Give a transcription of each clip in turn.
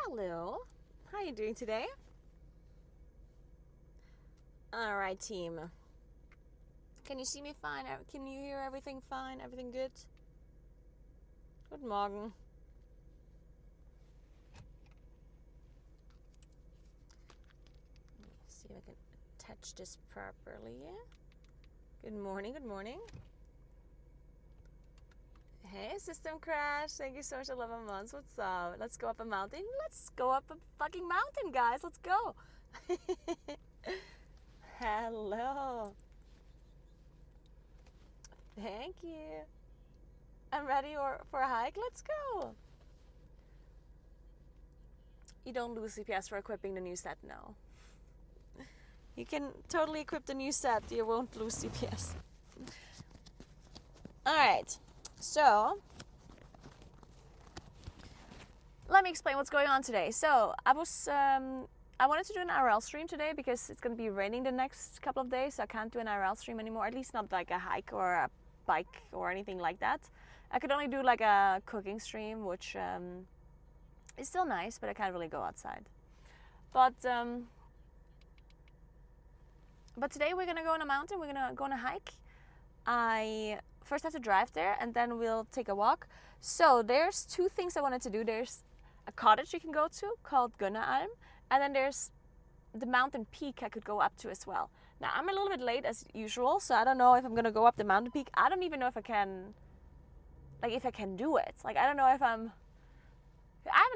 Hello. How are you doing today? Alright, team. Can you see me fine? Can you hear everything fine? Everything good? Guten Morgen. Let me see if I can attach this properly. Good morning, good morning. Hey, System Crash. Thank you so much for 11 months. What's up? Let's go up a mountain. Let's go up a fucking mountain, guys. Let's go. Hello. Thank you. I'm ready for a hike. Let's go. You don't lose CPS for equipping the new set, no. You can totally equip the new set. You won't lose CPS. Alright. So, let me explain what's going on today. So, I wanted to do an IRL stream today because it's going to be raining the next couple of days, so I can't do an IRL stream anymore, at least not like a hike or a bike or anything like that. I could only do like a cooking stream, which is still nice, but I can't really go outside. But today we're going to go on a mountain, we're going to go on a hike. I first have to drive there and then we'll take a walk. So there's two things I wanted to do. There's a cottage you can go to called Gunnaalm, and then there's the mountain peak I could go up to as well. Now I'm a little bit late as usual, so I don't know if I'm gonna go up the mountain peak. I don't even know if I can, if I can do it. I don't know if I haven't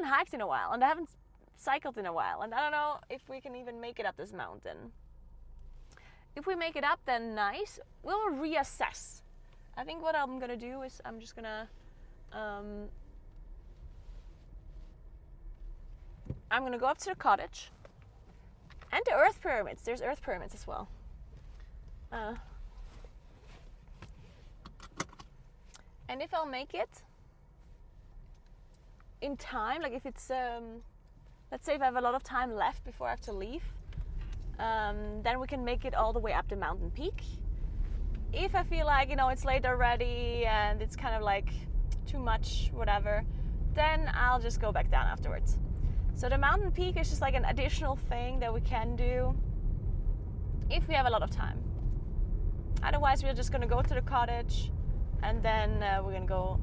hiked in a while and I haven't cycled in a while, and I don't know if we can even make it up this mountain. If we make it up, then nice. We'll reassess. I think what I'm gonna do is I'm just gonna I'm gonna go up to the cottage and the earth pyramids. There's earth pyramids as well. And if I'll make it in time, if it's let's say if I have a lot of time left before I have to leave, then we can make it all the way up the mountain peak. If I feel like, it's late already and it's kind of too much, whatever, then I'll just go back down afterwards. So the mountain peak is just an additional thing that we can do if we have a lot of time. Otherwise, we're just gonna go to the cottage and then we're gonna go.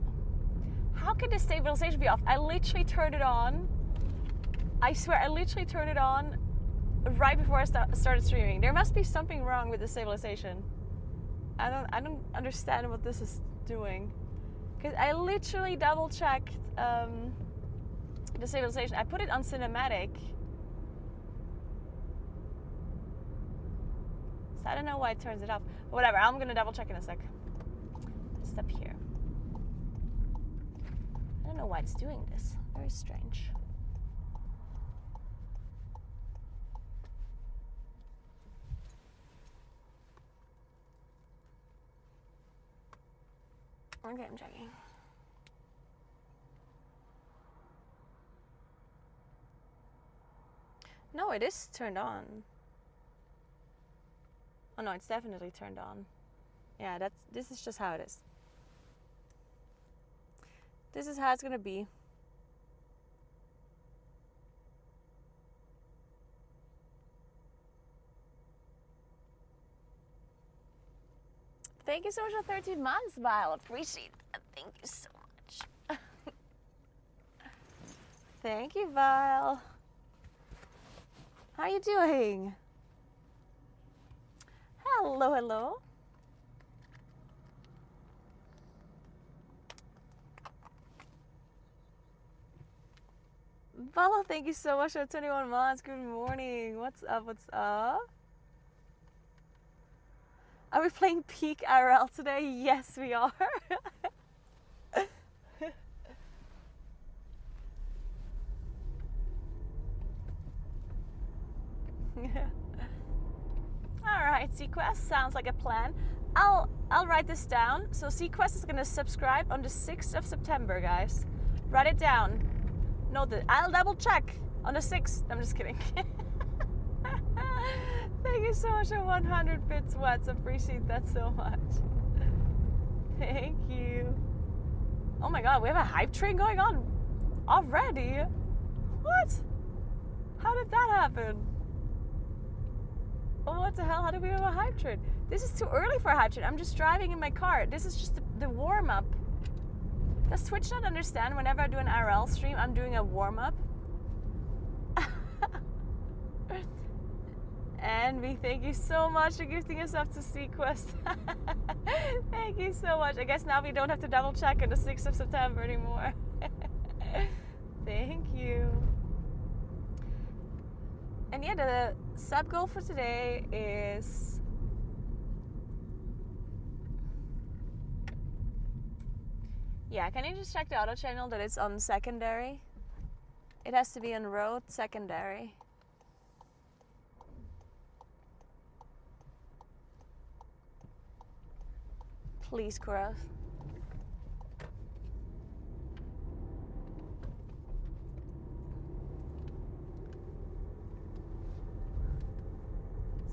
How can the stabilization be off? I literally turned it on. I swear, I literally turned it on right before I started streaming. There must be something wrong with the stabilization. I don't understand what this is doing, because I literally double checked the stabilization. I put it on cinematic, so I don't know why it turns it off. But whatever, I'm gonna double check in a sec. Step here. I don't know why it's doing this. Very strange. Okay, I'm checking. No, it is turned on. Oh no, it's definitely turned on. Yeah, this is just how it is. This is how it's gonna be. Thank you so much for 13 months, Vile. Appreciate that. Thank you so much. Thank you, Vile. How are you doing? Hello, hello. Vile, thank you so much for 21 months. Good morning. What's up? What's up? Are we playing peak IRL today? Yes, we are. Alright, Sequest, sounds like a plan. I'll write this down. So Sequest is gonna subscribe on the 6th of September, guys. Write it down. Note it. I'll double check on the 6th. I'm just kidding. Thank you so much for 100 bits, Watts. Appreciate that so much. Thank you. Oh my god, we have a hype train going on already. What? How did that happen? Oh, what the hell? How do we have a hype train? This is too early for a hype train. I'm just driving in my car. This is just the warm-up. Does Twitch not understand whenever I do an IRL stream, I'm doing a warm-up? And we thank you so much for gifting us up to Sequest. Thank you so much. I guess now we don't have to double check on the 6th of September anymore. Thank you. And yeah, the sub goal for today is can you just check the auto channel that it's on secondary? It has to be on road secondary. Please, Kuros.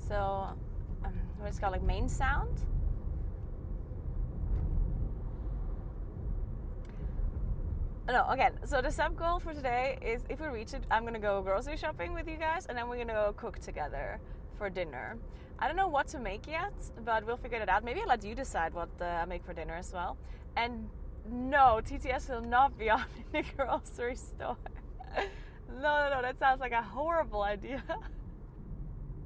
So, what is it called, like main sound? No, again, so the sub goal for today is if we reach it, I'm gonna go grocery shopping with you guys and then we're gonna go cook together for dinner. I don't know what to make yet, but we'll figure it out. Maybe I'll let you decide what I make for dinner as well. And no, TTS will not be on in the grocery store. No, that sounds like a horrible idea.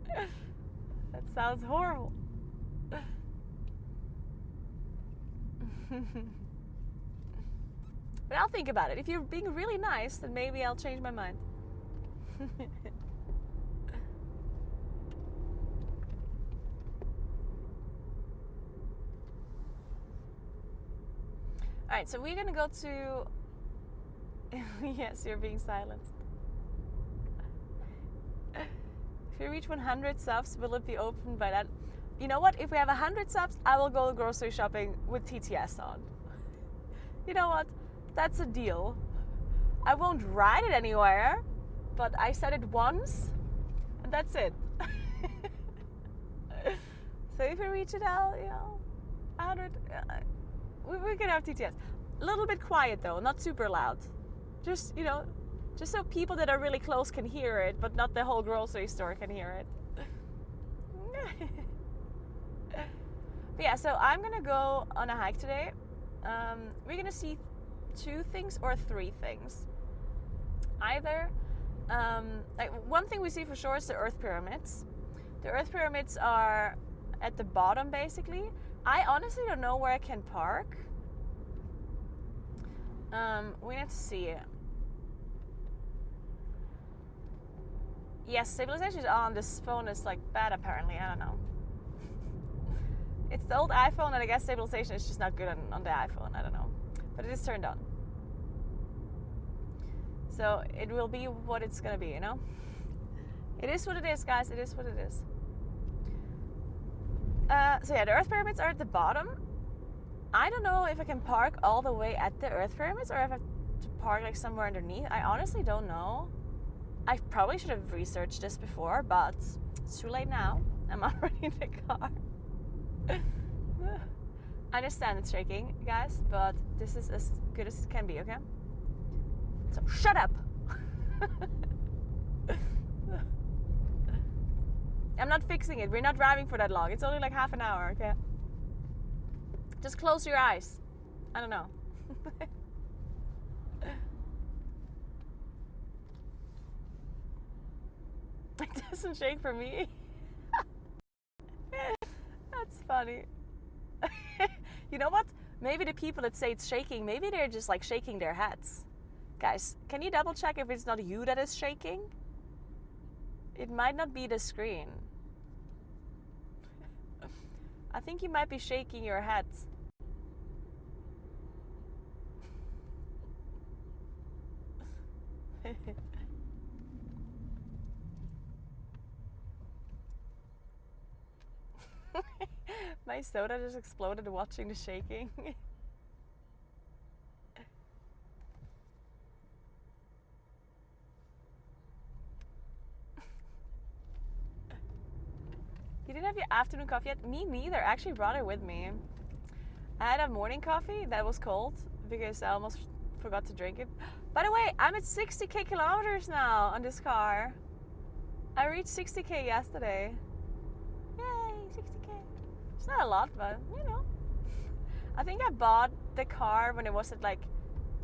That sounds horrible. But I'll think about it. If you're being really nice, then maybe I'll change my mind. Alright, so we're gonna go to... Yes, you're being silenced. If we reach 100 subs, will it be open by that? You know what? If we have 100 subs, I will go grocery shopping with TTS on. You know what? That's a deal. I won't ride it anywhere, but I said it once, and that's it. So if we reach it out, 100, we can have TTS. A little bit quiet though, not super loud. Just, just so people that are really close can hear it, but not the whole grocery store can hear it. But yeah, so I'm gonna go on a hike today. We're gonna see 2 things or 3 things. Either, like one thing we see for sure is the Earth pyramids. The Earth pyramids are at the bottom basically. I honestly don't know where I can park. We need to see it. Yes, stabilization is on. This phone is like bad apparently. I don't know. It's the old iPhone and I guess stabilization is just not good on the iPhone. I don't know. But it is turned on. So it will be what it's gonna be, It is what it is, guys. It is what it is. So yeah, the Earth pyramids are at the bottom. I don't know if I can park all the way at the Earth pyramids or if I have to park like somewhere underneath. I honestly don't know. I probably should have researched this before, but it's too late now. I'm already in the car. I understand it's shaking, guys, but this is as good as it can be, okay? So shut up! I'm not fixing it. We're not driving for that long. It's only like half an hour, okay? Just close your eyes. I don't know. It doesn't shake for me. That's funny. You know what? Maybe the people that say it's shaking, maybe they're just like shaking their heads. Guys, can you double check if it's not you that is shaking? It might not be the screen. I think you might be shaking your head. My soda just exploded watching the shaking. You didn't have your afternoon coffee yet? Me neither. I actually brought it with me. I had a morning coffee that was cold because I almost Forgot to drink it. By the way, I'm at 60k kilometers now on this car. I reached 60k yesterday. Yay, 60k. It's not a lot, but you know. I think I bought the car when it was at like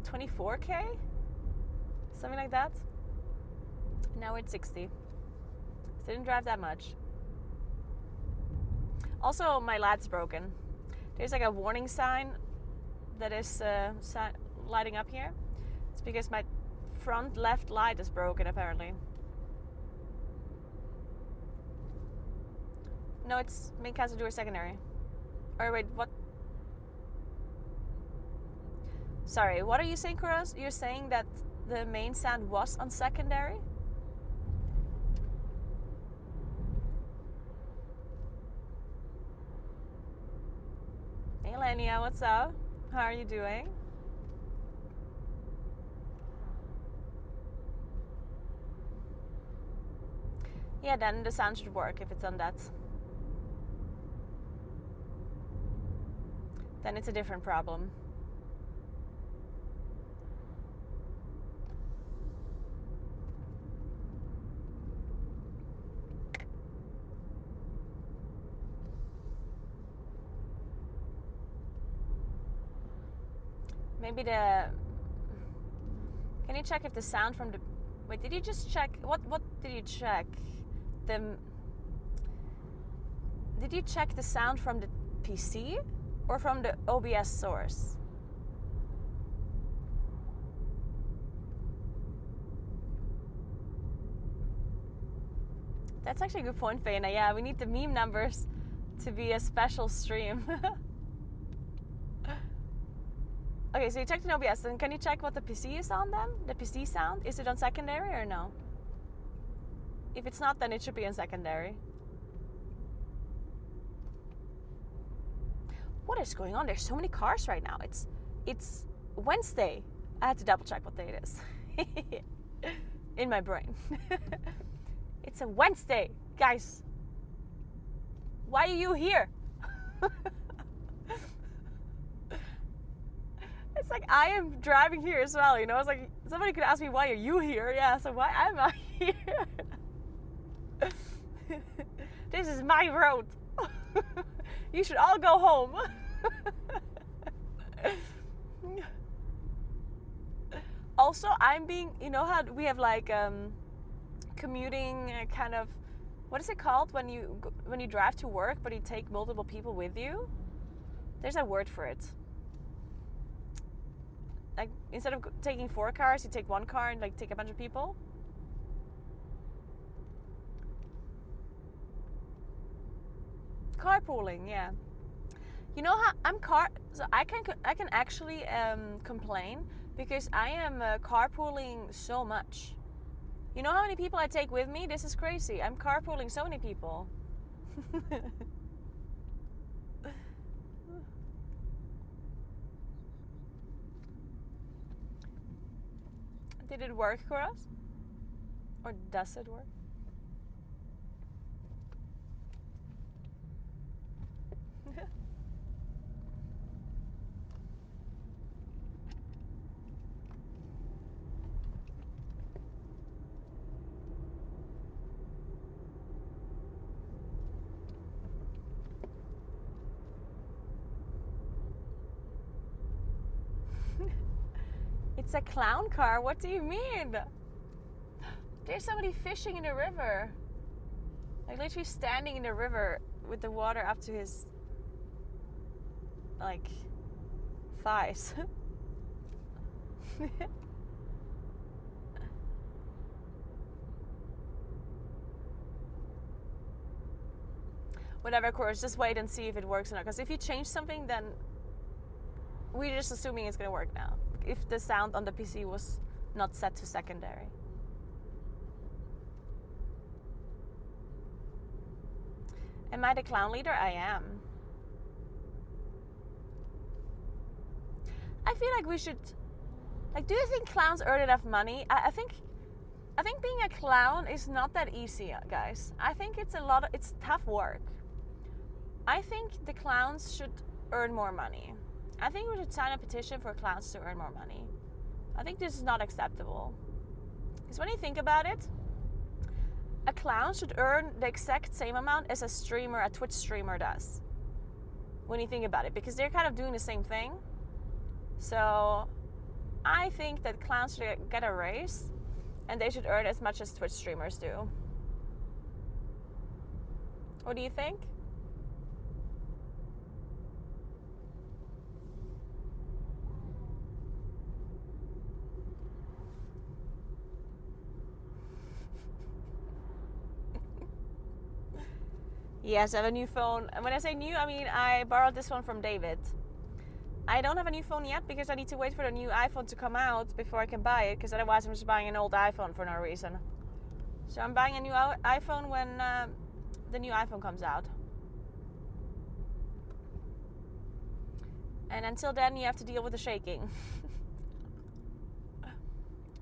24k, something like that. Now it's 60. So didn't drive that much. Also, my light's broken. There's like a warning sign that is lighting up here. It's because my front left light is broken apparently. No, it's main caster secondary. Or wait, what? Sorry, what are you saying, Kuros? You're saying that the main sound was on secondary? Hey Lenia, what's up? How are you doing? Yeah, then the sound should work if it's on that. Then it's a different problem. Maybe the... Can you check if the sound from the... Wait, did you just check... What did you check? Did you check the sound from the PC? Or from the OBS source? That's actually a good point, Feyna. Yeah, we need the meme numbers to be a special stream. Okay, so you checked in OBS, and can you check what the PC is on then? The PC sound? Is it on secondary or no? If it's not, then it should be on secondary. What is going on? There's so many cars right now. It's Wednesday. I had to double check what day it is. In my brain. It's a Wednesday, guys. Why are you here? It's like I am driving here as well, you know? It's like somebody could ask me, why are you here? Yeah, so why am I here? This is my road. You should all go home. Also, I'm being, you know how we have like commuting kind of, what is it called when you drive to work but you take multiple people with you? There's a word for it. Like instead of taking 4 cars, you take 1 car and like take a bunch of people. Carpooling, yeah. You know how so I can actually complain because I am carpooling so much. You know how many people I take with me? This is crazy. I'm carpooling so many people. Did it work for us? Or does it work? It's a clown car. What do you mean? There's somebody fishing in the river. Like literally standing in the river with the water up to his like thighs. Whatever, of course, just wait and see if it works or not. Because if you change something, then we're just assuming it's going to work now. If the sound on the PC was not set to secondary. Am I the clown leader? I am. I feel like we should... Like, do you think clowns earn enough money? I think being a clown is not that easy, guys. I think it's tough work. I think the clowns should earn more money. I think we should sign a petition for clowns to earn more money. I think this is not acceptable. Because when you think about it, a clown should earn the exact same amount as a Twitch streamer does. When you think about it, because they're kind of doing the same thing. So I think that clowns should get a raise and they should earn as much as Twitch streamers do. What do you think? Yes, I have a new phone. And when I say new, I mean I borrowed this one from David. I don't have a new phone yet because I need to wait for the new iPhone to come out before I can buy it, because otherwise I'm just buying an old iPhone for no reason. So I'm buying a new iPhone when the new iPhone comes out. And until then you have to deal with the shaking.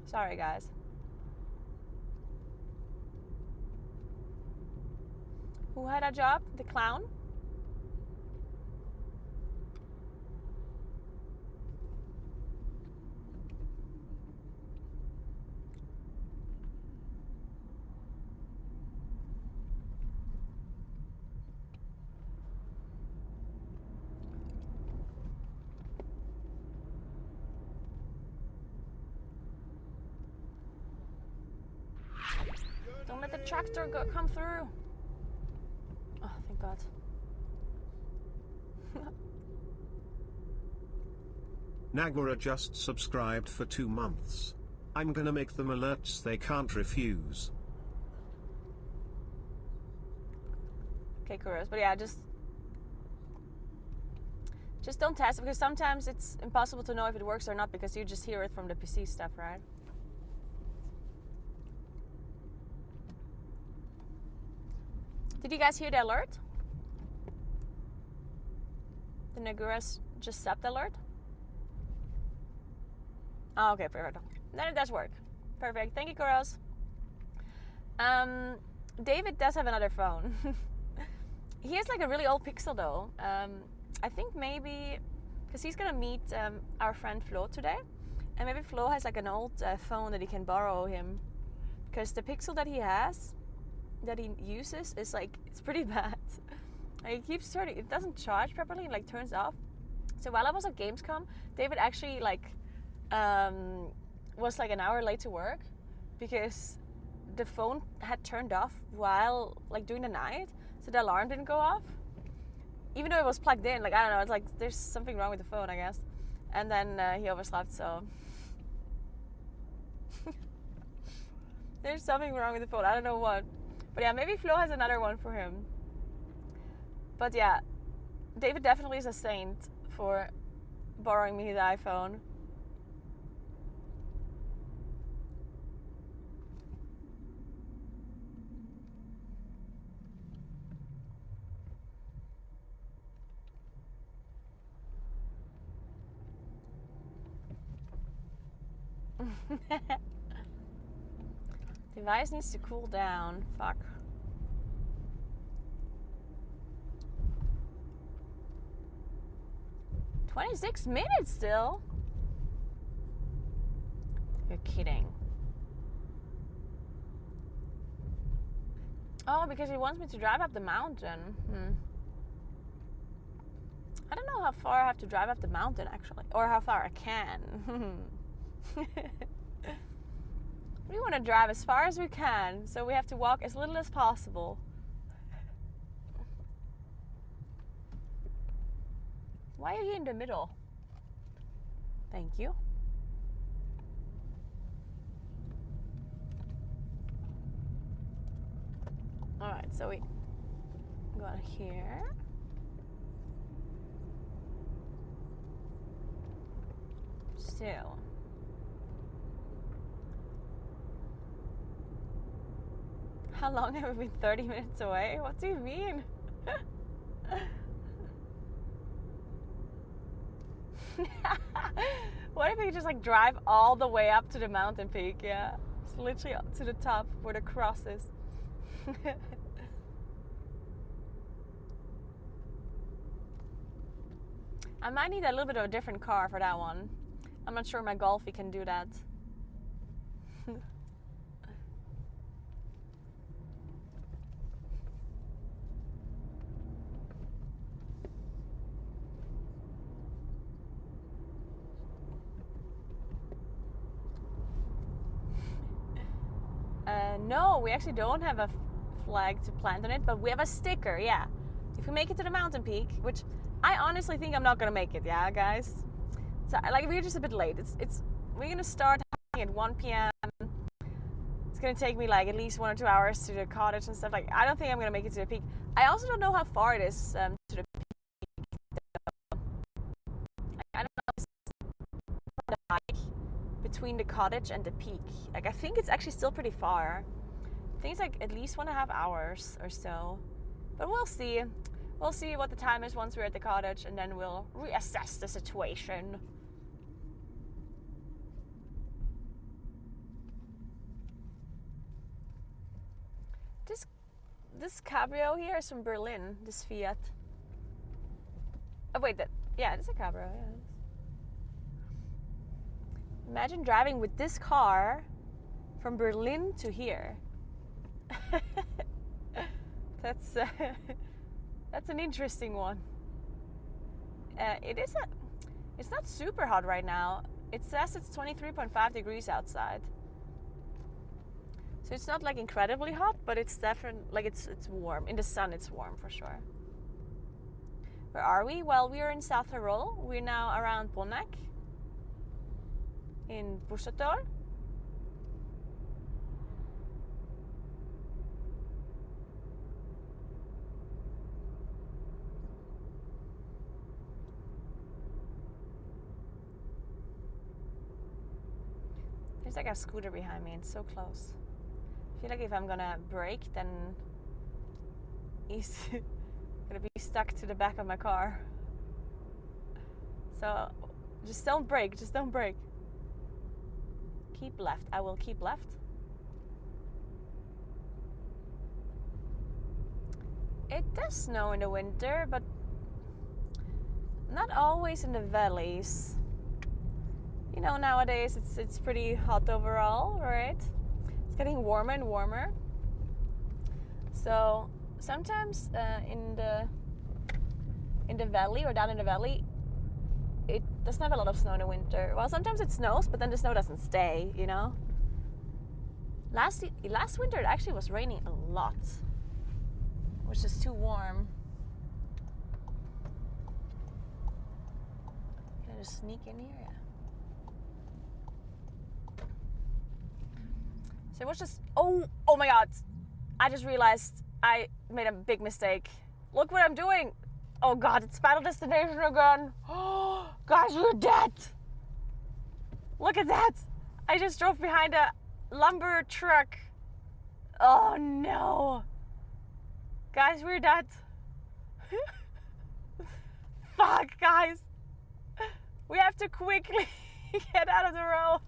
Sorry guys. Who had a job? The clown? Don't let the tractor come through. Oh, thank God. Naguura just subscribed for 2 months. I'm gonna make them alerts they can't refuse. Okay, Kuros. But yeah, just don't test it, because sometimes it's impossible to know if it works or not because you just hear it from the PC stuff, right? Did you guys hear the alert? The Naguura's just subbed alert? Oh, okay, perfect. Then it does work. Perfect. Thank you, Kuros. David does have another phone. He has like a really old Pixel though. I think maybe because he's gonna meet our friend Flo today, and maybe Flo has like an old phone that he can borrow him, because the Pixel that he has, that he uses, is like, it's pretty bad. Like, it keeps turning, it doesn't charge properly, it like turns off. So while I was at Gamescom, David actually like was like an hour late to work because the phone had turned off while like during the night, so the alarm didn't go off even though it was plugged in. Like, I don't know, it's like there's something wrong with the phone, I guess. And then he overslept, so there's something wrong with the phone, I don't know what. But yeah, maybe Flo has another one for him. But yeah, David definitely is a saint for borrowing me the iPhone. Device needs to cool down. Fuck. "26 minutes still? You're kidding." Oh, because he wants me to drive up the mountain. I don't know how far I have to drive up the mountain, actually. Or how far I can. We want to drive as far as we can, so we have to walk as little as possible. Why are you in the middle? Thank you. Alright, so we go here. Still. How long have we been 30 minutes away? What do you mean? What if we just like drive all the way up to the mountain peak? Yeah, it's literally up to the top where the cross is. I might need a little bit of a different car for that one. I'm not sure my Golfy can do that. No, we actually don't have a flag to plant on it, but we have a sticker, yeah. If we make it to the mountain peak, which I honestly think I'm not gonna make it, yeah, guys. So, like, we're just a bit late. We're gonna start at 1 p.m. It's gonna take me like at least 1 or 2 hours to the cottage and stuff. Like, I don't think I'm gonna make it to the peak. I also don't know how far it is to the peak. I don't know if it's the hike between the cottage and the peak. Like, I think it's actually still pretty far. I think it's like at least 1.5 hours or so. But we'll see. We'll see what the time is once we're at the cottage, and then we'll reassess the situation. This cabrio here is from Berlin, this Fiat. Oh wait, it's a cabrio, yeah. Imagine driving with this car from Berlin to here. That's an interesting one. It's not super hot right now. It says it's 23.5 degrees outside. So it's not like incredibly hot, but it's definitely like it's warm. In the sun it's warm for sure. Where are we? Well, we are in South Tyrol. We're now around Bonnac in Bussetor. There's like a scooter behind me. It's so close. I feel like if I'm gonna brake, then he's gonna be stuck to the back of my car. So just don't brake. Just don't brake. Keep left. I will keep left. It does snow in the winter, but not always in the valleys. You know, nowadays it's pretty hot overall, right? It's getting warmer and warmer. So sometimes in the valley or down in the valley, it doesn't have a lot of snow in the winter. Well, sometimes it snows, but then the snow doesn't stay, you know? Last winter it actually was raining a lot, which is too warm. Can I just sneak in here? Yeah. So it was just, oh my god. I just realized I made a big mistake. Look what I'm doing. Oh god, it's Final Destination again. Oh, guys, we're dead. Look at that. I just drove behind a lumber truck. Oh no. Guys, we're dead. Fuck, guys. We have to quickly get out of the road.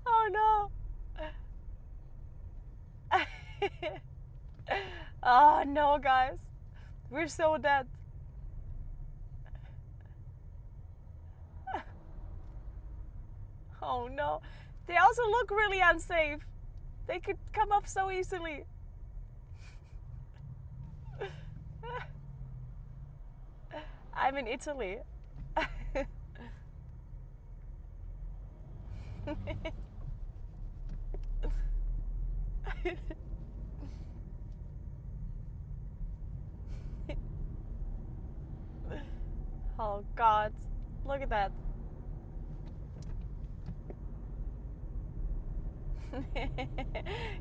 Oh no. Oh no, guys. We're so dead. Oh no. They also look really unsafe. They could come up so easily. I'm in Italy. Oh god, look at that. It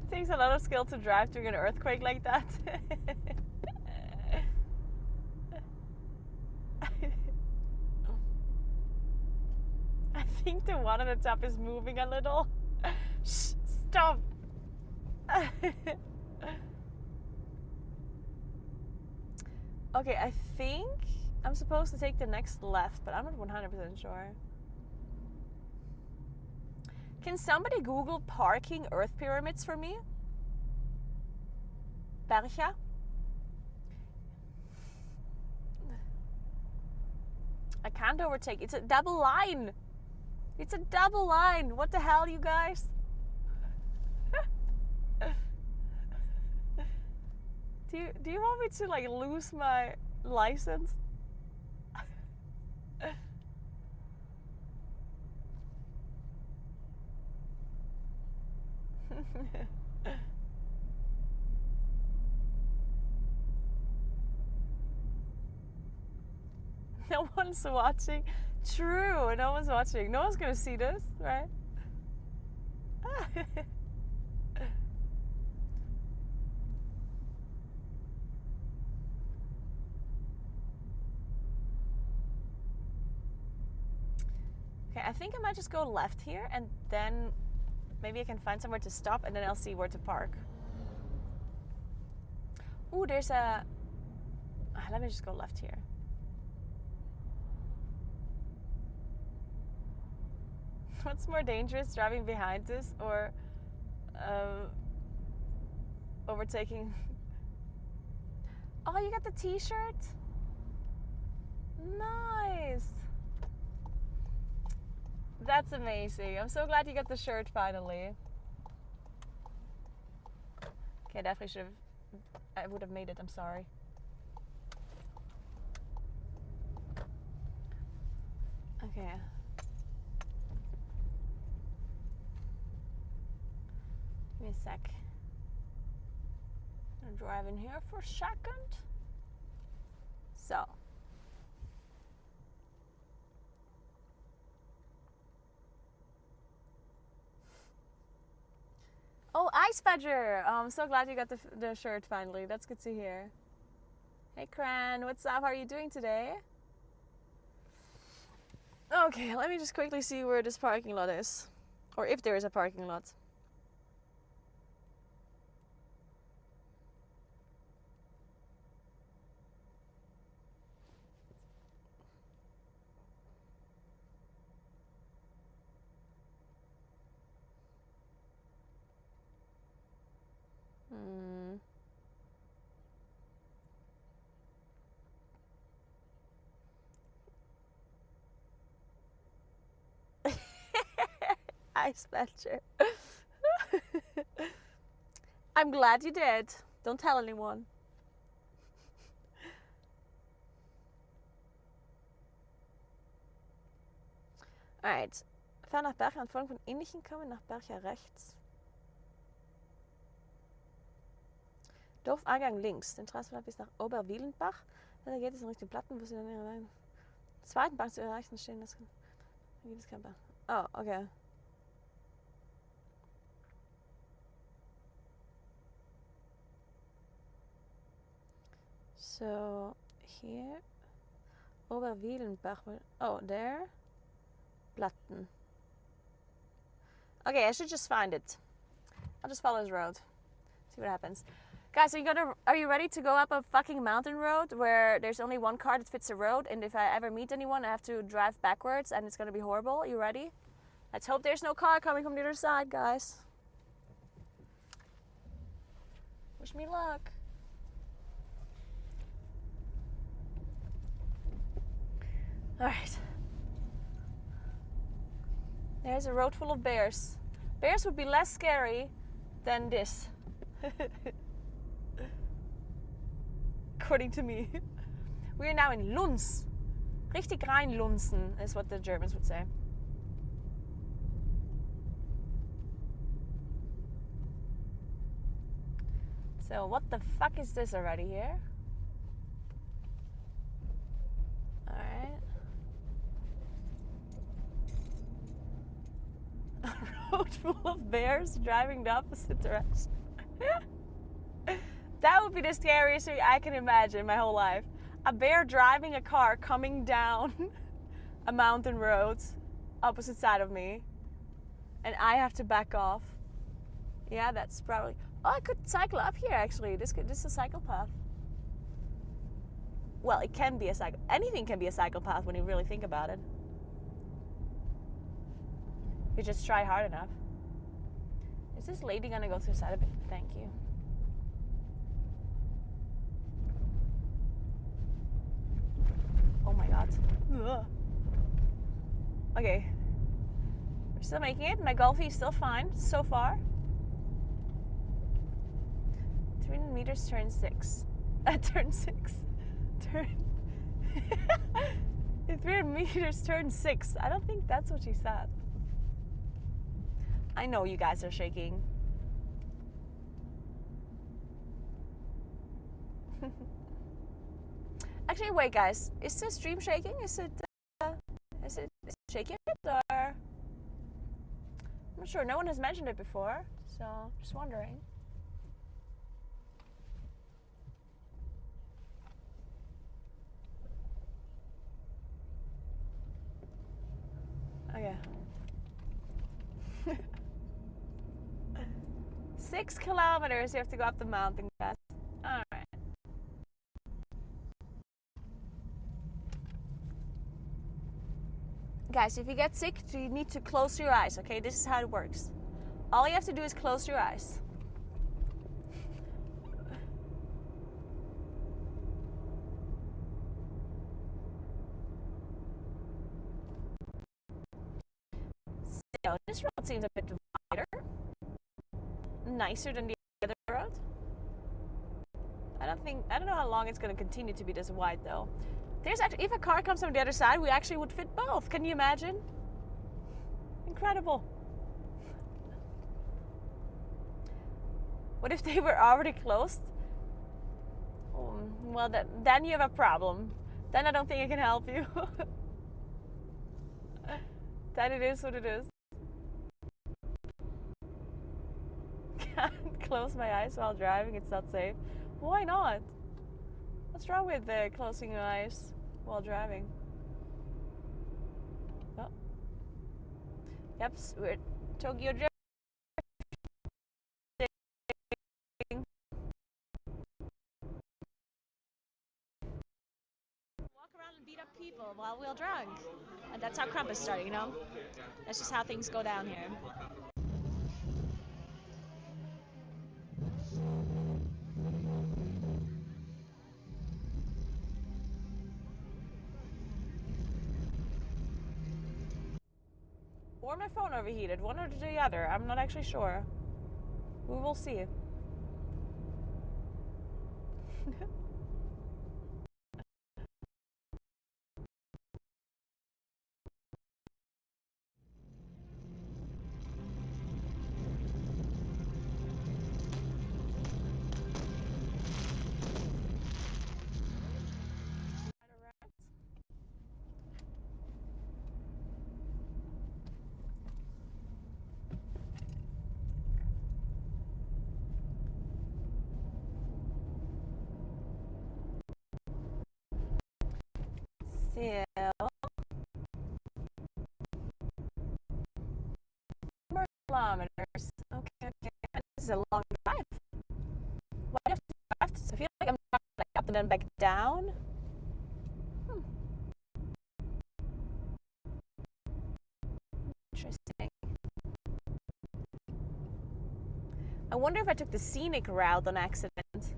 takes a lot of skill to drive during an earthquake like that. I think the one on the top is moving a little. Shh, stop. Okay, I think I'm supposed to take the next left, but I'm not 100% sure. Can somebody Google parking earth pyramids for me? Bercha? I can't overtake. It's a double line. It's a double line. What the hell, you guys? Do you want me to like lose my license? No one's watching. True, no one's watching. No one's gonna see this, right? Okay, I think I might just go left here and then maybe I can find somewhere to stop and then I'll see where to park. Ooh, there's a... let me just go left here. What's more dangerous, driving behind this or overtaking? Oh, you got the t-shirt? Nice. That's amazing. I'm so glad you got the shirt finally. Okay, definitely I would have made it, I'm sorry. Okay. Give me a sec. I'm gonna drive in here for a second. So. Oh, Ice Badger! Oh, I'm so glad you got the shirt finally. That's good to hear. Hey, Cran, what's up? How are you doing today? Okay, let me just quickly see where this parking lot is. Or if there is a parking lot. Ice Badger. I'm glad you did. Don't tell anyone. Alright. Fahr nach Berg an Folgen von Ähnlichen kommen, nach Berg rechts. Dorfeingang links. Den Straßenverlauf bis nach Oberwielenbach. Dann geht es in Richtung Platten, wo sie dann ihre zweiten Bank zu erreichen stehen. Das dann gibt es kein Bach. Oh, okay. So, here. Oberwielenbach. Oh, there. Platten. Okay, I should just find it. I'll just follow this road. See what happens. Guys, are you ready to go up a fucking mountain road where there's only one car that fits the road, and if I ever meet anyone, I have to drive backwards and it's gonna be horrible? You ready? Let's hope there's no car coming from the other side, guys. Wish me luck. Alright. There's a road full of bears. Bears would be less scary than this. According to me. We are now in Lunz. Richtig reinlunzen is what the Germans would say. So what the fuck is this already here? Alright. A road full of bears driving the opposite direction. That would be the scariest thing I can imagine my whole life. A bear driving a car coming down a mountain road opposite side of me. And I have to back off. Yeah, that's probably... Oh, I could cycle up here actually. This is a cycle path. Well, it can be a cycle... Anything can be a cycle path when you really think about it. You just try hard enough. Is this lady gonna go through the side of it? Thank you. Oh my god. Ugh. Okay. We're still making it. My Golfie is still fine so far. 300 meters, turn 6. Turn 6. Turn. In 300 meters, turn 6. I don't think that's what she said. I know you guys are shaking. Actually, wait, guys. Is the stream shaking? Is it shaking a bit, or? I'm not sure. No one has mentioned it before, so just wondering. Okay. 6 kilometers you have to go up the mountain, guys. Alright. Guys, if you get sick, you need to close your eyes, okay? This is how it works. All you have to do is close your eyes. So, this road seems a bit wider. Nicer than the other road. I don't know how long it's going to continue to be this wide, though. There's actually, if a car comes from the other side, we actually would fit both. Can you imagine? Incredible. What if they were already closed? Well, then you have a problem. Then I don't think I can help you. Then it is what it is. Can't close my eyes while driving. It's not safe. Why not? What's wrong with closing your eyes while driving? Oh. Yep, we're Tokyo drifting. Walk around and beat up people while we're drunk. And that's how Krampus started, you know? That's just how things go down here. Or my phone overheated, one or the other. I'm not actually sure. We will see. More kilometers. Okay. This is a long drive. Why do I have to drive? I feel like I'm driving like up and then back down. Interesting. I wonder if I took the scenic route on accident.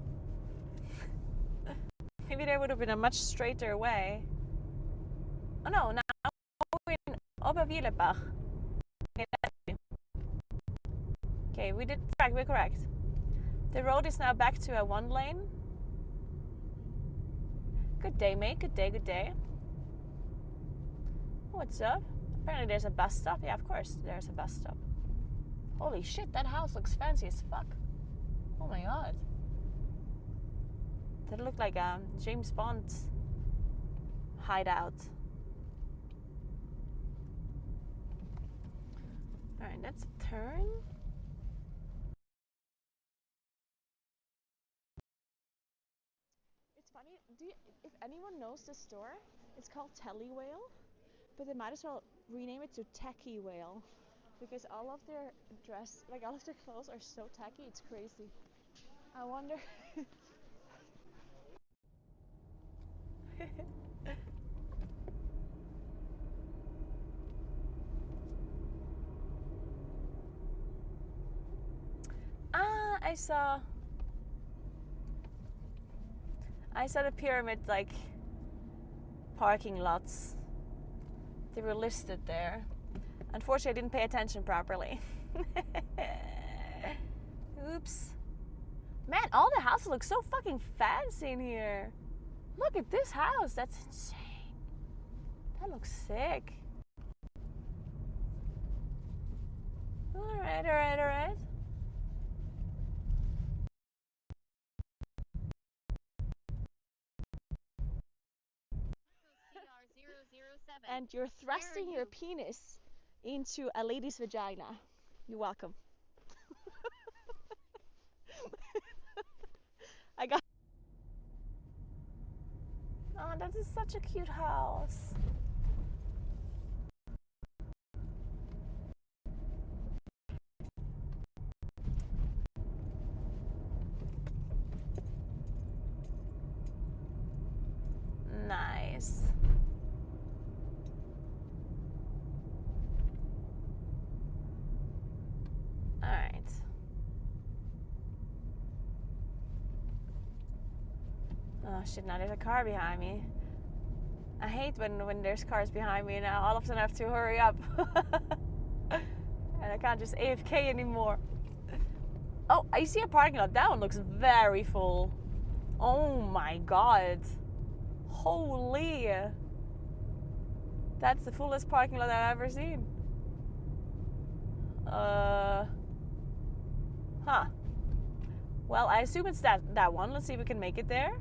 Maybe there would have been a much straighter way. Oh no, now we're in Oberwielenbach. Okay, we did correct, we're correct. The road is now back to a 1 lane. Good day, mate. Good day, good day. What's up? Apparently there's a bus stop. Yeah, of course there's a bus stop. Holy shit, that house looks fancy as fuck. Oh my god. That looked like a James Bond hideout. Alright, let's turn. It's funny, if anyone knows the store, it's called Telly Whale, but they might as well rename it to Tacky Whale, because all of their all of their clothes are so tacky, it's crazy. I wonder. I saw the pyramid parking lots. They were listed there. Unfortunately, I didn't pay attention properly. Oops. Man, all the houses look so fucking fancy in here. Look at this house. That's insane. That looks sick. Alright, alright, alright. And you're thrusting your penis into a lady's vagina. You're welcome. I got. Oh, that is such a cute house. Nice. All right. Oh shit, now there's a car behind me. I hate when there's cars behind me and now all of a sudden I have to hurry up. And I can't just AFK anymore. Oh, I see a parking lot. That one looks very full. Oh my god. Holy. That's the fullest parking lot I've ever seen. Huh. Well, I assume it's that one. Let's see if we can make it there.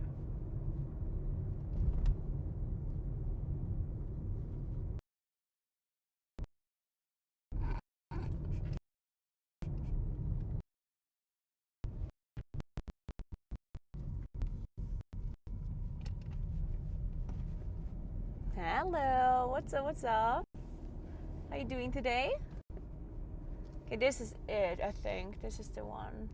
Hello, what's up, what's up? How you doing today? Okay, this is it, I think. This is the one.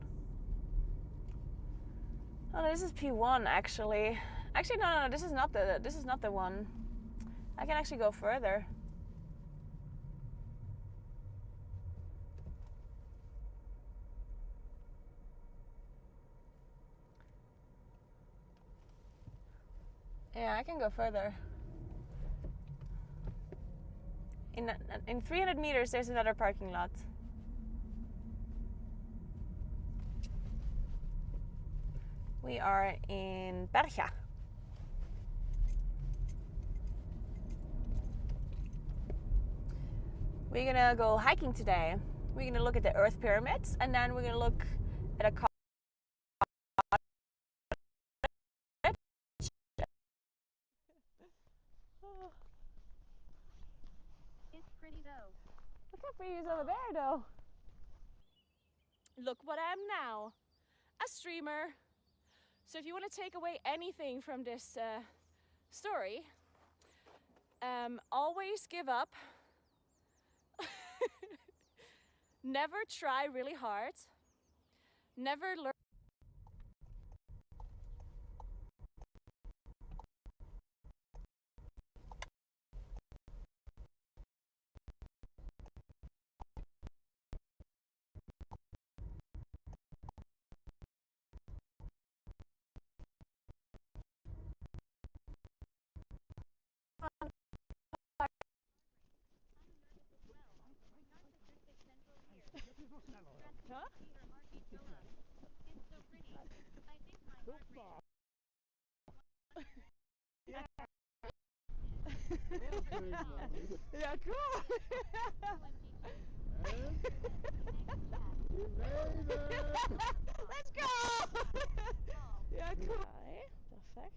Oh no, this is P1 actually. Actually no, this is not the one. I can actually go further. Yeah, I can go further. In 300 meters, there's another parking lot. We are in Berga. We're gonna go hiking today. We're gonna look at the Earth pyramids, and then we're gonna look at a car. It's pretty though. Look how pretty it is over there, though. Look what I am now, a streamer. So if you want to take away anything from this story, always give up. Never try really hard. Never learn. Huh? Yeah, cool. Let's go. Yeah, cool. Okay, perfect.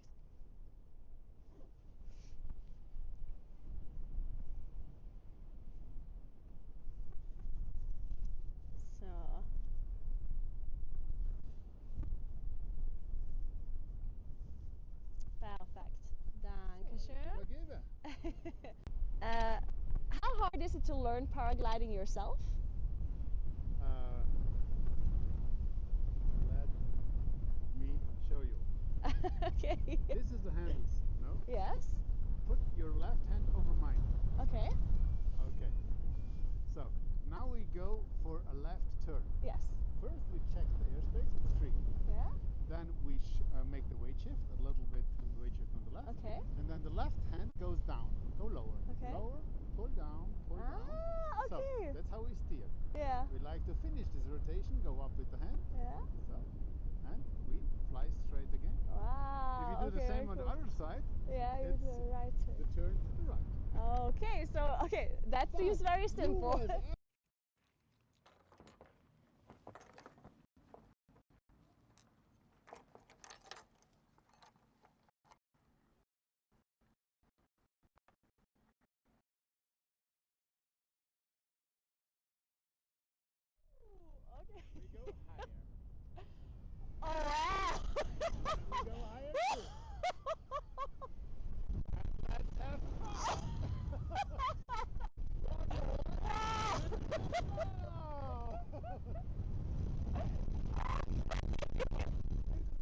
So. Perfect. Dankeschön. How hard is it to learn paragliding yourself? Let me show you. Okay. This is the handles, no? Yes. Put your left hand over mine. Okay. Okay. So, now we go for a left turn. Yes. First we check the airspace, it's 3. Yeah. Then we make the weight shift, a little bit weight shift on the left. Okay. And then the left hand goes down. Go lower. Okay. Lower, pull down, pull down. Ah, So, rotation, go up with the hand. Yeah. So, and we fly straight again. Wow. If you do okay, the same very on the cool. other side, Yeah, you it's do the right turn. the turn to the right. Okay, so that seems very simple. Okay. We go higher. Oh wow! We go higher too. Let's have fun.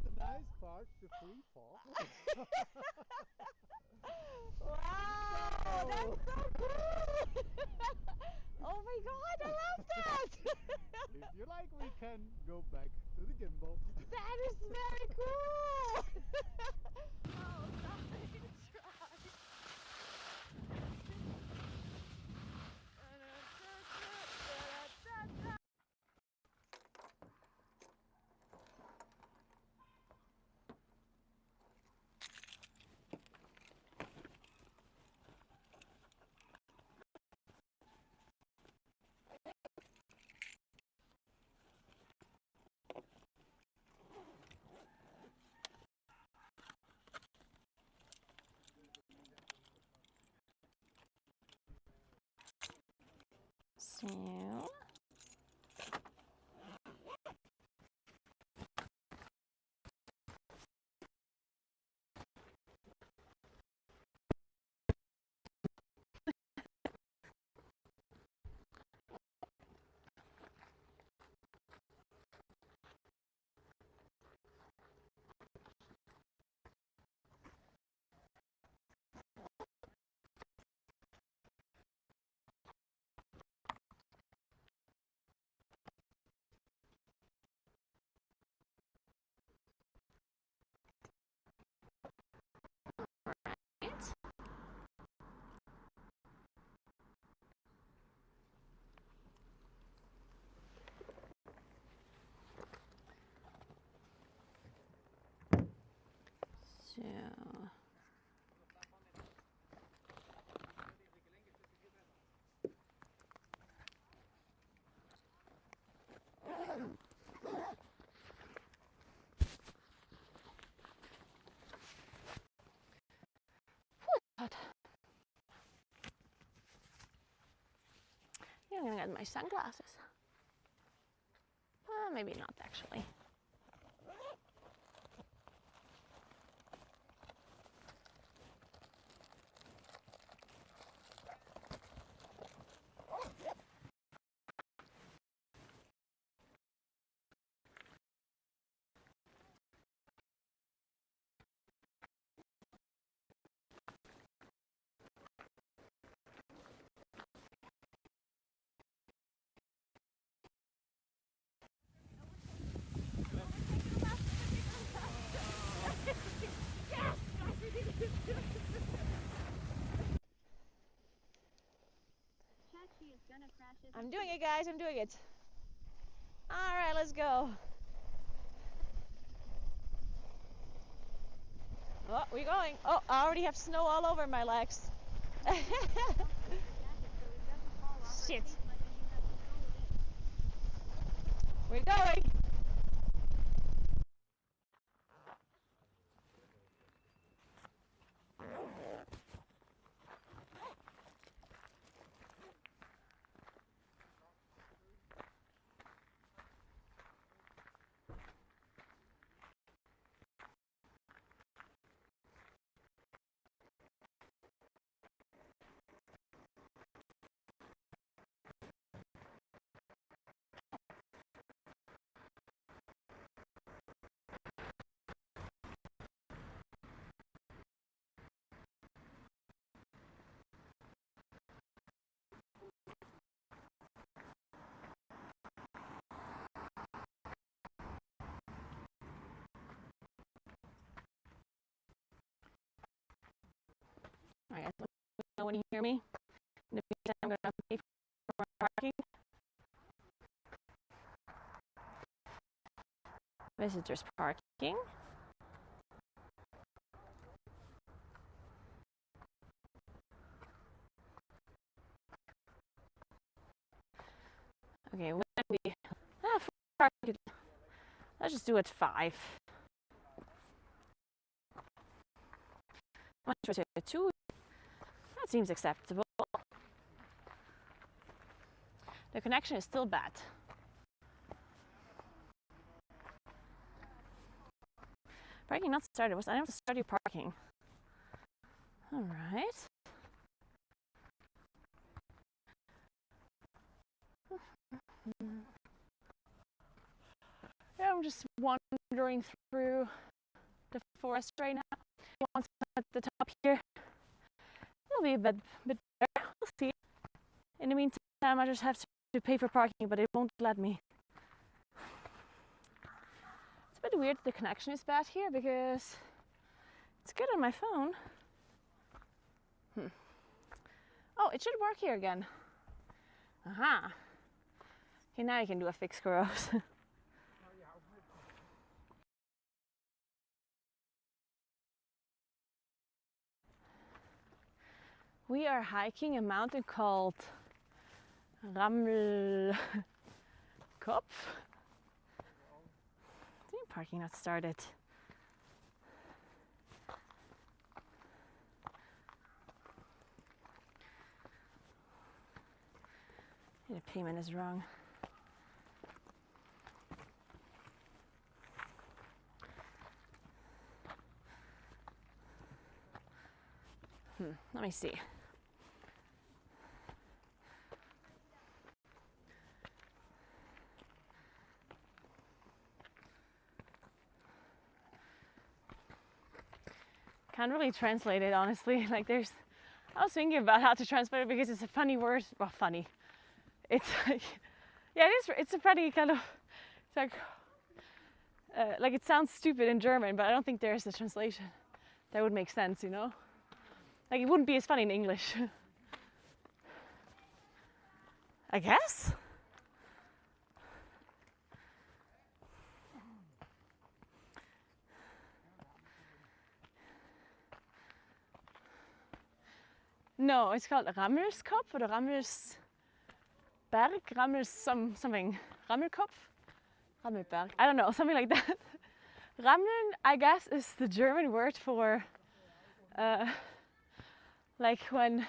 The nice part, the free fall. Wow, that's so cool! Oh my god, I love that! If you like, we can go back to the gimbal. That is very cool! Oh, something to try. So yeah, I'm gonna get my sunglasses. Maybe not actually. Chachi is gonna crash his I'm doing it, guys. I'm doing it. All right, let's go. Oh, we're going. Oh, I already have snow all over my legs. jacket so it doesn't fall off. Shit. Or like you have control of it. We're going. All right, guys, let me know when you hear me. In the meantime, I'm gonna pay for parking. Visitors parking. Okay, when we let's just do it 5. Much better 2. That seems acceptable. The connection is still bad. Parking not started. I don't have to start your parking. All right. Yeah, I'm just wandering through the forest right now. Once I'm at the top here, it'll be a bit better. We'll see. In the meantime, I just have to pay for parking, but it won't let me. It's a bit weird the connection is bad here because it's good on my phone. Oh, it should work here again. Aha. Okay, now you can do a fixed cross. We are hiking a mountain called Rammelkopf. Parking not started. The payment is wrong. Let me see. Can't really translate it honestly. Like I was thinking about how to translate it because it's a funny word. Well, funny. It's like, yeah, it is. It's a funny kind of. It's like it sounds stupid in German, but I don't think there's a translation that would make sense. You know, like it wouldn't be as funny in English. I guess. No, it's called Rammelskopf or Rammelsberg, something. Rammelkopf? Rammelberg. I don't know, something like that. Rammeln, I guess, is the German word for like when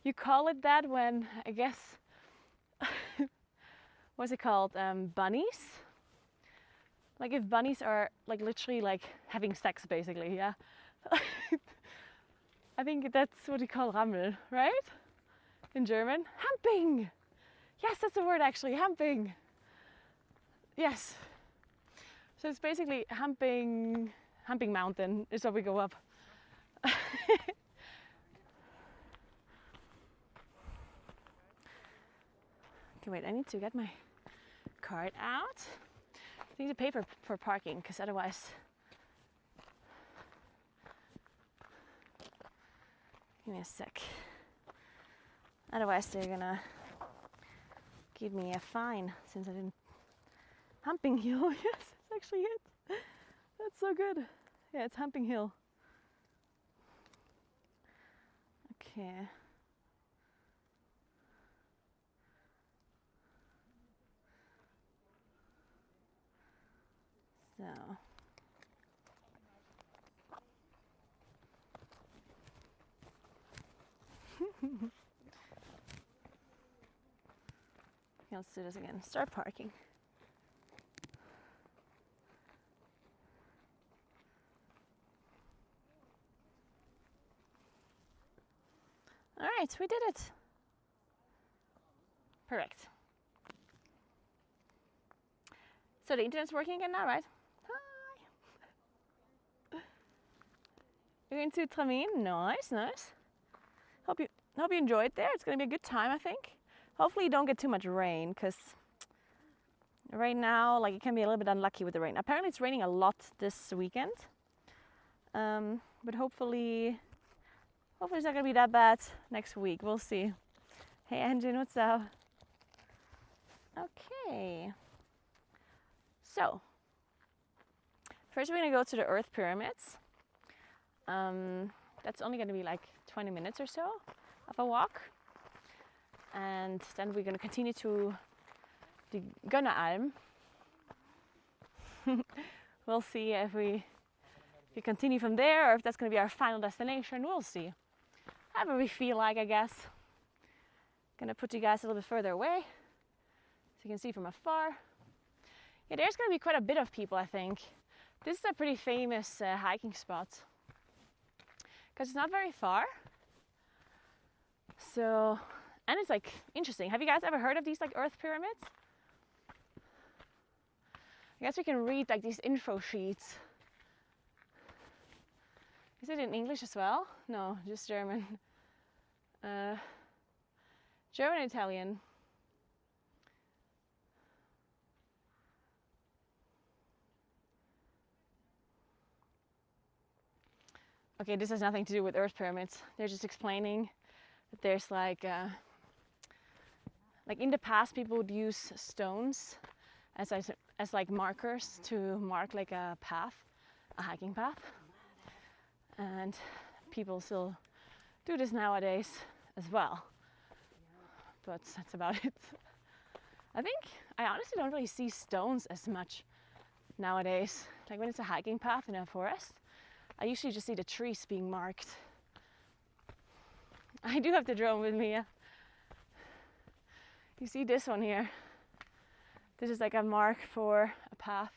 you call it that when, I guess, what's it called? Bunnies? Like if bunnies are like literally like having sex basically, yeah? I think that's what you call Rammel, right? In German. Humping! Yes, that's the word actually, humping. Yes. So it's basically humping mountain is what we go up. Okay, wait, I need to get my card out. I need to pay for parking because otherwise. Give me a sec. Otherwise, they're gonna give me a fine since I didn't. Humping Hill, yes, that's actually it. That's so good. Yeah, it's Humping Hill. Okay. So. Okay, let's do this again. Start parking. All right, we did it. Perfect. So the internet's working again now, right? Hi. You're going to Tramin? Nice, nice. Hope you enjoyed there. It's gonna be a good time, I think. Hopefully you don't get too much rain, because right now, like, it can be a little bit unlucky with the rain. Apparently it's raining a lot this weekend. But hopefully it's not gonna be that bad next week. We'll see. Hey Engine, what's up? Okay. So First we're gonna go to the Earth Pyramids. That's only gonna be like 20 minutes or so of a walk. And then we're gonna continue to the Gunneralm. We'll see if we continue from there or if that's gonna be our final destination. We'll see. However we feel like, I guess. Gonna put you guys a little bit further away so you can see from afar. Yeah, there's gonna be quite a bit of people, I think. This is a pretty famous hiking spot because it's not very far. So, and it's like interesting. Have you guys ever heard of these like Earth Pyramids? I guess we can read like these info sheets. Is it in English as well? No, just German. German and Italian. Okay, this has nothing to do with Earth Pyramids. They're just explaining that there's like in the past people would use stones as like markers to mark like a path, a hiking path. And people still do this nowadays as well. But that's about it. I honestly don't really see stones as much nowadays. Like when it's a hiking path in a forest, I usually just see the trees being marked. I do have the drone with me. Yeah. You see this one here? This is like a mark for a path.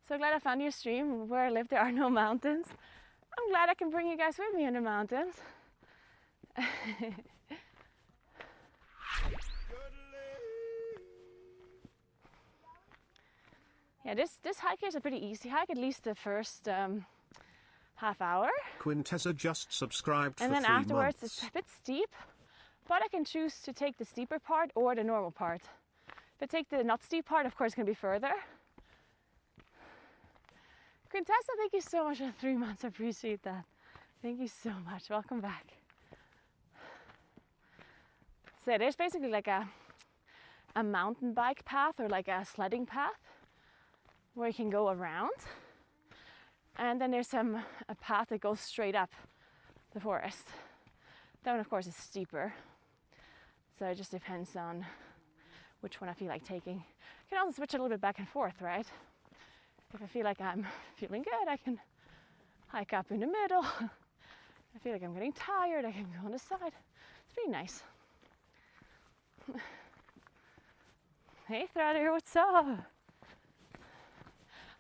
So glad I found your stream. Where I live there are no mountains. I'm glad I can bring you guys with me in the mountains. Yeah, this hike here is a pretty easy hike, at least the first half hour. Quintessa just subscribed and for then 3 afterwards months. it's a bit steep, but I can choose to take the steeper part or the normal part. If I take the not steep part, of course it's going to be further. Quintessa, thank you so much for 3 months. I appreciate that. Thank you so much. Welcome back. So there's basically like a mountain bike path or like a sledding path where you can go around. And then there's a path that goes straight up the forest. That one, of course, is steeper. So it just depends on which one I feel like taking. You can also switch a little bit back and forth, right? If I feel like I'm feeling good, I can hike up in the middle. I feel like I'm getting tired, I can go on the side. It's pretty nice. Hey Threader, what's up?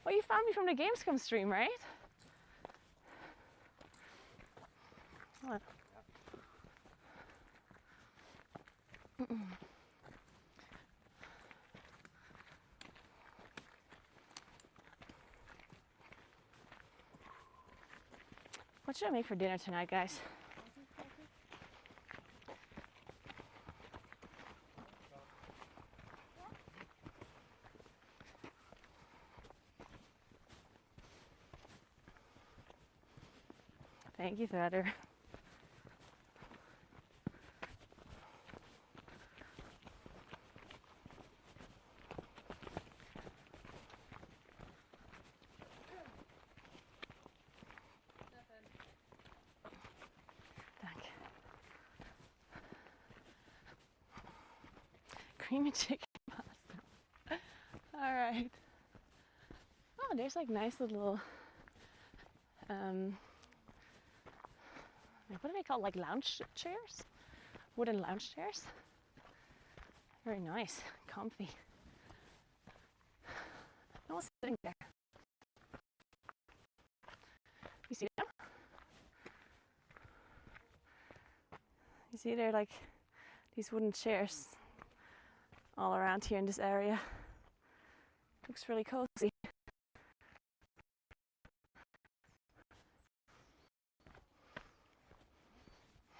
Well, you found me from the Gamescom stream, right? What? What should I make for dinner tonight, guys? Thank you, Threader. Creamy chicken pasta. All right. Oh, there's like nice little, what do they call, like lounge chairs? Wooden lounge chairs. Very nice, comfy. No one's sitting there. You see them? You see they're like these wooden chairs all around here in this area. Looks really cozy.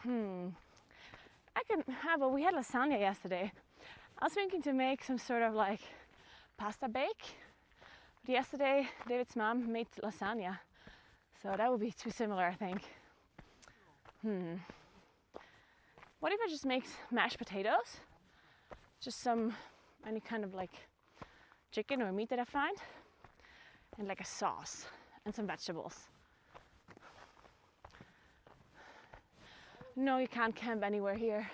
I can have we had lasagna yesterday. I was thinking to make some sort of like pasta bake. But yesterday, David's mom made lasagna. So that would be too similar, I think. What if I just make mashed potatoes? Just some any kind of like chicken or meat that I find, and like a sauce and some vegetables. No, you can't camp anywhere here.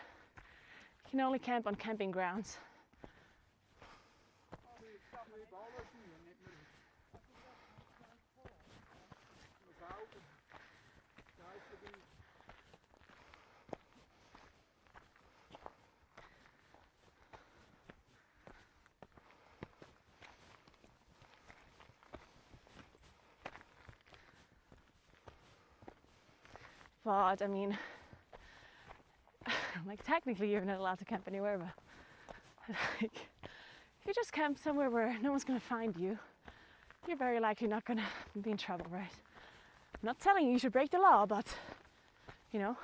You can only camp on camping grounds. But I mean, like technically you're not allowed to camp anywhere, but like, if you just camp somewhere where no one's gonna find you, you're very likely not gonna be in trouble, right? I'm not telling you should break the law, but you know.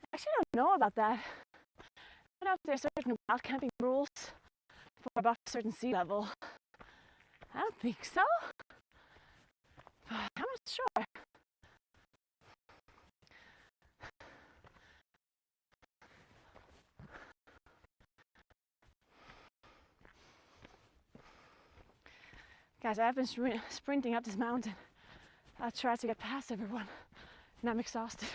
I actually don't know about that. I don't know if there's certain wild camping rules for above a certain sea level. I don't think so. But I'm not sure. Guys, I've been sprinting up this mountain. I tried to get past everyone, and I'm exhausted.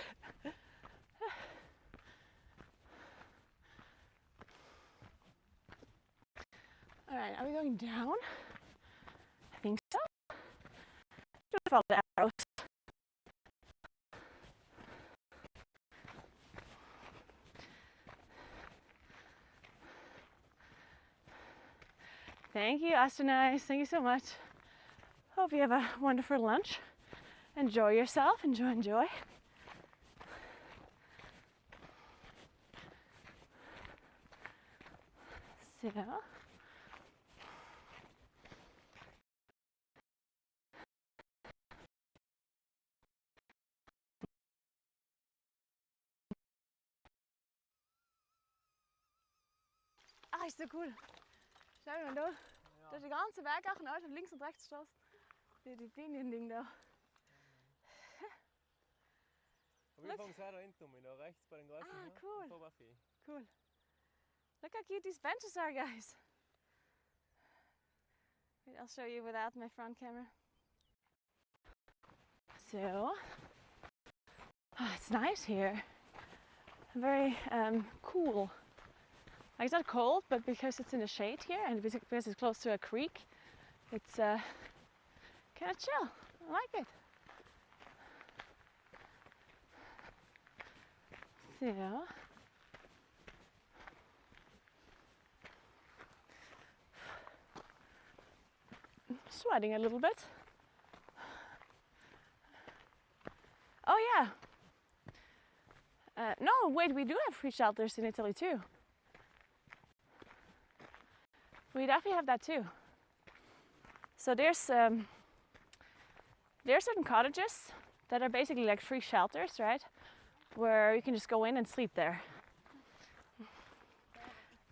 All right, are we going down? I think so. Just follow the arrows. Thank you, Astronauts. Thank you so much. Hope you have a wonderful lunch. Enjoy yourself. Enjoy. So. Ah, ist so cool. Schau mal da. Da ist der ganze Weg auch nach links und rechts Straße. Die Linien-Ding da. Wir fangen sehr da hinten, da rechts bei den Gleisen. Ah, cool. Cool. Look how cute these benches are, guys. Wait, I'll show you without my front camera. So, it's nice here. Very cool. Like it's not cold, but because it's in the shade here and because it's close to a creek, it's kind of chill. I like it. So, I'm sweating a little bit. Oh yeah. No, wait, we do have free shelters in Italy too. We definitely have that too. So there's certain cottages that are basically like free shelters, right? Where you can just go in and sleep there.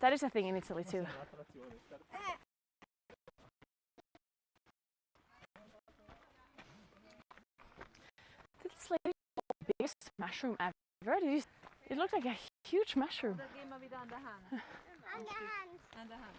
That is a thing in Italy too. This lady the biggest mushroom ever. It looked like a huge mushroom. Da gehen wir wieder an der Hand. An der Hand.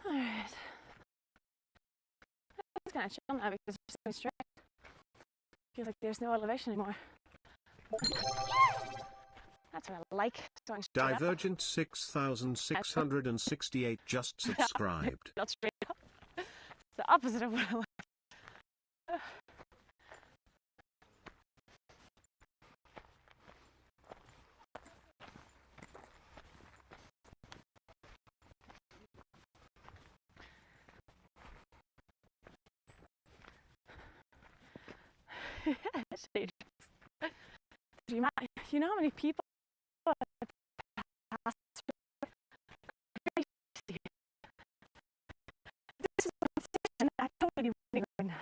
Alright. It's kind of chill now because it's so straight. Feels like there's no elevation anymore. That's what I like. Going straight up. Divergent 6668 just subscribed. Not straight up. It's the opposite of what I like. Shade. You know how many people pass through? This is what I'm saying. I totally right now.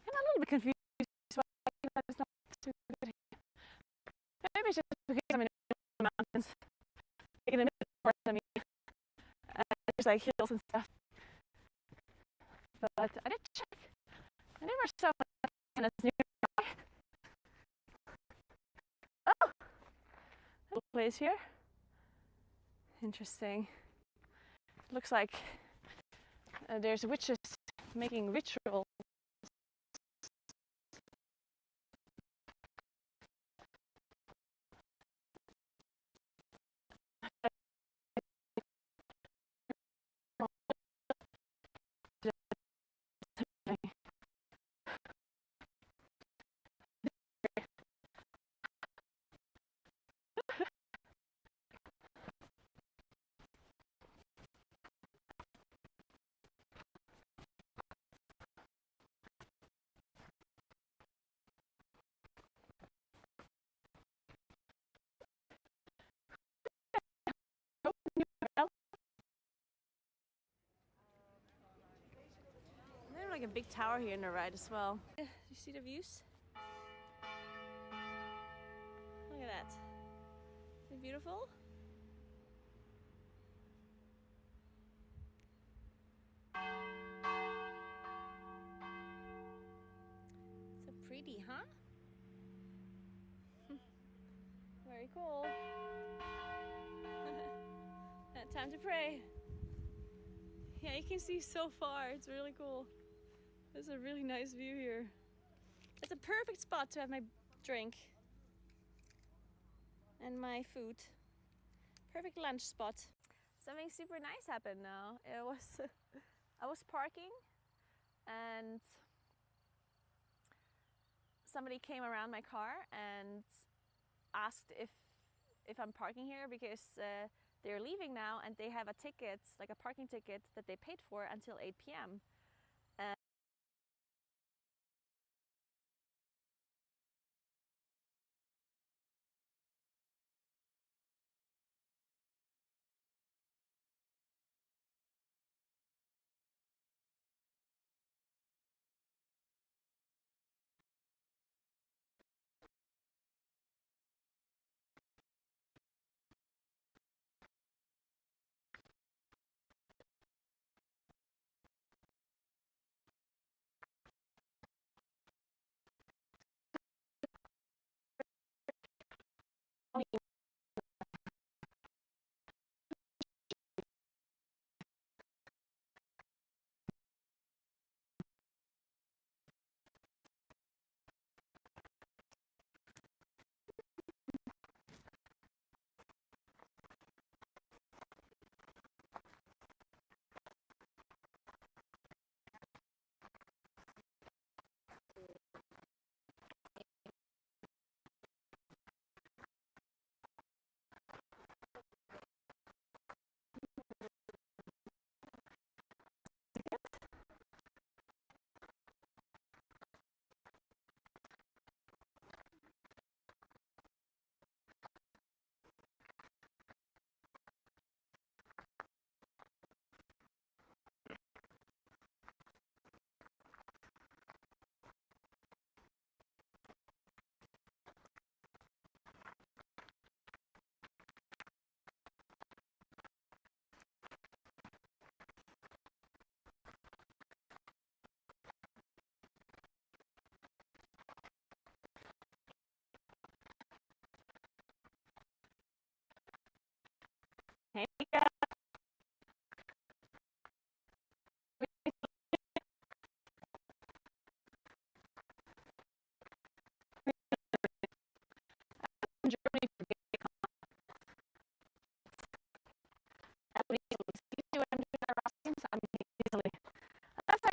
I'm a little bit confused why it's not too good here. Maybe it's just because I'm in the mountains. Like in the middle of the forest, I mean, there's like hills and stuff. But I did check. I never saw kind of nearby. Oh, little place here. Interesting. Looks like there's witches making ritual. There's like a big tower here in the right as well. You see the views? Look at that. Isn't it beautiful? So pretty, huh? Very cool. Time to pray. Yeah, you can see so far. It's really cool. There's a really nice view here. It's a perfect spot to have my drink and my food. Perfect lunch spot. Something super nice happened now. It was I was parking and somebody came around my car and asked if I'm parking here because they're leaving now and they have a ticket, like a parking ticket that they paid for until 8 p.m.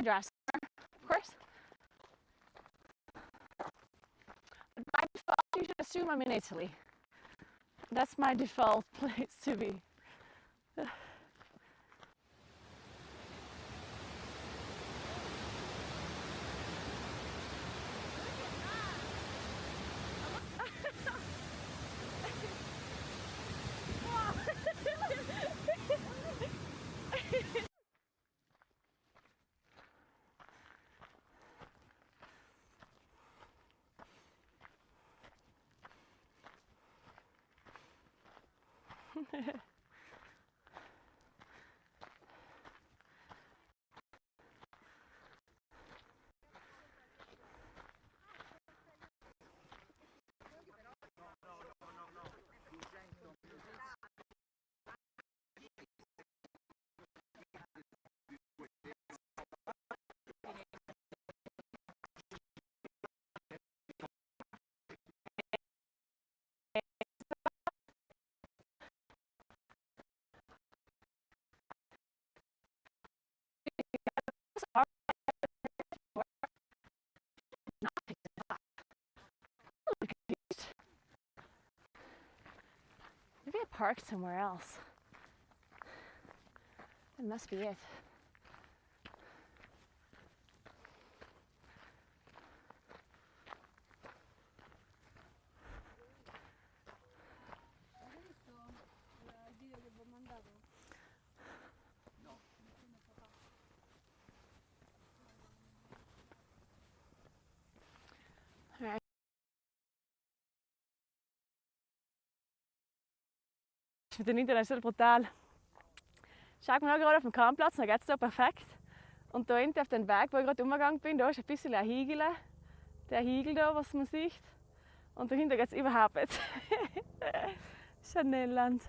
dry summer, of course. But by default, you should assume I'm in Italy. That's my default place to be. Maybe I parked somewhere else. That must be it. Alright. Ich finde den Internet so brutal. Schau mal gerade auf dem Campingplatz, da geht es da perfekt. Und da hinten auf den Weg, wo ich gerade umgegangen bin, da ist ein bisschen ein Hügel. Der Hügel da, was man sieht. Und dahinter geht es überhaupt nicht. Chanelland.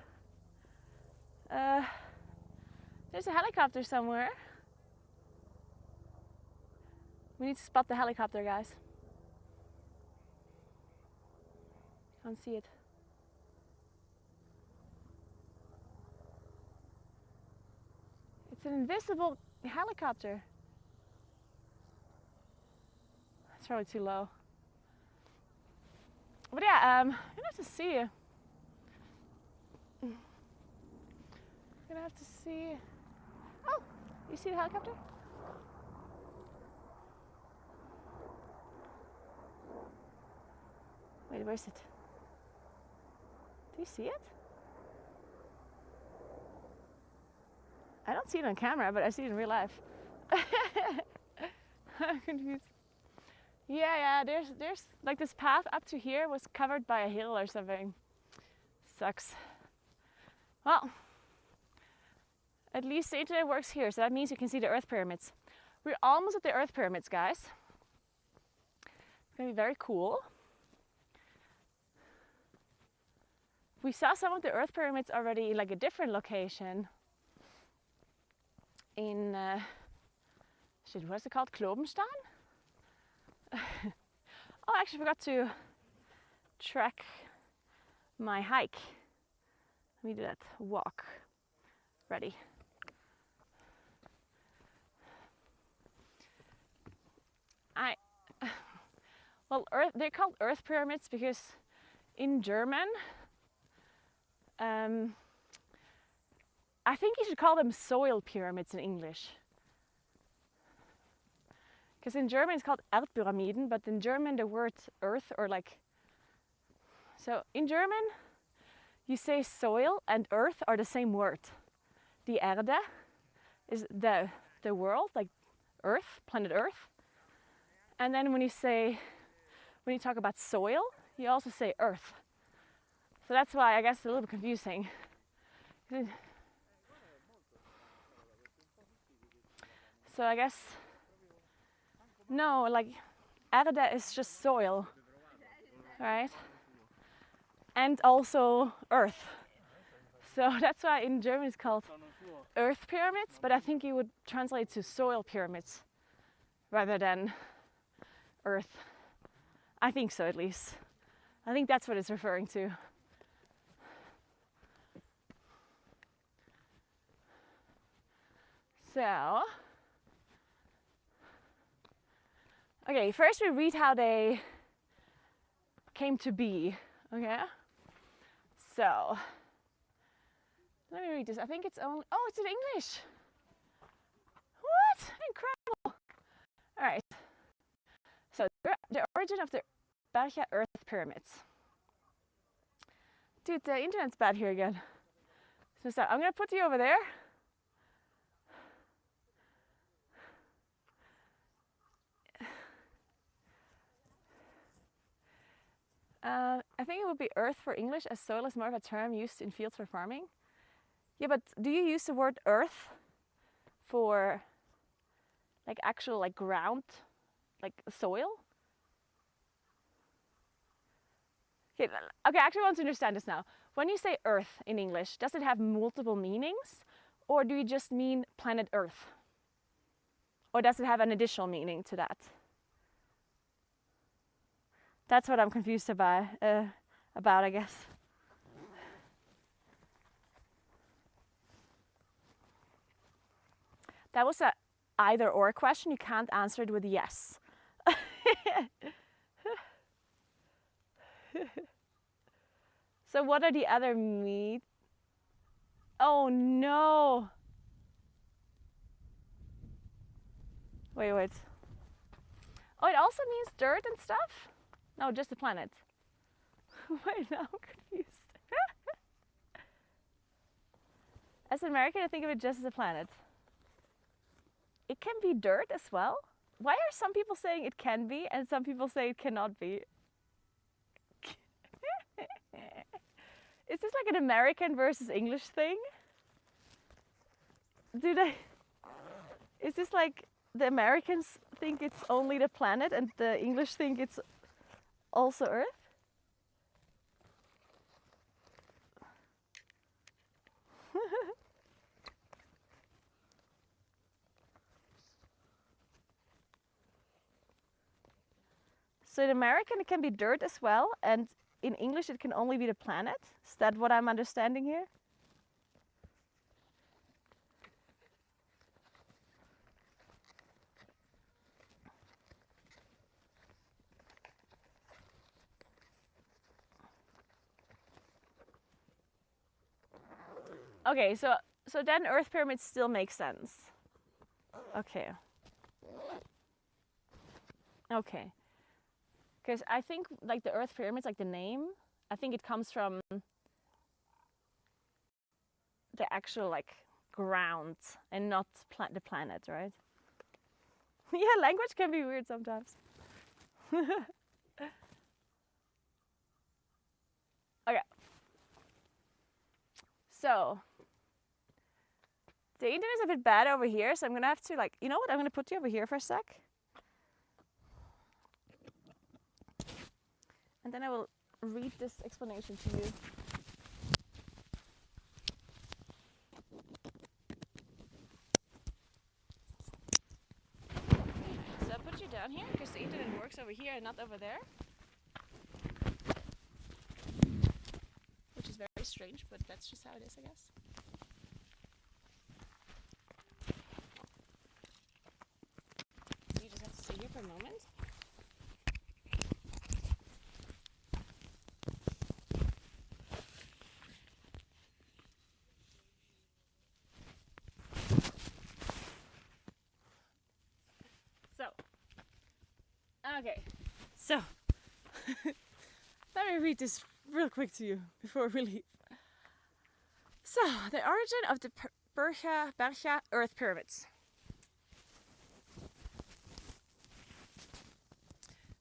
There's a helicopter somewhere. We need to spot the helicopter, guys. Can't see it. It's an invisible helicopter. It's probably too low. But yeah, I'm gonna have to see. Gonna have to see. Oh, you see the helicopter? Wait, where is it? Do you see it? I don't see it on camera, but I see it in real life. I'm confused. Yeah, there's like this path up to here was covered by a hill or something. Sucks. Well, at least the internet works here, so that means you can see the Earth pyramids. We're almost at the Earth pyramids, guys. It's gonna be very cool. We saw some of the Earth pyramids already in like a different location. In shit, what's it called? Klobenstein? Oh, I actually forgot to track my hike. Let me do that. Walk. Ready. Well, they're called Earth pyramids because in German, I think you should call them soil pyramids in English. Because in German it's called Erdpyramiden, but in German the word earth or like... So in German you say soil and earth are the same word. Die Erde is the world, like Earth, planet Earth. And then when you talk about soil, you also say earth. So that's why I guess it's a little bit confusing. So I guess, no, like Erde is just soil, right? And also earth. So that's why in German it's called Earth pyramids, but I think you would translate to soil pyramids rather than earth. I think so, at least. I think that's what it's referring to. So, Okay, first we read how they came to be. Okay, so let me read this. I think it's only, oh, it's in English. What? Incredible. All right. So the origin of the Bergia Earth pyramids. Dude, the internet's bad here again. So I'm gonna put you over there. I think it would be earth for English, as soil is more of a term used in fields for farming. Yeah, but do you use the word earth for like actual like ground, like soil? Okay, I actually want to understand this now. When you say earth in English, does it have multiple meanings? Or do you just mean planet Earth? Or does it have an additional meaning to that? That's what I'm confused about, I guess. That was a either or question. You can't answer it with yes. So what are the other meat? Oh no. Wait. Oh, it also means dirt and stuff? No, just the planet. Wait, now I'm confused. As an American, I think of it just as a planet. It can be dirt as well? Why are some people saying it can be and some people say it cannot be? Is this like an American versus English thing? Is this like the Americans think it's only the planet and the English think it's also Earth? So in American it can be dirt as well, and in English it can only be the planet? Is that what I'm understanding here? Okay, so then Earth pyramids still make sense. Okay. Okay. Because I think like the Earth pyramids, like the name, I think it comes from the actual like ground and not the planet, right? Yeah, language can be weird sometimes. Okay. So the internet is a bit bad over here, so I'm gonna have to like, you know what? I'm gonna put you over here for a sec. And then I will read this explanation to you. So I'll put you down here because the internet works over here and not over there. Which is very strange, but that's just how it is, I guess. You just have to stay here for a moment. Okay, so let me read this real quick to you before we leave. So, the origin of the Bergia Earth pyramids.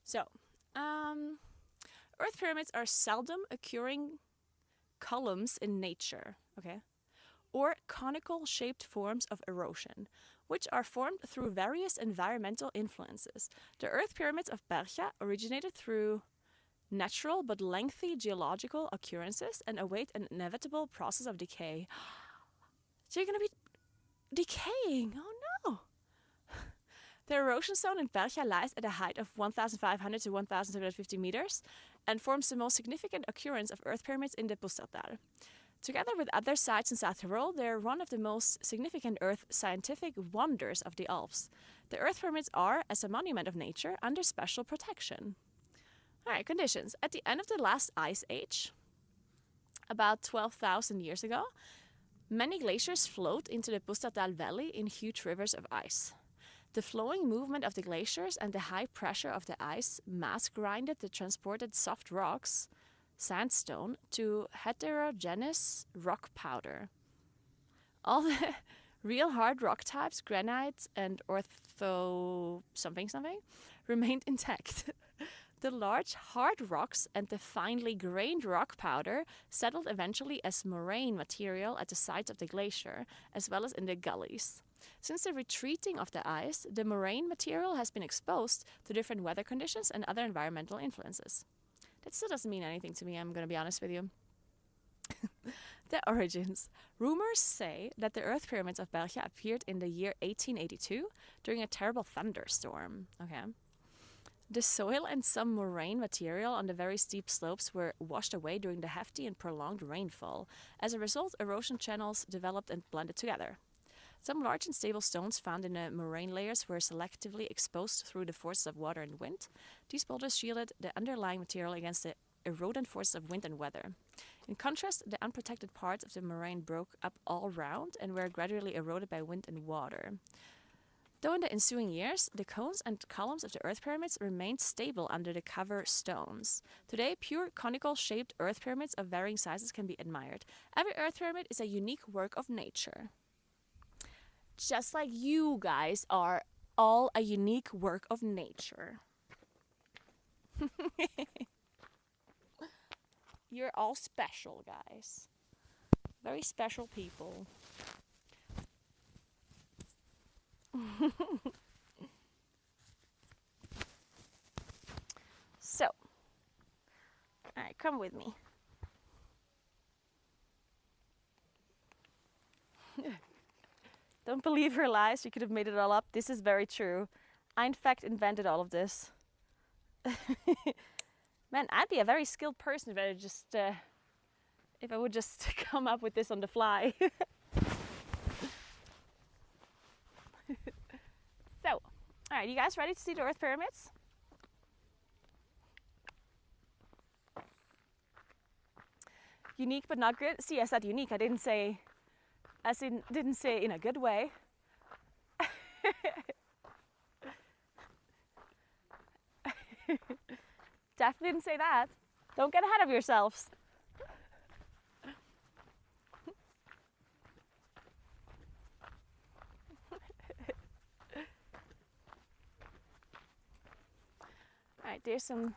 So, Earth pyramids are seldom occurring columns in nature, okay, or conical shaped forms of erosion, which are formed through various environmental influences. The Earth pyramids of Bergia originated through natural but lengthy geological occurrences and await an inevitable process of decay. So you're going to be decaying. Oh no! The erosion zone in Bergia lies at a height of 1,500 to 1,750 meters and forms the most significant occurrence of Earth pyramids in the Pustertal. Together with other sites in South Tyrol, they're one of the most significant Earth scientific wonders of the Alps. The Earth pyramids are, as a monument of nature, under special protection. Alright, conditions. At the end of the last ice age, about 12,000 years ago, many glaciers flowed into the Bustadal Valley in huge rivers of ice. The flowing movement of the glaciers and the high pressure of the ice mass grinded the transported soft rocks, sandstone, to heterogeneous rock powder. All the real hard rock types, granite and ortho something, remained intact. The large hard rocks and the finely grained rock powder settled eventually as moraine material at the sides of the glacier, as well as in the gullies. Since the retreating of the ice, the moraine material has been exposed to different weather conditions and other environmental influences. That still doesn't mean anything to me, I'm going to be honest with you. The origins. Rumors say that the Earth pyramids of België appeared in the year 1882 during a terrible thunderstorm. Okay. The soil and some moraine material on the very steep slopes were washed away during the hefty and prolonged rainfall. As a result, erosion channels developed and blended together. Some large and stable stones found in the moraine layers were selectively exposed through the forces of water and wind. These boulders shielded the underlying material against the erodent forces of wind and weather. In contrast, the unprotected parts of the moraine broke up all round and were gradually eroded by wind and water. Though in the ensuing years, the cones and columns of the Earth pyramids remained stable under the cover stones. Today, pure conical-shaped Earth pyramids of varying sizes can be admired. Every Earth pyramid is a unique work of nature. Just like you guys are all a unique work of nature. You're all special, guys. Very special people. So, alright, come with me. Don't believe her lies, she could have made it all up. This is very true. I in fact invented all of this. Man, I'd be a very skilled person if I would just come up with this on the fly. So, alright, you guys ready to see the Earth pyramids? Unique but not good. See, I said unique. I didn't say in a good way. Definitely didn't say that. Don't get ahead of yourselves. Alright, there's some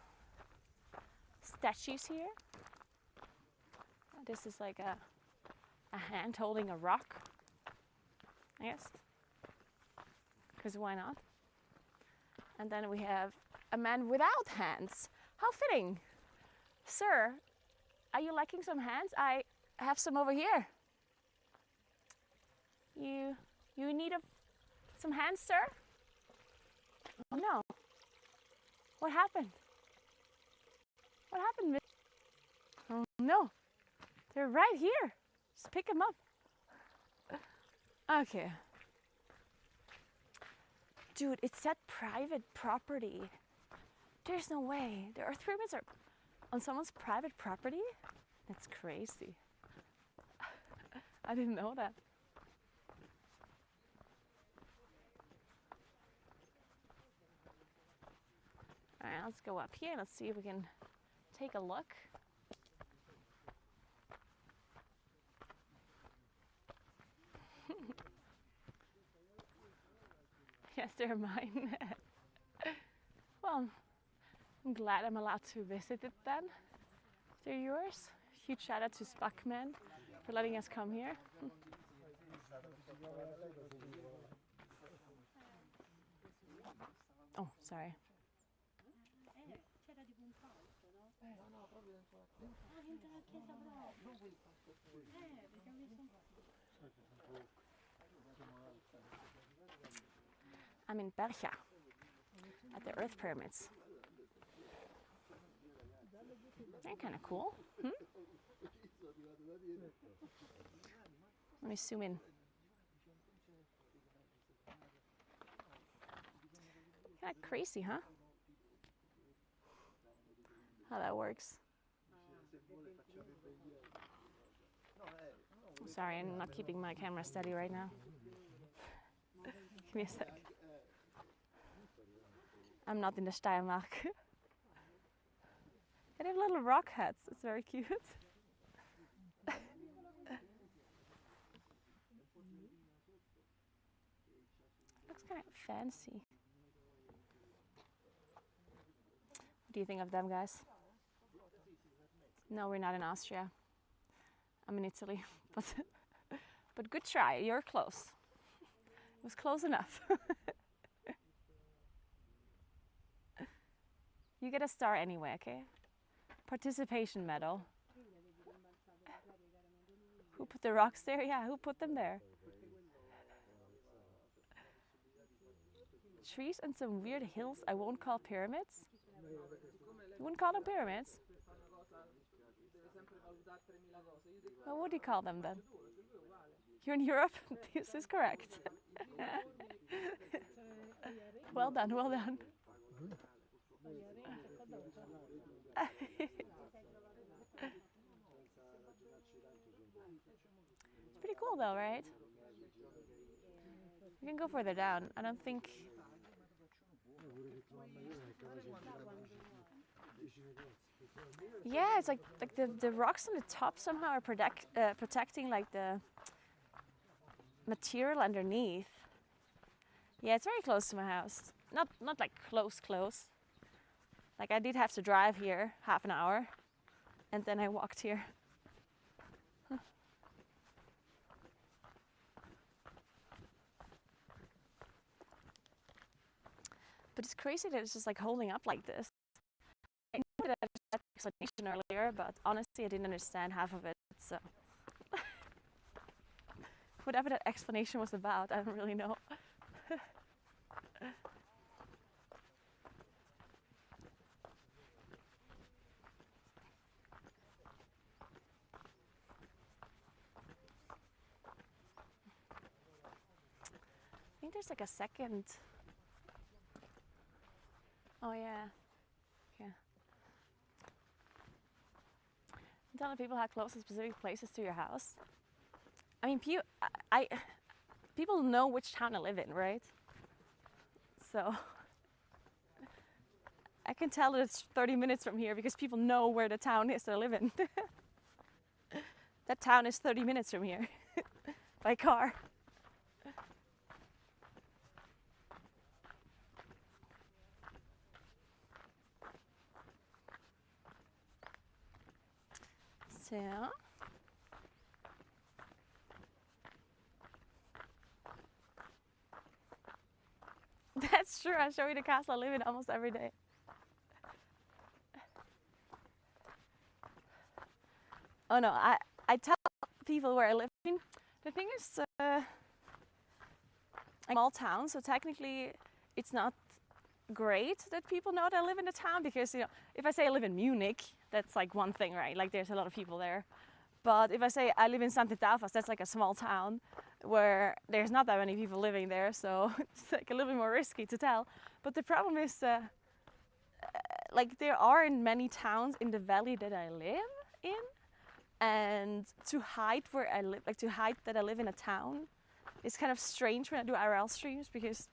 statues here. This is like a hand holding a rock, I guess, because why not? And then we have a man without hands. How fitting. Sir, are you lacking some hands? I have some over here. You need some hands, sir? Oh no. What happened? What happened, miss? Oh no. They're right here. Just pick them up. Okay. Dude, it said private property. There's no way. The Earth pyramids are on someone's private property? That's crazy. I didn't know that. Alright, let's go up here. Let's see if we can take a look. Yes, they're mine. Well, I'm glad I'm allowed to visit it then. They're yours. Huge shout out to Spackman for letting us come here. Oh, sorry. I'm in België at the Earth pyramids. They're kind of cool. Let me zoom in. Kind of crazy, huh? How that works. I'm sorry, I'm not keeping my camera steady right now. Give me a sec. I'm not in the Steiermark. They have little rock huts. It's very cute. Looks kind of fancy. What do you think of them, guys? No, we're not in Austria. I'm in Italy, but good try. You're close. It was close enough. You get a star anyway, okay? Participation medal. Who put the rocks there? Yeah, who put them there? Trees and some weird hills I won't call pyramids. You wouldn't call them pyramids? What would you call them then? You're in Europe? This is correct. Well done, well done. It's pretty cool though, right? We can go further down. I don't think... Yeah, it's like the rocks on the top somehow are protecting like the material underneath. Yeah, it's very close to my house. Not like close. Like I did have to drive here half an hour, and then I walked here. Huh. But it's crazy that it's just like holding up like this. I knew that I had an explanation earlier, but honestly I didn't understand half of it, so. Whatever that explanation was about, I don't really know. I think there's like a second. Oh yeah. Yeah. I'm telling people how close to specific places to your house. I mean, people know which town I live in, right? So I can tell that it's 30 minutes from here because people know where the town is that I live in. That town is 30 minutes from here by car. So that's true. I show you the castle I live in almost every day. Oh no, I tell people where I live. I mean, the thing is, I'm a small town, so technically it's not great that people know that I live in the town because, you know, if I say I live in Munich, that's like one thing, right? Like there's a lot of people there. But if I say I live in St. Tafas, that's like a small town where there's not that many people living there, so it's like a little bit more risky to tell. But the problem is, like there aren't many towns in the valley that I live in, and to hide where I live, like to hide that I live in a town, it's kind of strange when I do IRL streams because,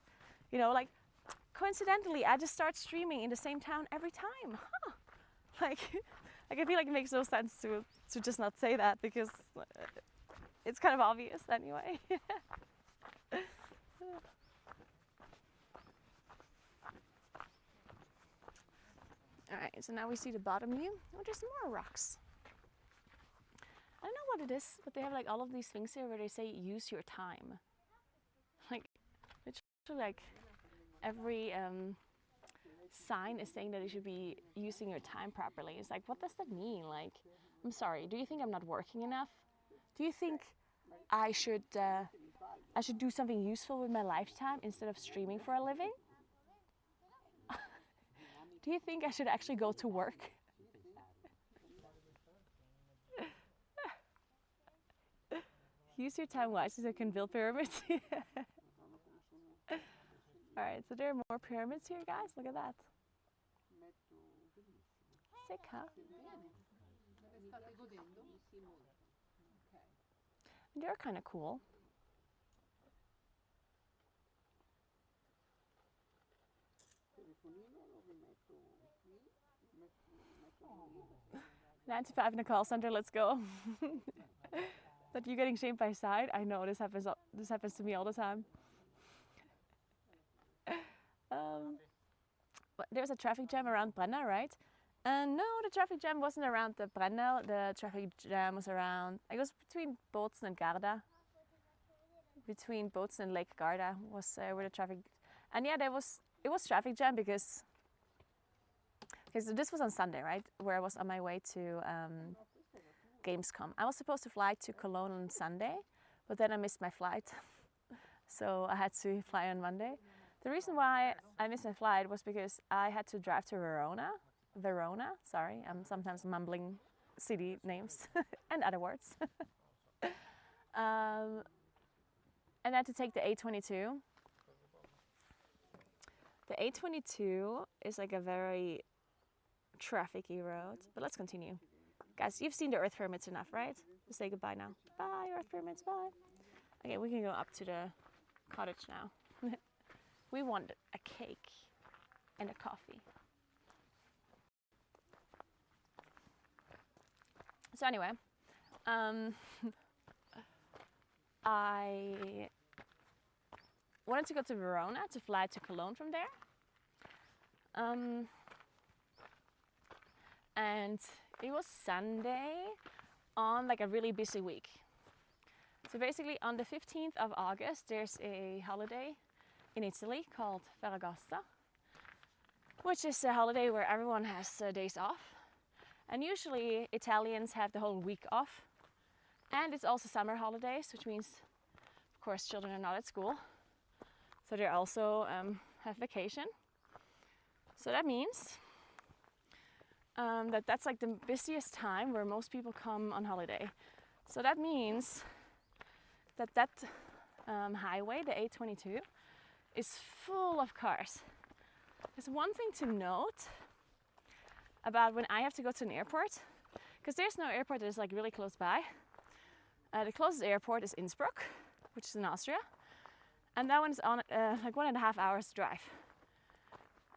you know, like coincidentally, I just start streaming in the same town every time. Huh. Like I feel like it makes no sense to just not say that because it's kind of obvious anyway. Alright, so now we see the bottom view. Oh, there's more rocks. I don't know what it is, but they have like all of these things here where they say use your time. Like, literally like every sign is saying that you should be using your time properly. It's like, what does that mean? Like, I'm sorry, do you think I'm not working enough? Do you think I should do something useful with my lifetime instead of streaming for a living? Do you think I should actually go to work? Use your time wisely so you can build pyramids. Alright, so there are more pyramids here, guys. Look at that. Sick, huh? They're kind of cool. $95 in a call center, let's go. But you getting shamed by side? I know this happens to me all the time. But there's a traffic jam around Brenna, right? No, the traffic jam wasn't around the Brenna. The traffic jam was around, I guess, between Bootsen and Garda. Between Bootsen and Lake Garda was where the traffic. And yeah, it was traffic jam because. Okay, so this was on Sunday, right? Where I was on my way to Gamescom. I was supposed to fly to Cologne on Sunday, but then I missed my flight. So I had to fly on Monday. The reason why I missed my flight was because I had to drive to Verona, sorry, I'm sometimes mumbling city names and other words. And I had to take the A22. The A22 is like a very trafficy road, but let's continue. Guys, you've seen the Earth Pyramids enough, right? Just say goodbye now. Bye, Earth Pyramids, bye. Okay, we can go up to the cottage now. We want a cake and a coffee. So anyway, I wanted to go to Verona to fly to Cologne from there. And it was Sunday on like a really busy week. So basically on the 15th of August, there's a holiday in Italy called Ferragosto, which is a holiday where everyone has days off. And usually Italians have the whole week off. And it's also summer holidays, which means, of course, children are not at school. So they also have vacation. So that means that's like the busiest time where most people come on holiday. So that means that highway, the A22, is full of cars. There's one thing to note about when I have to go to an airport, because there's no airport that is like really close by. The closest airport is Innsbruck, which is in Austria, and that one is on like 1.5 hours drive.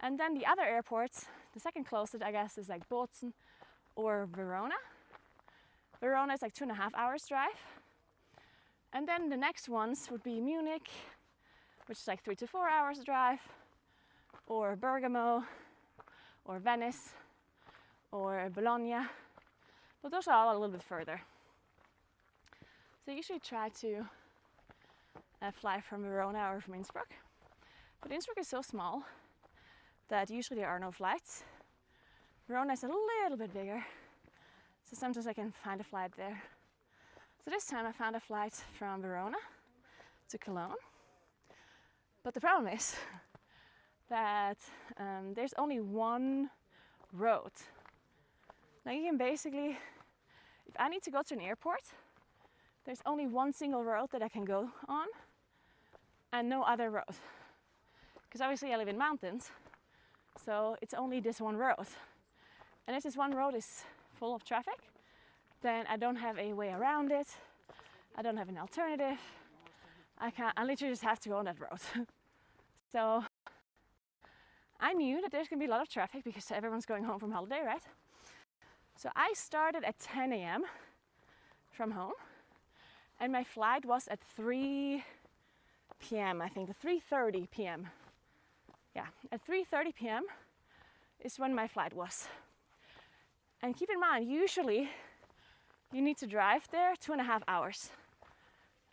And then the other airports, the second closest, I guess, is like Bozen or Verona. Verona is like 2.5 hours drive. And then the next ones would be Munich, which is like 3 to 4 hours drive, or Bergamo, or Venice, or Bologna. But those are all a little bit further. So I usually try to fly from Verona or from Innsbruck. But Innsbruck is so small that usually there are no flights. Verona is a little bit bigger, so sometimes I can find a flight there. So this time I found a flight from Verona to Cologne. But the problem is that there's only one road. Now you can basically, if I need to go to an airport, there's only one single road that I can go on and no other road. Because obviously I live in mountains, so it's only this one road. And if this one road is full of traffic, then I don't have a way around it. I don't have an alternative. I literally just have to go on that road. So I knew that there's gonna be a lot of traffic because everyone's going home from holiday, right? So I started at 10 a.m. from home, and my flight was at 3 p.m. I think, 3:30 p.m. Yeah, at 3:30 p.m. is when my flight was. And keep in mind, usually you need to drive there 2.5 hours.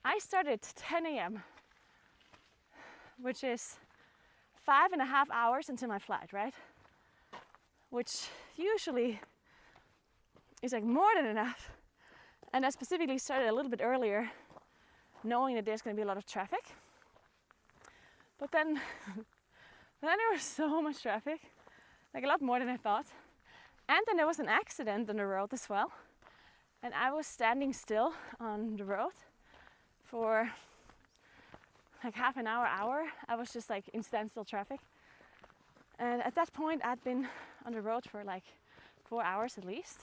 I started at 10 a.m., which is 5.5 hours until my flight, right? Which usually is like more than enough. And I specifically started a little bit earlier, knowing that there's going to be a lot of traffic. But then there was so much traffic, like a lot more than I thought. And then there was an accident on the road as well. And I was standing still on the road for like half an hour, I was just like in standstill traffic. And at that point, I'd been on the road for like 4 hours at least.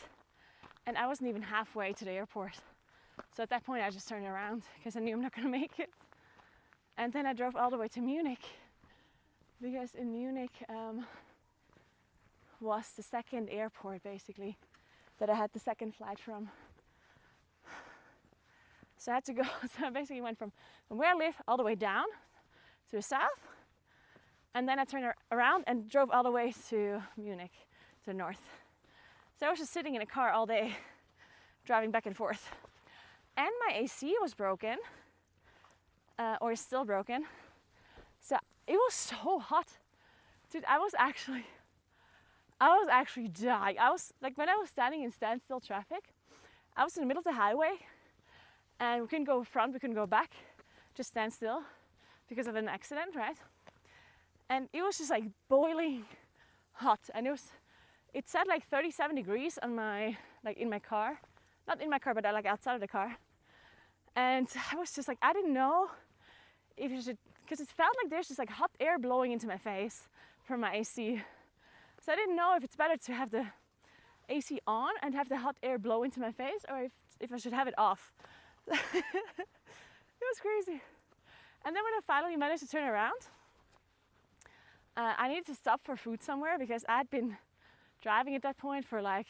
And I wasn't even halfway to the airport. So at that point, I just turned around because I knew I'm not going to make it. And then I drove all the way to Munich, because in Munich was the second airport basically that I had the second flight from. So I had to go, so I basically went from where I live all the way down to the south. And then I turned around and drove all the way to Munich, to the north. So I was just sitting in a car all day, driving back and forth. And my AC was broken, or is still broken. So it was so hot. Dude, I was actually dying. I was like, when I was standing in standstill traffic, I was in the middle of the highway and we couldn't go front, we couldn't go back, just stand still because of an accident, right? And it was just like boiling hot, and it said like 37 degrees on my, like in my car, not in my car, but like outside of the car. And I was just like, I didn't know if you should, because it felt like there's just like hot air blowing into my face from my AC. So I didn't know if it's better to have the AC on and have the hot air blow into my face, or if I should have it off. It was crazy. And then when I finally managed to turn around, I needed to stop for food somewhere because I had been driving at that point for like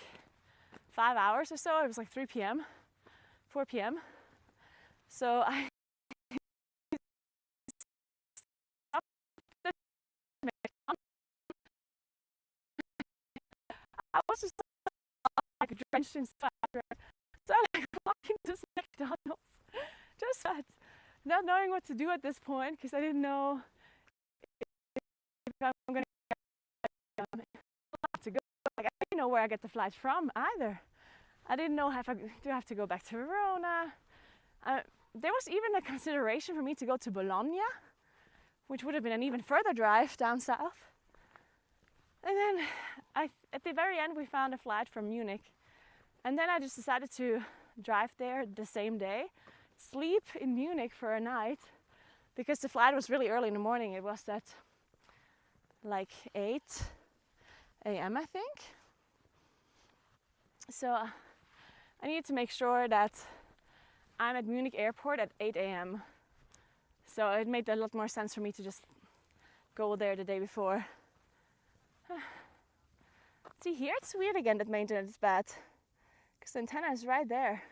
5 hours or so. It was like 3 p.m., 4 p.m. So I was just like drenched in sweat. So I like walked into McDonald's, just not knowing what to do at this point because I didn't know if I'm going to go. Like, I didn't know where I get the flight from either. I didn't know if I do have to go back to Verona. There was even a consideration for me to go to Bologna, which would have been an even further drive down south. And then at the very end, we found a flight from Munich. And then I just decided to drive there the same day, sleep in Munich for a night, because the flight was really early in the morning. It was at like 8 a.m., I think. So I needed to make sure that I'm at Munich airport at 8 a.m. So it made a lot more sense for me to just go there the day before. See, here it's weird again that maintenance is bad, because the antenna is right there.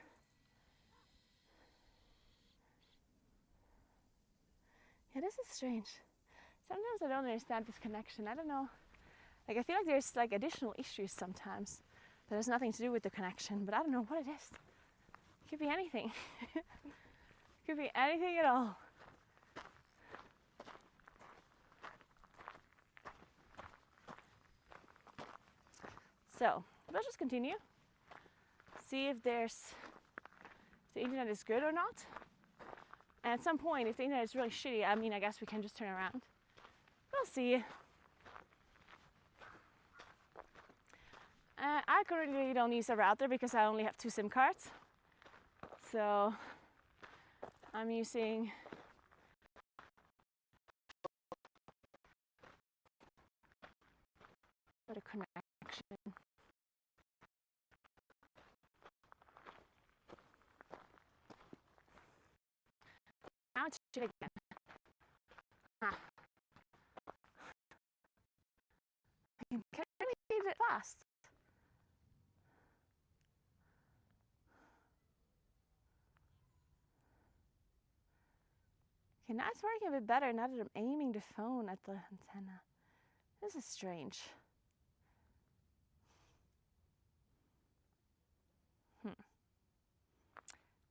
Yeah, this is strange. Sometimes I don't understand this connection. I don't know. Like, I feel like there's like additional issues sometimes that has nothing to do with the connection, but I don't know what it is. It could be anything. It could be anything at all. So let's just continue. See if the internet is good or not. And at some point, if the internet is really shitty, I mean, I guess we can just turn around. We'll see. I currently don't use a router because I only have 2 SIM cards. So I'm using for the connection. Now it's shit again. Can I really read it fast? Okay, now it's working a bit better now that I'm aiming the phone at the antenna. This is strange.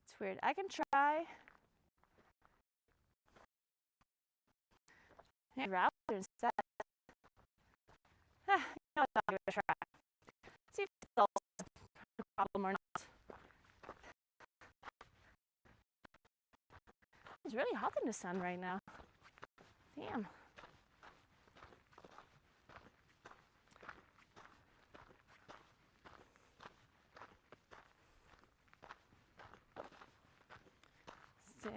It's weird. I can try router instead. You know what, I'll give it a try. See if it solves the problem or not. It's really hot in the sun right now. Damn. So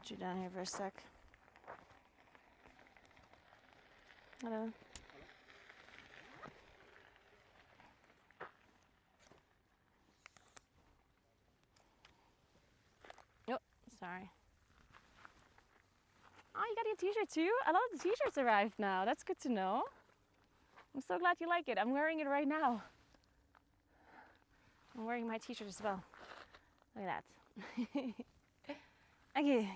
Put you down here for a sec. Hello. Oh, sorry. Oh, you got your t-shirt too? A lot of the t-shirts arrived now. That's good to know. I'm so glad you like it. I'm wearing it right now. I'm wearing my t-shirt as well. Look at that. Okay.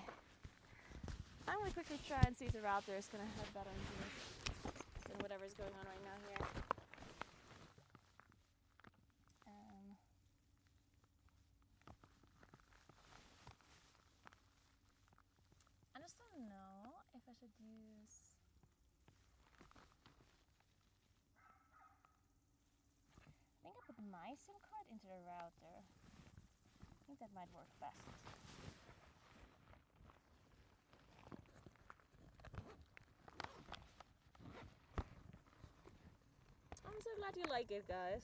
I'm gonna quickly try and see if the router is gonna head better into this than whatever's going on right now here. I just don't know if I should use. I think I put my SIM card into the router. I think that might work best. I'm so glad you like it, guys.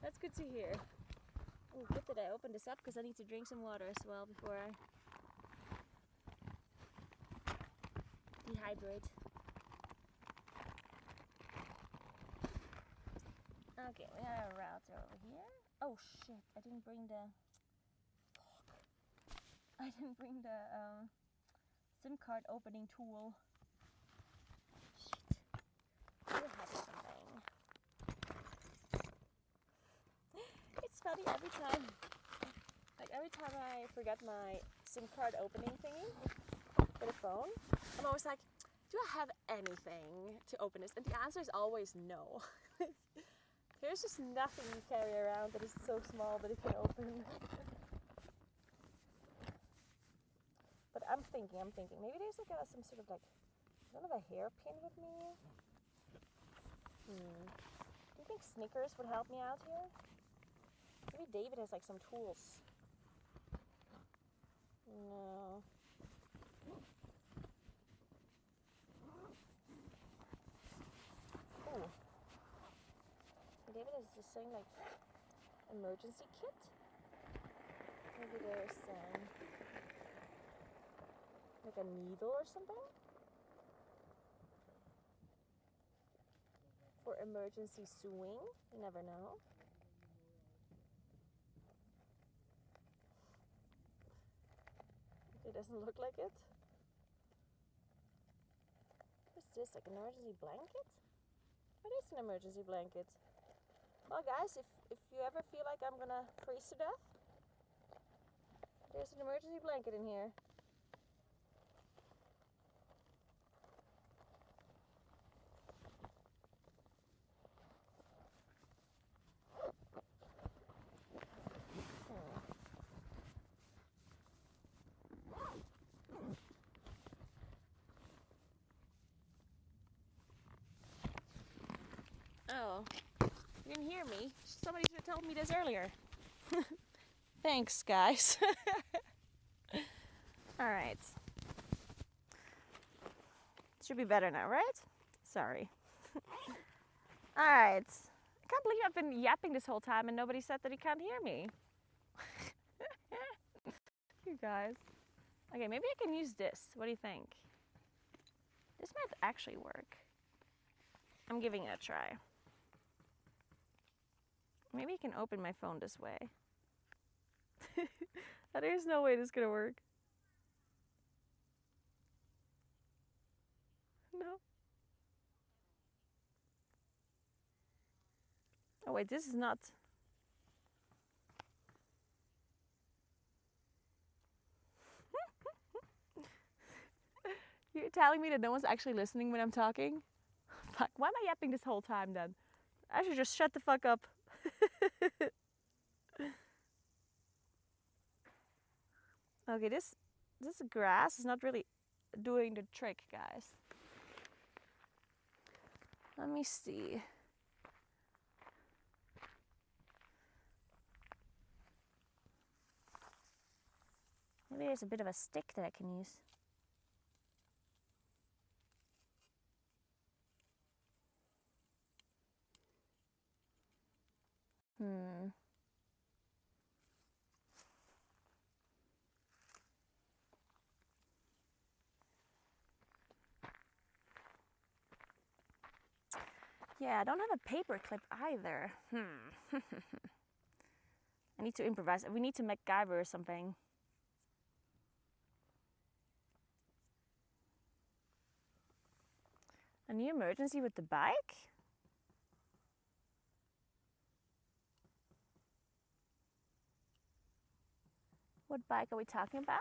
That's good to hear. Oh, good that I opened this up because I need to drink some water as well before I dehydrate. Okay, we have a router over here. Oh shit, I didn't bring the... Fuck. I didn't bring the SIM card opening tool. Shit. We'll have something. It's funny every time. Like every time I forget my SIM card opening thingy for the phone, I'm always like, do I have anything to open this? And the answer is always no. There's just nothing you carry around that is so small that it can open. But I'm thinking, maybe there's like some sort of like, I don't have a hairpin with me. Do you think Snickers would help me out here? Maybe David has like some tools. No. Ooh. David is just saying like emergency kit. Maybe there's like a needle or something for emergency sewing. You never know. It doesn't look like it. What's this? Like an emergency blanket? What is an emergency blanket? Well guys, if you ever feel like I'm gonna freeze to death, there's an emergency blanket in here. Oh, you didn't hear me. Somebody should have told me this earlier. Thanks, guys. Alright. Should be better now, right? Sorry. Alright. I can't believe I've been yapping this whole time and nobody said that he can't hear me. You guys. Okay, maybe I can use this. What do you think? This might actually work. I'm giving it a try. Maybe I can open my phone this way. There's no way this is gonna work. No. Oh wait, this is not. You're telling me that no one's actually listening when I'm talking? Fuck, why am I yapping this whole time then? I should just shut the fuck up. Okay, this grass is not really doing the trick, guys. Let me see. Maybe there's a bit of a stick that I can use. Yeah, I don't have a paper clip either. I need to improvise. We need to MacGyver or something. A new emergency with the bike? What bike are we talking about?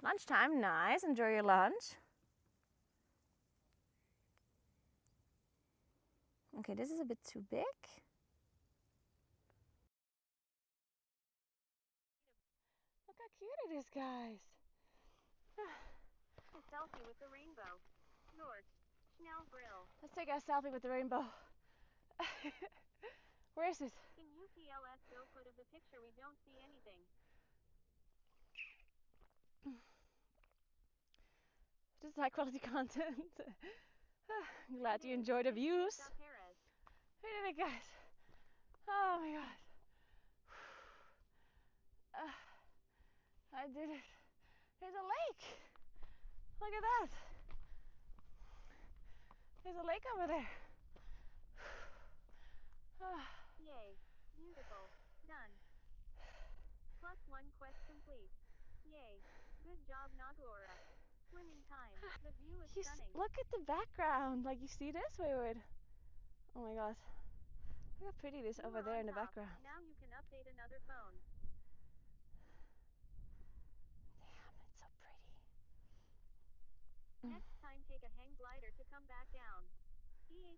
Lunchtime, nice. Enjoy your lunch. Okay, this is a bit too big. Look how cute it is, guys. A selfie with the rainbow. Nord. Schnell grill. Let's take a selfie with the rainbow. Where is it? In UPLS go foot of the picture we don't see anything. This is high quality content. I'm glad you enjoyed the views. We did it, guys. Oh my god. I did it. There's a lake. Look at that. There's a lake over there. Yay. Beautiful. Done. +1 quest complete. Yay. Good job, Naguura. Swimming time. The view is stunning. Look at the background. Like, you see this? Wait. Oh my god. Look how pretty it is over there in the background. Now you can update another phone. Damn, it's so pretty. Next time take a hang glider to come back down.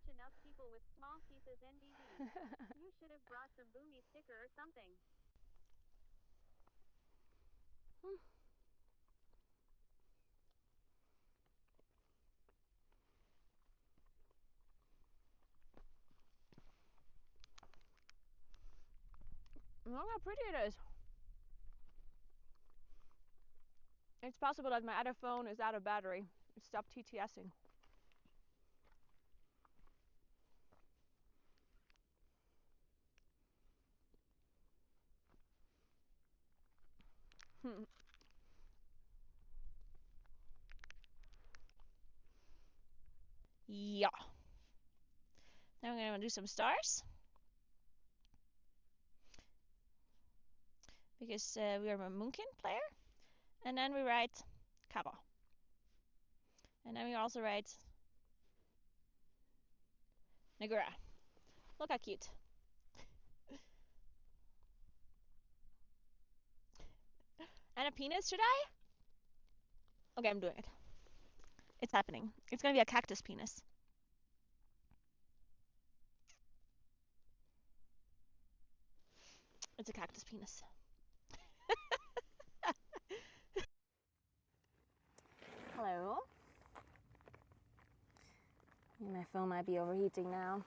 Enough people with small pieces NBD. You should have brought some boomy sticker or something. Look how pretty it is. It's possible that my other phone is out of battery. It stopped TTSing. Yeah. Now I'm gonna do some stars. Because we are a Munkin player. And then we write Kaba. And then we also write Naguura. Look how cute. And a penis, should I? Okay, I'm doing it. It's happening. It's gonna be a cactus penis. It's a cactus penis. Hello. My phone might be overheating now.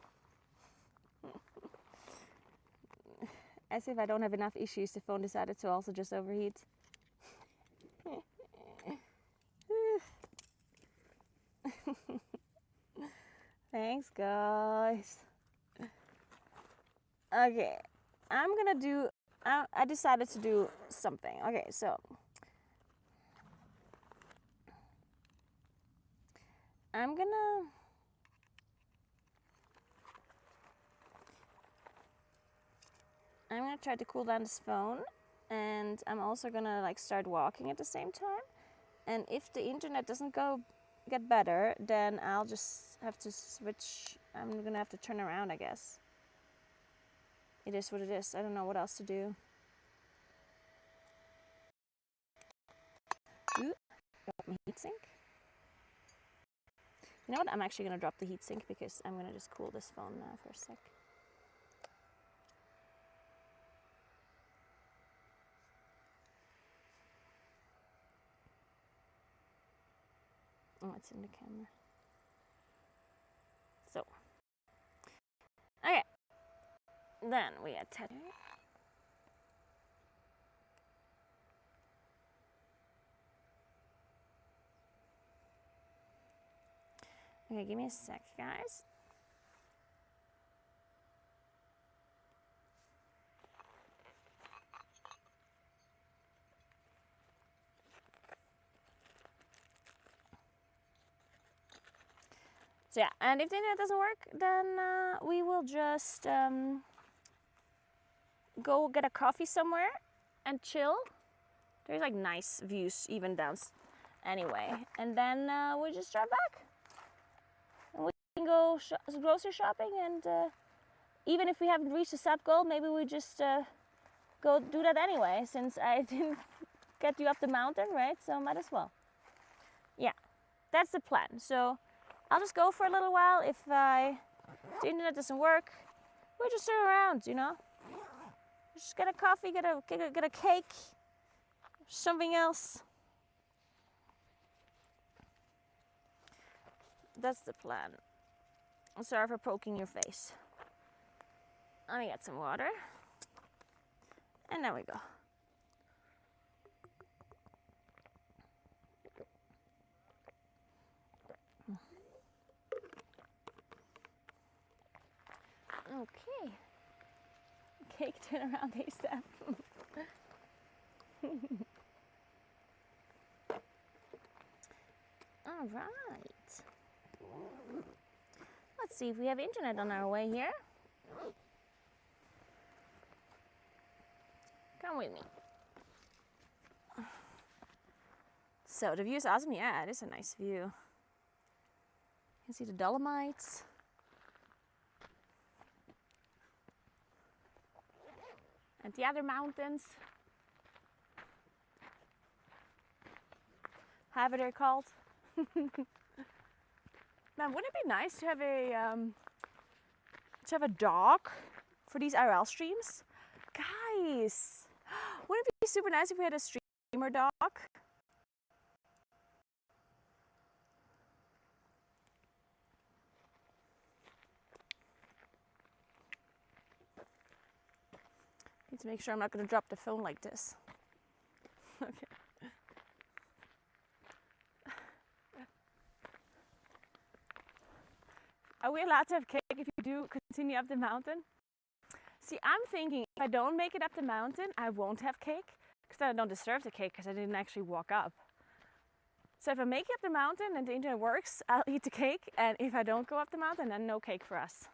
As if I don't have enough issues, the phone decided to also just overheat. Thanks, guys. Okay, I'm gonna do. I decided to do something. Okay, so I'm gonna. Try to cool down this phone, and I'm also gonna like start walking at the same time. And if the internet doesn't get better, then I'll just have to switch. I'm gonna have to turn around, I guess. It is what it is. I don't know what else to do. Ooh, drop my heatsink. You know what? I'm actually gonna drop the heatsink because I'm gonna just cool this phone now for a sec. Oh, it's in the camera. So, okay. Then we add tether. Okay, give me a sec, guys. So yeah, and if the internet doesn't work, then we will just go get a coffee somewhere and chill. There's like nice views even down anyway. And then we'll just drive back. And we can go grocery shopping, and even if we haven't reached the sub goal, maybe we just go do that anyway, since I didn't get you up the mountain, right? So might as well. Yeah, that's the plan. So I'll just go for a little while. If the internet doesn't work, we'll just sit around, you know? Just get a coffee, get a cake, something else. That's the plan. I'm sorry for poking your face. Let me get some water. And there we go. Okay. Cake turnaround ASAP. All right. Let's see if we have internet on our way here. Come with me. So the view is awesome. Yeah, it is a nice view. You can see the Dolomites. And the other mountains. However they're called. Man, wouldn't it be nice to have a dog for these IRL streams? Guys, wouldn't it be super nice if we had a streamer dog? Need to make sure I'm not going to drop the phone like this. Okay. Are we allowed to have cake if you do continue up the mountain? See, I'm thinking if I don't make it up the mountain, I won't have cake, because then I don't deserve the cake because I didn't actually walk up. So if I make it up the mountain and the internet works, I'll eat the cake, and if I don't go up the mountain, then no cake for us.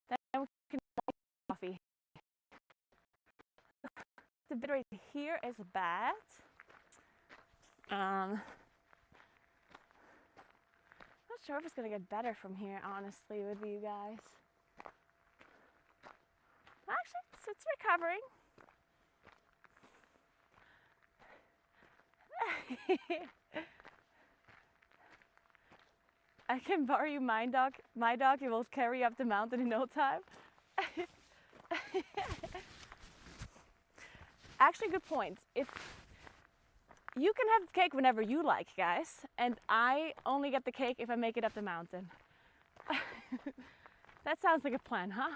Then we can have coffee. The bit right here is bad. Not sure if it's gonna get better from here, honestly, with you guys. Actually, it's recovering. I can borrow you my dog. My dog, you will carry up the mountain in no time. Actually, good point. If you can have cake whenever you like, guys, and I only get the cake if I make it up the mountain. That sounds like a plan, huh?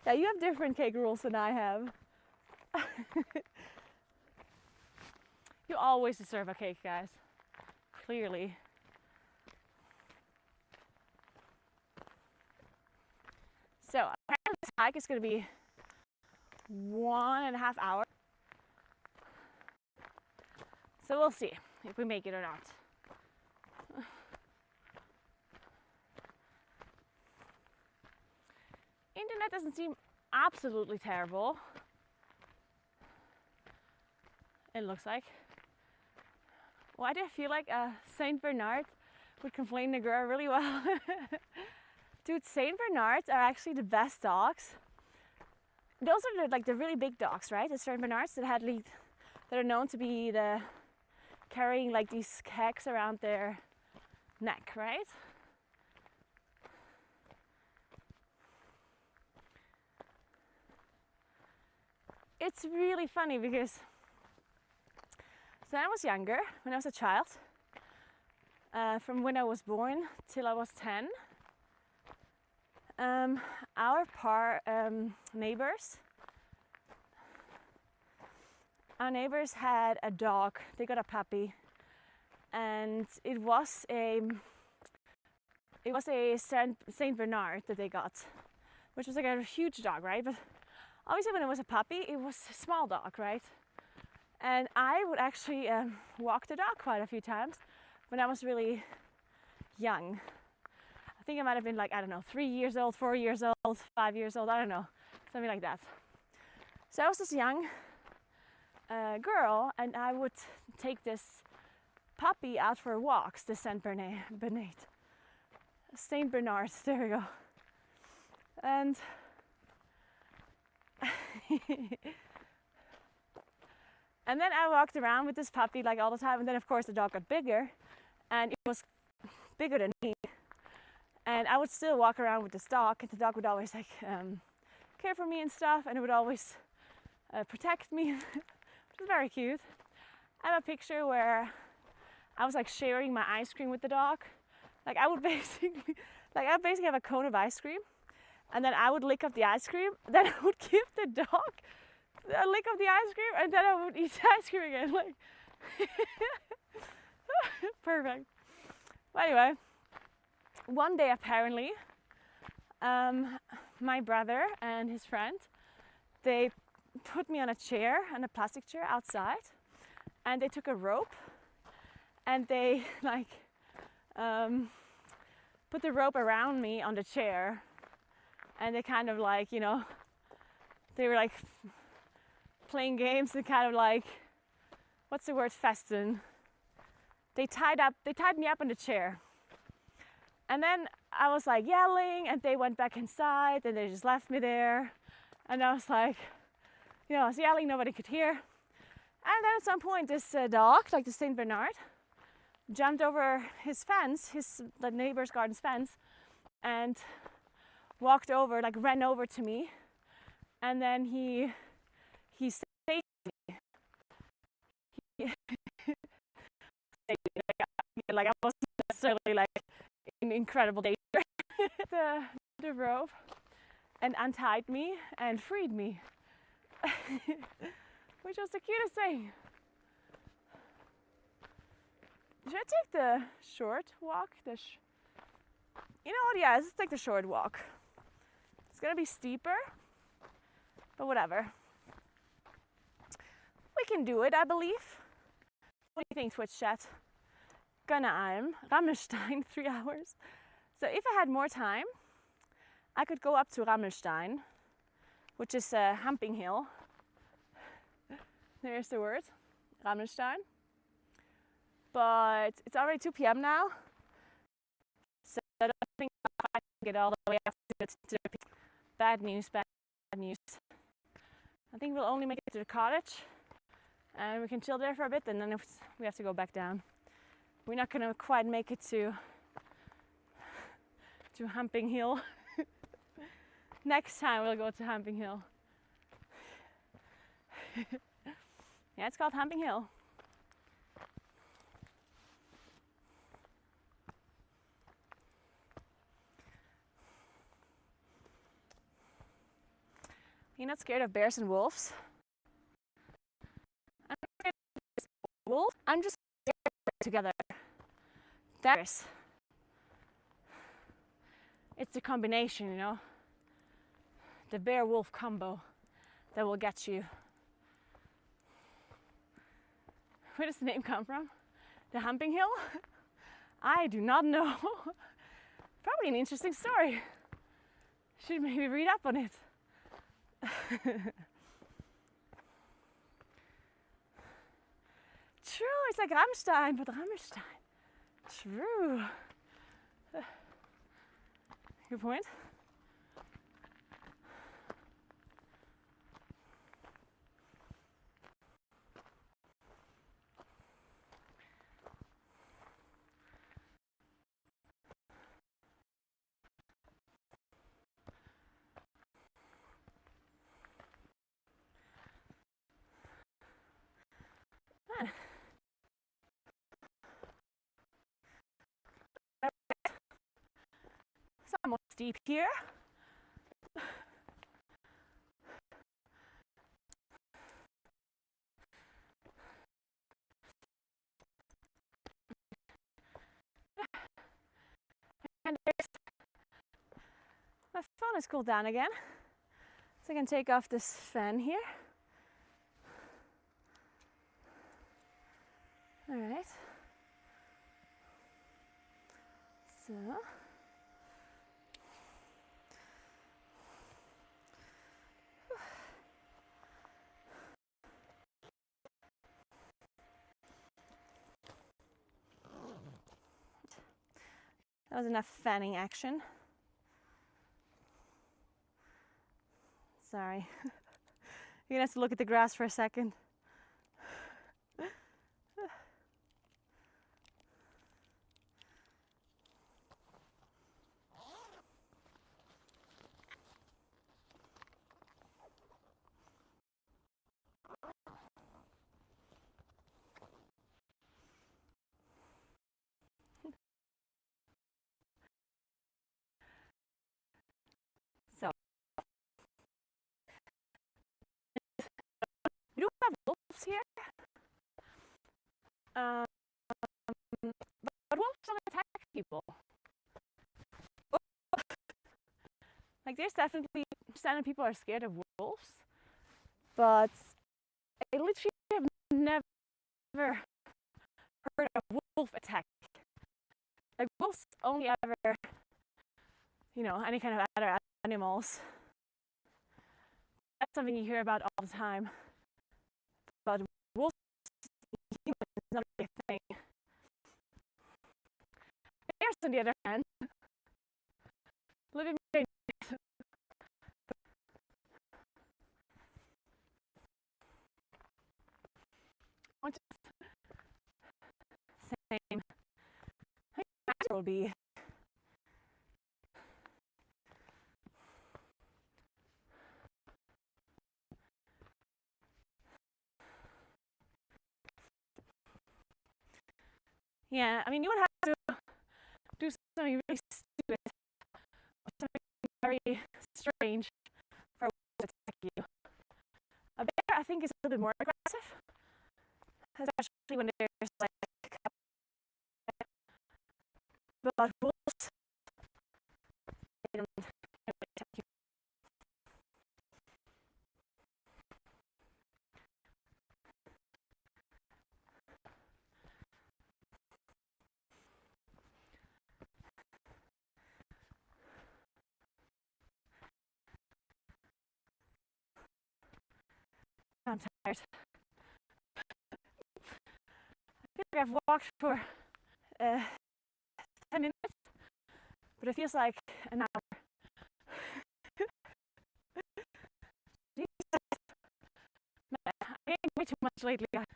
Yeah, you have different cake rules than I have. You always deserve a cake, guys. Clearly. So, apparently this hike is going to be 1.5 hours. So we'll see if we make it or not. Internet doesn't seem absolutely terrible. It looks like. Why do I feel like Saint Bernard would complain Naguura really well? Dude, Saint Bernards are actually the best dogs. Those are the really big dogs, right? The Saint Bernards that are known to be carrying like these kegs around their neck, right? It's really funny because when I was younger, when I was a child, from when I was born till I was 10, our neighbors had a dog. They got a puppy, and it was a Saint Bernard that they got, which was like a huge dog, right? But obviously when it was a puppy, it was a small dog, right? And I would actually walk the dog quite a few times when I was really young. I think I might have been like, I don't know, 3 years old, 4 years old, 5 years old, I don't know, something like that. So I was this young girl, and I would take this puppy out for walks, the Saint Bernard. Saint Bernard, there we go. And and then I walked around with this puppy like all the time, and then of course the dog got bigger, and it was bigger than me. And I would still walk around with this dog, and the dog would always like care for me and stuff, and it would always protect me, which was very cute. I have a picture where I was like sharing my ice cream with the dog. Like I would basically have a cone of ice cream, and then I would lick up the ice cream. Then I would give the dog a lick of the ice cream, and then I would eat the ice cream again. Like perfect. But anyway, one day apparently, my brother and his friend, they put me on a chair, on a plastic chair outside, and they took a rope, and they like put the rope around me on the chair, and they kind of like, you know, they were like playing games and kind of like, what's the word, festen. They tied me up on the chair. And then I was like yelling, and they went back inside, and they just left me there. And I was like, you know, I was yelling, nobody could hear. And then at some point, this dog, like the Saint Bernard, jumped over his fence, the neighbor's garden's fence, and walked over, like ran over to me. And then he saved me. Like I wasn't necessarily like in incredible danger. the rope and untied me and freed me, which was the cutest thing. Should I take the short walk? You know what? Yeah, let's take the short walk. It's gonna be steeper, but whatever. We can do it, I believe. What do you think, Twitch chat? Gonna Rammelstein, 3 hours. So if I had more time, I could go up to Rammelstein, which is Humping Hill. There's the word, Rammelstein. But it's already 2 p.m. now, so I don't think I can get all the way up to the bad news. I think we'll only make it to the cottage, and we can chill there for a bit, and then we have to go back down. We're not gonna quite make it to Humping Hill. Next time we'll go to Humping Hill. Yeah, it's called Humping Hill. You're not scared of bears and wolves? I'm not scared of wolves. I'm just scared of together. It's the combination, you know, the bear-wolf combo that will get you. Where does the name come from? The Humping Hill? I do not know. Probably an interesting story. Should maybe read up on it. True, it's like Rammstein, but Rammstein. True. Good point. Somewhat steep here. And my phone is cooled down again, so I can take off this fan here. All right. So. That was enough fanning action. Sorry. You're gonna have to look at the grass for a second. So, we do have wolves here. But wolves don't attack people. Like, there's definitely some people are scared of wolves, but I literally have never heard of wolf attack. Like, wolves only ever, any kind of other animals. That's something you hear about all the time. But wolves is not really a thing. Bears, on the other hand, live in very same. I think will be. Yeah, I mean, you would have to do something really stupid, or something very strange for a wolf to attack you. A bear, I think, is a little bit more aggressive, especially when there's like. But wolves, they don't really attack you. I'm tired. I feel like I've walked for 10 minutes, but it feels like an hour. I ate way too much lately. There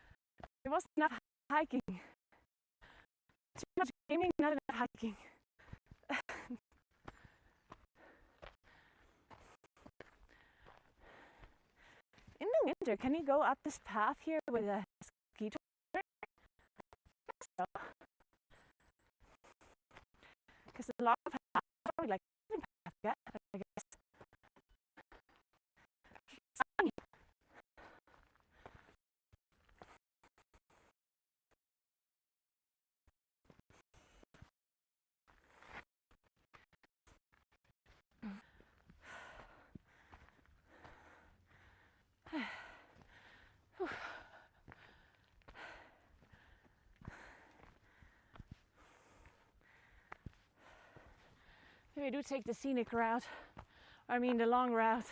wasn't enough hiking. Too much gaming, not enough hiking. In the winter, can you go up this path here with a ski tour? So, because a lot of paths are probably like path, yeah, I guess. Maybe I do take the scenic route. I mean the long route.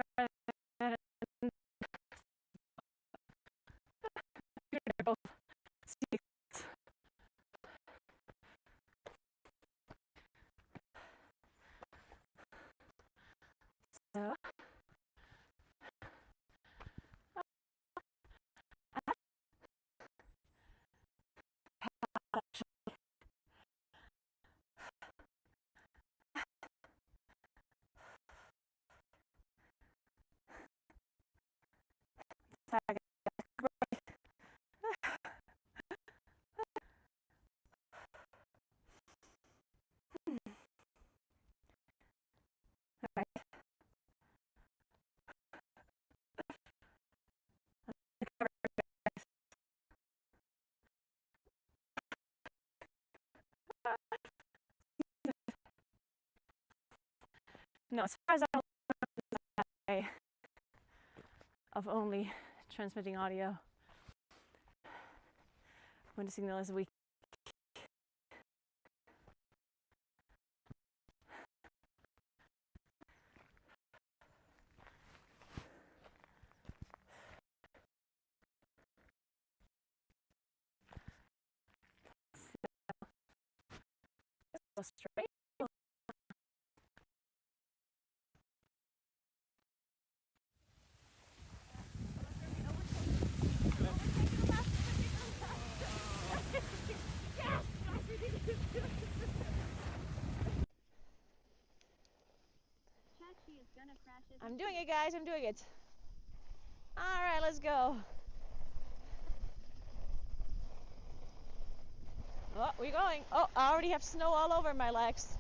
They're both scenic. So. No, as far as I know, of only transmitting audio when the signal is weak. Go straight. Chachi is gonna crash his I'm doing it, guys. I'm doing it. All right, let's go. Oh, we're going. Oh, I already have snow all over my legs.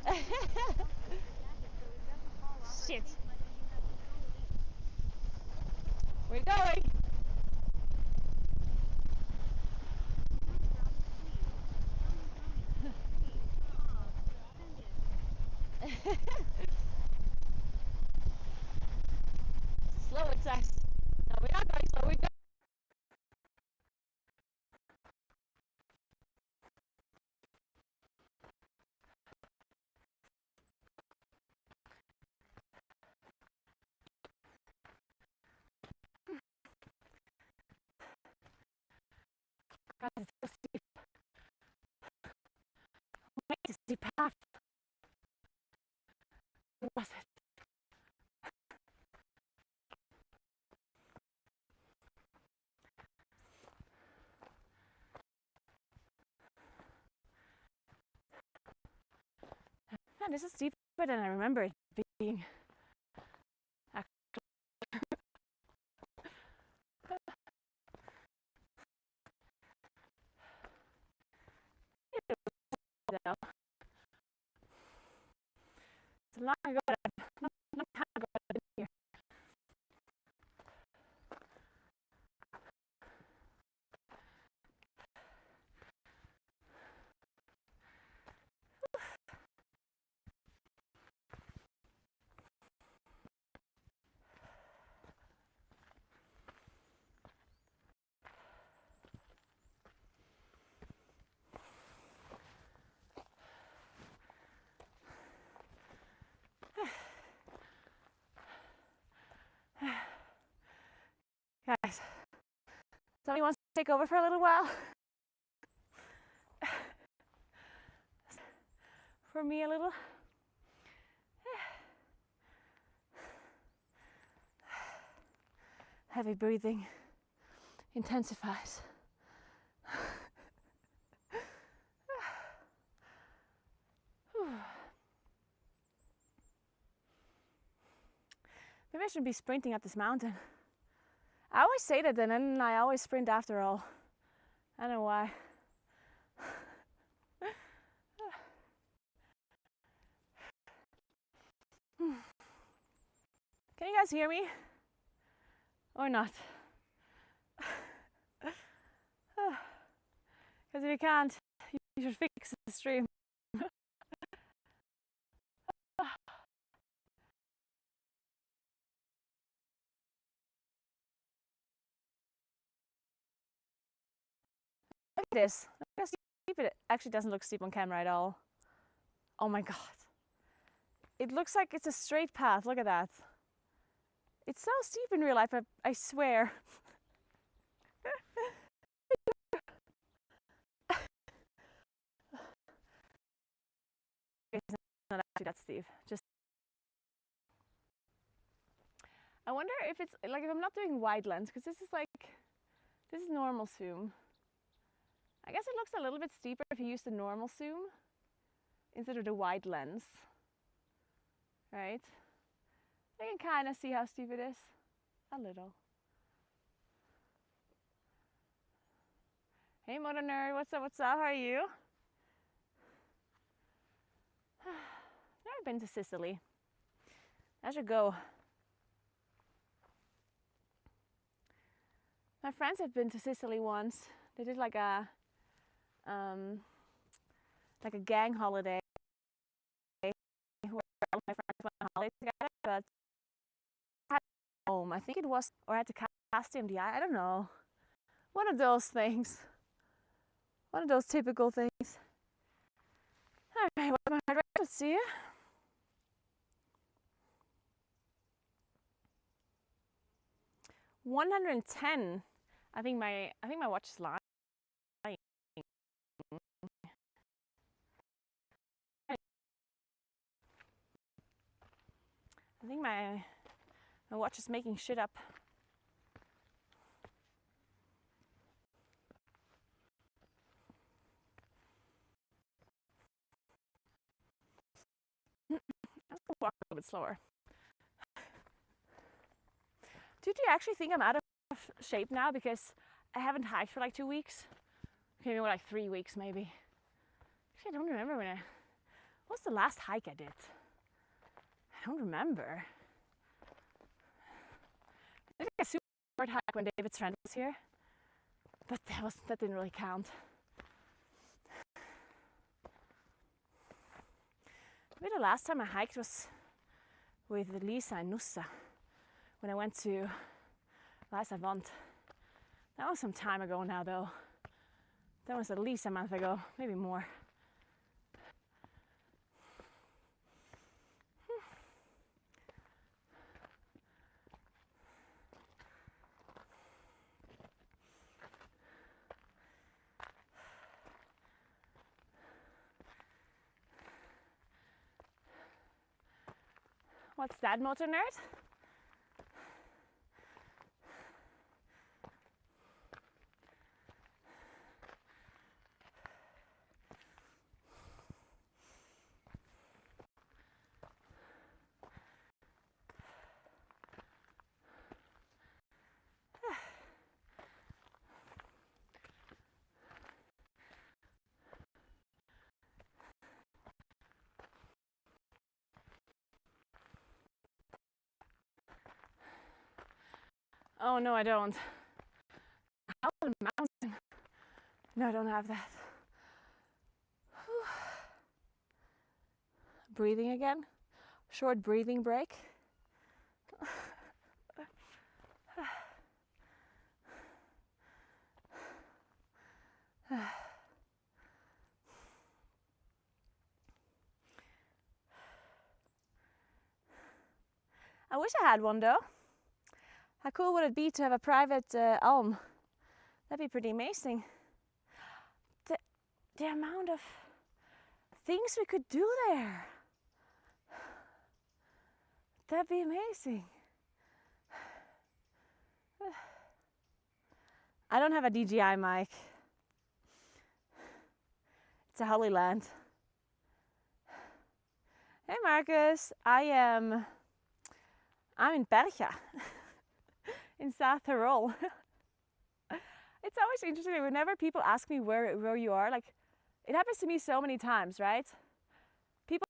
jacket so it doesn't fall off or Shit. taste like you have to sew it in. We're going. Good job, please. How you going? Send it. Slow, it says. No, we're not going slow. We're going. God, it's so steep. Wait, it's a steep path. What was it? Man, this is steeper than I remember it being. Though. It's long ago that not time ago that I've been here. Guys, somebody wants to take over for a little while? For me, a little. Heavy breathing intensifies. Maybe I should be sprinting up this mountain. I always say that and then I always sprint after all. I don't know why. Can you guys hear me? Or not? Because if you can't, you should fix the stream. Look at this. Look how steep it actually doesn't look steep on camera at all. Oh my god. It looks like it's a straight path. Look at that. It's so steep in real life, I swear. It's not actually that steep. Just I wonder if it's like if I'm not doing wide lens, because this is normal zoom. I guess it looks a little bit steeper if you use the normal zoom instead of the wide lens. Right? I can kind of see how steep it is. A little. Hey Motor Nerd, what's up, what's up? How are you? Never been to Sicily. I should go. My friends have been to Sicily once. They did like a gang holiday where all my friends went on holiday together, but I had home. I think it was, or I had to catch past MDI. I don't know. One of those things. One of those typical things. Alright, what's my heart rate? Let's see. 110. I think my watch is lying. I think my watch is making shit up. I'll walk a little bit slower. Did you actually think I'm out of shape now because I haven't hiked for like 2 weeks? Okay, maybe like 3 weeks maybe. Actually, I don't remember what's the last hike I did? I don't remember. I did a super short hike when David's friend was here, but that didn't really count. Maybe the last time I hiked was with Lisa and Nussa when I went to Vaasavant. That was some time ago now though. That was at least a month ago, maybe more. What's that, motor nerd? Oh no, I don't. Out of the mountain. No, I don't have that. Breathing again. Short breathing break. I wish I had one though. How cool would it be to have a private elm? That'd be pretty amazing. The amount of things we could do there. That'd be amazing. I don't have a DJI mic. It's a Holy Land. Hey Marcus, I'm in Bercha in South Tyrol. It's always interesting whenever people ask me where you are. Like, it happens to me so many times, right? People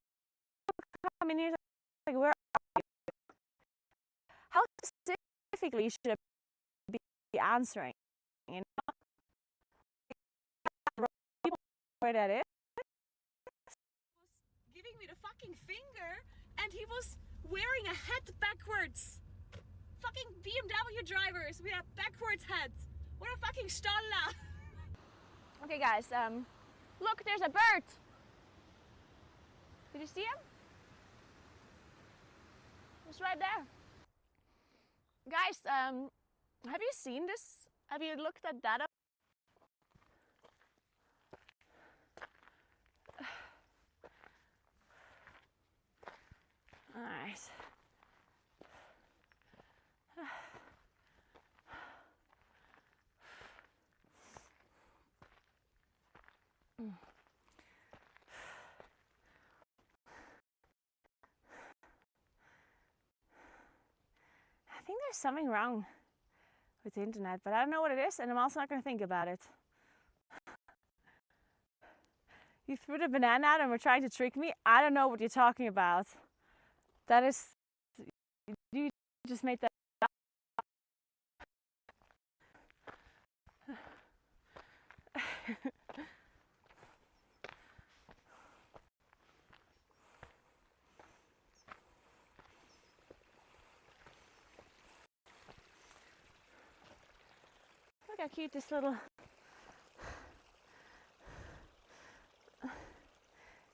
come in here like, where are you? How specifically should I be answering? You know, where that is. Was giving me the fucking finger, and he was wearing a hat backwards. Fucking BMW drivers with a backwards hat. What a fucking stolla! Okay, guys. Look, there's a bird. Did you see him? It's right there. Guys, have you seen this? Have you looked at that up? All right. I think there's something wrong with the internet, but I don't know what it is, and I'm also not going to think about it. You threw the banana out and were trying to trick me? I don't know what you're talking about. That is... You just made that up. Look how cute this little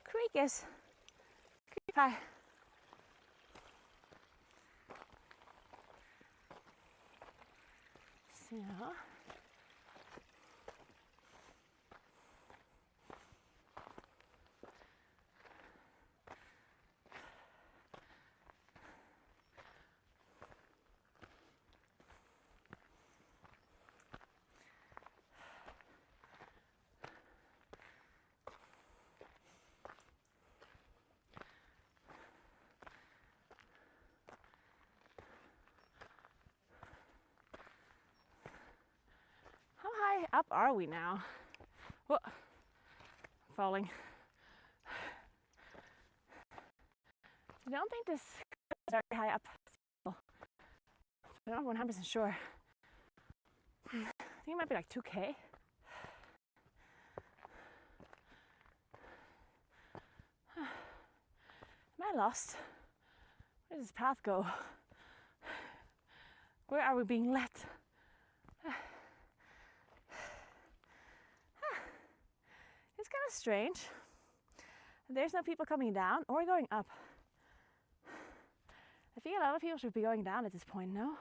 creek is. Creek pie. So, how high up are we now? Whoa, I'm falling. I don't think this is very high up. I'm not 100% sure. I think it might be like 2K. Am I lost? Where does this path go? Where are we being led? It's kind of strange. There's no people coming down or going up. I think a lot of people should be going down at this point, no?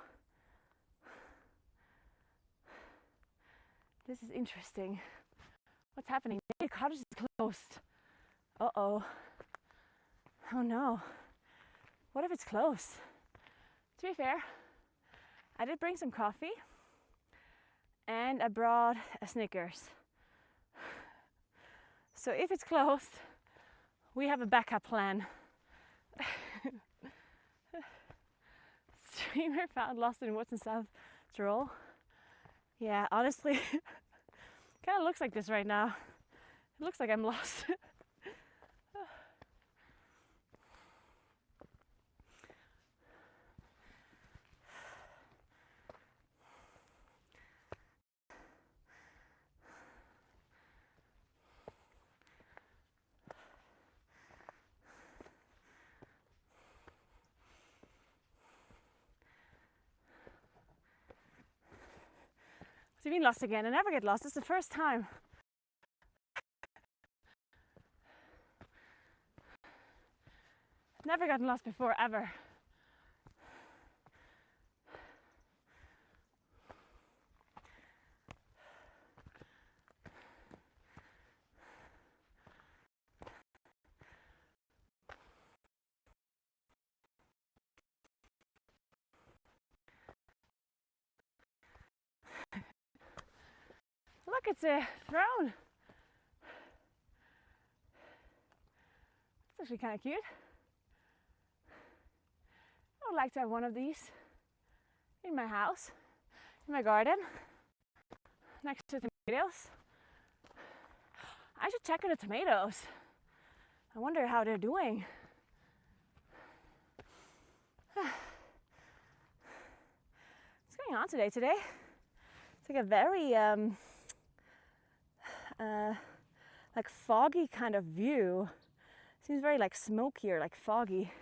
This is interesting. What's happening? The cottage is closed. Uh-oh. Oh no. What if it's closed? To be fair, I did bring some coffee and I brought a Snickers. So if it's closed, we have a backup plan. Streamer found lost in woods in South Tyrol. Yeah, honestly, kind of looks like this right now. It looks like I'm lost. So you've been lost again. I never get lost. It's the first time. Never gotten lost before, ever. Look, it's a throne. It's actually kind of cute. I would like to have one of these in my house, in my garden, next to tomatoes. I should check on the tomatoes. I wonder how they're doing. What's going on today? It's like a very like foggy kind of view. Seems very like smoky or like foggy.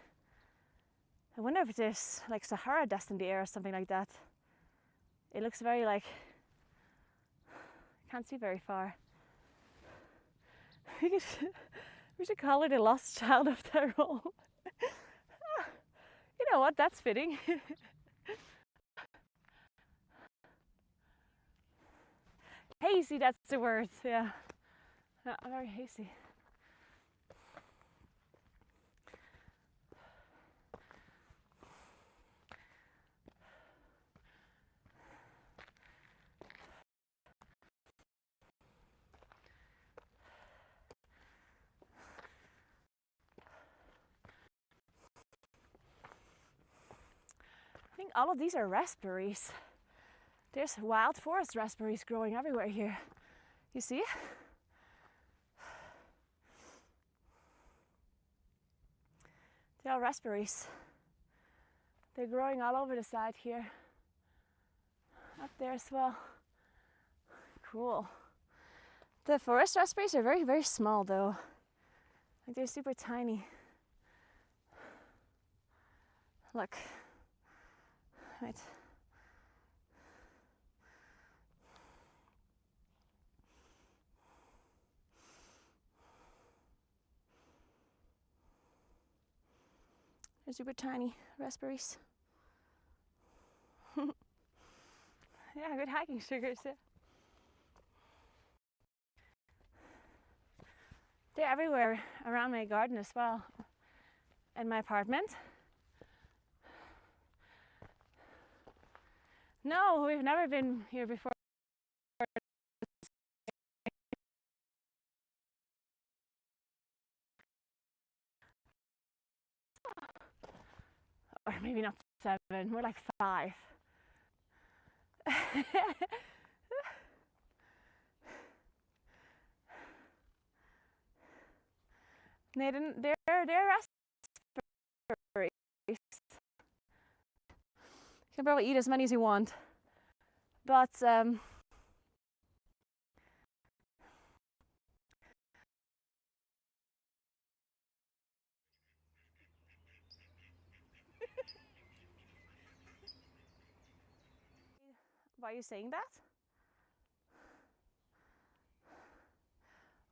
I wonder if there's like Sahara dust in the air or something like that. It looks very like, can't see very far. We should call her the lost child of Tyrol. You know what, that's fitting. Hazy, that's the word, yeah. Very hazy. I think all of these are raspberries. There's wild forest raspberries growing everywhere here. You see? They're all raspberries. They're growing all over the side here. Up there as well. Cool. The forest raspberries are very, very small though. Like they're super tiny. Look. Right. They're super tiny raspberries. Yeah, good hiking sugars. Yeah. They're everywhere around my garden as well, and my apartment. No, we've never been here before. Or maybe not 7, more like 5. They're raspberries. You can probably eat as many as you want, but why are you saying that?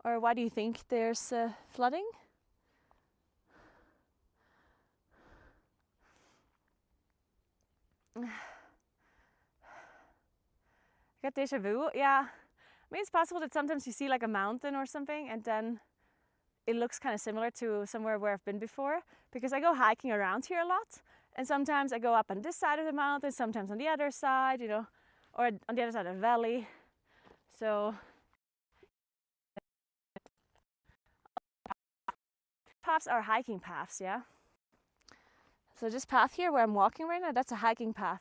Or why do you think there's flooding? I got deja vu. Yeah, I mean, it's possible that sometimes you see like a mountain or something, and then it looks kind of similar to somewhere where I've been before, because I go hiking around here a lot, and sometimes I go up on this side of the mountain, sometimes on the other side, you know, or on the other side of the valley. So paths are hiking paths, yeah. So this path here where I'm walking right now, that's a hiking path.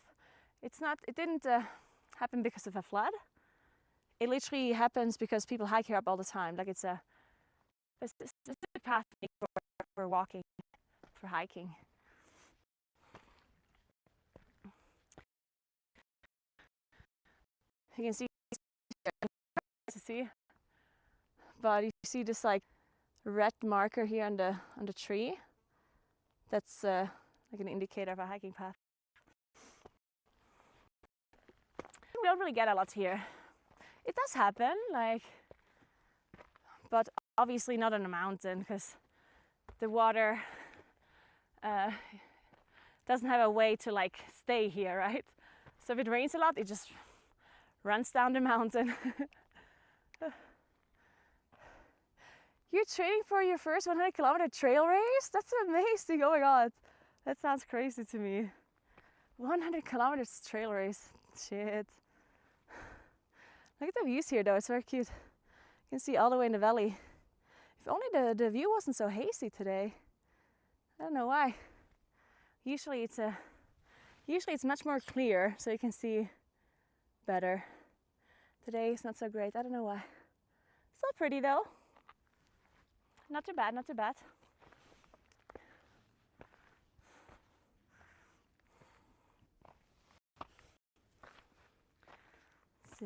It didn't happen because of a flood. It literally happens because people hike here up all the time. Like it's a specific path for walking, for hiking. You can see, but you see this like red marker here on the tree. That's like an indicator of a hiking path. We don't really get a lot here. It does happen, like, but obviously not on a mountain, because the water doesn't have a way to like stay here, right? So if it rains a lot, it just runs down the mountain. You're training for your first 100-kilometer trail race? That's amazing. Oh my god, that sounds crazy to me. 100 kilometers trail race. Shit. Look at the views here though, it's very cute. You can see all the way in the valley. If only the view wasn't so hazy today. I don't know why. Usually it's much more clear, so you can see better. Today it's not so great, I don't know why. Still pretty though. Not too bad, not too bad. So.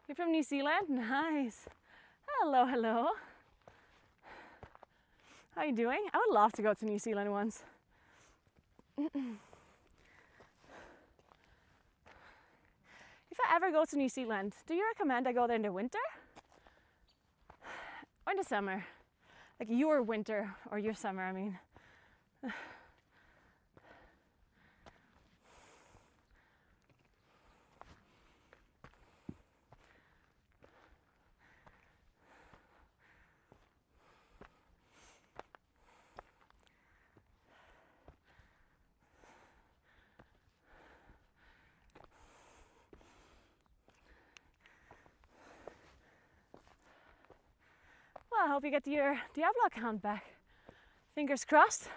You're from New Zealand? Nice. Hello, hello. How are you doing? I would love to go to New Zealand once. If I ever go to New Zealand, do you recommend I go there in the winter? Or in the summer? Like your winter or your summer, I mean. Well, I hope you get your Diablo account back. Fingers crossed.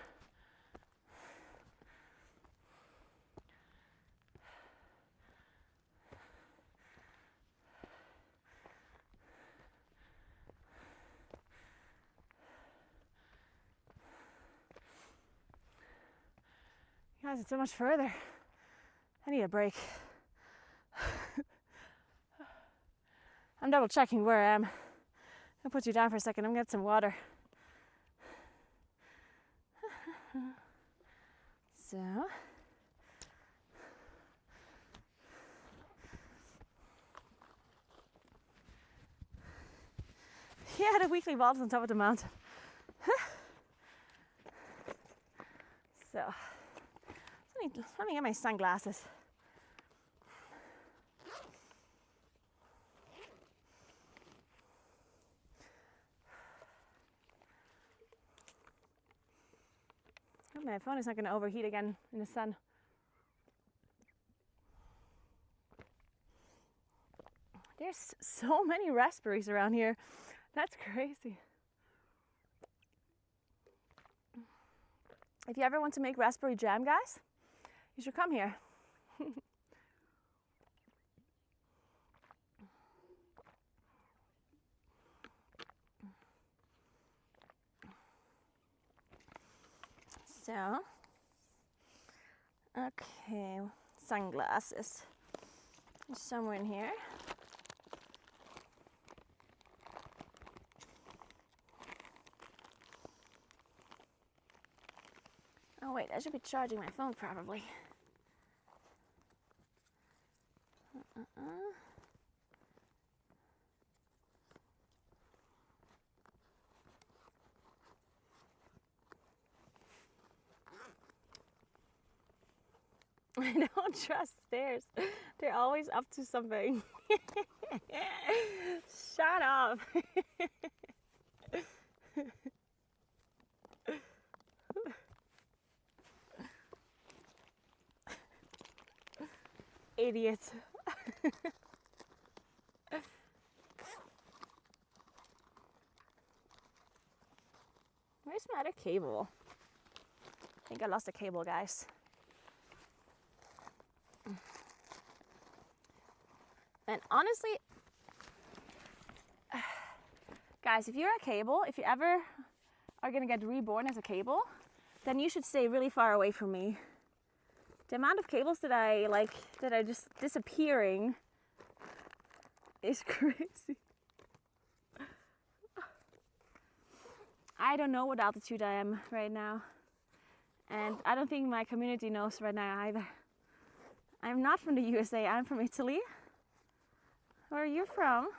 Guys, it's so much further. I need a break. I'm double checking where I am. I'll put you down for a second. I'm gonna get some water. So yeah, the weekly VODs on top of the mountain. So let me get my sunglasses. Hope my phone is not going to overheat again in the sun. There's so many raspberries around here. That's crazy. If you ever want to make raspberry jam, guys, you should come here. So, okay, sunglasses. There's somewhere in here. Oh wait, I should be charging my phone probably. I don't trust stairs. They're always up to something. Shut up. Idiot. Where's my other cable? I think I lost the cable, guys. And honestly, guys, if you're a cable, if you ever are gonna get reborn as a cable, then you should stay really far away from me. The amount of cables that are just disappearing is crazy. I don't know what altitude I am right now. And I don't think my community knows right now either. I'm not from the USA, I'm from Italy. Where are you from?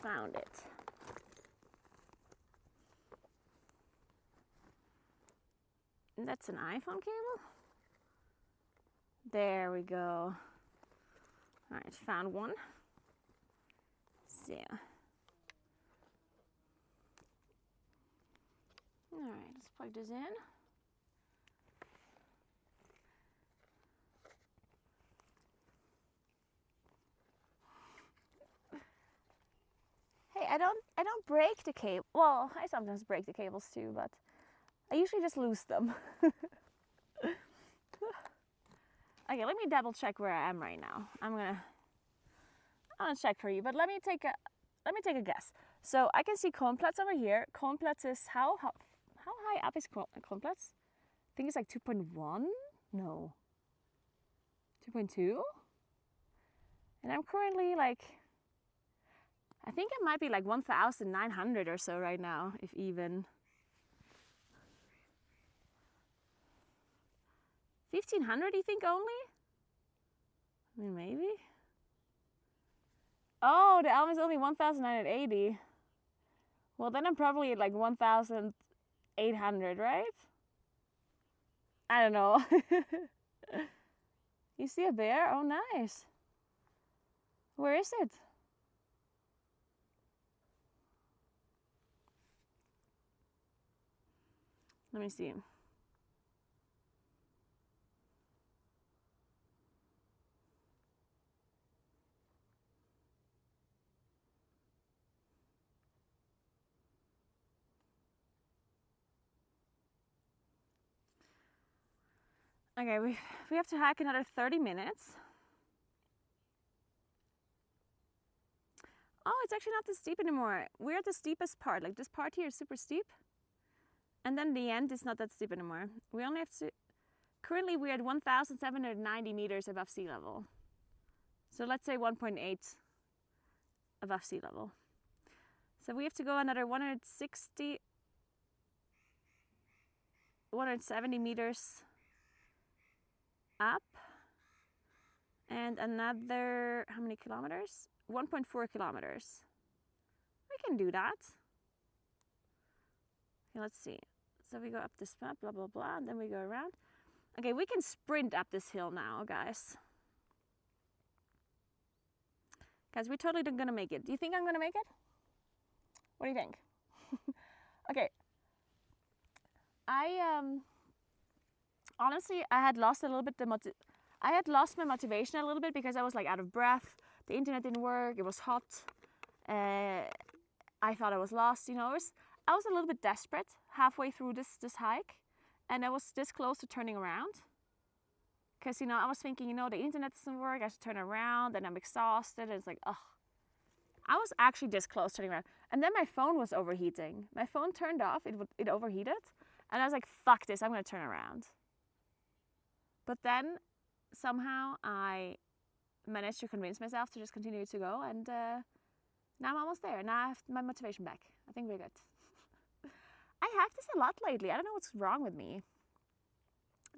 Found it. And that's an iPhone cable? There we go. All right, found one. So, all right, let's plug this in. Hey, I don't break the cable. Well, I sometimes break the cables too, but I usually just lose them. Okay, let me double check where I am right now. I'm gonna check for you, but let me take a guess. So I can see Kronplatz over here. Kronplatz is how high up is Kronplatz? I think it's like 2.1. No, 2.2. And I'm currently like, I think it might be like 1,900 or so right now, if even. 1,500, you think only? I mean, maybe. Oh, the Elm is only 1,980. Well, then I'm probably at like 1,800, right? I don't know. You see a bear? Oh, nice. Where is it? Let me see. Okay, we have to hike another 30 minutes. Oh, it's actually not this steep anymore. We're at the steepest part. Like this part here is super steep. And then the end is not that steep anymore. We only have to, currently we're at 1,790 meters above sea level. So let's say 1.8 above sea level. So we have to go another 170 meters up. And another, how many kilometers? 1.4 kilometers. We can do that. Okay, let's see. So we go up this map, blah, blah, blah, and then we go around. Okay, we can sprint up this hill now, guys. Guys, we're totally gonna make it. Do you think I'm gonna make it? What do you think? Okay. Honestly, I had lost a little bit I had lost my motivation a little bit because I was like out of breath. The internet didn't work. It was hot. I thought I was lost. You know, I was a little bit desperate halfway through this hike, and I was this close to turning around. Because, you know, I was thinking, you know, the internet doesn't work. I should turn around, and I'm exhausted. And it's like, ugh. I was actually this close turning around, and then my phone was overheating. My phone turned off. It overheated, and I was like, fuck this. I'm gonna turn around. But then somehow I managed to convince myself to just continue to go, and now I'm almost there. Now I have my motivation back. I think we're good. I have this a lot lately. I don't know what's wrong with me.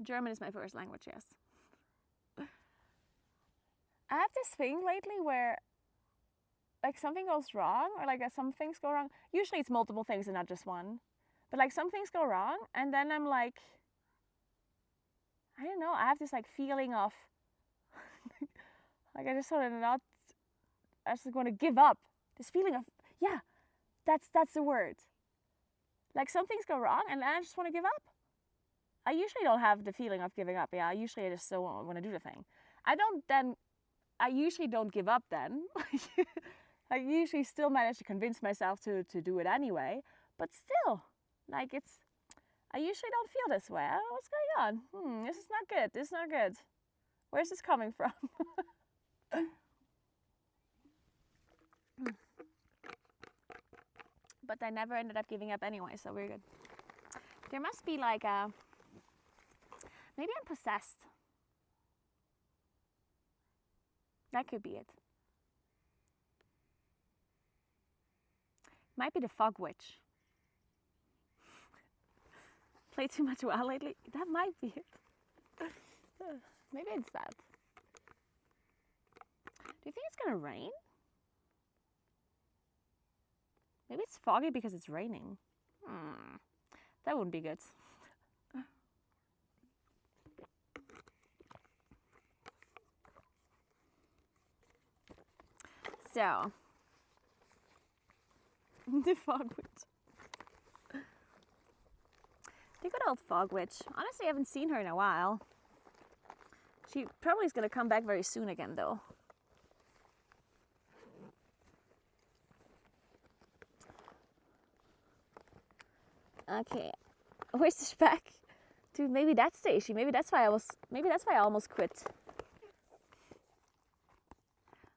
German is my first language, yes. I have this thing lately where like something goes wrong, or like some things go wrong. Usually it's multiple things and not just one. But like some things go wrong, and then I'm like, I don't know, I have this like feeling of like I just want to give up. This feeling of, yeah, that's the word. Like some things go wrong and then I just want to give up. I usually don't have the feeling of giving up. Yeah, I just still want to do the thing. I usually don't give up then. I usually still manage to convince myself to do it anyway. But still, like I usually don't feel this way. I don't know what's going on. This is not good. This is not good. Where's this coming from? But I never ended up giving up anyway, so we're good. There must be like maybe I'm possessed. That could be it. Might be the fog witch. Played too much WoW lately? That might be it. Maybe it's that. Do you think it's gonna rain? Maybe it's foggy because it's raining. That wouldn't be good. So, the fog witch. The good old fog witch. Honestly, I haven't seen her in a while. She probably is gonna come back very soon again, though. Okay, where's the spec? Dude, maybe that's the issue. Maybe that's why I almost quit.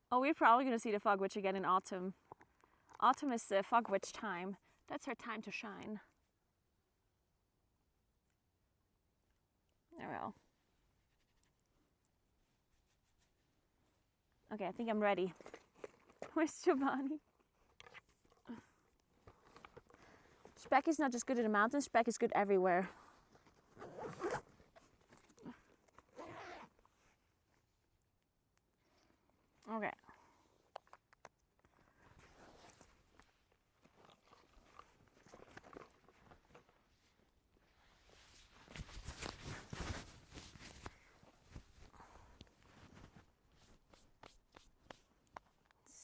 Oh, we're probably gonna see the fog witch again in autumn. Autumn is the fog witch time. That's her time to shine. Oh well. Okay, I think I'm ready. Where's Giovanni? Speck is not just good in the mountains, Speck is good everywhere. Okay.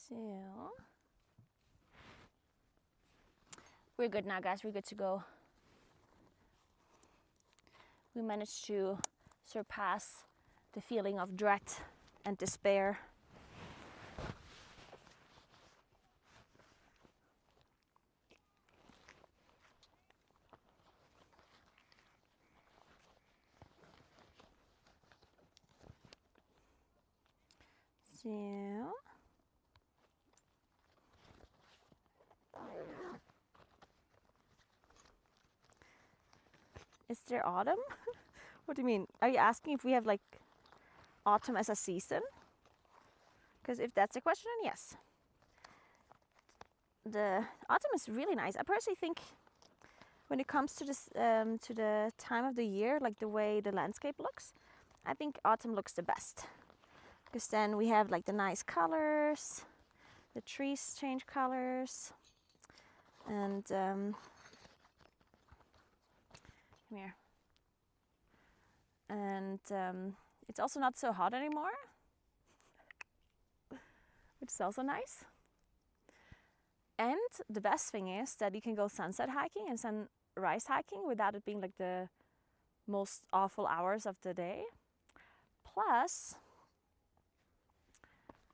So we're good now, guys. We're good to go. We managed to surpass the feeling of dread and despair. So Is there autumn? What do you mean? Are you asking if we have like autumn as a season? Because if that's the question, then yes. The autumn is really nice. I personally think when it comes to this to the time of the year, like the way the landscape looks, I think autumn looks the best. Because then we have like the nice colors, the trees change colors, and come here. And it's also not so hot anymore, which is also nice. And the best thing is that you can go sunset hiking and sunrise hiking without it being like the most awful hours of the day. Plus,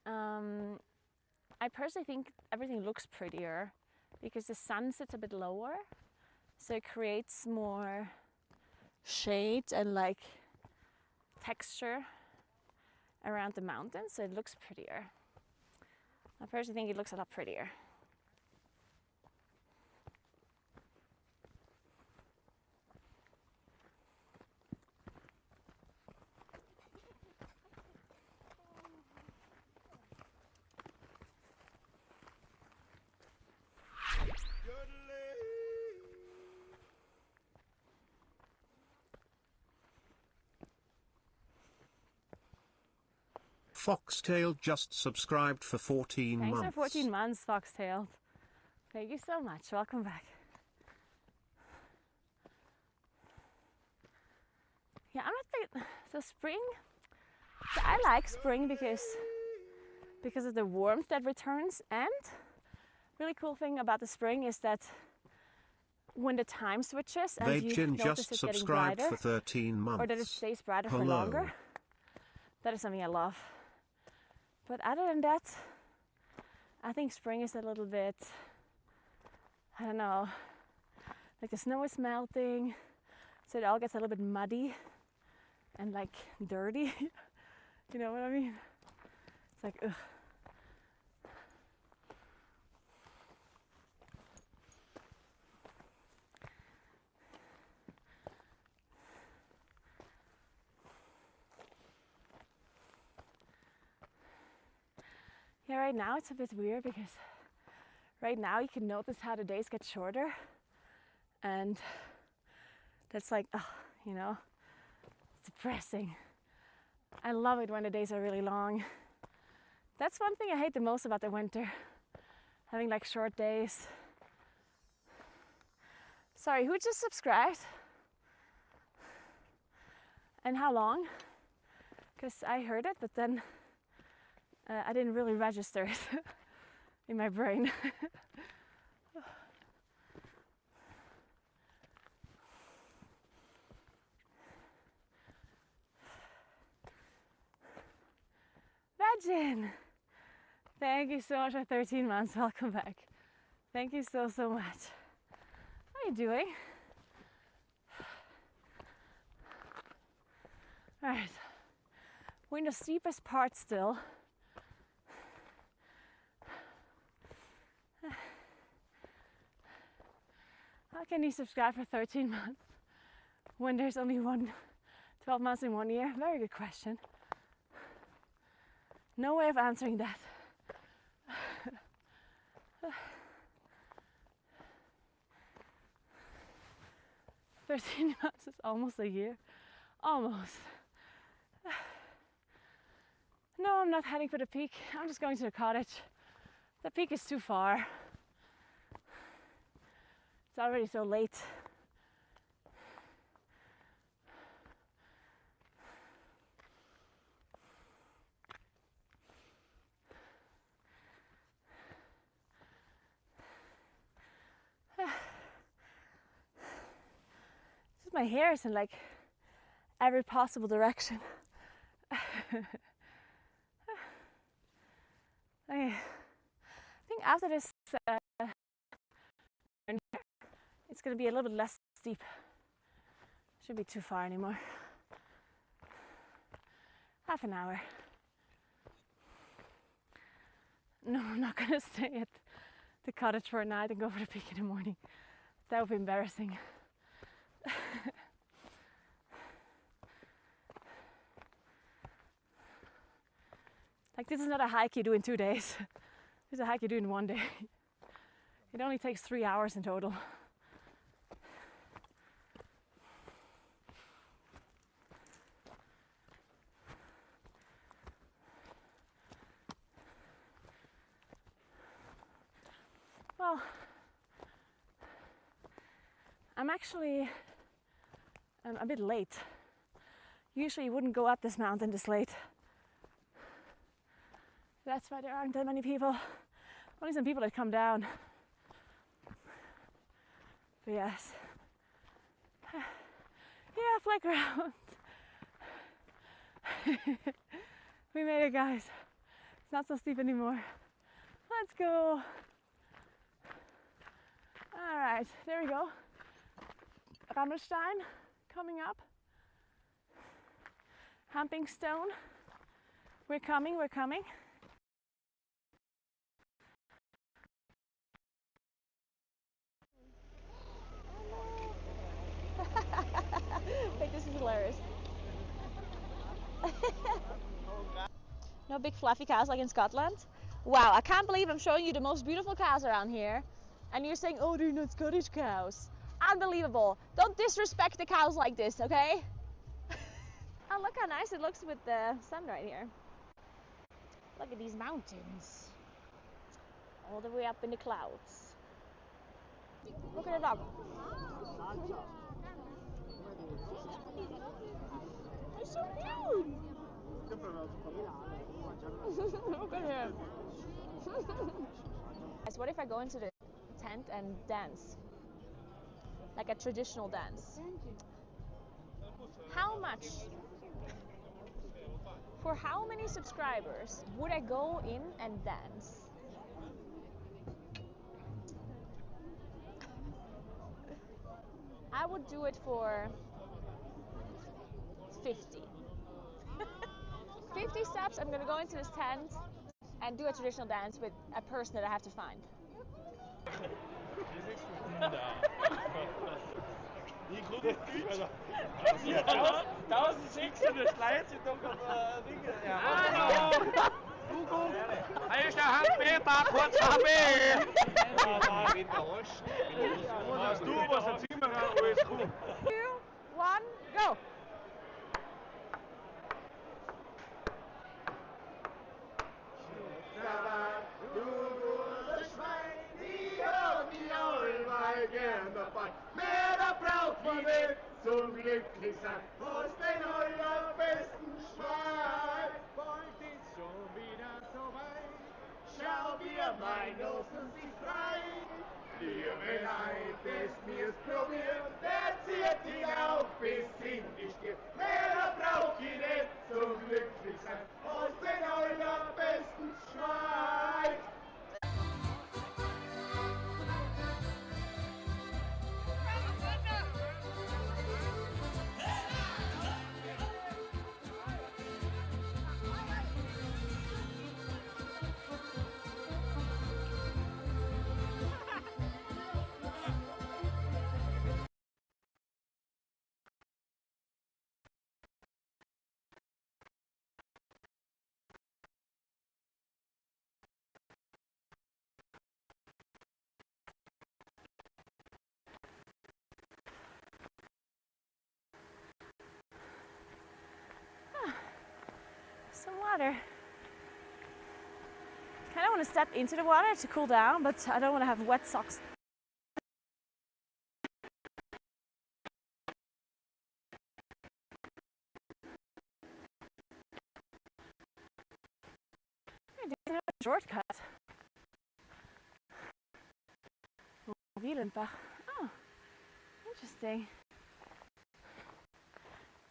I personally think everything looks prettier because the sun sits a bit lower, so it creates more shade and like texture around the mountains, so it looks prettier. I personally think it looks a lot prettier. Foxtail just subscribed for 14 Thanks months. for 14 months, Foxtail. Thank you so much. Welcome back. Yeah, I'm not big. So spring. So I like spring because of the warmth that returns, and really cool thing about the spring is that when the time switches and you Vajin notice just it getting subscribed brighter, for 13 months. or that it stays brighter for Hello. longer, that is something I love. But other than that, I think spring is a little bit, I don't know, like the snow is melting, so it all gets a little bit muddy and like dirty. You know what I mean? It's like, ugh. Yeah, right now it's a bit weird because right now you can notice how the days get shorter, and that's like, oh, you know, it's depressing. I love it when the days are really long. That's one thing I hate the most about the winter, having like short days. Sorry, who just subscribed? And how long? Because I heard it, but then I didn't really register it in my brain. Imagine! Thank you so much for 13 months. Welcome back. Thank you so much. How are you doing? Alright. We're in the steepest part still. How can you subscribe for 13 months when there's only 12 months in 1 year? Very good question. No way of answering that. 13 months is almost a year. Almost. No, I'm not heading for the peak. I'm just going to the cottage. The peak is too far. It's already so late. Just my hair is in like every possible direction. Okay. I think after this it's going to be a little bit less steep. Shouldn't be too far anymore. Half an hour. No, I'm not going to stay at the cottage for a night and go for the peak in the morning. That would be embarrassing. Like, this is not a hike you do in 2 days. This is a hike you do in 1 day. It only takes 3 hours in total. Well, I'm actually a bit late. Usually you wouldn't go up this mountain this late. That's why there aren't that many people. Only some people that come down. But yes. Yeah, flat ground. We made it, guys. It's not so steep anymore. Let's go. All right, there we go. Rammelstein coming up. Humping Stone. We're coming, we're coming. Wait, this is hilarious. No big fluffy cows like in Scotland. Wow, I can't believe I'm showing you the most beautiful cows around here. And you're saying, oh, they're not Scottish cows. Unbelievable. Don't disrespect the cows like this, okay? Oh, look how nice it looks with the sun right here. Look at these mountains. All the way up in the clouds. Look at the dog. He's so cute. Look at him. Guys, what if I go into the tent and dance? Like a traditional dance. How much? For how many subscribers would I go in and dance? I would do it for 50. 50 steps, I'm gonna go into this tent and do a traditional dance with a person that I have to find. Hij is daar Peter, kurz Hamid. Als du was het zien we is goed. 2, 1, go! Mehr braucht man nicht zum Glücklichsein. Aus den allerbesten Schwein. Bald ist schon wieder so weit. Schau dir mein Ofen sich frei. Liebe Leid, es mir's probiert. Wer zieht ihn auf bis in die Stirn? Mehr braucht ich nicht zum Glücklichsein. Aus den allerbesten Schwein. Some water. Kind of want to step into the water to cool down, but I don't want to have wet socks. There's a shortcut. Wielenbach. Oh, interesting.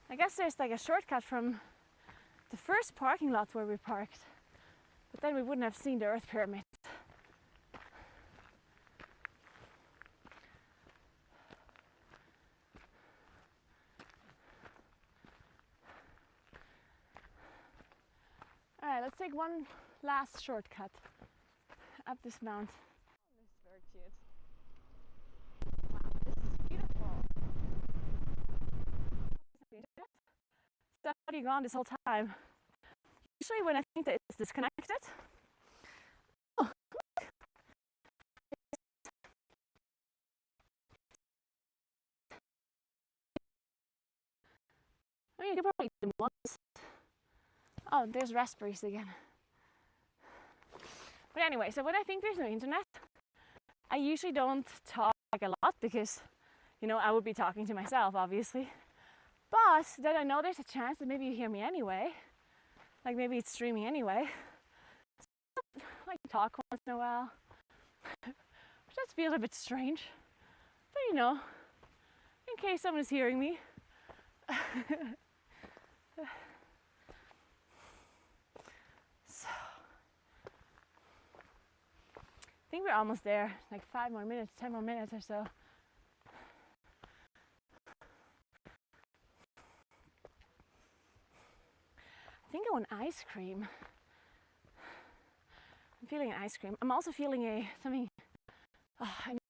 I guess there's like a shortcut from the first parking lot where we parked, but then we wouldn't have seen the Earth pyramids. All right, let's take one last shortcut up this mountain. Oh, this is very cute. Wow, this is beautiful. So how are you gone this whole time? usually when I think that it's disconnected. Oh, I mean, you could probably eat them once. Oh, there's raspberries again. But anyway, so when I think there's no internet, I usually don't talk a lot because, you know, I would be talking to myself, obviously. But then I know there's a chance that maybe you hear me anyway. Like maybe it's streaming anyway. So I can talk once in a while. Which does feel a bit strange. But you know, in case someone is hearing me. So, I think we're almost there. Like 5 more minutes, 10 more minutes or so. I think I want ice cream. I'm feeling an ice cream. I'm also feeling something. Oh, I need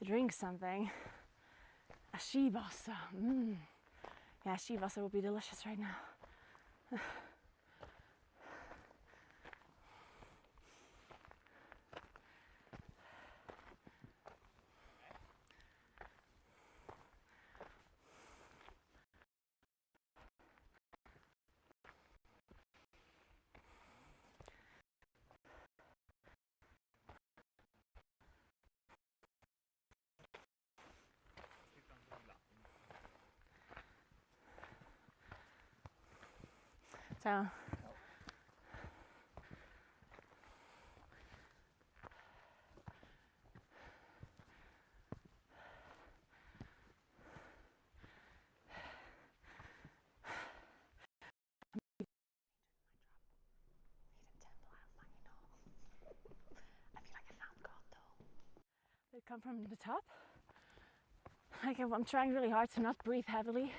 to drink something. A shivasa. Yeah, shivasa would be delicious right now. So they come from the top. Like I'm trying really hard to not breathe heavily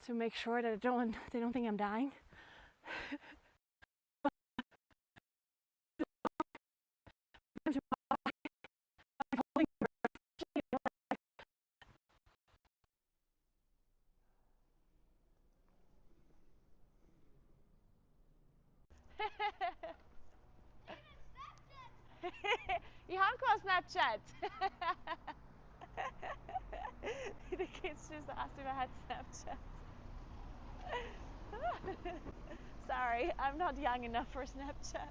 to make sure that they don't think I'm dying. You have got Snapchat. The kids just asked if I had Snapchat. Sorry, I'm not young enough for Snapchat.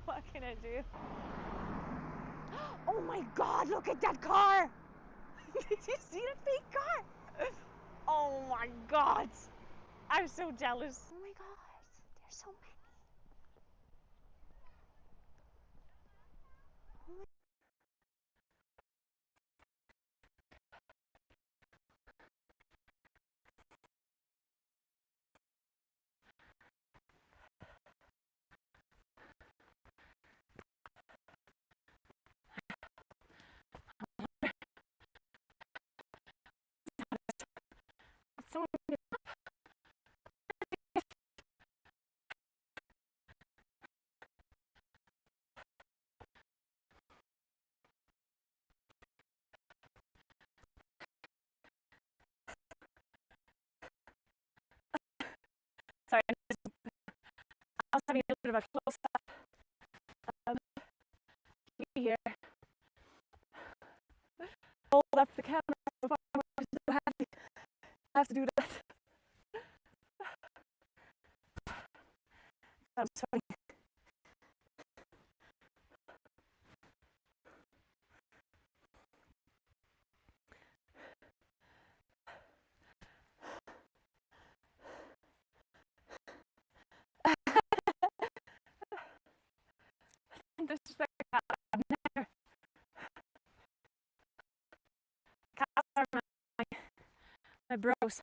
What can I do? Oh my god, look at that car! Did you see that big car? Oh my god! I'm so jealous. Oh my god, there's so many. Someone sorry, I was having a little bit of a close up here. Hold up the camera so far, I'm so happy. I have to do that. I'm sorry. Disrespect the cat. I've never. Cats are my bros.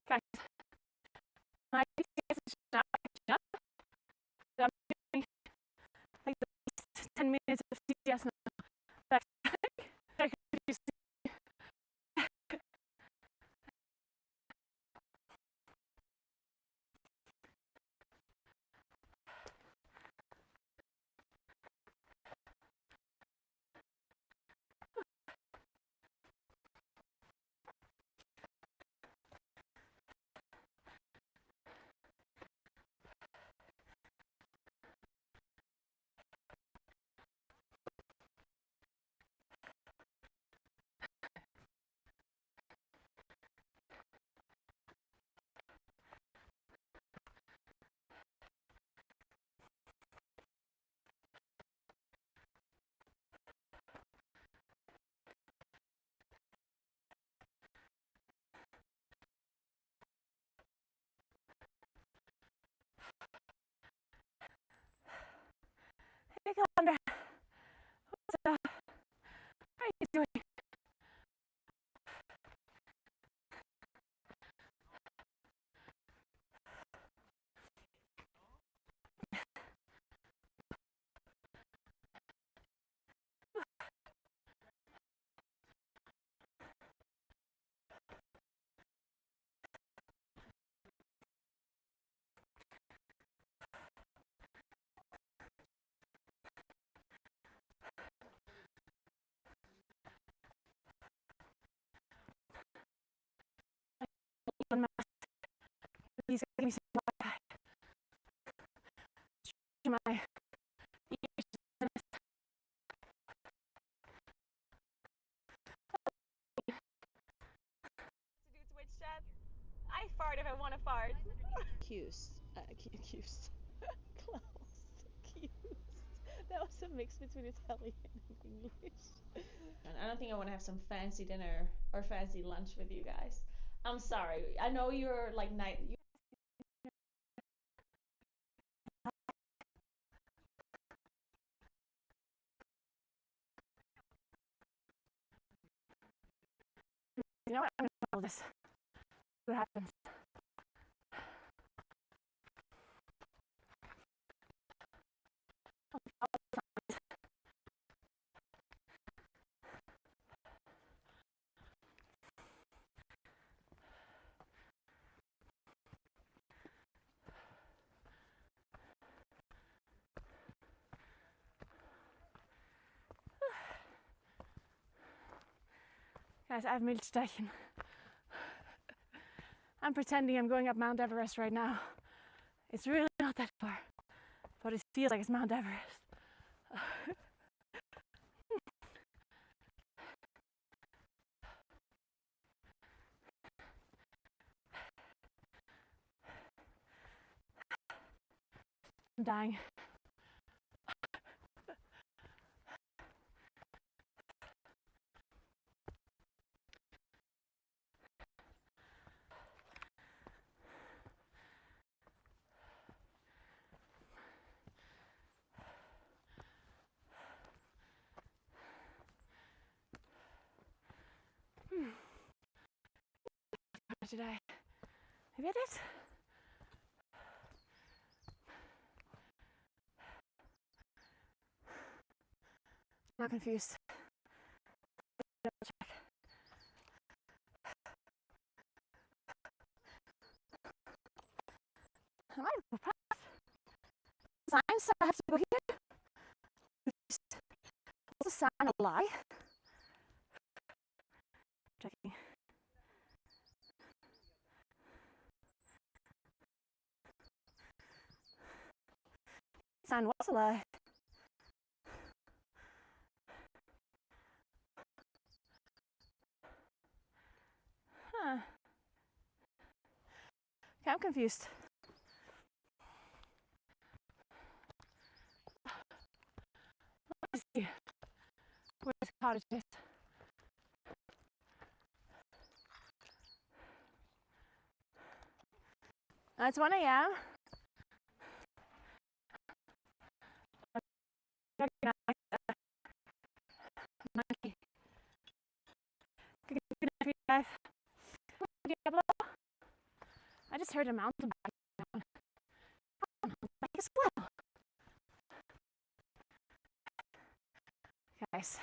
Guys, my BTS is not catching up. I'm doing like the 10 minutes of CTS now. Back to Hey, Calandra. What's up? How are you doing? Please give me some Wi-Fi. My ears. To do Twitch chat. I fart if I want to fart. Accused. Accused. Klaus. Accused. That was a mix between Italian and English. And I don't think I want to have some fancy dinner or fancy lunch with you guys. I'm sorry. I know you're like night. You know what? I'm gonna follow this. See what happens. Guys, I have Milchsteichen. I'm pretending I'm going up Mount Everest right now. It's really not that far, but it feels like it's Mount Everest. I'm dying. Did I get it? I'm not confused. Double check. Am I past signs? So I have to go here. Was the sign a lie? Checking. Sign was a lie. Huh. Okay, I'm confused. Let me see where the cottage is. It's 1 a.m. Monkey. Good night, guys. Diablo. I just heard a mountain bike down. Mountain bike as well. guys.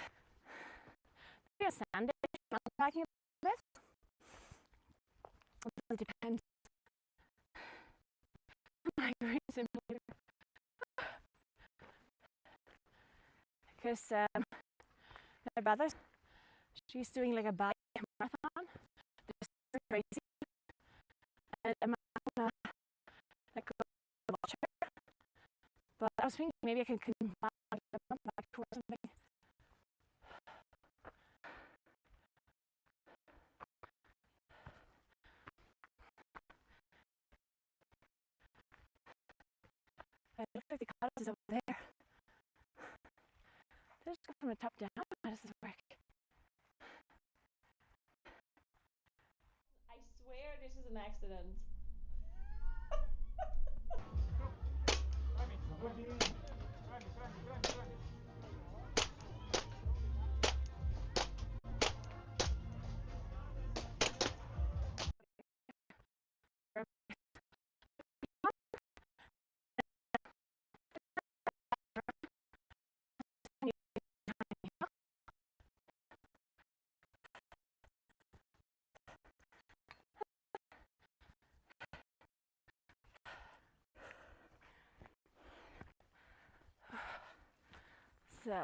Maybe a sand dish, mountain biking a bit. It depends. My green simulator. Because my brother, she's doing like a bike marathon. They're crazy. And I'm gonna like go watch her. But I was thinking maybe I can combine a mountain bike tour or something. It looks like the cottage is over there. Did I just go from the top down? How does this work? I swear this is an accident. So all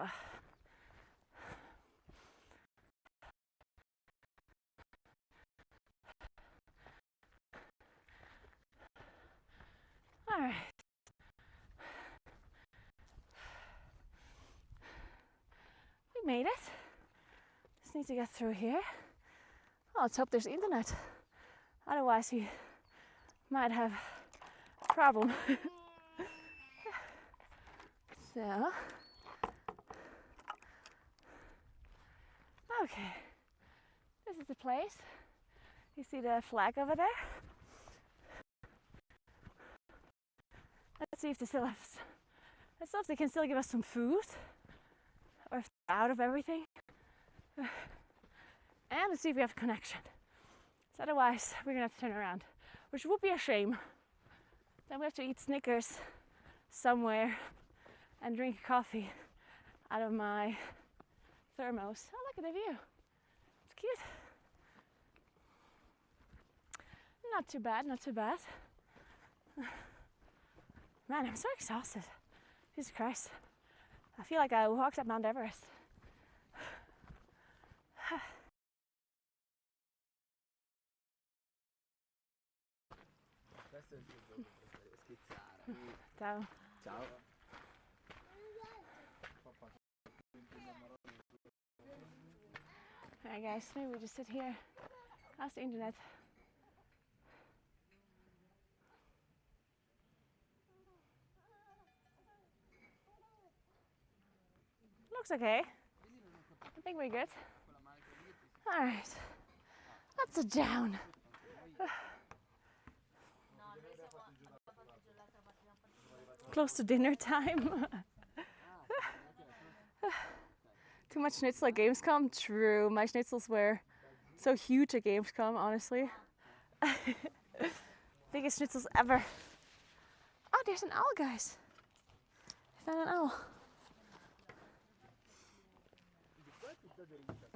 right. We made it. Just need to get through here. Oh, let's hope there's internet. Otherwise, we might have a problem. So, okay. This is the place. You see the flag over there? Let's see if they still have. Let's see if they can still give us some food, or if they're out of everything. And let's see if we have a connection. So otherwise, we're gonna have to turn around, which would be a shame. Then we have to eat Snickers somewhere and drink coffee out of my thermos. Oh, look at the view. It's cute. Not too bad, not too bad. Man, I'm so exhausted. Jesus Christ. I feel like I walked up Mount Everest. Ciao. Ciao. Alright guys, maybe we just sit here. How's the internet? Looks okay. I think we're good. Alright. Let's sit down. Close to dinner time. Too much schnitzel at Gamescom? True, my schnitzels were so huge at Gamescom, honestly. Biggest schnitzels ever. Oh, there's an owl, guys. I found an owl.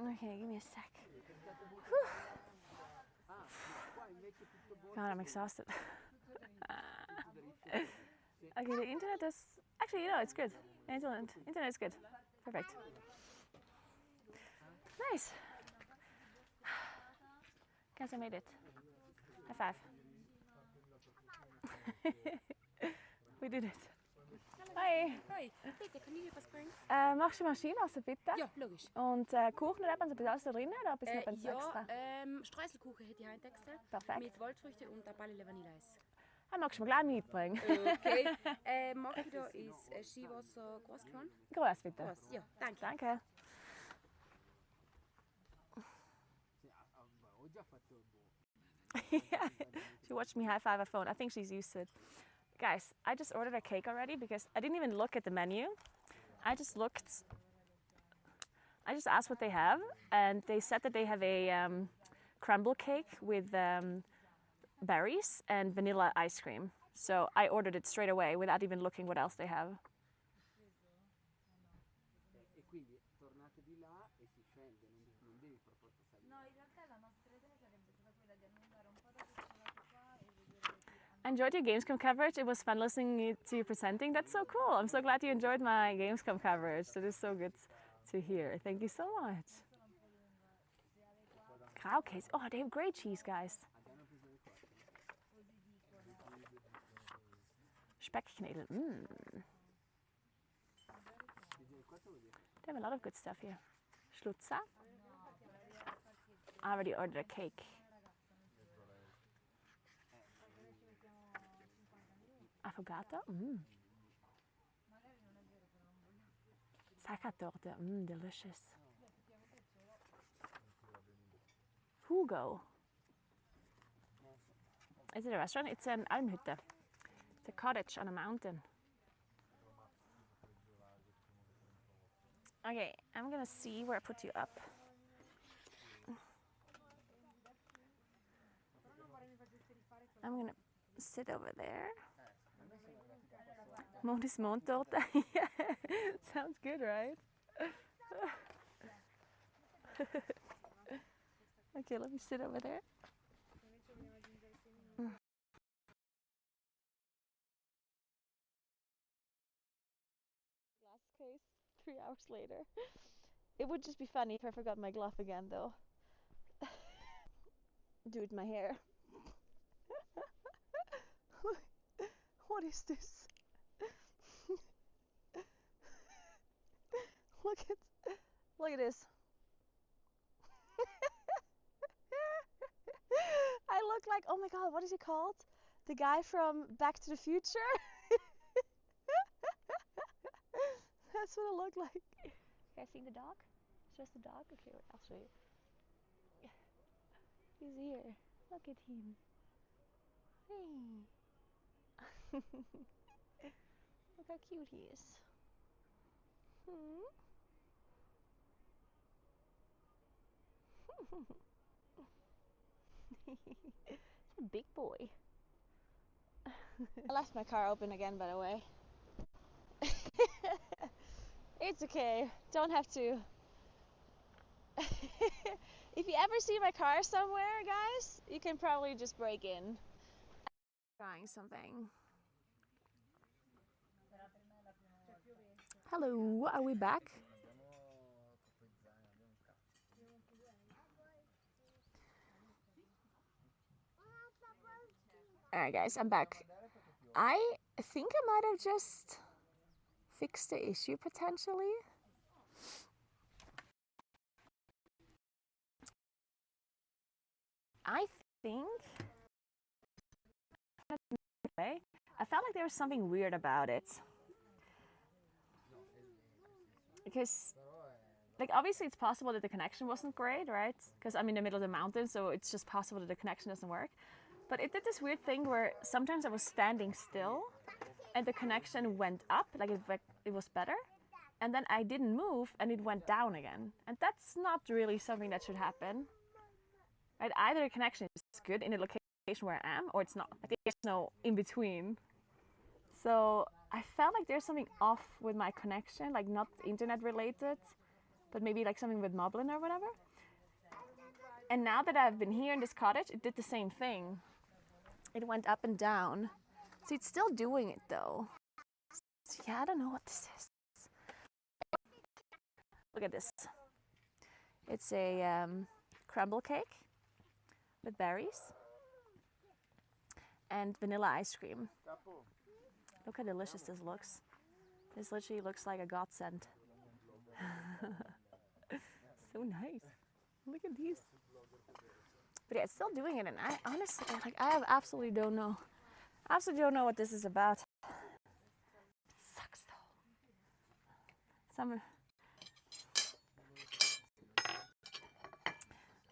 Okay, give me a sec. Whew. God, I'm exhausted. Okay, the internet is actually, you know, it's good. Internet is good. Perfect. Nice. Guess I made it. High five. We did it. Hi. Hoi, bitte, kann ich dir was bringen? Machst du Maschine also bitte? Ja, logisch. Und Kuchen oder etwas, alles da drin oder etwas noch extra? Ja, Streuselkuchen hätte ich einen extra. Perfekt. Mit Waldfrüchte und ein Ballele Vanilleeis. Magst du mir gleich mitbringen? Okay. Mache ich da ist Skiwasser Großkran? Groß bitte. Groß, ja, danke. Danke. Yeah, she watched me high five a phone. I think she's used to it. Guys, I just ordered a cake already because I didn't even look at the menu. I just asked what they have, and they said that they have a crumble cake with berries and vanilla ice cream. So I ordered it straight away without even looking what else they have. I enjoyed your Gamescom coverage. It was fun listening to you presenting. That's so cool. I'm so glad you enjoyed my Gamescom coverage. That is so good to hear. Thank you so much. Cow case. Oh, they have great cheese, guys. Speckknedel. They have a lot of good stuff here. Schlutzer. I already ordered a cake. Affogato. Sachertorte. Delicious. Hugo. Is it a restaurant? It's an Almhütte. It's a cottage on a mountain. Okay, I'm gonna see where I put you up. I'm gonna sit over there. Modis Mondtorte. Yeah, sounds good, right? Okay, let me sit over there. Glass case 3 hours later. It would just be funny if I forgot my glove again, though. Dude, my hair. What is this? Look at this. I look like, oh my god, what is he called? The guy from Back to the Future? That's what I look like. You guys see the dog? It's just a dog? Okay, wait, I'll show you. He's here. Look at him. Hey. Look how cute he is. It's a big boy. I left my car open again, by the way. It's okay. Don't have to. If you ever see my car somewhere, guys, you can probably just break in. Trying something. Hello, are we back? Alright guys, I'm back. I think I might have just fixed the issue potentially. I think I felt like there was something weird about it. Because, like, obviously it's possible that the connection wasn't great, right? Because I'm in the middle of the mountain, so it's just possible that the connection doesn't work. But it did this weird thing where sometimes I was standing still and the connection went up, like it was better. And then I didn't move and it went down again. And that's not really something that should happen. Right? Either the connection is good in the location where I am or it's not. I think there's no in between. So I felt like there's something off with my connection, like not internet related, but maybe like something with Moblin or whatever. And now that I've been here in this cottage, it did the same thing. It went up and down. So it's still doing it though. So yeah, I don't know what this is. Look at this. It's a crumble cake with berries and vanilla ice cream. Look how delicious this looks. This literally looks like a godsend. So nice. Look at these. But yeah, it's still doing it, and I honestly, like, I absolutely don't know. Absolutely don't know what this is about. It sucks though.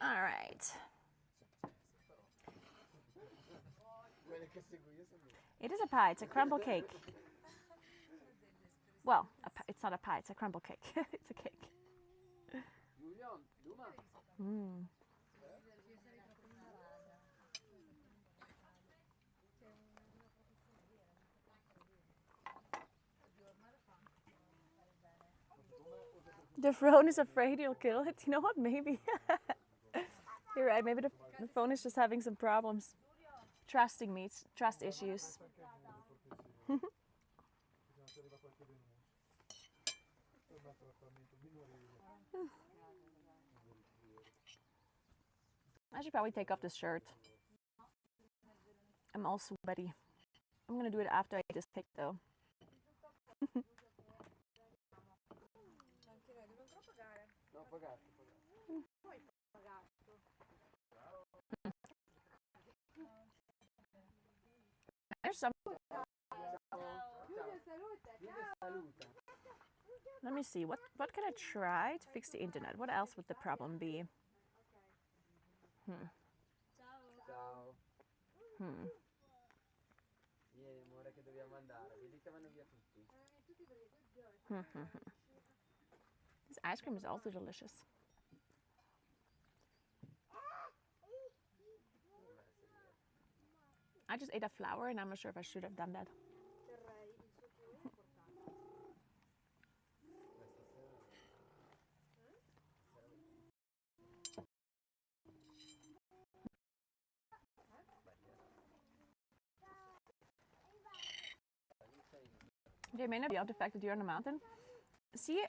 All right. It is a pie. It's a crumble cake. Well, it's not a pie. It's a crumble cake. It's a cake. The phone is afraid you'll kill it. You know what? Maybe. You're right. Maybe the phone is just having some problems. Trusting me, it's trust issues. I should probably take off this shirt. I'm all sweaty. I'm gonna do it after I eat this cake though. No, pagato. There's some. Let me see. What can I try to fix the internet? What else would the problem be? Ciao. Hmm. Vieni amore che dobbiamo andare. Vedi che vanno via tutti. This ice cream is also delicious. I just ate a flower and I'm not sure if I should have done that. They may not be out the fact that you're on a mountain. See,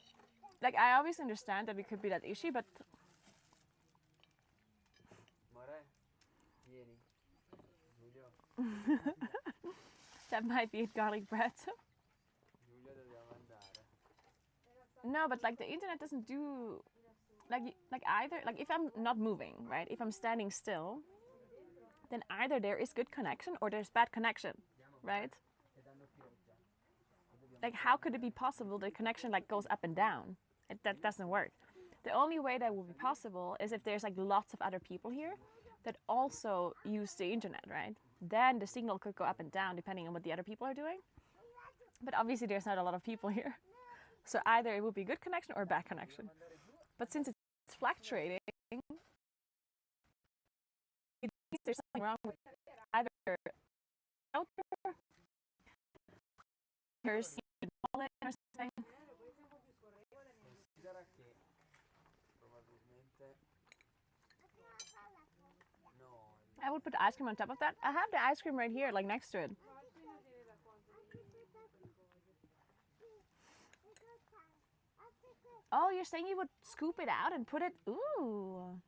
like I always understand that it could be that issue, but Amore, vieni. Giulio. that might be garlic bread. Giulio dobbiamo andare. No, but like the internet doesn't do like either like if I'm not moving, right? If I'm standing still, then either there is good connection or there's bad connection, right? Like how could it be possible the connection like goes up and down? That doesn't work. The only way that would be possible is if there's like lots of other people here that also use the internet, right? Then the signal could go up and down depending on what the other people are doing. But obviously there's not a lot of people here. So either it would be good connection or bad connection. But since it's fluctuating, it means there's something wrong with either out there, there's or something. Considera che probabilmente no. I would put the ice cream on top of that. I have the ice cream right here, like next to it. Oh, you're saying you would scoop it out and put it? Ooh.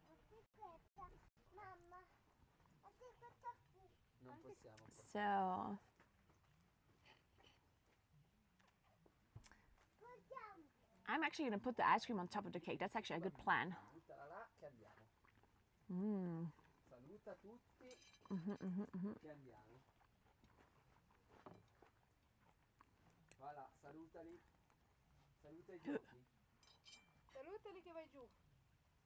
Non possiamo. So. I'm actually going to put the ice cream on top of the cake. That's actually a good plan. Buttala là che andiamo. Mm. Saluta tutti che andiamo. Voilà, salutali. Saluta i giochi. Salutali che vai giù.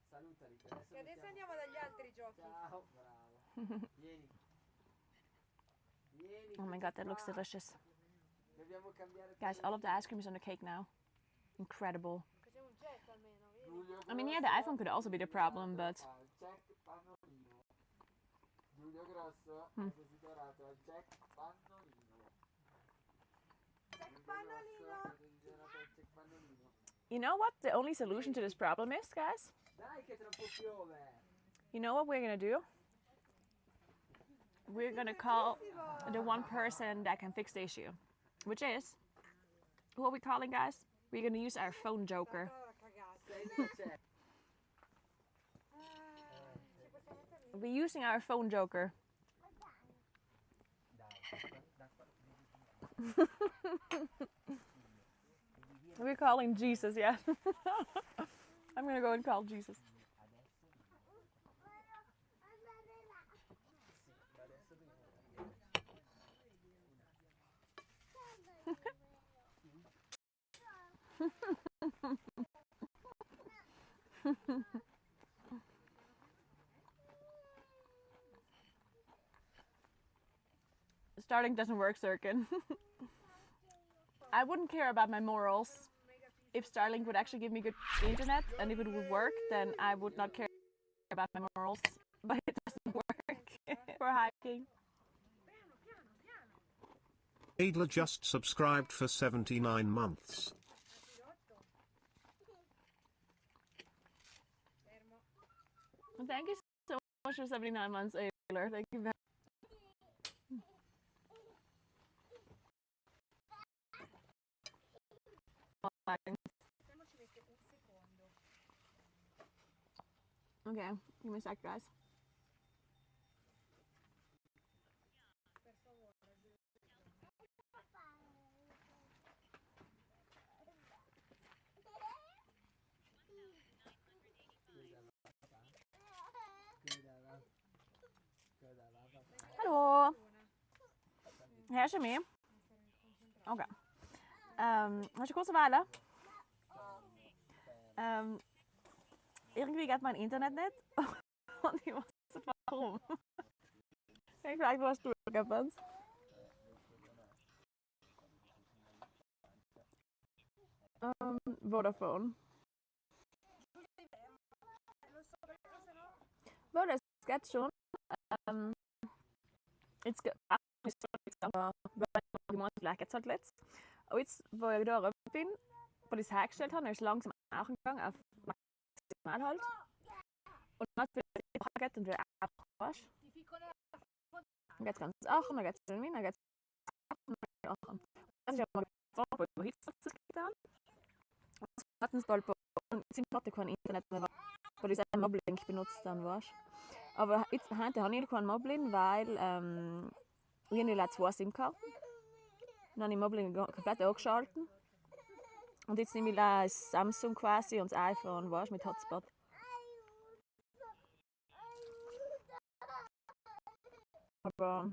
Salutali che Che adesso andiamo dagli altri giochi. Ciao, bravo. Vieni. Vieni. Oh my god, that looks delicious. Dobbiamo cambiare. Guys, all of the ice cream is on the cake now. Incredible. C'è un jet almeno, vedi? I mean, yeah, the iPhone could also be the problem, but Jack Pannolino. Giulio Grosso ha desiderato al Jack Pannolino. Jack Pannolino. Jack Pannolino. you know what the only solution to this problem is, guys? Dai che tra un po' piove. You know what we're gonna do? We're gonna call the one person that can fix the issue, which is, who are we calling, guys? We're gonna use our phone joker. We're using our phone joker. We're calling Jesus, yeah. I'm gonna go and call Jesus. Starting doesn't work, Sirkin. I wouldn't care about my morals. If Starlink would actually give me good internet and if it would work, then I would not care about my morals. But it doesn't work for hiking. Adler just subscribed for 79 months. Thank you so much for 79 months, Adler. Thank you very much. sagen. Okay, give me a sec, guys. Hallo. Hörst du mich? Okay. Hast du kurz eine Weile? Irgendwie geht mein Internet nicht und ich weiß nicht warum. Ich frage, was du gibst. Vodafone. Ja, das geht schon. Jetzt aber vielleicht geht es halt letzt. Aber jetzt, wo ich da rüber bin, wo ich es hergestellt habe, ist langsam auch gegangen auf maximal halt. Und dann wird es und wieder abwasch. Dann geht es ganz achen, dann geht es in dann geht es achen. Das ist aber mal wo ich es getan. Und hatten es bald und jetzt hatte kein Internet mehr, wo ich einen Moblink benutzt dann warst. Aber jetzt heute habe ich keinen Moblin, weil ich habe 2 SIM-Karten. Dann habe ich Moblin komplett angeschaltet. Und jetzt nehme ich das Samsung quasi und das iPhone, weißt, mit Hotspot. Aber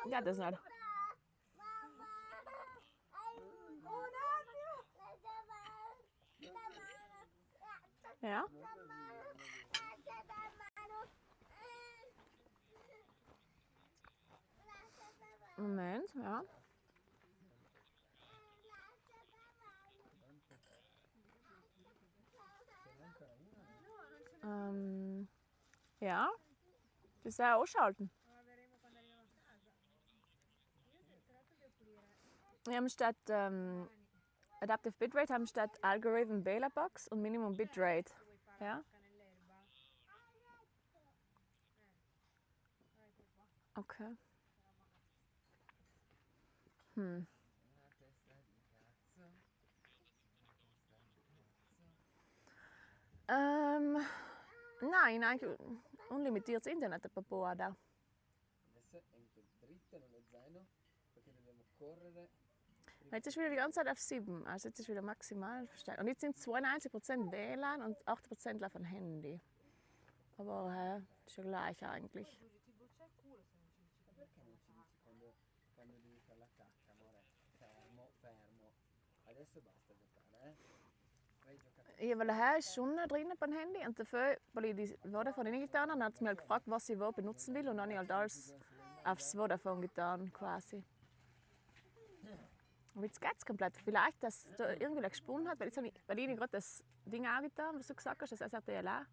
ja, das nicht. Ja. Moment, ja. Ja. Das soll auch ausschalten. Wir haben statt Adaptive Bitrate haben statt Algorithm Bela Box und Minimum Bitrate. Ja? Okay. Nein, eigentlich unlimitiertes Internet per Boda. Adesso entro dritta, non è zaino, perché dobbiamo correre. Jetzt ist wieder die ganze Zeit auf 7, also jetzt ist wieder maximal verstärkt. Und jetzt sind 92% WLAN und 8% auf dem Handy. Aber ist ja gleich eigentlich. Perché non ci dici quando devi fare la cacca, amore? Fermo, fermo. Adesso basta giocare, eh? Vai giocare. Ja, weil er ist schon drin beim Handy und dafür, weil ich die Vodafone getan habe, hat sie mich halt gefragt, was ich wo benutzen will und dann habe ich halt alles aufs Vodafone getan, quasi. Und jetzt geht es komplett. Vielleicht, dass da irgendwie gesponnen hat, weil ich gerade das Ding auch getan, was du gesagt hast, das SRTLA.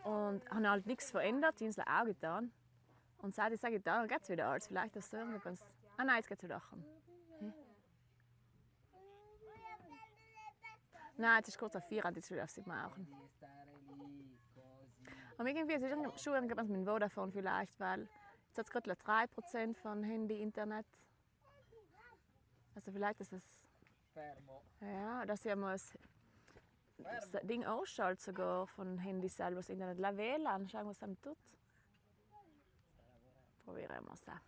Und habe halt nichts verändert, die Insel auch getan. Und seit ich es getan habe, geht es wieder alles. Vielleicht, dass da irgendwas. Ah nein, jetzt geht es wieder an. Nein, jetzt ist kurz auf 4 und jetzt wieder auf 7 auch. Devi stare lì, così. Aber irgendwie ist es schon irgendwas mit dem Vodafone vielleicht, weil jetzt hat es gerade 3% von Handy, Internet. Also vielleicht ist es. Fermo. Ja, dass ich mal das Ding ausschalte sogar von Handy selber, das Internet. La WLAN, schauen was es tut. Probieren wir es auch.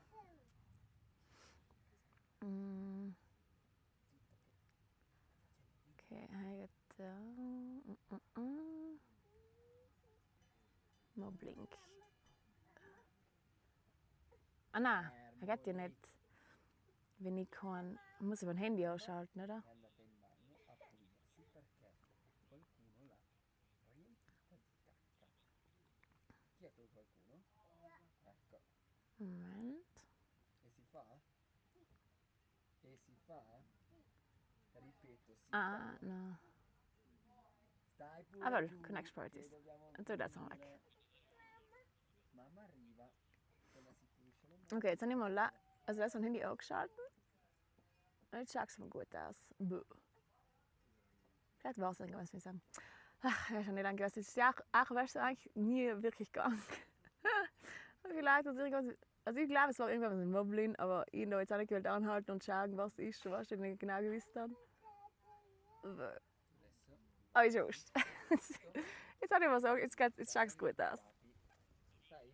Okay, hier geht da. Mal blink. Ah nein, er geht ja nicht. Wenn ich kann, muss ich mein Handy ausschalten, oder? È andata in bagno a pulirsi perché qualcuno l'ha riempita di cacca. Chi è quel qualcuno? Ecco. Moment. E si fa? E si fa? Ripeto, si Ah, fa. no. Stai pure Ah, well, giù, connect che parties. dobbiamo Und so, das noch weg. pulire. Mamma arriva, quella si pulisce le mani. Okay, jetzt habe ich mal also das mein Handy angeschaltet. Und jetzt schaut es mal gut aus. Buh. Vielleicht war es irgendwas, wie ich sagen. Ach, ich habe schon nicht lange gewusst. Es ist ja auch wärst du eigentlich nie wirklich gegangen. Vielleicht hat es irgendwas. Also ich glaube, es war irgendwas mit Moblin, aber ich habe jetzt auch nicht gewollt anhalten und schauen, was es ist, was ich nicht genau gewusst habe. Adesso Oh, is juist. Ik thought it was ook, it's straks goed das. stai?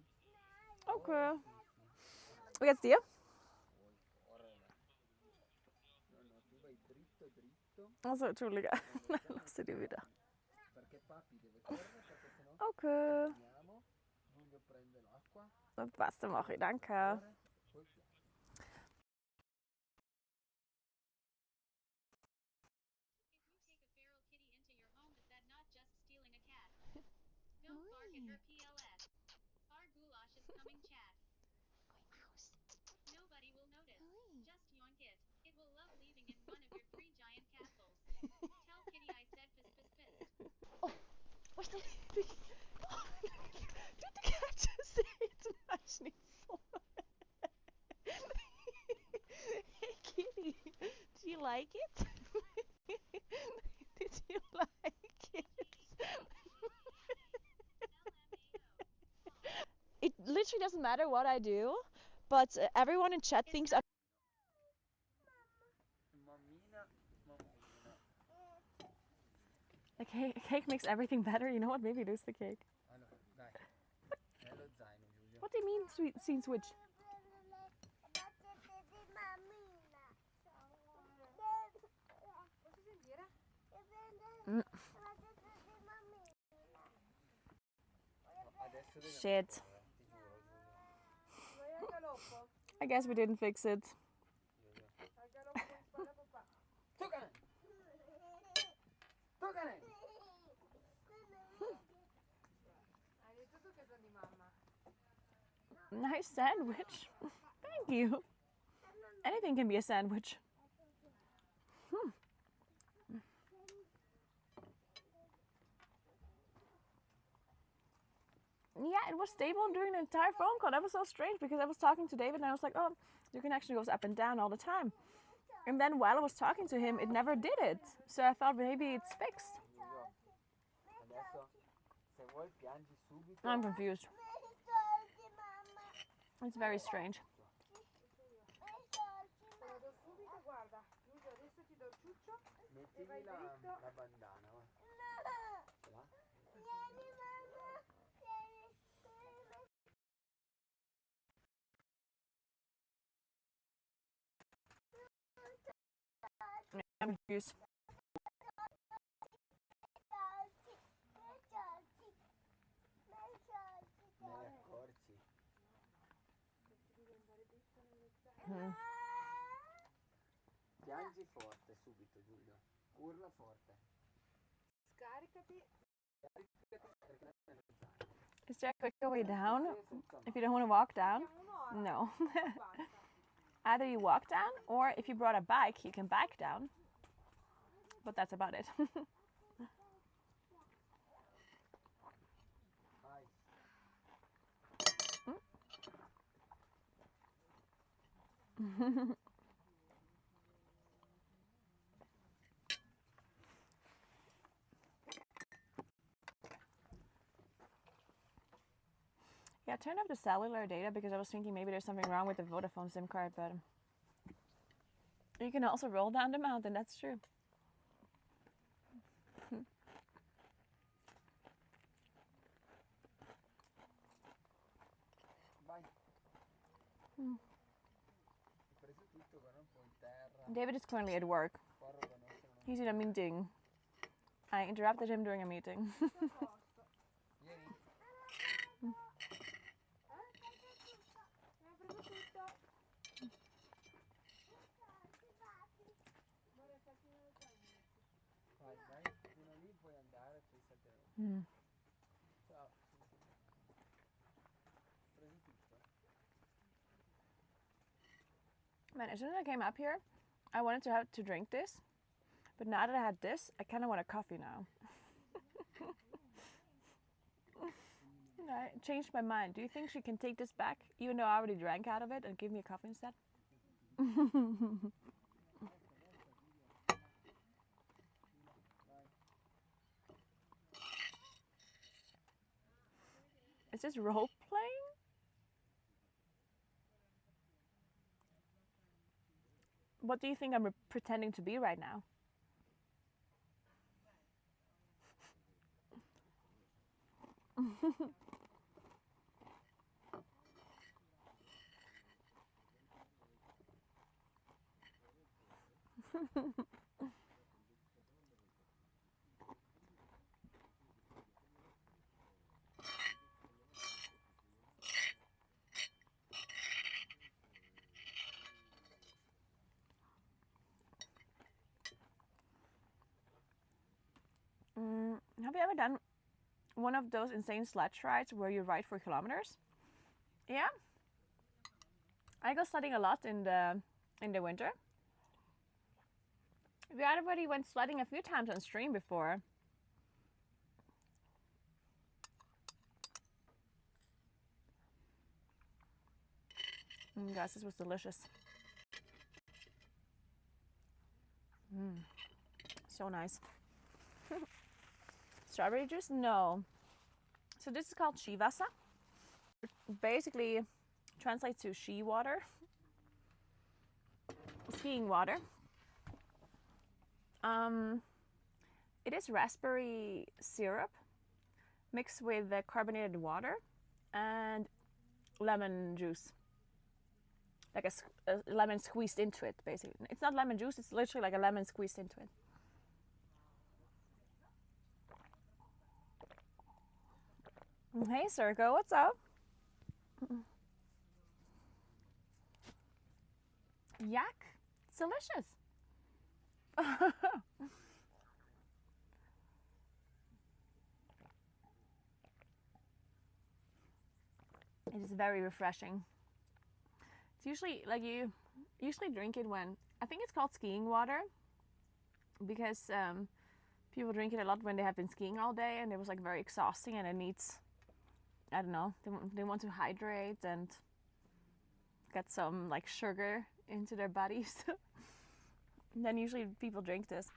Okay. Sì, sì. Wie geht's dir? Correla. No, no, tu vai dritto, dritto. Also, Entschuldige. Lass dir wieder. Perché papi deve correre, perché sennò Okay. finiamo. Giulio prende l'acqua. Das passt, dann mache ich. Danke. Corre, poi piano. If you take a feral kitty into your home, is that not just stealing a cat? Don't bark at her PLS. Our goulash is coming, chat. Nobody will notice. Just yoink it. It will love leaving in one of your 3 giant castles. Tell kitty I said piss piss piss. Was ist denn? Doet de cat just zitten? Maar is niet zo. Hey kitty, do you like it? Did you like it? It literally doesn't matter what I do, but everyone in chat thinks I'm. Mammina, mammina. The cake makes everything better. You know what? Maybe it is the cake. Allora, dai. È lo zaino, Giulio. What do you mean, scene switch? Adesso dobbiamo Shit. correre, ti giuro, Giulio. I guess we didn't fix it. Toccane! Toccane! Nice sandwich. Thank you. Anything can be a sandwich. Yeah, it was stable during the entire phone call. That was so strange because I was talking to David and I was like, oh, your connection goes up and down all the time. And then while I was talking to him, it never did it. So I thought maybe it's fixed. Giulio, adesso se vuoi piangi subito. I'm confused. It's very strange. Mettimi la bandana, va. Ce l'ha? I'm confused. Me ne accorgi. Piangi forte subito, Giulio. Urla forte. Scaricati. Caricati perché non è lo zaino. Is there a quicker way down Senza if you don't want to walk down? No. Either you walk down or if you brought a bike, you can bike down. But that's about it. Vai. Yeah, I turned off the cellular data because I was thinking maybe there's something wrong with the Vodafone SIM card, but you can also roll down the mountain, that's true. Vai. Hai preso tutto, guarda un po' in terra. David is currently at work. Corro da noi se non He's in a meeting. I interrupted him during a meeting. Vieni. Vai, vai, fino a lì puoi andare, poi salteremo. Ciao. Preso tutto. Man, as soon as I came up here, I wanted to have to drink this, but now that I had this, I kind of want a coffee now. I changed my mind. Do you think she can take this back, even though I already drank out of it, and give me a coffee instead? Is this role playing? What do you think I'm pretending to be right now? Have you ever done one of those insane sledge rides where you ride for kilometers? Yeah. I go sledding a lot in the winter. We already went sledding a few times on stream before. Guys, this was delicious. So nice. Strawberry juice? No. So this is called shivasa. Basically translates to she water. Skiing water. It is raspberry syrup mixed with carbonated water and lemon juice. Like a lemon squeezed into it, basically. It's not lemon juice, it's literally like a lemon squeezed into it. Hey, Circo, what's up? Yak? It's delicious. It is very refreshing. It's usually like you usually drink it when, I think it's called skiing water, because people drink it a lot when they have been skiing all day and it was like very exhausting and it needs, I don't know, they want to hydrate and get some like sugar into their bodies. Then usually people drink this.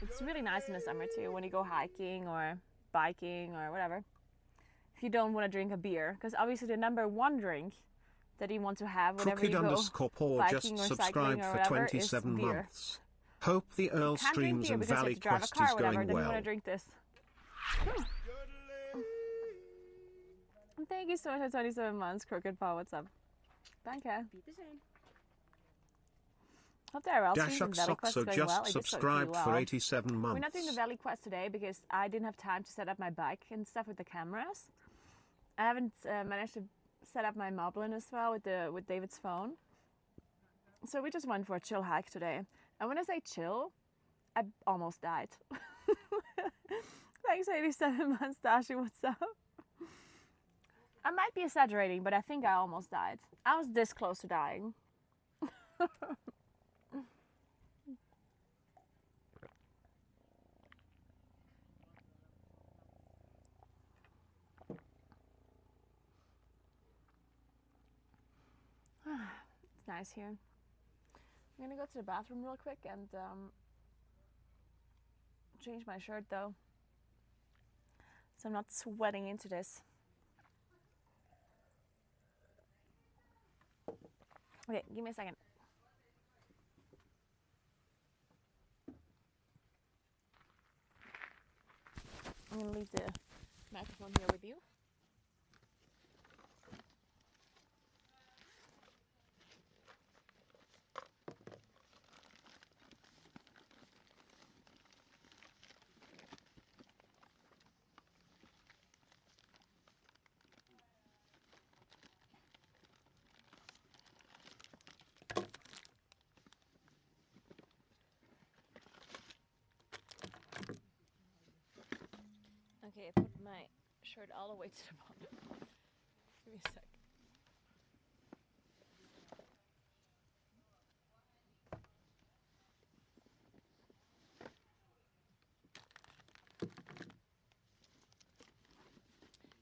It's really nice in the summer too when you go hiking or biking or whatever. If you don't want to drink a beer, because obviously the number one drink that you want to have whenever you go Crooked_Paul biking just or cycling subscribed or for whatever 27 is beer. months. Hope the Earl Can't drink streams beer and because you have Valley to drive a Quest car is or whatever, going then you want to well. drink this. Thank you so much for 27 months, Crooked Paul. What's up? Danke. Hope the IRL streams and Dashuk Valley Quest Soxo is going just well. It is going subscribed well. for 87 months. We're not doing the Valley Quest today because I didn't have time to set up my bike and stuff with the cameras. I haven't managed to set up my Moblin as well with David's phone. So we just went for a chill hike today. And when I say chill, I almost died. Thanks 87 months, Dashi, what's up? I might be exaggerating, but I think I almost died. I was this close to dying. It's nice here. I'm gonna go to the bathroom real quick and change my shirt though, so I'm not sweating into this. Okay, give me a second. I'm gonna leave the microphone here with you. Okay, I put my shirt all the way to the bottom. Give me a sec.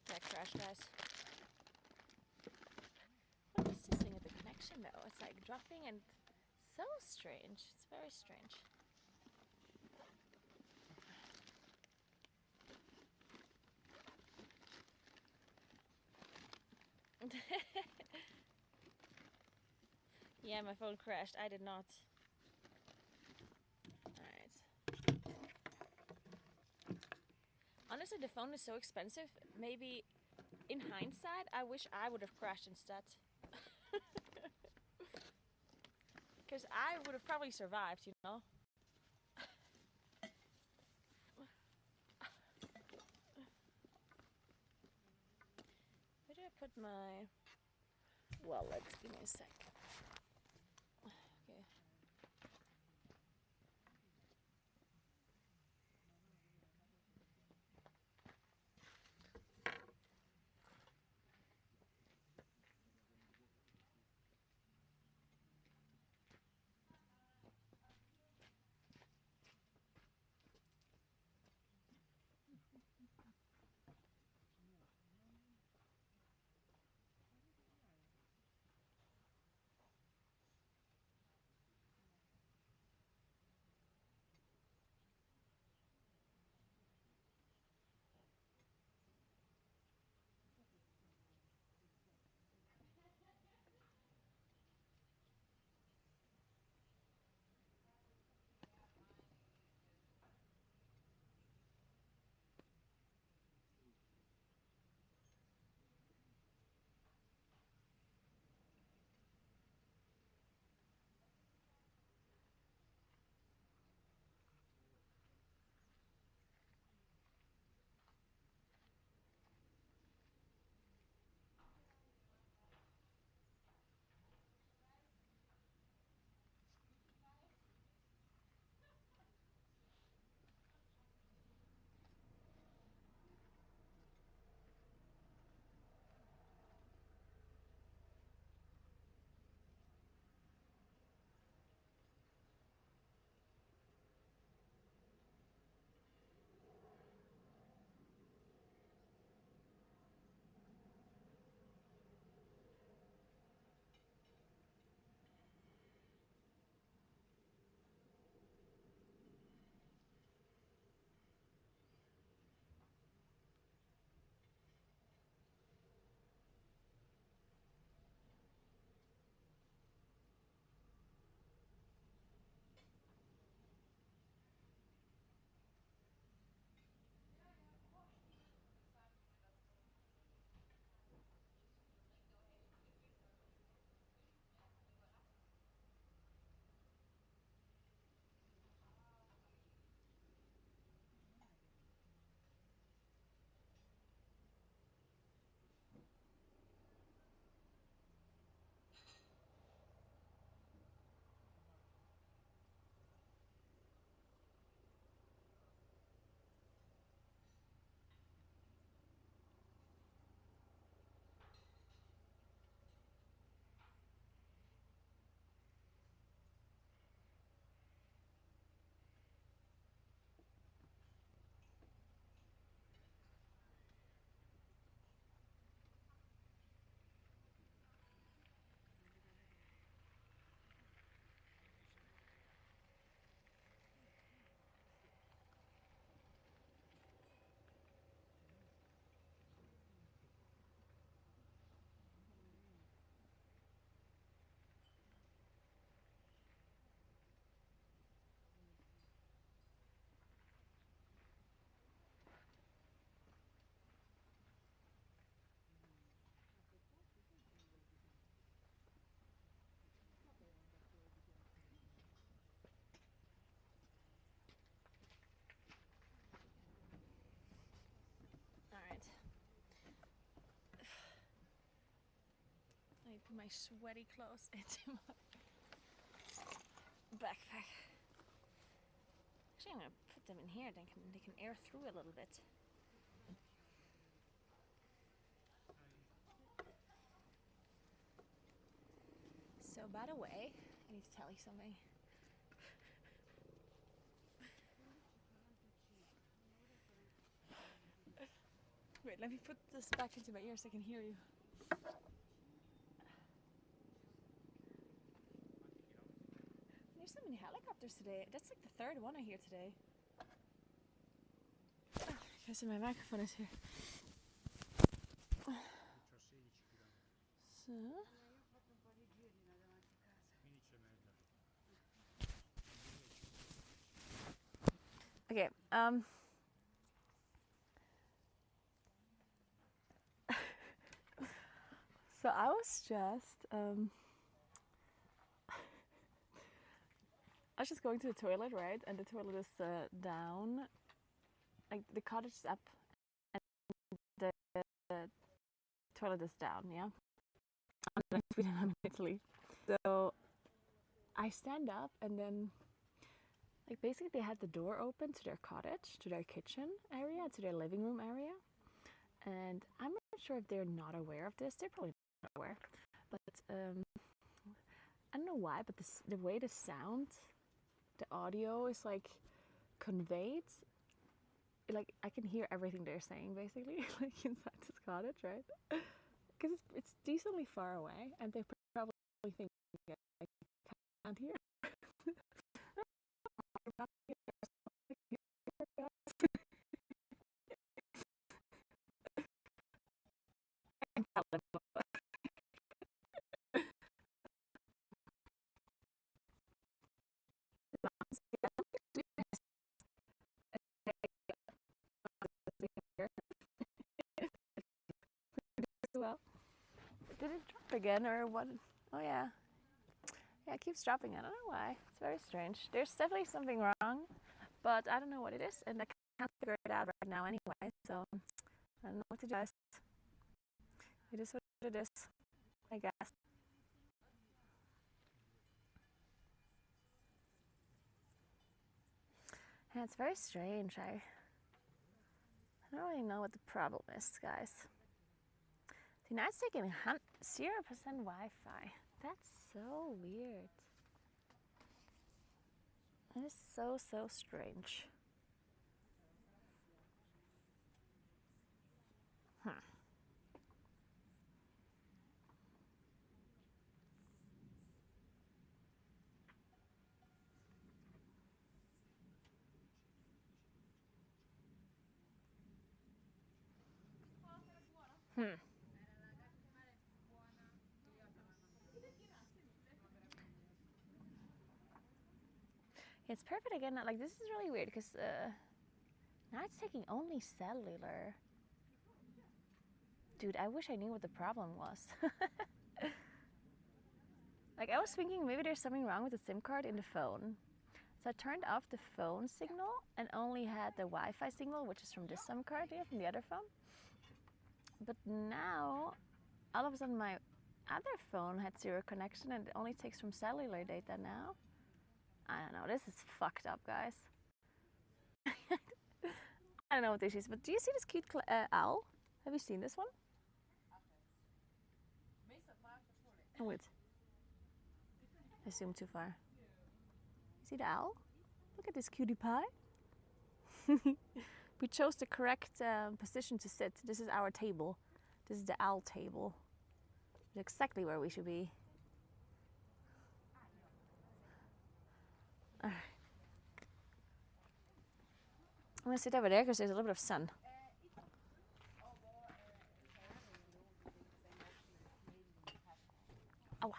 That crash, guys. What is this thing with the connection though? It's like dropping and so strange. It's very strange. Yeah, my phone crashed. I did not. Alright. honestly, the phone is so expensive. Maybe in hindsight, I wish I would have crashed instead. Because I would have probably survived, you know? Where did I put my... Well, let's give me a sec. Okay. Alright. I put my sweaty clothes into my backpack. Actually, I'm gonna put them in here. They can air through a little bit. So, by the way, I need to tell you something. Wait, let me put this back into my ear so I can hear you. There's so many helicopters today. That's like the third one I hear today. Because my microphone is here. So. Okay. So I was just I was just going to the toilet, right? And the toilet is down, like the cottage is up, and the toilet is down. Yeah, in Sweden and Italy. So I stand up, and then like basically they had the door open to their cottage, to their kitchen area, to their living room area. And I'm not sure if they're not aware of this. They're probably not aware. But I don't know why, but the way the sound, the audio is like conveyed, like I can hear everything they're saying basically, like inside this cottage, right? Because it's decently far away, and they probably think I can't hear. Well, did it drop again or what? Oh yeah. Yeah, it keeps dropping. I don't know why. It's very strange. There's definitely something wrong, but I don't know what it is, and I can't figure it out right now anyway, so I don't know what to do. It is what it is, I guess. Yeah, it's very strange. I don't really know what the problem is, guys. The United's taking 0% Wi-Fi. That's so weird. That is so strange. It's perfect again. Like this is really weird because now it's taking only cellular. Dude, I wish I knew what the problem was. Like I was thinking maybe there's something wrong with the SIM card in the phone. So I turned off the phone signal and only had the Wi-Fi signal, which is from this SIM card here, from the other phone. But now, all of a sudden my other phone had 0 connection and it only takes from cellular data now. I don't know, this is fucked up, guys. I don't know what this is, but do you see this cute owl? Have you seen this one? Oh wait. I zoomed too far. See the owl? Look at this cutie pie. We chose the correct position to sit. This is our table. This is the owl table. It's exactly where we should be. All right. I'm gonna sit over there because there's a little bit of sun. Ow.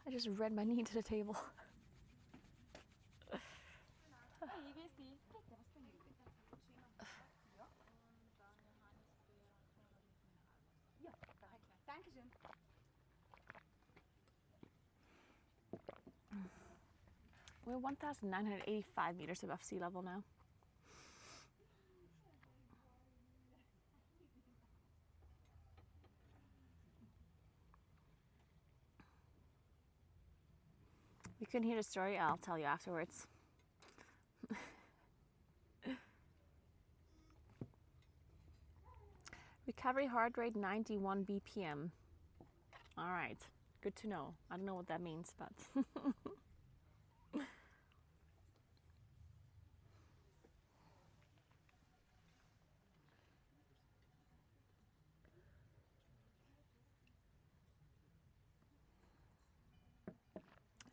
I just ran my knee into the table. We're 1,985 meters above sea level now. You couldn't hear the story? I'll tell you afterwards. Recovery heart rate 91 BPM. All right, good to know. I don't know what that means, but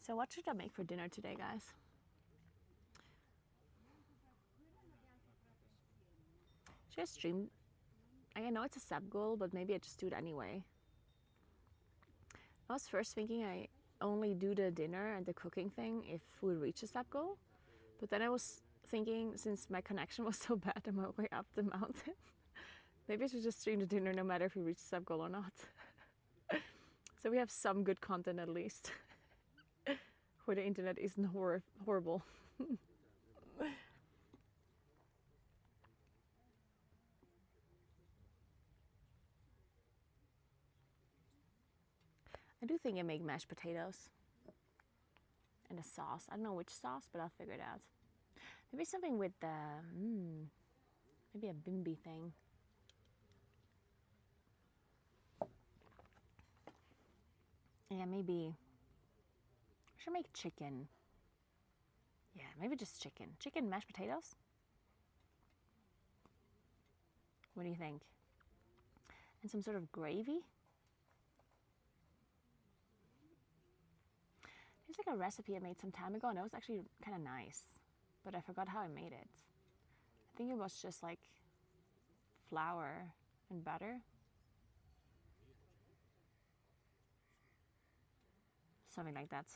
so what should I make for dinner today, guys? Should I stream? I know it's a sub goal, but maybe I just do it anyway. I was first thinking I only do the dinner and the cooking thing if we reach a sub goal, but then I was thinking, since my connection was so bad on my way up the mountain, maybe I should just stream the dinner no matter if we reach the sub goal or not. So we have some good content at least. Where the internet isn't horrible. I do think I make mashed potatoes. And a sauce. I don't know which sauce, but I'll figure it out. Maybe something with the, maybe a bimby thing. Yeah, maybe. I should make chicken. Yeah, maybe just chicken. Chicken mashed potatoes? What do you think? And some sort of gravy? There's like a recipe I made some time ago and it was actually kind of nice. But I forgot how I made it. I think it was just like flour and butter. Something like that.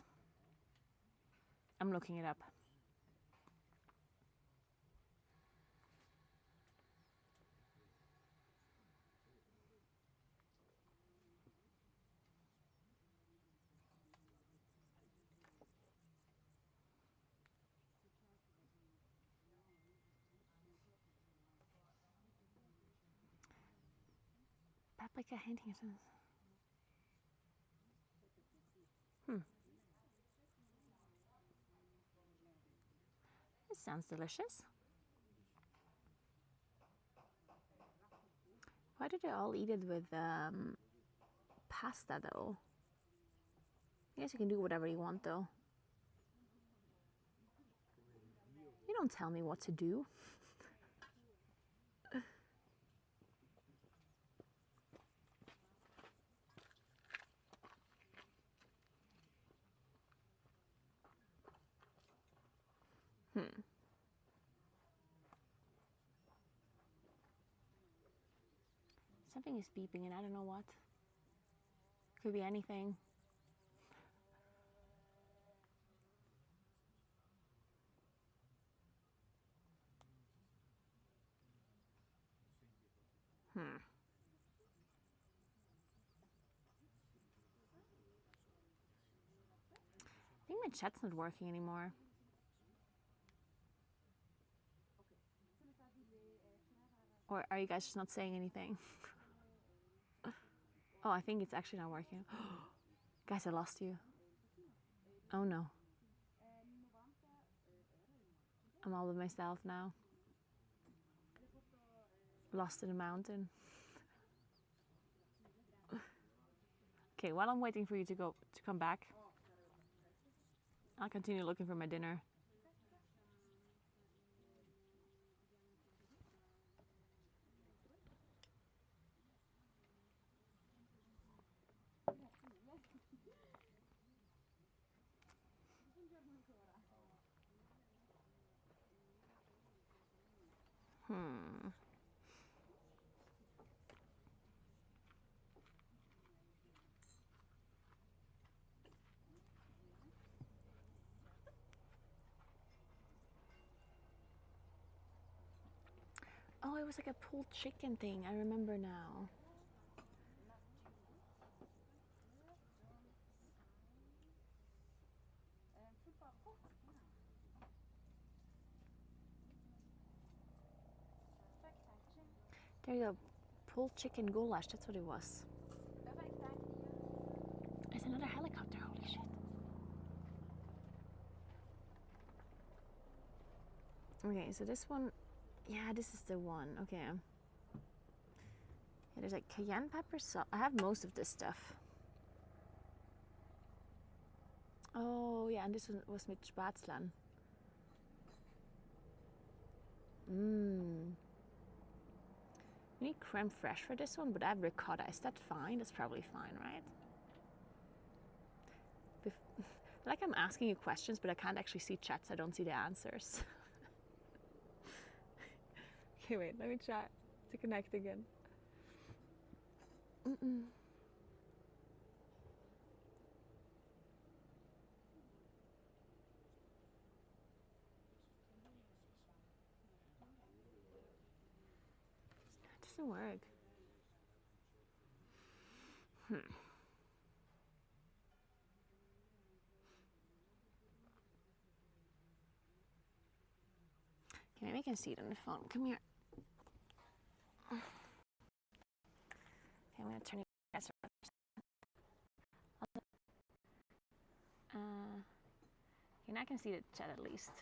I'm looking it up. Paprika hinting at This sounds delicious. Why do they all eat it with pasta though? I guess you can do whatever you want though. You don't tell me what to do. Something is beeping and I don't know what. Could be anything. I think my chat's not working anymore. Or are you guys just not saying anything? Oh, I think it's actually not working. Guys, I lost you. Oh no. I'm all by myself now. Lost in a mountain. Okay, while I'm waiting for you to come back, I'll continue looking for my dinner. Oh, it was like a pulled chicken thing. I remember now. There you go. Pulled chicken goulash. That's what it was. It's another helicopter. Holy shit. Okay, so this one, yeah, this is the one. Okay. Yeah, there's like cayenne pepper sauce. I have most of this stuff. Oh, yeah, and this one was mit Spätzle. We need creme fraiche for this one, but I have ricotta. Is that fine? That's probably fine, right? Like I'm asking you questions, but I can't actually see chats. I don't see the answers. Okay, wait, let me try to connect again. doesn't work. Okay, maybe I can see it on the phone. Come here. Okay, I'm gonna turn you guys around. Okay, now I can see the chat at least.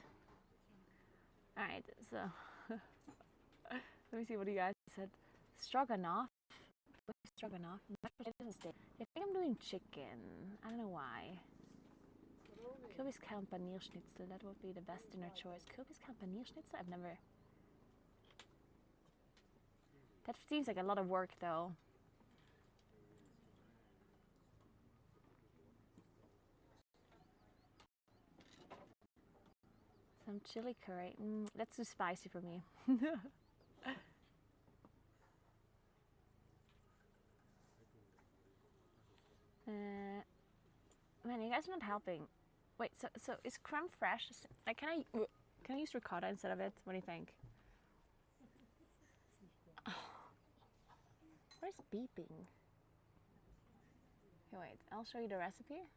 Alright, so let me see what you guys said. Stroganoff. Stroganoff. I think I'm doing chicken. I don't know why. Kürbiskalb Panierschnitzel. That would be the best dinner choice. Kürbiskalb Panierschnitzel? I've never. That seems like a lot of work though. Some chili curry. That's too spicy for me. Man, you guys are not helping. Wait, so is creme fraiche? Like, can I use ricotta instead of it? What do you think? Oh, what is beeping? Okay, wait. I'll show you the recipe.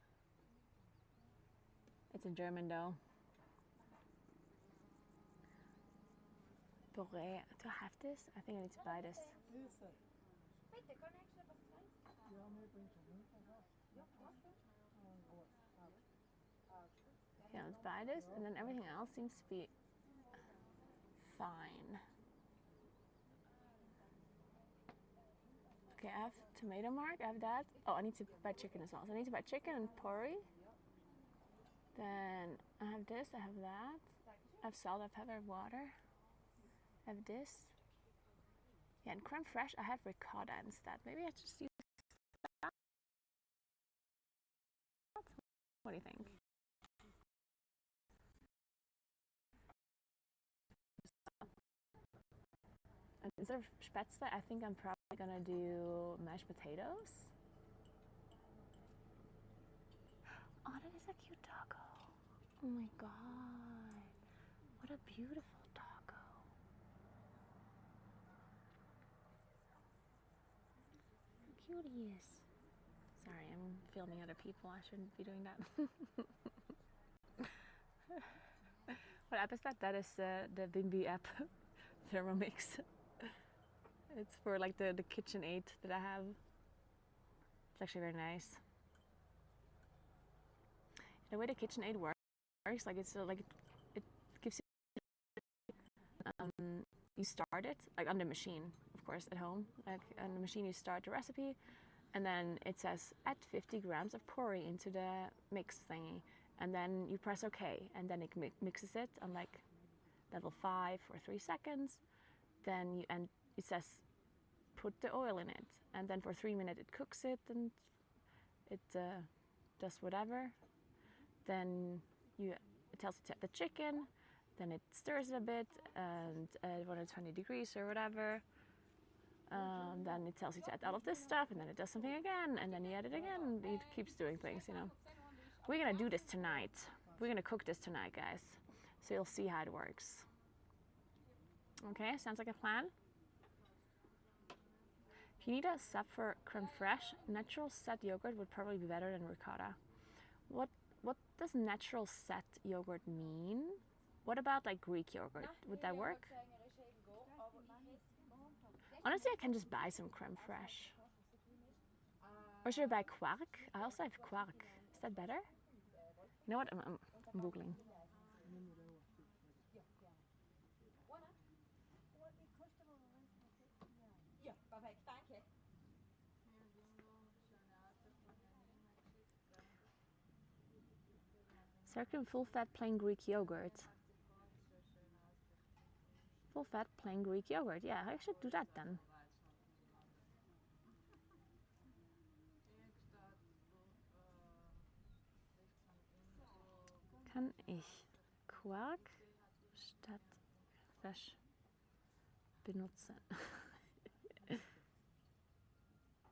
It's in German though. Puree. Do I have this? I think I need to buy this. Yeah, let's buy this, and then everything else seems to be fine. Okay, I have tomato mark, I have that. Oh, I need to buy chicken as well. So I need to buy chicken and porridge. Then I have this, I have that. I have salt, I have pepper, water. I have this. Yeah, and creme fraiche, I have ricotta instead. Maybe I just use that. What do you think? And instead of spätzle, I think I'm probably gonna do mashed potatoes. Oh, that is a cute doggo. Oh my god. What a beautiful doggo. How cute he is. Sorry, I'm filming other people. I shouldn't be doing that. What app is that? That is the Bimby app. Thermomix. It's for like the KitchenAid that I have. It's actually very nice. The way the KitchenAid works, like it's like it gives you you start it like on the machine, of course, at home. Like on the machine, you start the recipe, and then it says add 50 grams of porridge into the mix thingy, and then you press OK, and then it mixes it on like level 5 for 3 seconds. Then it says put the oil in it, and then for 3 minutes it cooks it, and it does whatever. Then it tells you to add the chicken, then it stirs it a bit, and at 120 degrees or whatever. Then it tells you to add all of this stuff, and then it does something again, and then you add it again, and it keeps doing things, you know. We're gonna do this tonight. We're gonna cook this tonight, guys. So you'll see how it works. Okay, sounds like a plan. If you need a sub for creme fraiche, natural set yogurt would probably be better than ricotta. What does natural set yogurt mean? What about like Greek yogurt? Would that work? Honestly, I can just buy some creme fraiche. Or should I buy quark? I also have quark. Is that better? You know what? I'm Googling. Circum full fat plain Greek yogurt. Full fat plain Greek yogurt. Yeah, I should do that then. Kann ich Quark statt Fraiche benutzen?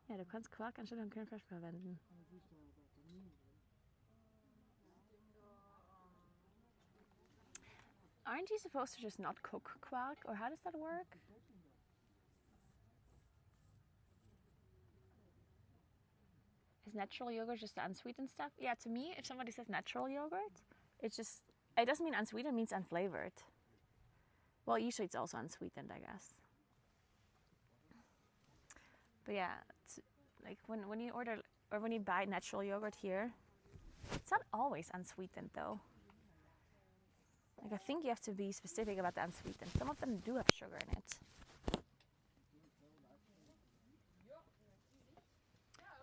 Ja, du kannst Quark anstatt von Creme Fraiche verwenden. Aren't you supposed to just not cook quark, or how does that work? natural yogurt just the unsweetened stuff? Yeah, to me, if somebody says natural yogurt, it doesn't mean unsweetened, it means unflavored. Well, usually it's also unsweetened, I guess. But yeah, like when you order or when you buy natural yogurt here, it's not always unsweetened though. Like I think you have to be specific about the unsweetened. Some of them do have sugar in it.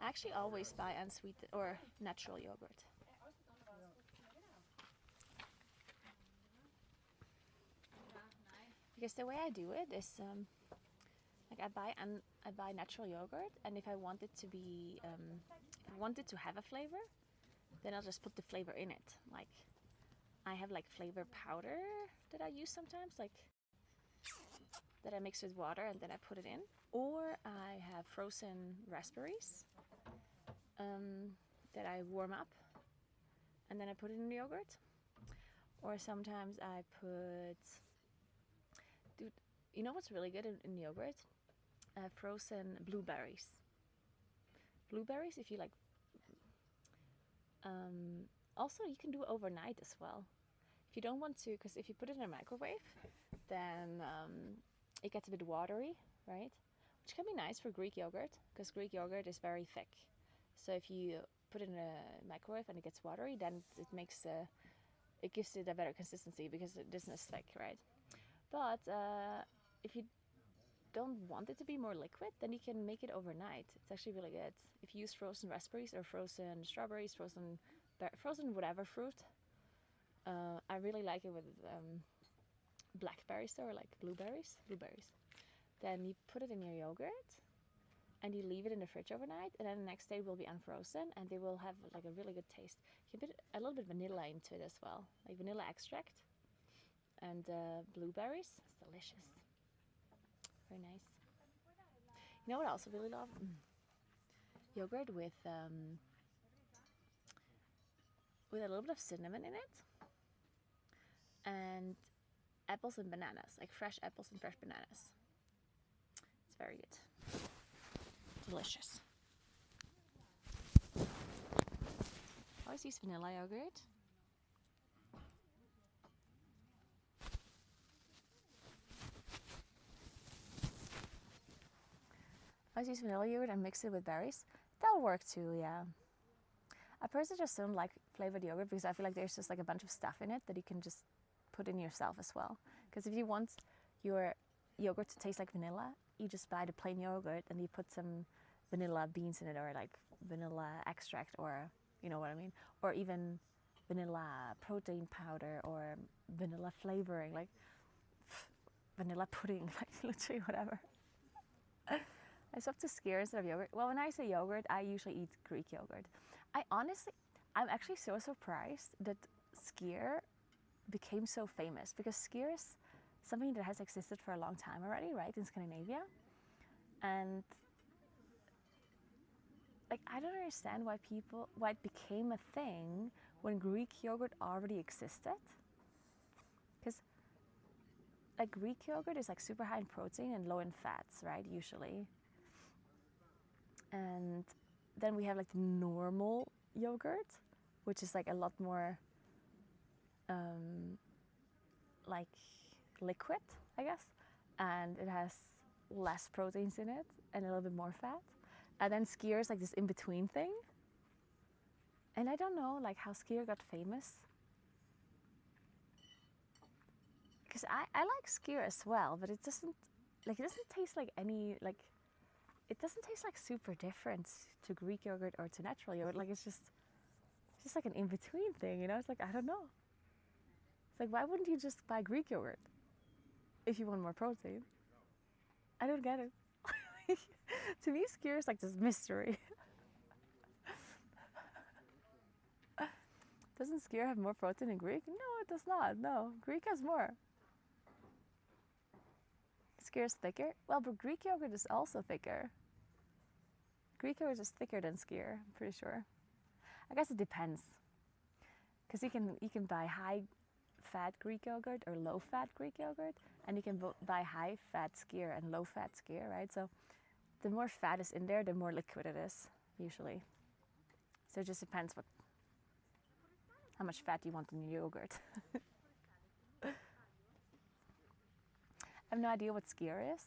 I actually always buy unsweetened or natural yogurt. Because the way I do it is, like I buy natural yogurt, and if I want it to be, if I want it to have a flavor, then I'll just put the flavor in it. Like I have like flavor powder that I use sometimes, like that I mix with water and then I put it in. Or I have frozen raspberries that I warm up and then I put it in the yogurt. Or sometimes I put, dude, you know what's really good in yogurt? Frozen blueberries. Blueberries, if you like. Also, you can do it overnight as well. If you don't want to, because if you put it in a microwave, then it gets a bit watery, right? Which can be nice for Greek yogurt, because Greek yogurt is very thick. So if you put it in a microwave and it gets watery, then it gives it a better consistency because it isn't as thick, right? But if you don't want it to be more liquid, then you can make it overnight. It's actually really good. If you use frozen raspberries or frozen strawberries, frozen whatever fruit, I really like it with blackberries or like blueberries. Then you put it in your yogurt and you leave it in the fridge overnight, and then the next day it will be unfrozen and they will have like a really good taste. You can put a little bit of vanilla into it as well, like vanilla extract and blueberries. It's delicious. Very nice. You know what I also really love? Yogurt with a little bit of cinnamon in it, and apples and bananas, like fresh apples and fresh bananas. It's very good. Delicious. I always use vanilla yogurt. I always use vanilla yogurt and mix it with berries. That'll work too, yeah. I personally just don't like flavored yogurt because I feel like there's just like a bunch of stuff in it that you can just put in yourself as well. Because if you want your yogurt to taste like vanilla, you just buy the plain yogurt and you put some vanilla beans in it, or like vanilla extract, or you know what I mean, or even vanilla protein powder or vanilla flavoring, like vanilla pudding, like literally whatever. I swap to skyr instead of yogurt. Well, when I say yogurt, I usually eat Greek yogurt. I'm actually so surprised that skyr became so famous, because skyr is something that has existed for a long time already, right, in Scandinavia. And like, I don't understand why it became a thing when Greek yogurt already existed. Because like Greek yogurt is like super high in protein and low in fats, right, usually. And then we have like the normal yogurt, which is like a lot more like liquid, I guess, and it has less proteins in it and a little bit more fat. And then skyr is like this in-between thing. And I don't know like how skyr got famous, because I like skyr as well, but it doesn't taste like it doesn't taste like super different to Greek yogurt or to natural yogurt. Like it's just like an in-between thing, you know? It's like, I don't know. It's like, why wouldn't you just buy Greek yogurt if you want more protein? I don't get it. To me, skyr is like this mystery. Doesn't skyr have more protein than Greek? No, it does not. No, Greek has more. Skyr is thicker? Well, but Greek yogurt is also thicker. Greek yogurt is thicker than skyr, I'm pretty sure. I guess it depends. Because you can buy high-fat Greek yogurt or low-fat Greek yogurt, and you can buy high-fat skyr and low-fat skyr, right? So the more fat is in there, the more liquid it is, usually. So it just depends how much fat you want in your yogurt. I have no idea what skyr is.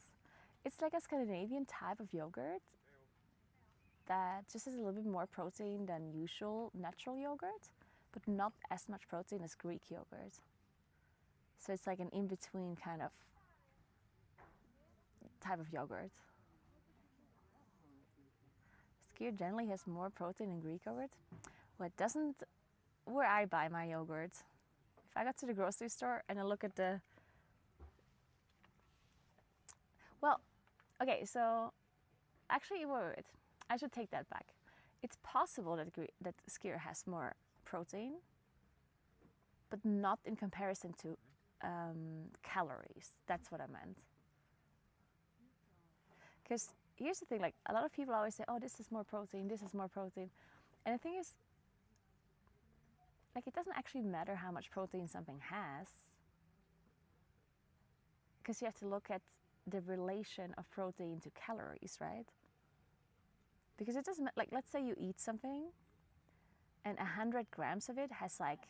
It's like a Scandinavian type of yogurt that just has a little bit more protein than usual natural yogurt, but not as much protein as Greek yogurt. So it's like an in-between kind of type of yogurt. Skyr generally has more protein than Greek yogurt. Well, it doesn't where I buy my yogurt. If I go to the grocery store and I look at the... Well, okay, so actually, wait. I should take that back. It's possible that skyr has more protein, but not in comparison to calories. That's what I meant. Because here's the thing, like a lot of people always say, oh, this is more protein, this is more protein. And the thing is, like it doesn't actually matter how much protein something has, because you have to look at the relation of protein to calories, right? Because it doesn't, like let's say you eat something and 100 grams of it has like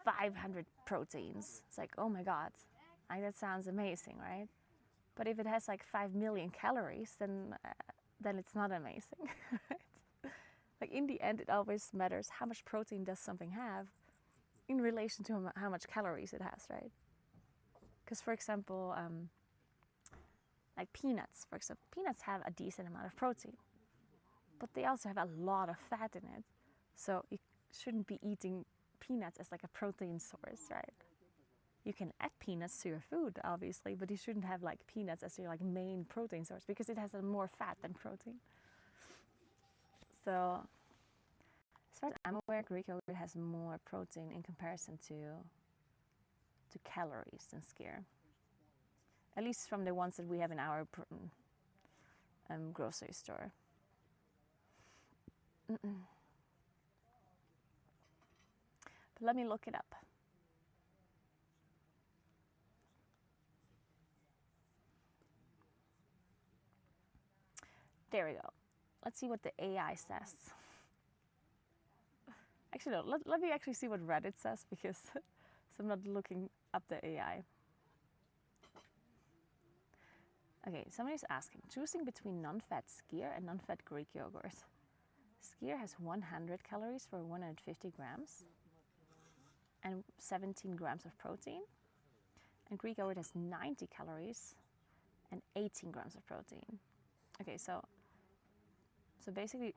500 proteins. It's like, oh my God, like that sounds amazing, right? But if it has like 5 million calories, then it's not amazing, right? Like in the end, it always matters how much protein does something have in relation to how much calories it has, right? Because for example, like peanuts, for example, peanuts have a decent amount of protein, but they also have a lot of fat in it. So you shouldn't be eating peanuts as like a protein source, right? You can add peanuts to your food, obviously, but you shouldn't have like peanuts as your like main protein source because it has more fat than protein. So, as far as I'm aware, Greek yogurt has more protein in comparison to calories than skyr. At least from the ones that we have in our grocery store. But let me look it up. There we go. Let's see what the AI says. Actually, no, let me actually see what Reddit says because so I'm not looking up the AI. Okay, somebody's asking, choosing between non-fat skyr and non-fat Greek yogurt. Skyr has 100 calories for 150 grams and 17 grams of protein. And Greek yogurt has 90 calories and 18 grams of protein. Okay, so basically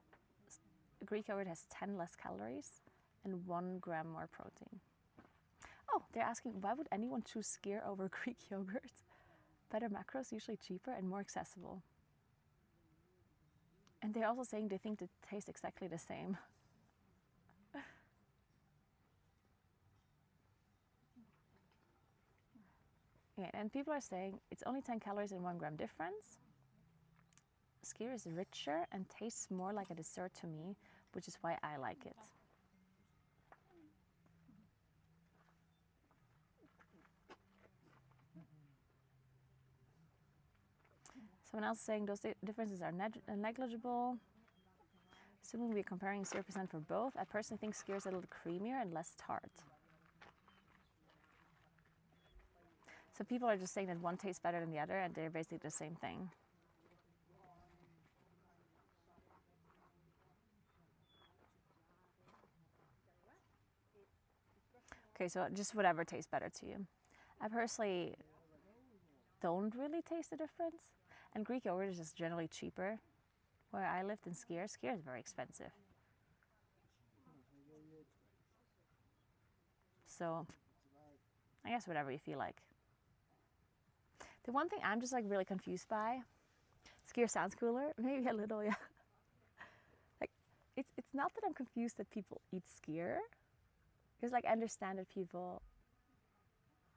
Greek yogurt has 10 less calories and 1 gram more protein. Oh, they're asking, why would anyone choose skyr over Greek yogurt? Better macros, usually cheaper and more accessible. And they're also saying they think they taste exactly the same. Yeah, and people are saying it's only 10 calories and 1 gram difference. Skyr is richer and tastes more like a dessert to me, which is why I like it. Someone else saying those differences are negligible. Assuming we're comparing 0% for both, I personally think skyr is a little creamier and less tart. So people are just saying that one tastes better than the other and they're basically the same thing. Okay, so just whatever tastes better to you. I personally don't really taste the difference. And Greek yogurt is just generally cheaper. Where I lived in skyr is very expensive. So I guess whatever you feel like. The one thing I'm just like really confused by, skyr sounds cooler, maybe a little, yeah. Like it's not that I'm confused that people eat skyr, because like I understand that people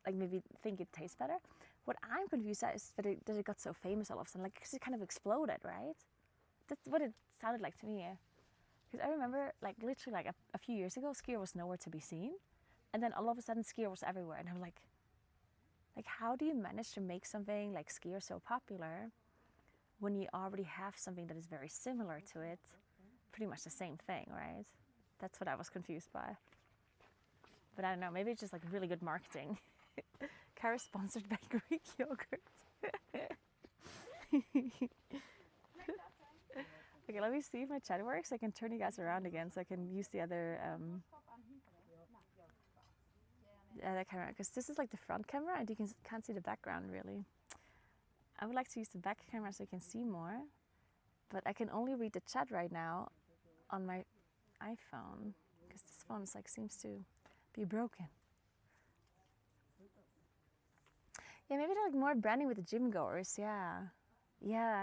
like maybe think it tastes better. What I'm confused at is that it got so famous all of a sudden, like because it kind of exploded, right? That's what it sounded like to me. Because I remember like literally like a few years ago, skyr was nowhere to be seen, and then all of a sudden skyr was everywhere, and I'm like how do you manage to make something like skyr so popular when you already have something that is very similar to it pretty much the same thing, right? That's what I was confused by. But I don't know, maybe it's just like really good marketing. Cara sponsored by Greek yogurt. Okay, let me see if my chat works. I can turn you guys around again so I can use the other camera, because this is like the front camera and you can't see the background really. I would like to use the back camera so you can see more, but I can only read the chat right now on my iPhone because this phone is like seems to be broken. Yeah, maybe they're like more branding with the gym goers. Yeah,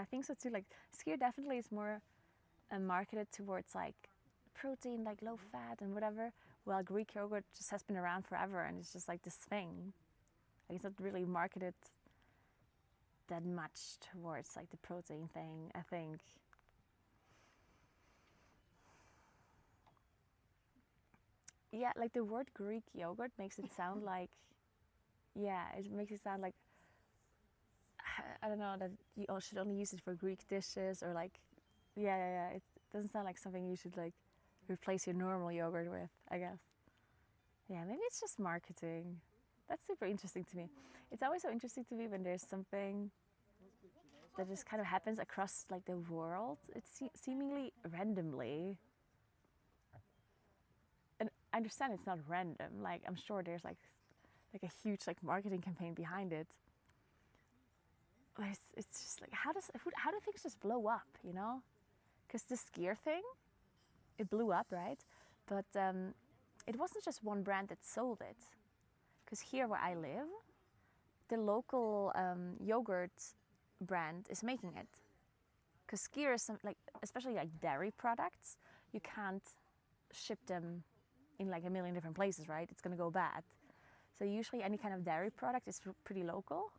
I think so too. Like Skier definitely is more marketed towards like protein, like low fat and whatever, while Greek yogurt just has been around forever and it's just like this thing. Like it's not really marketed that much towards like the protein thing, I think. Yeah, like the word Greek yogurt makes it sound like, yeah, it makes it sound like, I don't know, that you should only use it for Greek dishes or like, yeah. It doesn't sound like something you should like replace your normal yogurt with, I guess. Yeah, maybe it's just marketing. That's super interesting to me. It's always so interesting to me when there's something that just kind of happens across like the world. It's seemingly randomly. And I understand it's not random. Like I'm sure there's like a huge like marketing campaign behind it. But it's just like how do things just blow up, you know? Because the skier thing, it blew up, right? But it wasn't just one brand that sold it. Because here where I live, the local yogurt brand is making it. Because skier is like, especially like dairy products, you can't ship them in like a million different places, right? It's gonna go bad. So usually any kind of dairy product is pretty local,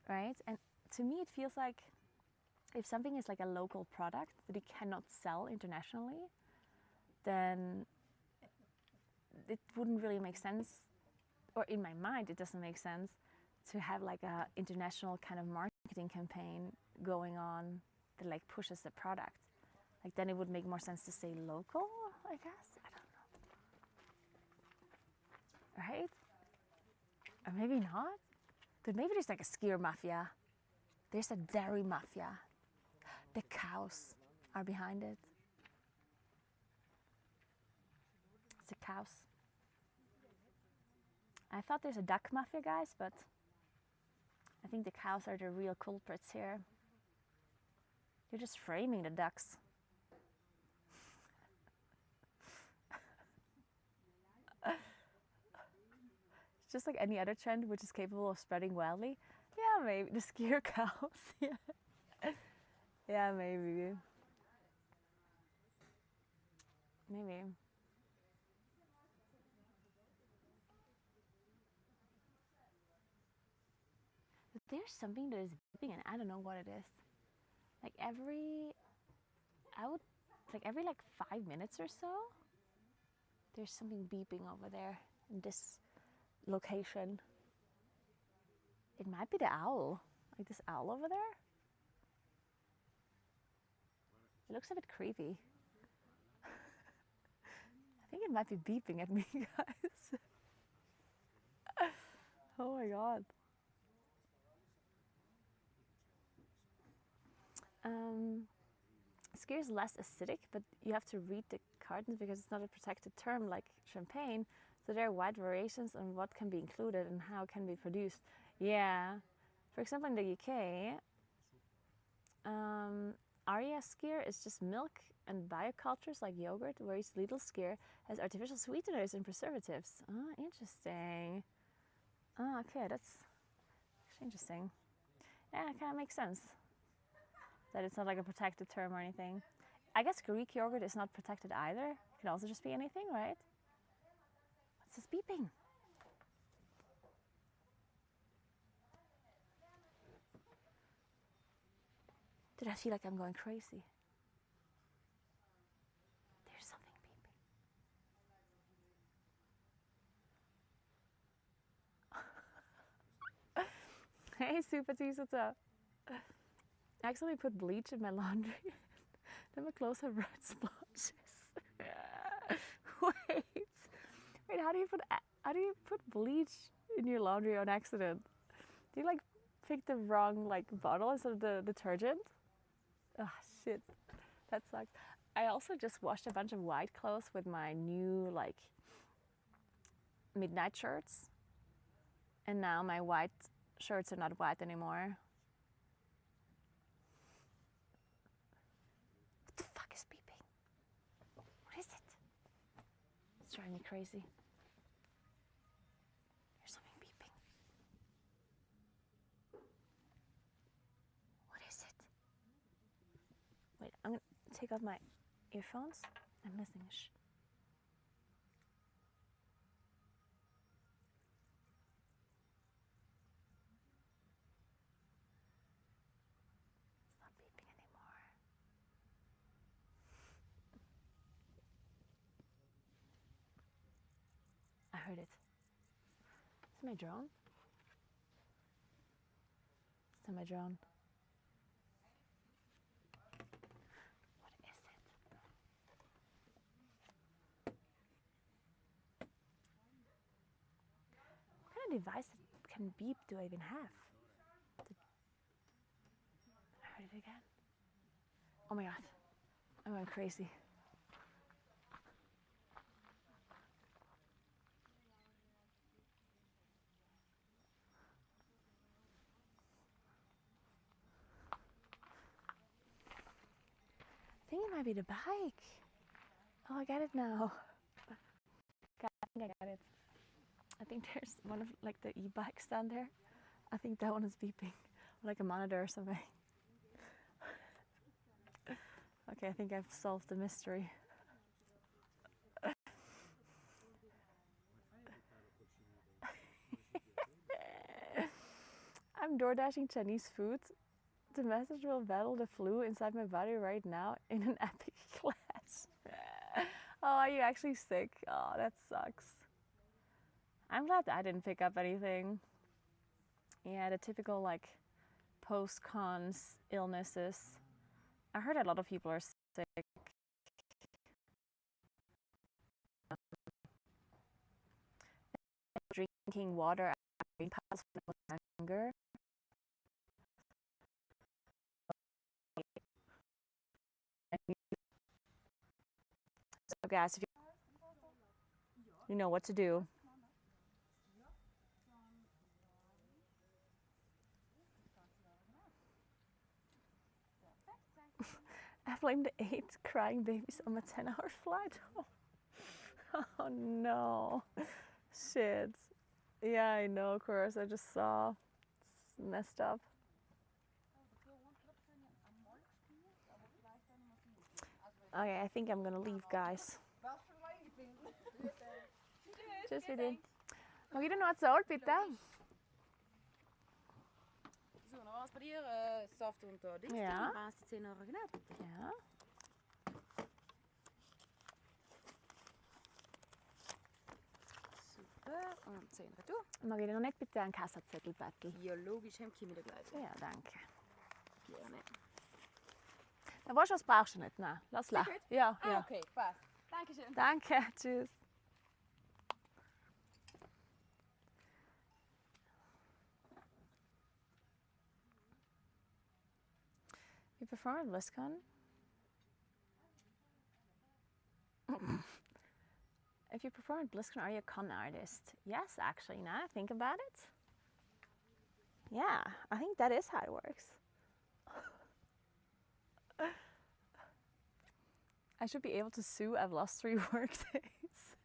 right? And to me it feels like if something is like a local product that it cannot sell internationally, then it wouldn't really make sense, or in my mind it doesn't make sense to have like a international kind of marketing campaign going on that like pushes the product. Like then it would make more sense to say local, I guess. I don't know. Right? Or maybe not. But maybe there's like a skier mafia. There's a dairy mafia. The cows are behind it. It's the cows. I thought there's a duck mafia, guys, but I think the cows are the real culprits here. You're just framing the ducks. It's just like any other trend which is capable of spreading wildly. Yeah, maybe the skier cows. Yeah, maybe. Maybe. But there's something that is beeping and I don't know what it is. Like every 5 minutes or so, there's something beeping over there in this location. It might be the owl, like this owl over there. It looks a bit creepy. I think it might be beeping at me, guys. Oh my god. Skier is less acidic, but you have to read the cartons because it's not a protected term like champagne. So there are wide variations on what can be included and how it can be produced. Yeah. For example, in the UK, Aria Skier is just milk and biocultures like yogurt, whereas Lidl Skier has artificial sweeteners and preservatives. Oh, interesting. Oh, okay, that's actually interesting. Yeah, it kind of makes sense that it's not like a protected term or anything. I guess Greek yogurt is not protected either. It can also just be anything, right? What's this beeping? Did I feel like I'm going crazy? There's something beeping. Hey, Super T, what's up? I actually put bleach in my laundry. Then my clothes have red splotches. Wait, how do you put bleach in your laundry on accident? Do you like pick the wrong like bottle instead of the detergent? Ah, shit, that sucks. I also just washed a bunch of white clothes with my new like midnight shirts, and now my white shirts are not white anymore. What the fuck is beeping? What is it? It's driving me crazy. There's something beeping. What is it? Wait, I'm gonna take off my earphones. I'm listening. Shh. It's not beeping anymore. I heard it. Is it my drone? It's not my drone. What is it? What kind of device that can beep do I even have? I heard it again. Oh my god. I'm going crazy. I think it might be the bike. Oh, I get it now. I think I got it. I think there's one of like the e-bikes down there. I think that one is beeping, like a monitor or something. Okay, I think I've solved the mystery. I'm door dashing Chinese food. The message will battle the flu inside my body right now in an epic clash. Oh, are you actually sick? Oh, that sucks. I'm glad I didn't pick up anything. Yeah, the typical like post-cons illnesses. I heard a lot of people are sick. Drinking water after pass with anger. So guys, if you know what to do. I blamed the 8 crying babies on my 10-hour flight home. Oh no. Shit. Yeah, I know, of course. I just saw. It's messed up. Okay, I think I'm gonna leave, guys. Tschüss, Vidin. Mag ich dir noch erzählt, bitte? So, noch was bei dir? Saft und Dings. Ja. Dann waren es die 10 Euro, genau. Bitte. Ja. Super. Und 10 retour. Mag ich dir noch nicht bitte einen Kassazettel betteln? Ja, logisch, haben wir gleich. Ja, danke. Gerne. Na, weißt du, was brauchst du nicht? Nein, lass la. Sicher? Ja, Ah, ja. okay, passt. Dankeschön. Danke, tschüss. You perform at BlizzCon? If you perform at BlizzCon, are you a con artist? Yes, actually, now I think about it. Yeah, I think that is how it works. I should be able to sue. I've lost 3 work days.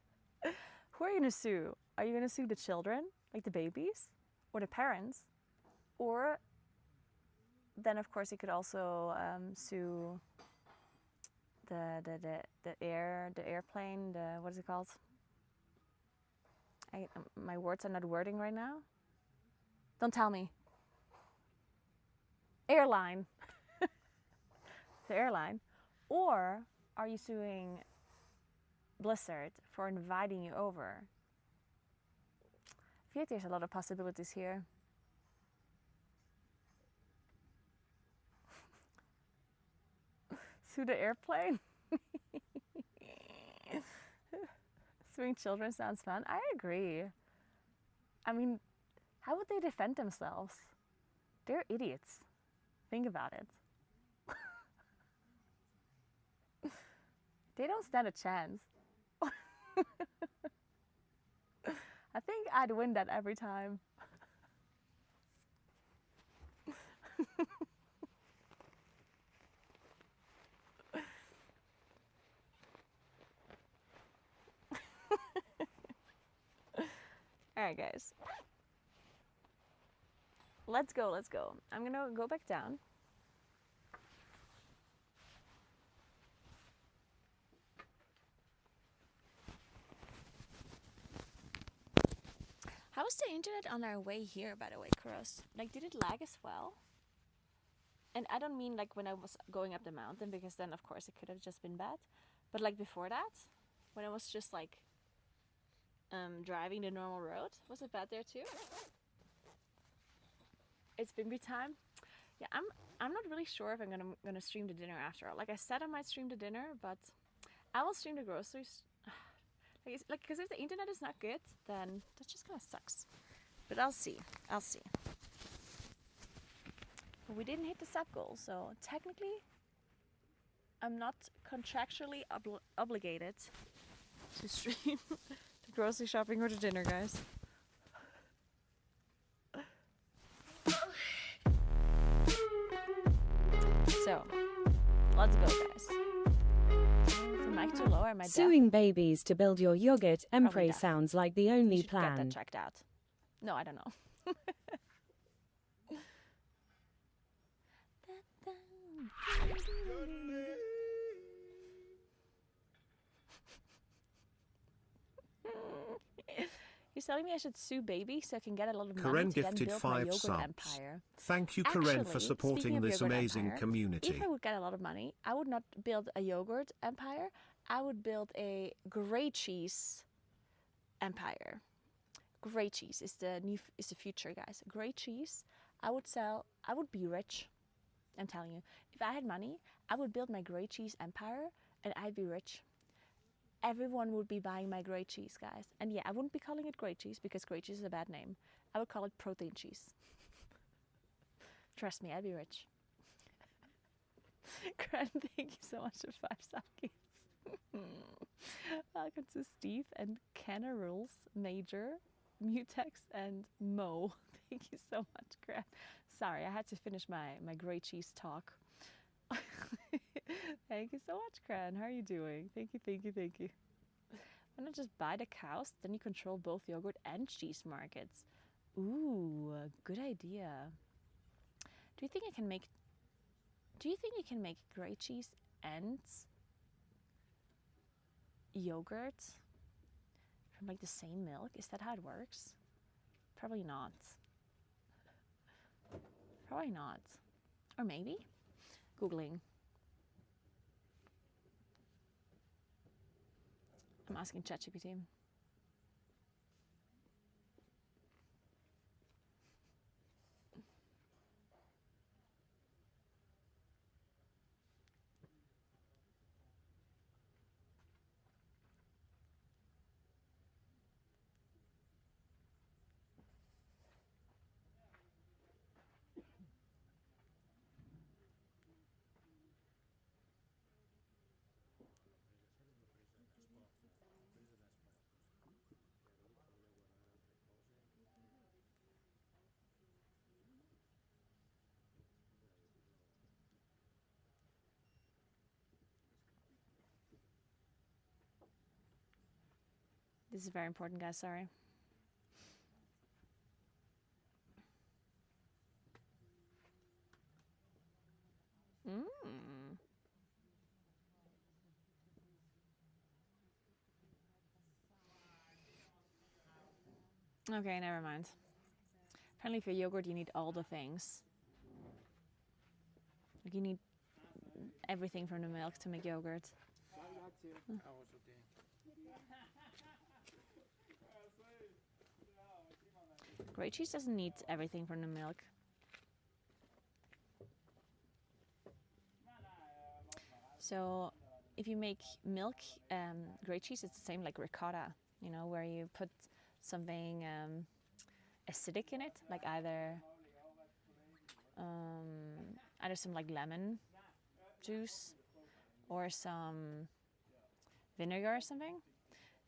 Who are you going to sue? Are you going to sue the children, like the babies, or the parents? Or then, of course, you could also sue the airplane, what is it called? My words are not wording right now. Don't tell me. Airline. The airline. Or are you suing Blizzard for inviting you over? I feel like there's a lot of possibilities here. to the airplane. Swing children sounds fun. I agree. I mean, how would they defend themselves? They're idiots. Think about it. They don't stand a chance. I think I'd win that every time. Alright guys. Let's go, let's go. I'm gonna go back down. How was the internet on our way here, by the way, Kuros? Like, did it lag as well? And I don't mean like when I was going up the mountain, because then of course it could have just been bad. But like before that, when I was just like driving the normal road, was it bad there too? It's Bimby time. Yeah, I'm not really sure if I'm gonna stream the dinner after all. Like I said, I might stream the dinner, but I will stream the groceries. Like, because if the internet is not good, then that just kind of sucks. But I'll see. I'll see. But we didn't hit the sub goal, so technically, I'm not contractually obligated to stream the grocery shopping or the dinner, guys. So, let's go, guys. Mic too low, am I deaf? Suing babies to build your yogurt Probably empire deaf. sounds like the only You should get that plan. checked out. No, I don't know. He's telling me I should sue baby so I can get a lot of money Karen to then gifted build my 5 yogurt subs. empire. Thank you, Karen, for Actually, supporting speaking of this yogurt amazing empire, community. If I would get a lot of money, I would not build a yogurt empire. I would build a grey cheese empire. Grey cheese is the future, guys. Grey cheese. I would be rich. I'm telling you. If I had money, I would build my grey cheese empire and I'd be rich. Everyone would be buying my grey cheese, guys. And yeah, I wouldn't be calling it grey cheese because grey cheese is a bad name. I would call it protein cheese. Trust me, I'd be rich. Grant, thank you so much for 5 sakis. Welcome to Steve and Kenna Rules, Major, Mutex, and Mo. Thank you so much, Grant. Sorry, I had to finish my grey cheese talk. Thank you so much, Cran. How are you doing? Thank you, thank you, thank you. Why not just buy the cows? Then you control both yogurt and cheese markets. Ooh, good idea. Do you think you can make grey cheese and yogurt from like the same milk? Is that how it works? Probably not. Probably not. Or maybe? Googling. I'm asking ChatGPT. This is very important, guys. Sorry. Okay, never mind. Apparently for yogurt you need all the things. Like you need everything from the milk to make yogurt. Grey cheese doesn't need everything from the milk. So if you make milk grey cheese, it's the same like ricotta, you know, where you put something acidic in it, like either some like lemon juice or some vinegar or something,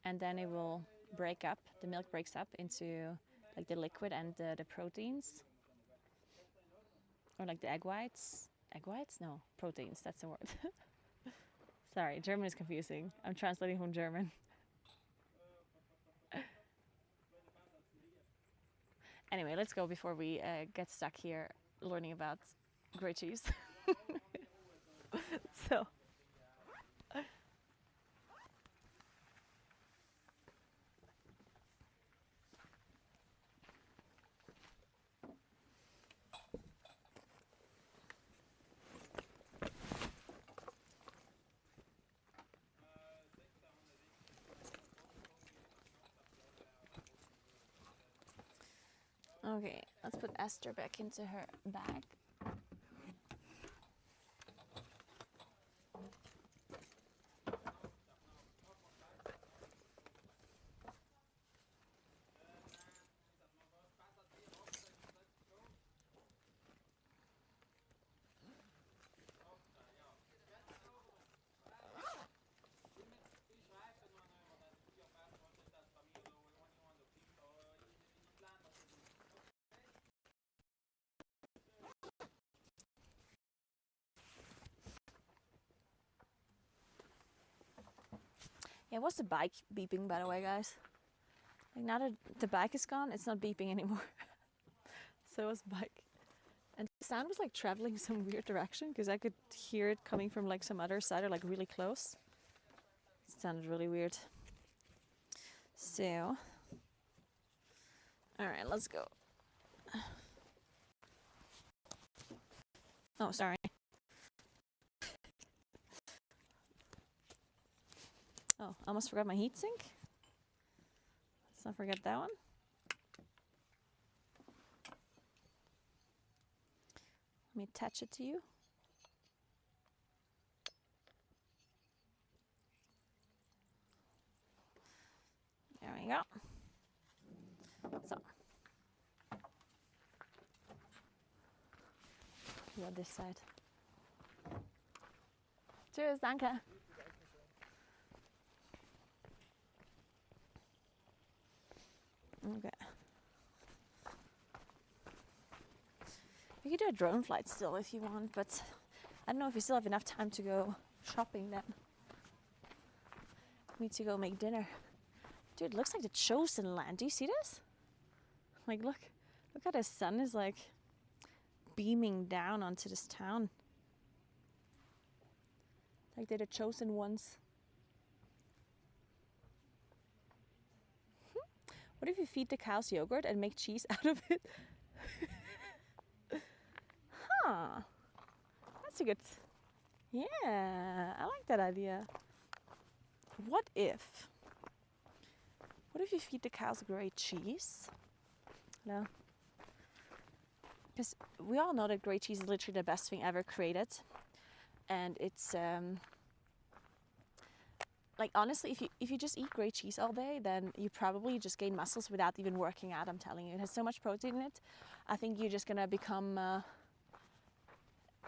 and then it will break up. The milk breaks up into like the liquid and the proteins, or like the egg whites. Egg whites? No, proteins. That's the word. Sorry, German is confusing. I'm translating from German. Anyway, let's go before we get stuck here learning about grey cheese. So. Okay, let's put Esther back into her bag. Yeah, what's the bike beeping, by the way, guys? Like now that the bike is gone, it's not beeping anymore. So it was bike. And the sound was like traveling some weird direction because I could hear it coming from like some other side or like really close. It sounded really weird. So, all right, let's go. Oh, sorry. Oh, I almost forgot my heatsink. Let's not forget that one. Let me attach it to you. There we go. So, you on this side. Cheers, danke. Okay. We could do a drone flight still if you want, but I don't know if we still have enough time to go shopping then. We need to go make dinner. Dude, it looks like the chosen land. Do you see this? Like, look how the sun is like beaming down onto this town. Like they're the chosen ones. What if you feed the cows yogurt and make cheese out of it? Huh. That's a good... Yeah, I like that idea. What if you feed the cows grey cheese? No. Because we all know that grey cheese is literally the best thing ever created. And it's... like honestly, if you just eat grey cheese all day, then you probably just gain muscles without even working out. I'm telling you, it has so much protein in it. I think you're just gonna become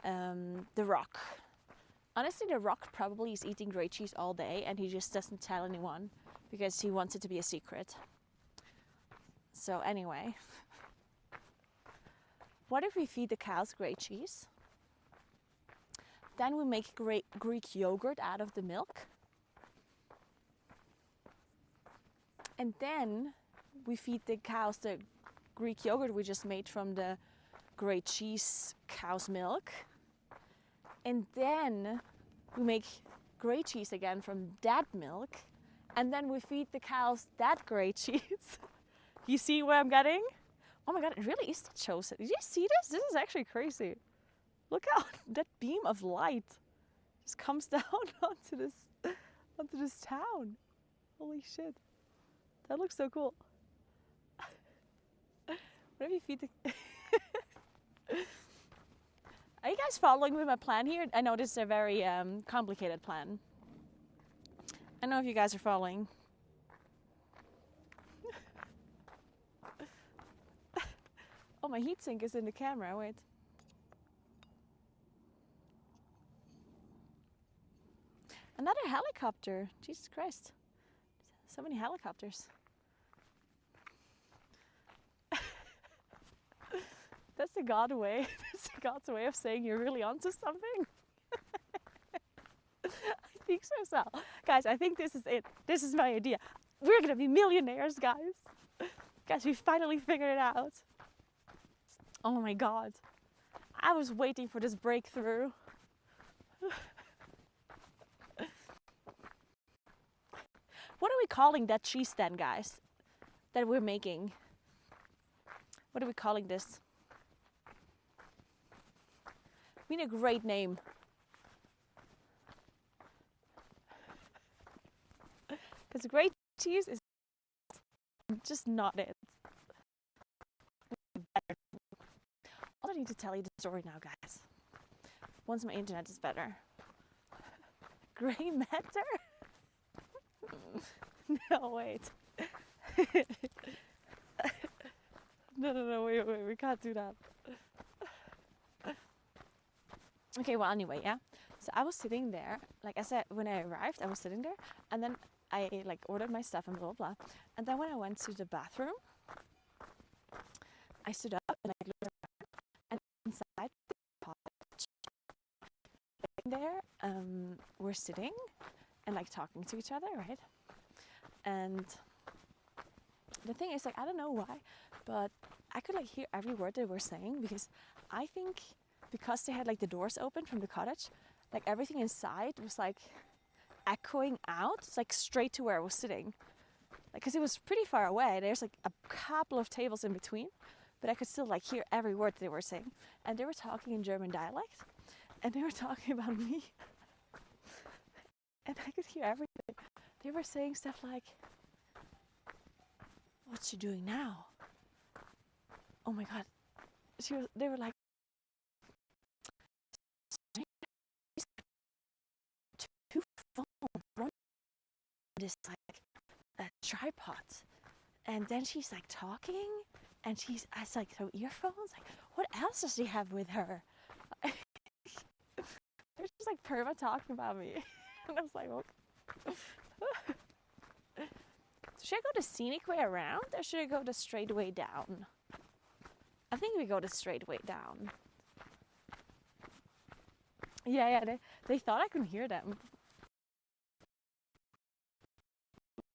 The Rock. Honestly, The Rock probably is eating grey cheese all day, and he just doesn't tell anyone because he wants it to be a secret. So anyway, what if we feed the cows grey cheese? Then we make Greek yogurt out of the milk. And then we feed the cows the Greek yogurt we just made from the grey cheese cow's milk. And then we make grey cheese again from that milk. And then we feed the cows that grey cheese. You see where I'm getting? Oh my God, it really is the chosen. Did you see this? This is actually crazy. Look how that beam of light just comes down onto this town. Holy shit. That looks so cool. What if you feed the... Are you guys following with my plan here? I know this is a very complicated plan. I don't know if you guys are following. Oh, my heatsink is in the camera. Wait. Another helicopter. Jesus Christ. So many helicopters. That's the God way. That's the God's way of saying you're really onto something. I think so. Guys, I think this is it. This is my idea. We're gonna be millionaires, guys. Guys, we finally figured it out. Oh my God. I was waiting for this breakthrough. What are we calling that cheese stand, guys? That we're making? What are we calling this? We need a great name. Because great cheese is just not it. I need to tell you the story now, guys. Once my internet is better. Grey matter? No, wait. No, wait, we can't do that. Okay, well, anyway, yeah. So I was sitting there, like I said, when I arrived, I was sitting there, and then I like ordered my stuff and blah, blah, blah. And then when I went to the bathroom, I stood up and I looked around, and inside the cottage, there, we're sitting and like talking to each other, right? And the thing is, like, I don't know why, but I could like hear every word they were saying, because I think because they had like the doors open from the cottage, like everything inside was like echoing out, like straight to where I was sitting. Like, because it was pretty far away. There's like a couple of tables in between, but I could still like hear every word they were saying. And they were talking in German dialect, and they were talking about me. And I could hear everything. They were saying stuff like, "What's she doing now? Oh my God." They were like, two phones, one is like a tripod. And then she's like talking, and I was like, so earphones? Like, what else does she have with her? They're just like perma talking about me. And I was like, okay. Should I go the scenic way around, or should I go the straight way down? I think we go the straight way down. Yeah, they thought I couldn't hear them.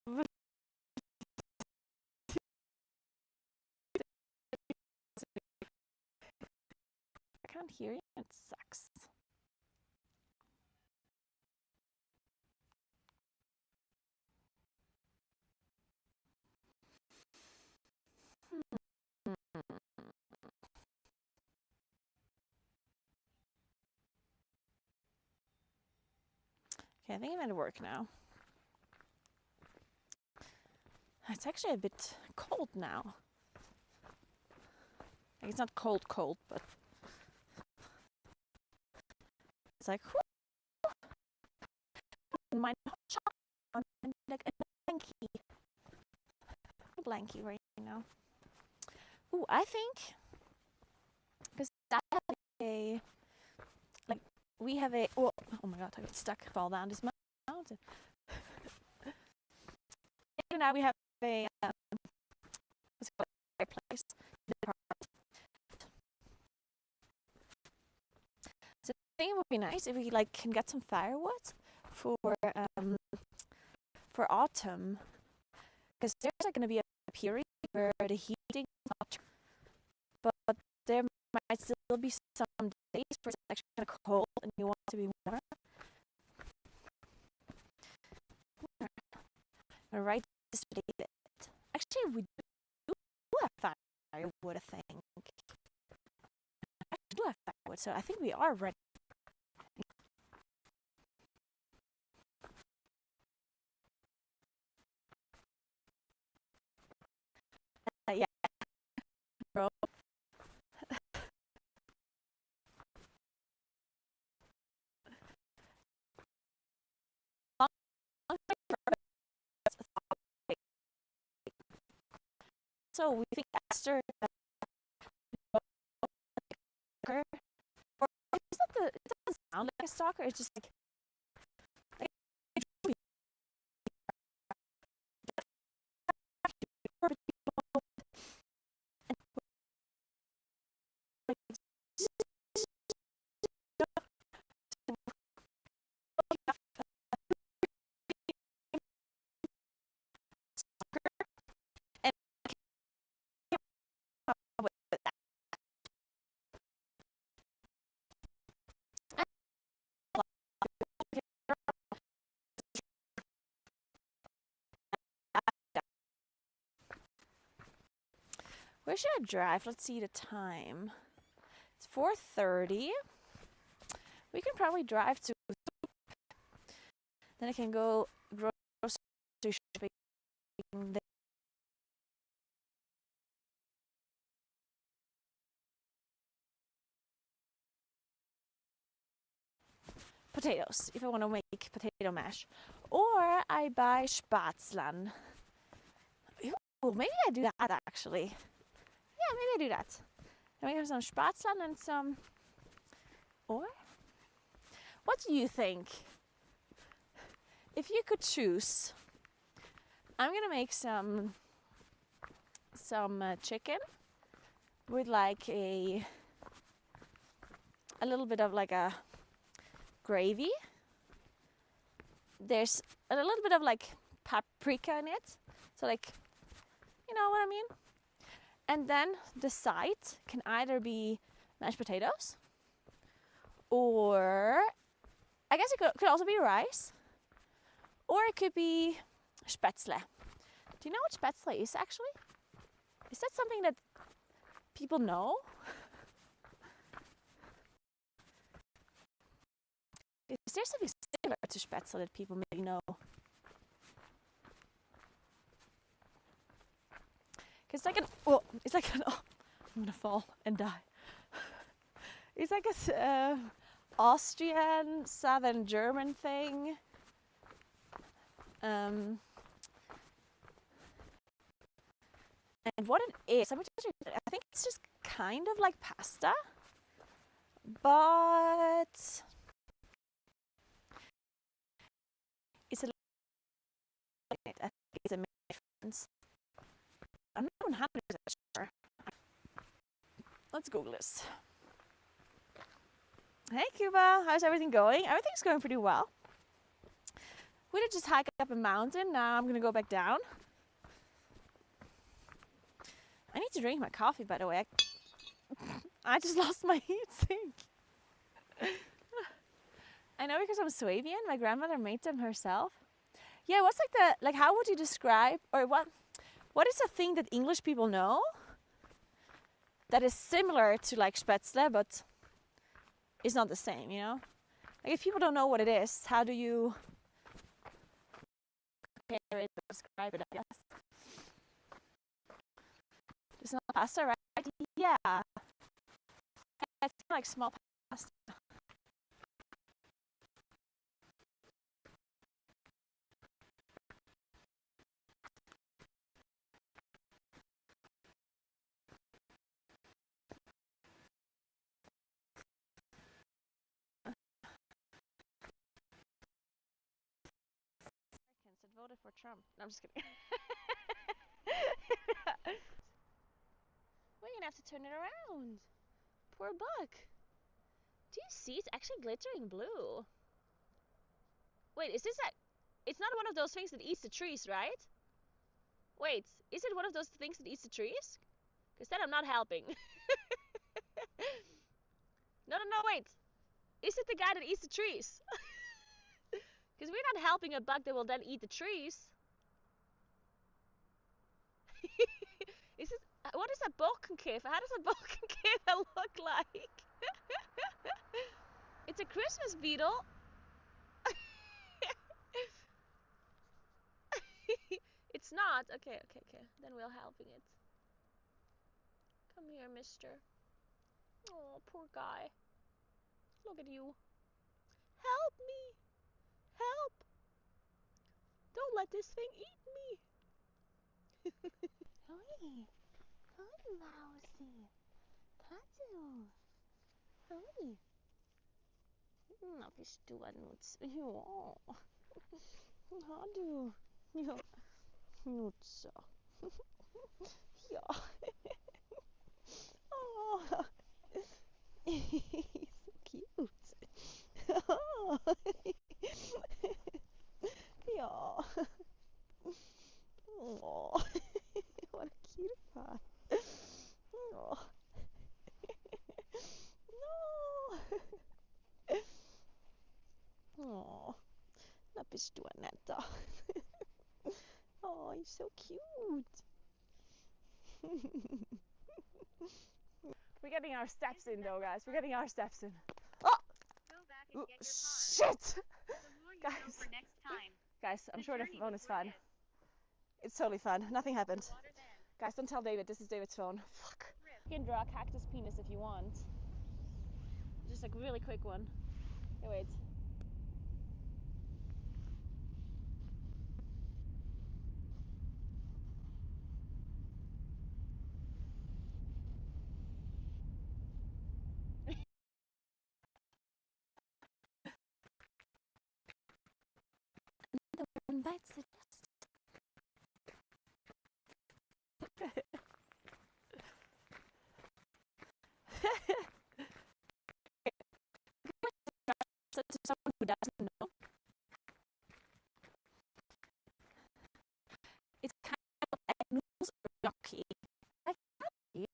I can't hear you, it sucks. Okay, I think it might work now. It's actually a bit cold now. Like, it's not cold, but it's like, my hot chocolate and like a blankie right now. Ooh, I think because I have a like we have a oh my God, I got stuck, fall down this mountain. And now we have a what's it called, fireplace. So I think it would be nice if we like can get some firewood for autumn, because there's like going to be a period where the heating is not, but there might still be some days where it's actually kind of cold and you want it to be warm. All right, this is it. Actually, we do have firewood, I think. I do have firewood, so I think we are ready. Yeah, bro. also we think Esther. Or is that it doesn't sound like a stalker. It's just like where should I drive? Let's see the time. It's 4:30. We can probably drive to. Then I can go grocery shopping there. Potatoes, if I want to make potato mash. Or I buy Spätzlen. Oh, maybe I do that actually. Yeah, maybe I do that. Then we have some Spätzlen and some. Or? What do you think? If you could choose, I'm gonna make some chicken with like a little bit of like a gravy. There's a little bit of like paprika in it, so like, you know what I mean. And then the side can either be mashed potatoes, or I guess it could also be rice, or it could be Spätzle. Do you know what Spätzle is actually? Is that something that people know? Is there something similar to Spätzle that people maybe know? It's like oh, I'm gonna fall and die. It's like a Austrian, Southern German thing. And what it is, I think it's just kind of like pasta, but it's a I think it's a main difference. I'm not 100% sure. Let's Google this. Hey Cuba, how's everything going? Everything's going pretty well. We did just hike up a mountain. Now I'm gonna go back down. I need to drink my coffee, by the way. I just lost my heat sink. I know because I'm Swabian. My grandmother made them herself. Yeah, what's like how would you describe, or what is a thing that English people know that is similar to like Spätzle, but it's not the same, you know? Like if people don't know what it is, how do you compare it or describe it, I guess? It's not pasta, right? Yeah. It's like small pasta. Americans that voted for Trump. No, I'm just kidding. We're gonna have to turn it around. Poor Buck. Do you see? It's actually glittering blue. Wait, is this it's not one of those things that eats the trees, right? Wait, is it one of those things that eats the trees? Because then I'm not helping. No, wait. Is it the guy that eats the trees? Because we're not helping a bug that will then eat the trees. Is it? What is a bokenkif? How does a bokenkif look like? It's a Christmas beetle. It's not. Okay. Then we're helping it. Come here, mister. Oh, poor guy. Look at you. Help me. Help. Don't let this thing eat me. Hi. Hi, Mousy. Hallo. Hoi. Na, bist du ein Nutz? Ja. Hallo. Ja. Nutzer. Ja. Oh. He's so cute. Oh. Ja. Oh. What a cutie pie. Oh. No. Oh. Na bist du ein netter. Oh, he's so cute. We're getting our steps in though, guys. We're getting our steps in. Oh! Go back and get your car. Shit! The more you know Guys. for next time. Guys, I'm The sure the journey phone was is worth fun. it. It's totally fun. Nothing happened. The water then. Guys, don't tell David. This is David's phone. Fuck. Rip. You can draw a cactus penis if you want. Just like a really quick one. Hey, wait. One bites the dust. So to someone who doesn't know, it's kind of egg noodles or gnocchi. Like gnocchi.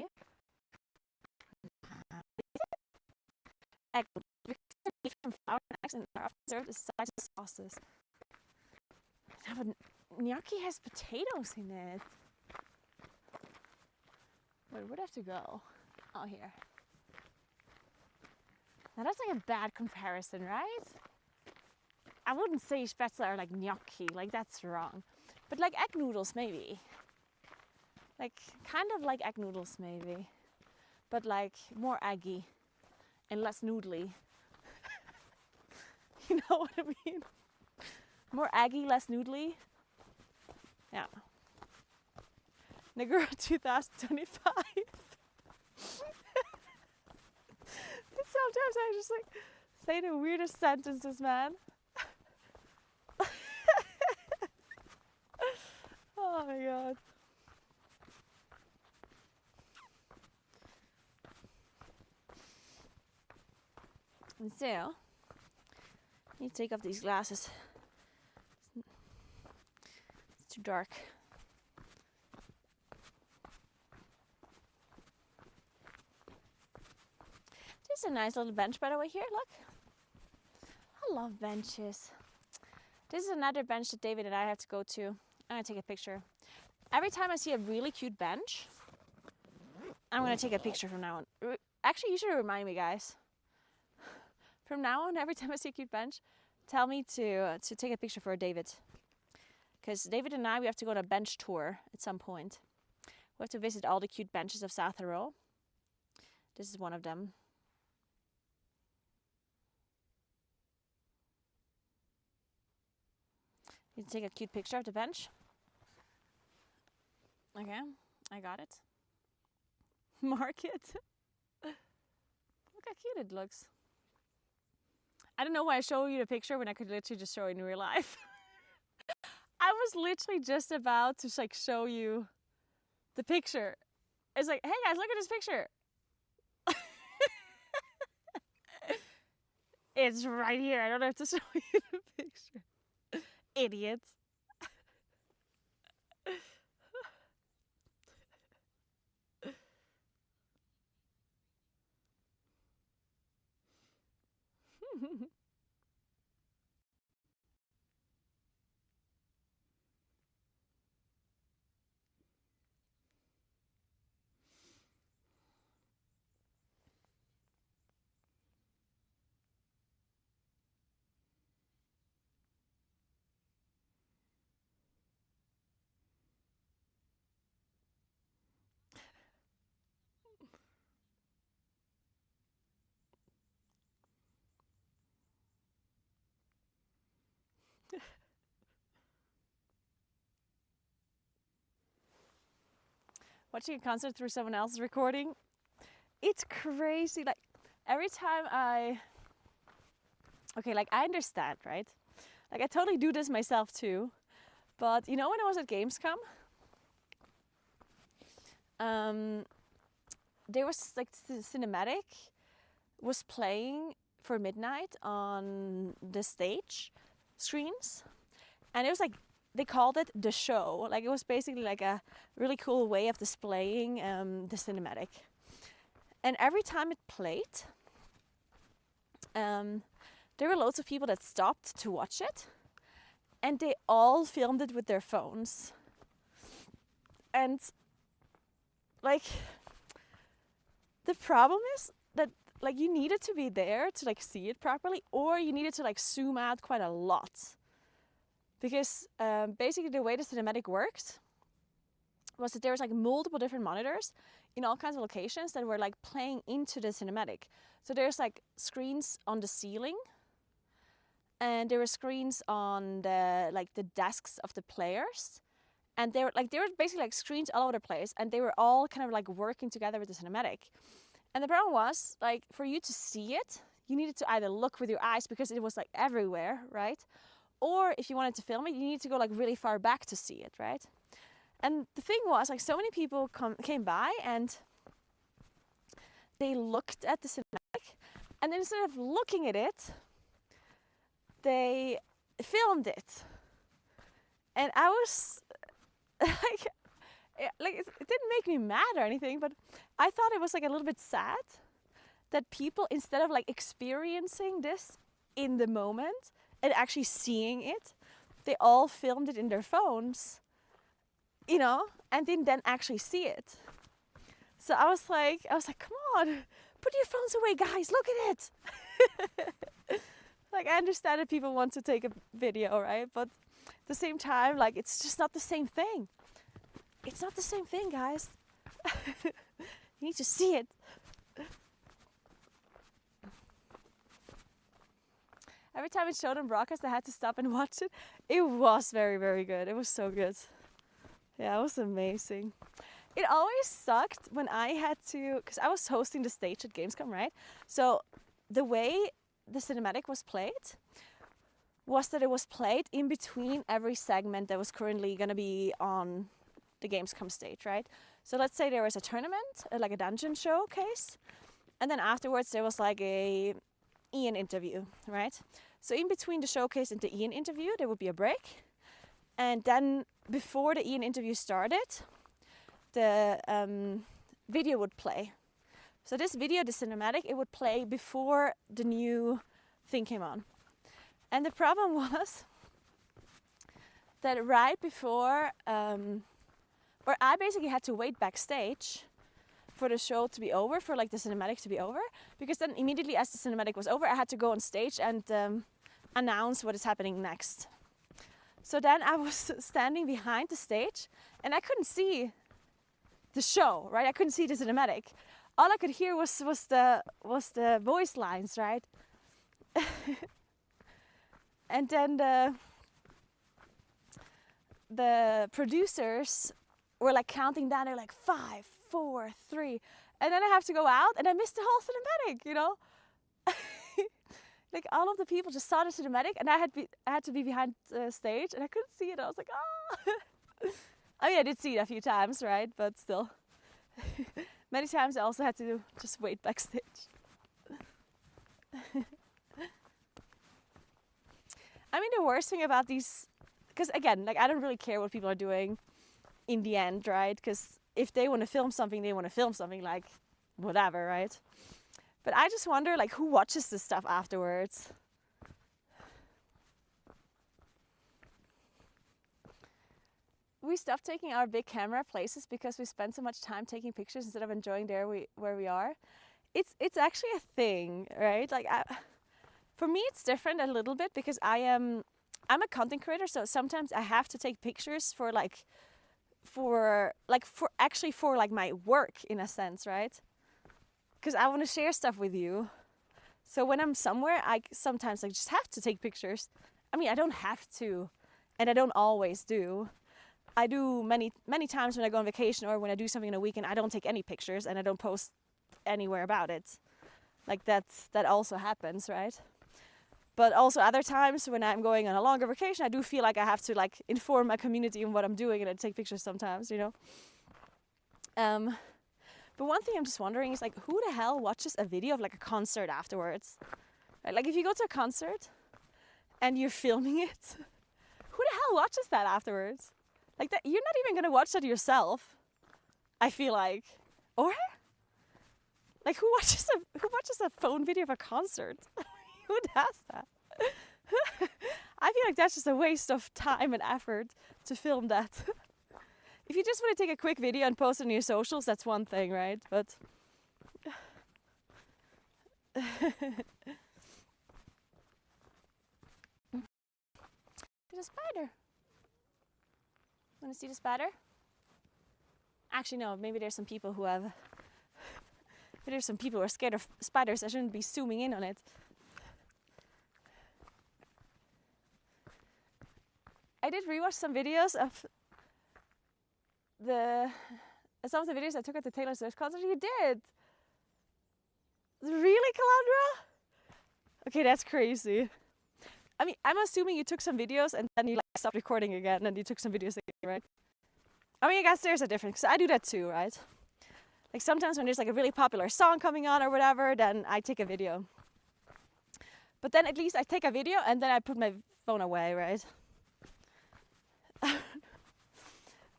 Egg noodles. Because they're made from flour and eggs and are often served as sides of sauces. Yeah, but gnocchi has potatoes in it. Wait, where'd I have to go? Oh, here. Now that's like a bad comparison, right? I wouldn't say spätzle are like gnocchi, like that's wrong. But like egg noodles maybe. Like kind of like egg noodles maybe. But like more eggy and less noodly. You know what I mean? More eggy, less noodly. Yeah. Naguura 2025. Sometimes I just like say the weirdest sentences, man. Oh my god. And so, I need to take off these glasses. It's too dark. This is a nice little bench, by the way, here, look. I love benches. This is another bench that David and I have to go to. I'm gonna take a picture. Every time I see a really cute bench, I'm gonna take a picture from now on. Actually, you should remind me, guys. From now on, every time I see a cute bench, tell me to take a picture for David. Because David and I, we have to go on a bench tour at some point. We have to visit all the cute benches of South Tyrol. This is one of them. You take a cute picture of the bench. Okay, I got it. Mark it. Look how cute it looks. I don't know why I show you the picture when I could literally just show it in real life. I was literally just about to like show you the picture. It's like, hey guys, look at this picture. It's right here. I don't have to show you the picture. Idiots. watching a concert through someone else's recording. It's crazy. Like every time I understand, right? Like I totally do this myself too. But you know, when I was at Gamescom, there was like the cinematic was playing for midnight on the stage screens, and it was like they called it the show. Like it was basically like a really cool way of displaying the cinematic. And every time it played, there were loads of people that stopped to watch it, and they all filmed it with their phones. And like the problem is that like you needed to be there to like see it properly, or you needed to like zoom out quite a lot, because basically the way the cinematic worked was that there was like multiple different monitors in all kinds of locations that were like playing into the cinematic. So there's like screens on the ceiling, and there were screens on the like the desks of the players, and they were basically like screens all over the place, and they were all kind of like working together with the cinematic. And the problem was, like, for you to see it, you needed to either look with your eyes because it was like everywhere, right? Or if you wanted to film it, you needed to go like really far back to see it, right? And the thing was, like, so many people came by and they looked at the cinematic, and then instead of looking at it, they filmed it. And I was like it didn't make me mad or anything, but I thought it was like a little bit sad that people, instead of like experiencing this in the moment and actually seeing it, they all filmed it in their phones, you know, and didn't then actually see it. So I was like, come on, put your phones away, guys, look at it. Like, I understand that people want to take a video, right? But at the same time, like, it's just not the same thing. It's not the same thing, guys. You need to see it. Every time it showed on broadcast, I had to stop and watch it. It was very, very good. It was so good. Yeah, it was amazing. It always sucked when I had to, because I was hosting the stage at Gamescom, right? So the way the cinematic was played was that it was played in between every segment that was currently going to be on the Gamescom stage, right? So let's say there was a tournament, like a dungeon showcase, and then afterwards there was like a Ian interview, right? So in between the showcase and the Ian interview, there would be a break, and then before the Ian interview started, the video would play. So this video, the cinematic, it would play before the new thing came on. And the problem was that right before, or I basically had to wait backstage for the show to be over, for like the cinematic to be over, because then immediately as the cinematic was over, I had to go on stage and announce what is happening next. So then I was standing behind the stage and I couldn't see the show, right? I couldn't see the cinematic. All I could hear was the voice lines, right? And then the producers were like counting down. They're like 5, 4, 3, and then I have to go out, and I missed the whole cinematic. You know, like all of the people just saw the cinematic, and I had to be behind the stage, and I couldn't see it. I was like, oh. I mean, I did see it a few times, right? But still, many times I also had to just wait backstage. I mean, the worst thing about these, because again, like I don't really care what people are doing in the end, right? Because if they want to film something, they want to film something, like whatever, right? But I just wonder, like, who watches this stuff afterwards? We stopped taking our big camera places because we spend so much time taking pictures instead of enjoying where we are. It's actually a thing, right? Like, for me, it's different a little bit because I'm a content creator, so sometimes I have to take pictures for my work in a sense, right? Because I want to share stuff with you. So when I'm somewhere, I sometimes just have to take pictures. I mean, I don't have to, and I don't always do. I do many times when I go on vacation or when I do something in a weekend, I don't take any pictures and I don't post anywhere about it. Like that also happens, right? But also other times when I'm going on a longer vacation, I do feel like I have to like inform my community on what I'm doing and I take pictures sometimes, you know. But one thing I'm just wondering is like, who the hell watches a video of like a concert afterwards? Right? Like if you go to a concert and you're filming it, who the hell watches that afterwards? Like that, you're not even gonna watch that yourself, I feel like. Or like who watches a phone video of a concert? Who does that? I feel like that's just a waste of time and effort to film that. If you just want to take a quick video and post it on your socials, that's one thing, right? But there's a spider. Want to see the spider? Actually, no. Maybe there's some people who are scared of spiders. I shouldn't be zooming in on it. I did rewatch some videos of some of the videos I took at the Taylor Swift concert. You did? Really, Calandra? Okay, that's crazy. I mean, I'm assuming you took some videos and then you like stopped recording again and you took some videos again, right? I mean, I guess there's a difference, because I do that too, right? Like sometimes when there's like a really popular song coming on or whatever, then I take a video. But then at least I take a video and then I put my phone away, right?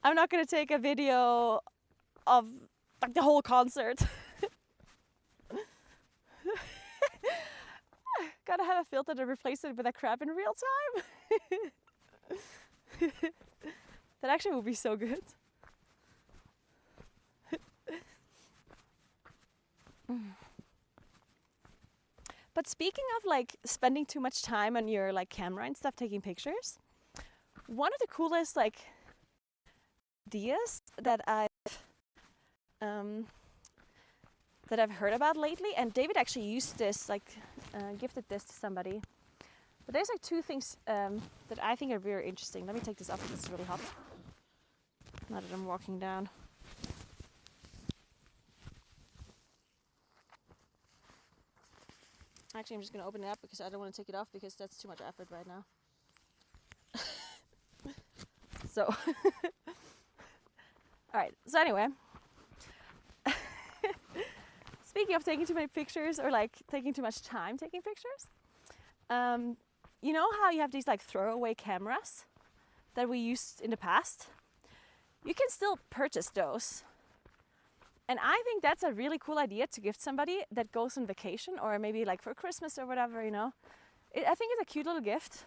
I'm not gonna take a video of like the whole concert. Gotta have a filter to replace it with a crap in real time. That actually would be so good. But speaking of like spending too much time on your like camera and stuff, taking pictures, one of the coolest like ideas that I've heard about lately, and David actually used this, like gifted this to somebody. But there's like two things that I think are very interesting. Let me take this off because it's really hot. Now that I'm walking down. Actually, I'm just gonna open it up because I don't want to take it off because that's too much effort right now. So, alright, so anyway. Speaking of taking too many pictures or like taking too much time taking pictures, you know how you have these like throwaway cameras that we used in the past? You can still purchase those. And I think that's a really cool idea to gift somebody that goes on vacation or maybe like for Christmas or whatever, you know. I think it's a cute little gift.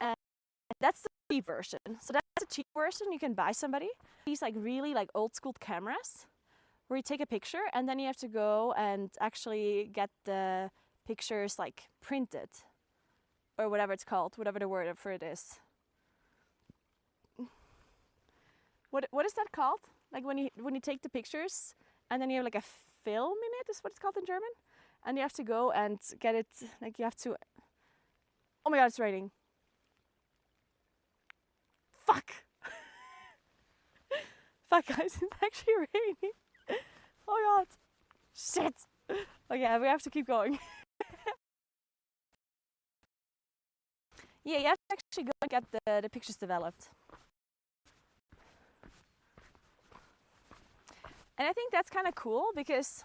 And that's the cheap version. So that's a cheap version you can buy somebody. These like really like old school cameras where you take a picture and then you have to go and actually get the pictures like printed or whatever it's called, whatever the word for it is. What is that called? Like when you take the pictures and then you have like a film in it, is what it's called in German. And you have to go and get it, like you have to, oh my god, it's raining. Fuck. Fuck guys, it's actually raining. Oh god. Shit. Okay, we have to keep going. Yeah, you have to actually go and get the pictures developed. And I think that's kind of cool because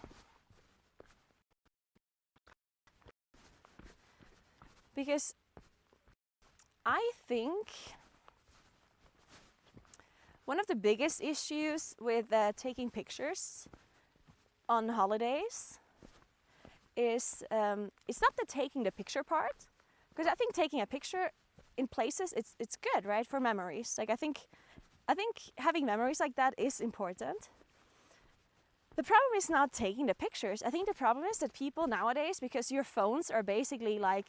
I think one of the biggest issues with taking pictures on holidays is it's not the taking the picture part, because I think taking a picture in places it's good, right, for memories. Like I think having memories like that is important. The problem is not taking the pictures. I think the problem is that people nowadays, because your phones are basically like,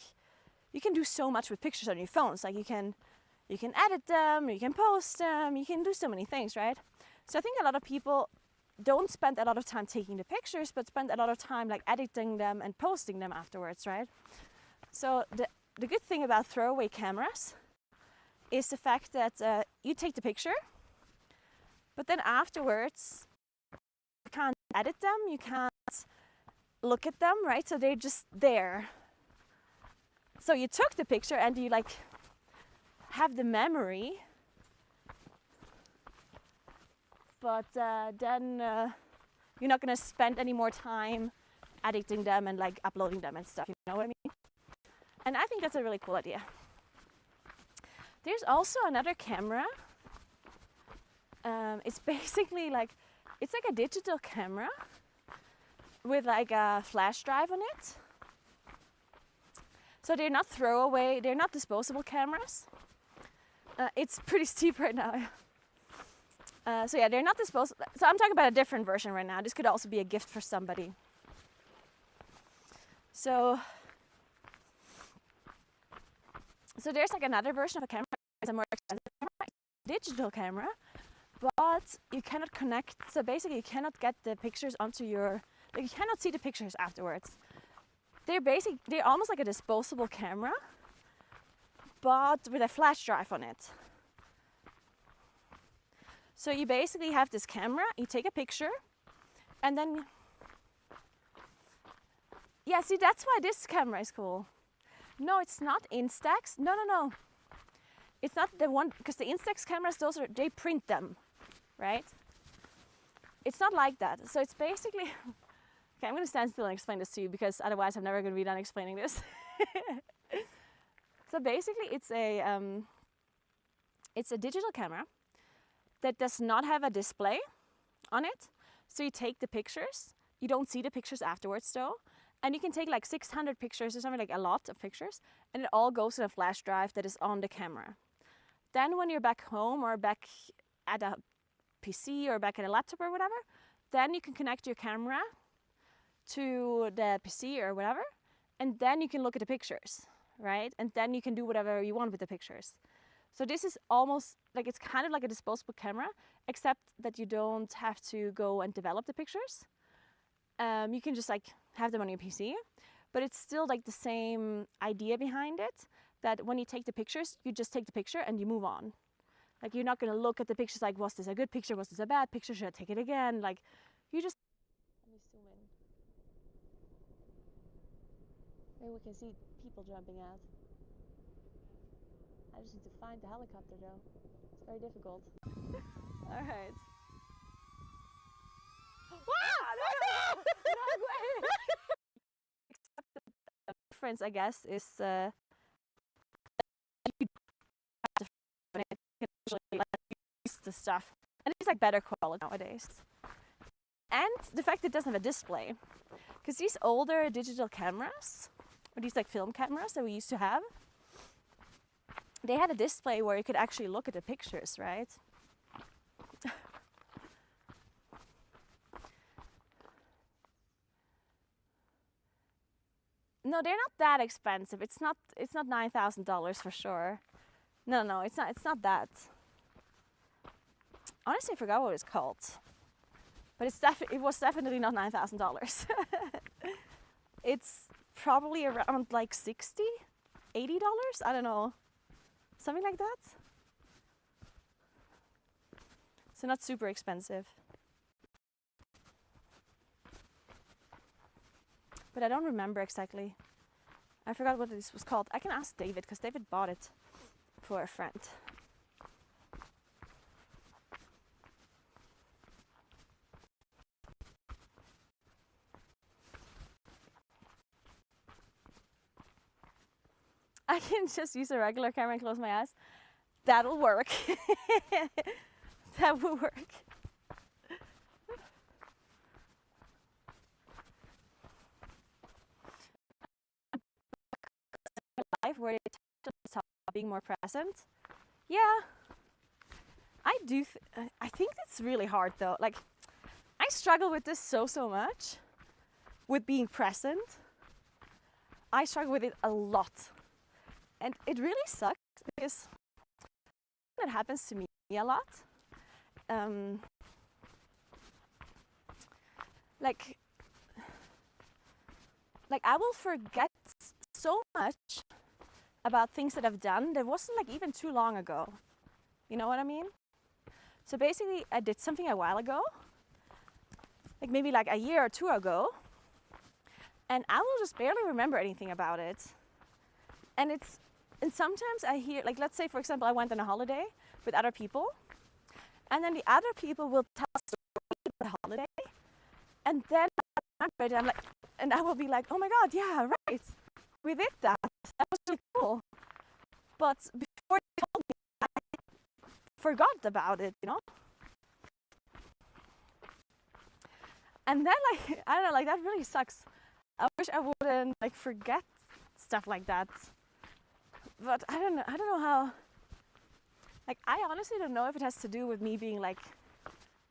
you can do so much with pictures on your phones. Like you can edit them, you can post them, you can do so many things, right? So I think a lot of people don't spend a lot of time taking the pictures, but spend a lot of time like editing them and posting them afterwards, right? So the good thing about throwaway cameras is the fact that you take the picture, but then afterwards you can't edit them, you can't look at them, right? So they're just there. So you took the picture and you like have the memory, but then you're not gonna spend any more time editing them and like uploading them and stuff, you know what I mean? And I think that's a really cool idea. There's also another camera. It's basically like, it's like a digital camera with like a flash drive on it. So they're not throwaway, they're not disposable cameras. It's pretty steep right now. So yeah, they're not disposable. So I'm talking about a different version right now. This could also be a gift for somebody. So there's like another version of a camera. It's a more expensive camera, digital camera, but you cannot connect. So basically, you cannot get the pictures onto your. Like you cannot see the pictures afterwards. They're almost like a disposable camera, but with a flash drive on it. So you basically have this camera. You take a picture, and then. Yeah, see, that's why this camera is cool. No, it's not Instax. No. It's not the one, because the Instax cameras, they print them, right? It's not like that. So it's basically, okay, I'm gonna stand still and explain this to you because otherwise I'm never gonna be done explaining this. So basically it's a digital camera that does not have a display on it. So you take the pictures, you don't see the pictures afterwards though. And you can take like 600 pictures or something, like a lot of pictures, and it all goes in a flash drive that is on the camera. Then when you're back home or back at a PC or back at a laptop or whatever, then you can connect your camera to the PC or whatever, and then you can look at the pictures, right? And then you can do whatever you want with the pictures. So this is almost like, it's kind of like a disposable camera, except that you don't have to go and develop the pictures. You can just like have them on your PC, but it's still like the same idea behind it, that when you take the pictures, you just take the picture and you move on. Like you're not gonna look at the pictures like, was this a good picture, was this a bad picture, should I take it again? Like you just, let me zoom in. Maybe we can see people jumping out. I just need to find the helicopter though. It's very difficult. All right. The difference, I guess, is you can actually use the stuff, and it's like better quality nowadays. And the fact that it doesn't have a display, because these older digital cameras, or these like film cameras that we used to have, they had a display where you could actually look at the pictures, right? No, they're not that expensive. It's not $9,000 for sure. No, it's not that. Honestly, I forgot what it's called. But it was definitely not $9,000. It's probably around like $60, $80, I don't know. Something like that. So not super expensive. But I don't remember exactly. I forgot what this was called. I can ask David, because David bought it for a friend. I can just use a regular camera and close my eyes. That'll work. That will work. Life where they talk about being more present. Yeah, I do. I think it's really hard though. Like, I struggle with this so much, with being present. I struggle with it a lot, and it really sucks because that happens to me a lot. Like I will forget so much about things that I've done that wasn't like even too long ago. You know what I mean? So basically, I did something a while ago, like maybe like a year or two ago, and I will just barely remember anything about it. And sometimes I hear, like, let's say for example, I went on a holiday with other people, and then the other people will tell us about the holiday, and then I'm like, and I will be like, oh my god, yeah, right, we did that. That was really cool. But before they told me, I forgot about it, you know. And then like I don't know, like that really sucks. I wish I wouldn't like forget stuff like that. But I don't know how. Like I honestly don't know if it has to do with me being like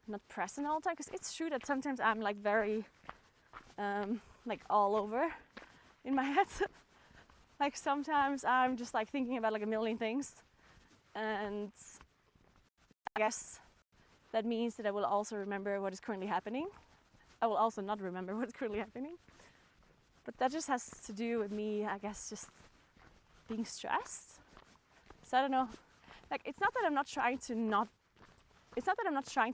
not present all the time. Because it's true that sometimes I'm like very like all over in my head. Like sometimes I'm just like thinking about like a million things, and I guess that means that I will also remember what is currently happening. I will also not remember what's currently happening. But that just has to do with me, I guess, just being stressed. So I don't know. Like it's not that I'm not trying to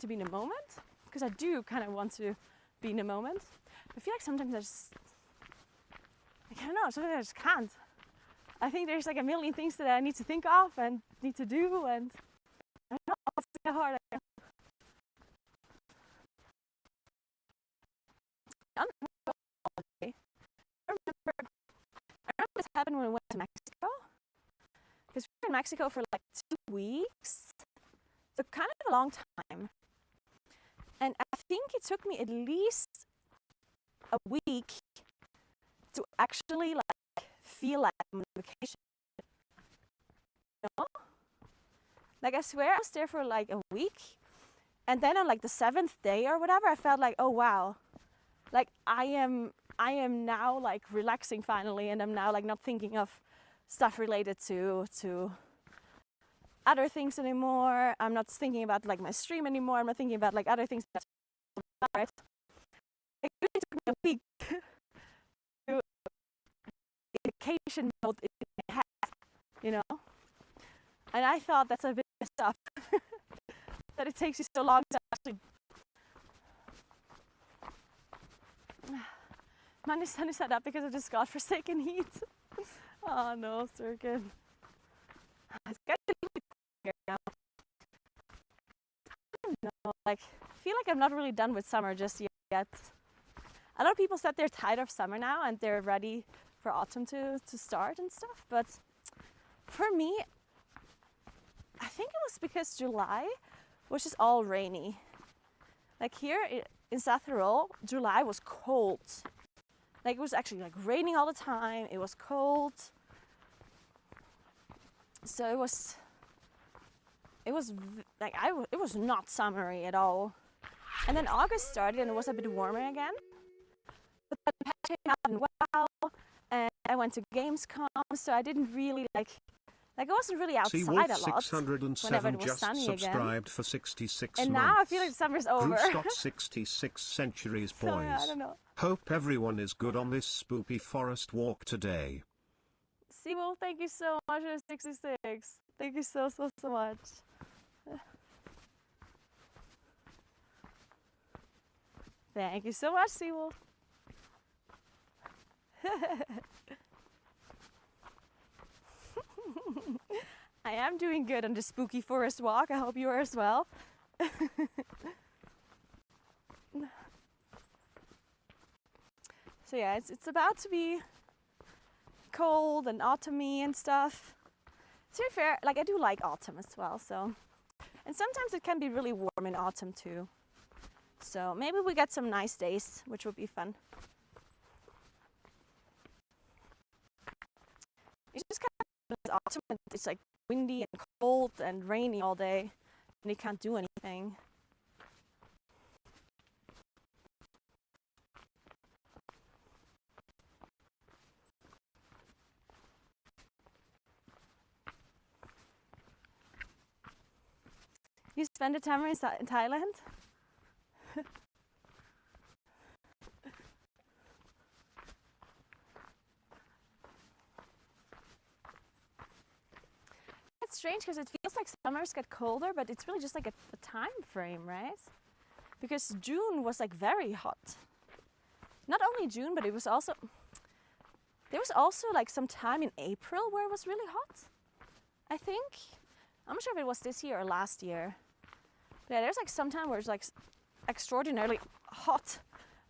be in the moment, because I do kind of want to be in the moment. I feel like sometimes I don't know, sometimes I just can't. I think there's like a million things that I need to think of and need to do, and I don't know, it's so hard. I remember this happened when we went to Mexico, because we were in Mexico for like 2 weeks, so kind of a long time. And I think it took me at least a week to actually like feel like I'm on vacation. You know? Like I swear I was there for like a week, and then on like the 7th day or whatever, I felt like, oh wow, like I am now like relaxing finally, and I'm now like not thinking of stuff related to other things anymore. I'm not thinking about like my stream anymore. I'm not thinking about like other things. Right? It really took me a week to vacation mode in my head, you know. And I thought that's a bit messed up that it takes you so long to actually. My sun is set up because of this godforsaken heat. Oh no, Sturgeon. It's getting here now. I don't know, like, I feel like I'm not really done with summer just yet. A lot of people said they're tired of summer now and they're ready for autumn to start and stuff. But for me, I think it was because July was just all rainy. Like here in South Tyrol, July was cold. Like it was actually like raining all the time. It was cold. So it was like it was not summery at all. And then August started and it was a bit warmer again. But then the patch came out and wow, and I went to Gamescom, so I didn't really like I wasn't really outside a lot whenever it was just sunny subscribed again. for 66 And months. now I feel like summer's over. Bruce 66 centuries, boys. So, yeah, I don't know. Hope everyone is good on this spooky forest walk today. Sibo, thank you so much for 66. Thank you so much. Thank you so much, Sibo. I am doing good on the spooky forest walk. I hope you are as well. So yeah, it's about to be cold and autumny and stuff. To be fair, like I do like autumn as well, so. And sometimes it can be really warm in autumn too. So maybe we get some nice days, which would be fun. It's just kind of autumn, and it's like windy and cold and rainy all day, and you can't do anything. You spend a time in Thailand? strange because it feels like summers get colder, but it's really just like a time frame, right? Because June was like very hot. Not only June, but there was also like some time in April where it was really hot, I think. I'm not sure if it was this year or last year. But yeah, there's like some time where it's like extraordinarily hot,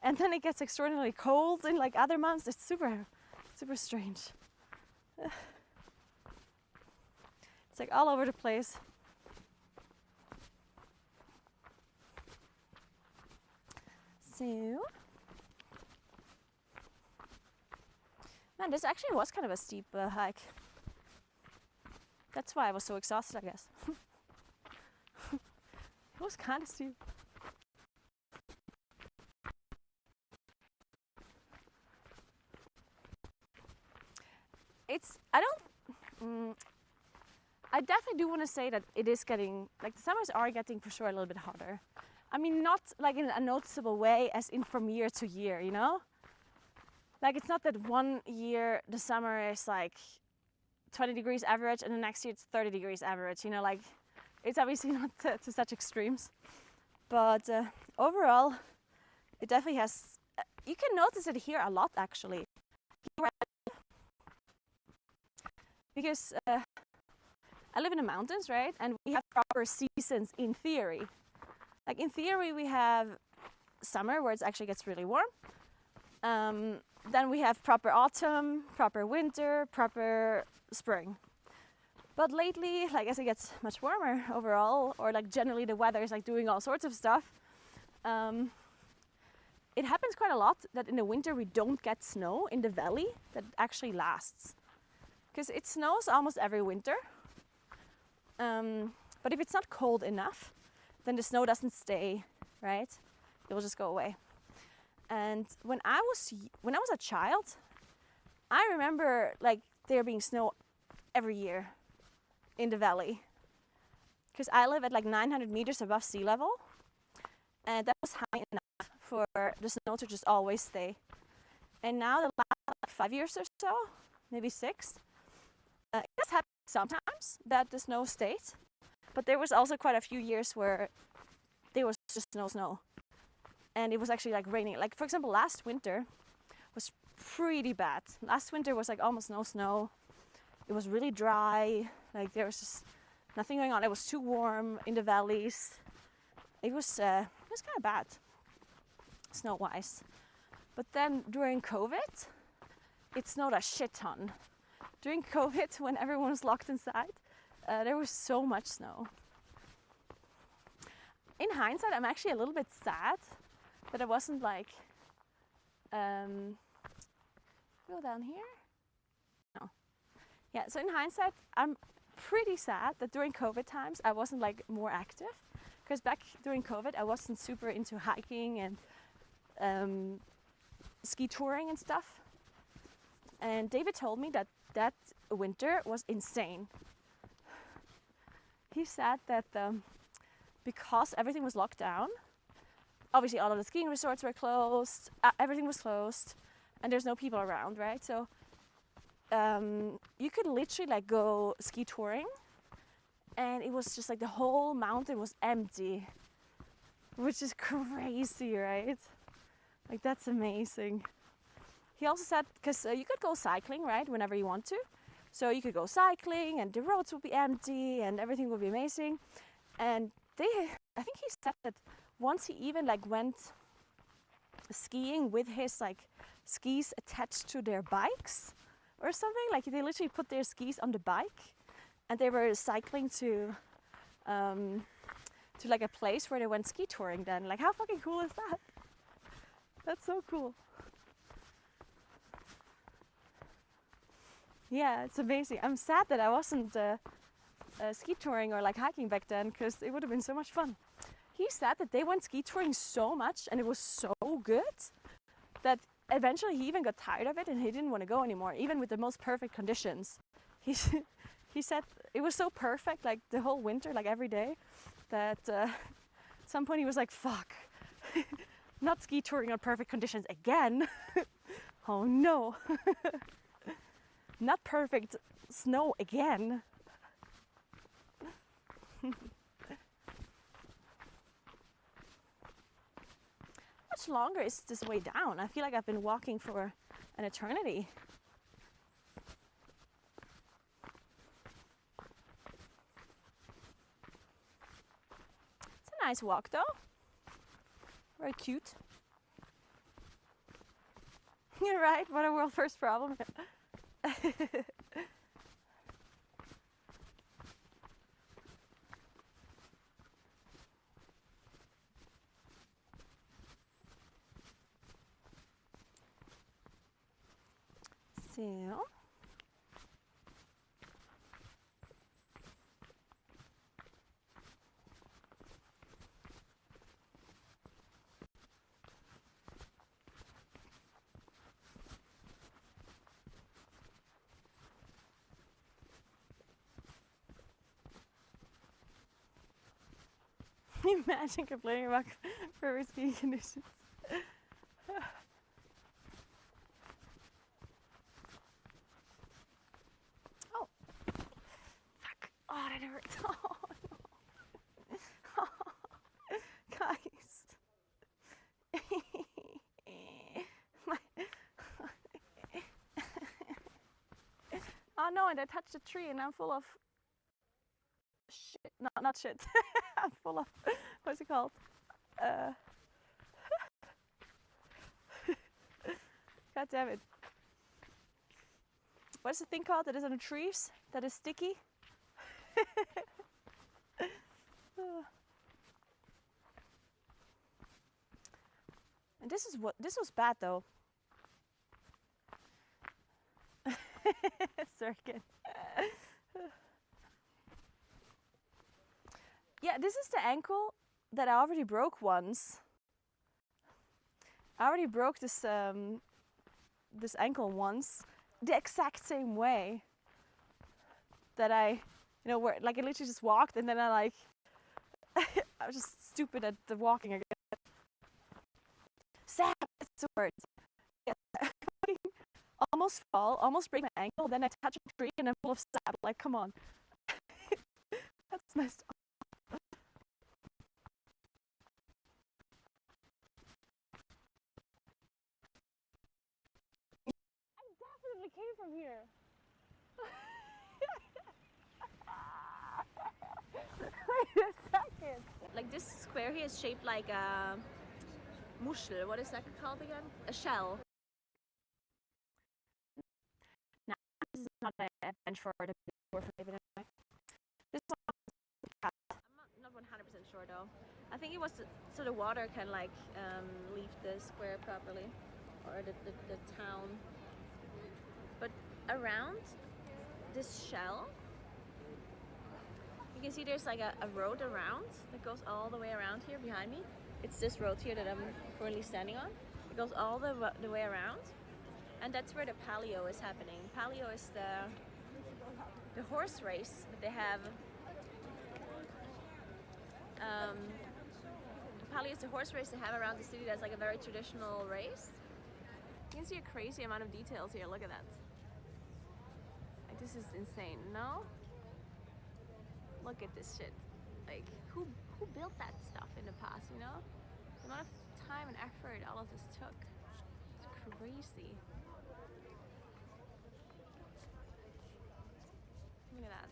and then it gets extraordinarily cold in like other months. It's super, super strange. It's like all over the place. So, man, this actually was kind of a steep hike. That's why I was so exhausted, I guess. It was kind of steep. I definitely do want to say that it is getting, like the summers are getting for sure a little bit hotter. I mean, not like in a noticeable way as in from year to year, you know? Like it's not that one year the summer is like 20 degrees average and the next year it's 30 degrees average, you know, like it's obviously not to such extremes. But overall, it definitely has, you can notice it here a lot actually. Because I live in the mountains, right? And we have proper seasons in theory. Like in theory, we have summer where it actually gets really warm. Then we have proper autumn, proper winter, proper spring. But lately, like as it gets much warmer overall, or like generally the weather is like doing all sorts of stuff, it happens quite a lot that in the winter we don't get snow in the valley that actually lasts. Because it snows almost every winter. But if it's not cold enough, then the snow doesn't stay, right? It will just go away. And when I was a child, I remember like there being snow every year in the valley. Because I live at like 900 meters above sea level. And that was high enough for the snow to just always stay. And now the last like 5 years or so, maybe 6, it has happened sometimes that the snow stayed, but there was also quite a few years where there was just no snow. And it was actually like raining. Like for example, last winter was pretty bad. Last winter was like almost no snow. It was really dry. Like there was just nothing going on. It was too warm in the valleys. It was kind of bad, snow-wise. But then during COVID, it snowed a shit ton. During COVID, when everyone was locked inside, there was so much snow. In hindsight, I'm actually a little bit sad that I wasn't like, go down here? No. Yeah, so in hindsight, I'm pretty sad that during COVID times, I wasn't like more active. Because back during COVID, I wasn't super into hiking and ski touring and stuff. And David told me that winter was insane. He said that because everything was locked down, obviously all of the skiing resorts were closed, everything was closed, and there's no people around, right? So you could literally like go ski touring, and it was just like the whole mountain was empty, which is crazy, right? Like that's amazing. He also said, because you could go cycling, right, whenever you want to. So you could go cycling and the roads would be empty and everything would be amazing. And I think he said that once he even like went skiing with his like skis attached to their bikes or something. Like they literally put their skis on the bike and they were cycling to like a place where they went ski touring then. Like how fucking cool is that? That's so cool. Yeah, it's amazing. I'm sad that I wasn't ski touring or like hiking back then, because it would have been so much fun. He said that they went ski touring so much and it was so good that eventually he even got tired of it and he didn't want to go anymore, even with the most perfect conditions. He said it was so perfect, like the whole winter, like every day, that at some point he was like, fuck, not ski touring on perfect conditions again. Oh no. Not perfect snow again. Much longer is this way down? I feel like I've been walking for an eternity. It's a nice walk though. Very cute. You're right, what a world first problem. So imagine complaining about perfect skiing conditions. Oh, fuck! Oh, that hurts. Oh no, guys. Oh no, and I touched a tree, and I'm full of shit. No, not shit. I'm full of, what's it called? God damn it. What's the thing called that is on the trees? That is sticky? And this was bad though. Circuit. Yeah, this is the ankle that I already broke once. I already broke this this ankle once, the exact same way that I, where like I literally just walked and then I like I was just stupid at the walking again. Sap, it's the word. Yeah. Almost fall, almost break my ankle, then I touch a tree and I'm full of sap. Like, come on. That's messed up. I definitely came from here. Wait a second. Like this square here is shaped like a muschel. What is that called again? A shell. Now, this is not a bench for the for living anyway. This one, I'm not 100% sure though. I think it was so the water can like leave the square properly, or the town. But around this shell, you can see there's like a road around that goes all the way around here behind me. It's this road here that I'm currently standing on. It goes all the way around, and that's where the palio is happening. Palio is the horse race that they have. Palio is the horse race they have around the city. That's like a very traditional race. You can see a crazy amount of details here. Look at that. Like, this is insane. No? Look at this shit. Like, who built that stuff in the past, you know? The amount of time and effort all of this took. It's crazy. Look at that.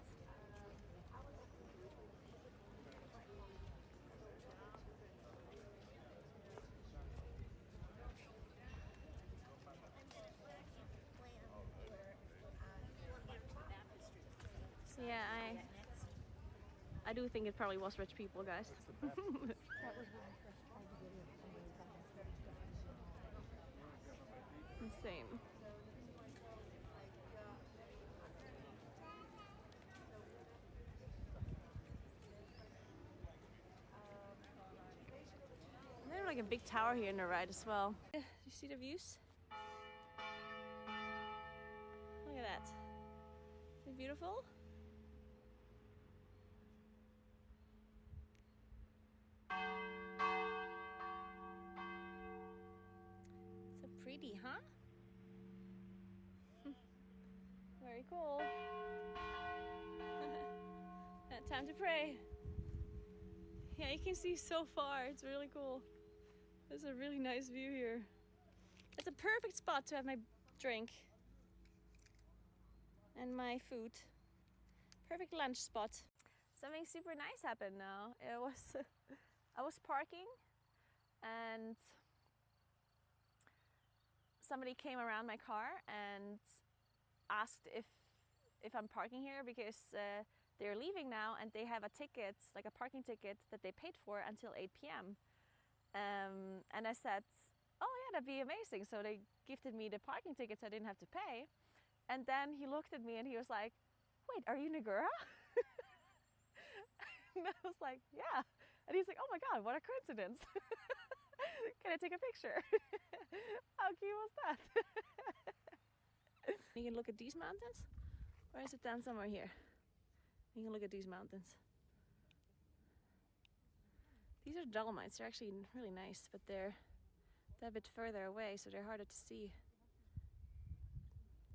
So yeah, I do think it probably was rich people, guys. Insane. And there's like a big tower here on the right as well. You see the views? Look at that. Is it beautiful? So pretty, huh? Very cool. Time to pray. Yeah, you can see so far. It's really cool. There's a really nice view here. It's a perfect spot to have my drink and my food. Perfect lunch spot. Something super nice happened now. It was I was parking and somebody came around my car and asked if I'm parking here because they're leaving now and they have a ticket, like a parking ticket that they paid for until 8 p.m. And I said, oh yeah, that'd be amazing. So they gifted me the parking tickets I didn't have to pay. And then he looked at me and he was like, wait, are you Naguura? And I was like, yeah. And he's like, oh my God, what a coincidence. Can I take a picture? How cute was that? You can look at these mountains, or is it down somewhere here? You can look at these mountains. These are dolomites. They're actually really nice, but they're a bit further away, so they're harder to see.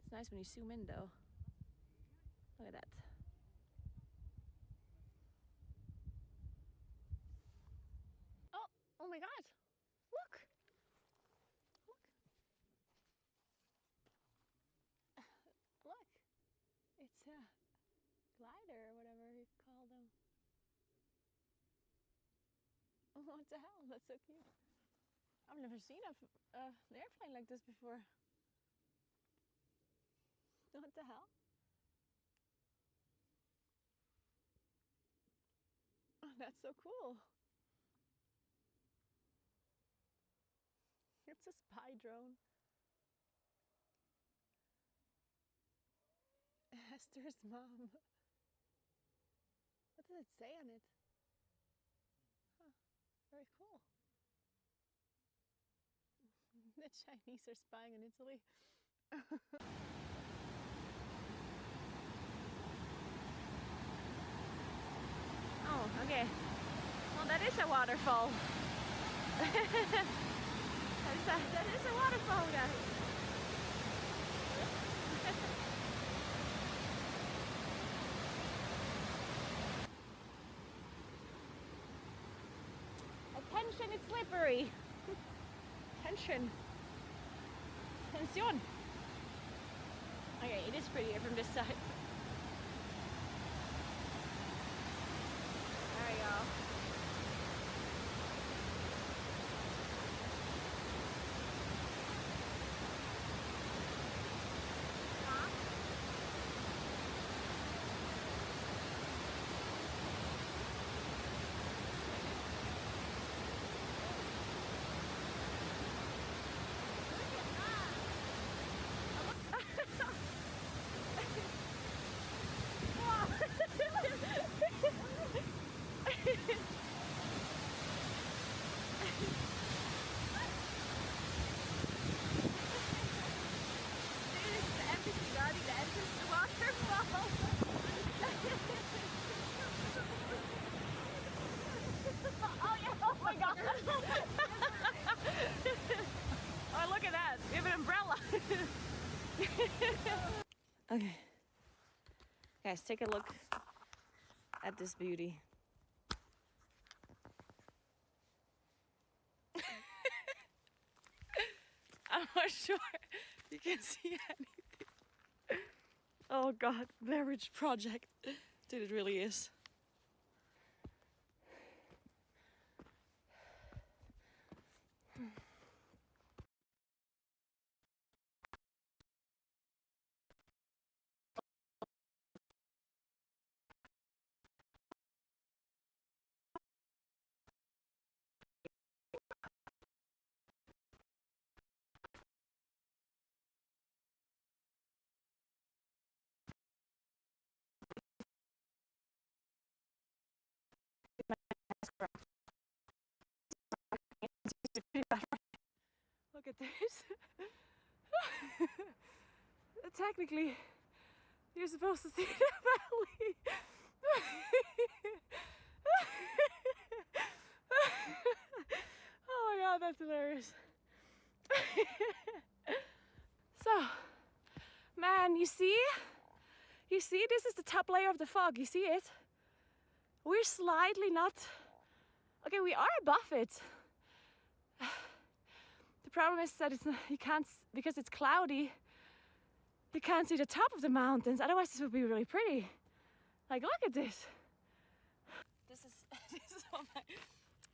It's nice when you zoom in though. Look at that. Oh my God, look. Look, it's a glider or whatever you call them. What the hell, that's so cute. I've never seen an airplane like this before. What the hell? Oh, that's so cool. It's a spy drone. Esther's mom. What does it say on it? Huh, very cool. The Chinese are spying on Italy. Oh, okay. Well, that is a waterfall. That is a waterfall, guys. Attention, it's slippery. Tension. Tension. Okay, it is prettier from this side. There we go. Oh yeah, oh my God. Oh, look at that, we have an umbrella. Okay. Guys, take a look at this beauty. I'm not sure you can see anything. Oh God, Blair Witch Project. Dude, it really is. Look at this. Technically, you're supposed to see the valley. Oh my God, that's hilarious. So, man, you see, this is the top layer of the fog. You see it? We're slightly not Okay, we are above it. The problem is that it's not, you can't, because it's cloudy, you can't see the top of the mountains. Otherwise this would be really pretty. Like, look at this. This is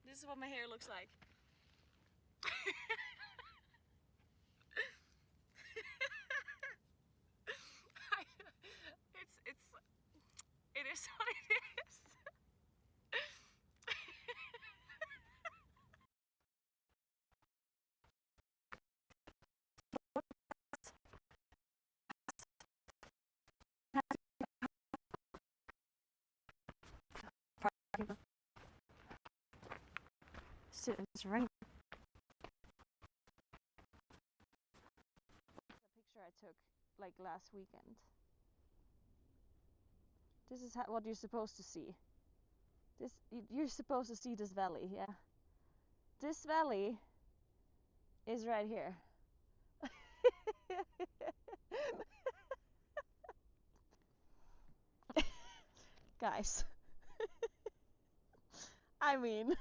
this is what my hair looks like. It is what it is. It's raining. The picture I took like last weekend. This is what you're supposed to see. You're supposed to see this valley, yeah. This valley is right here. Guys. I mean.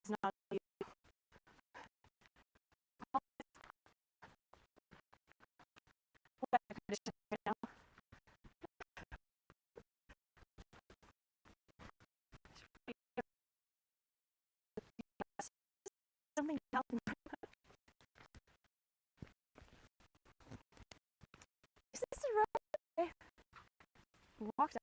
It's not something else. Is this the road? Walked out.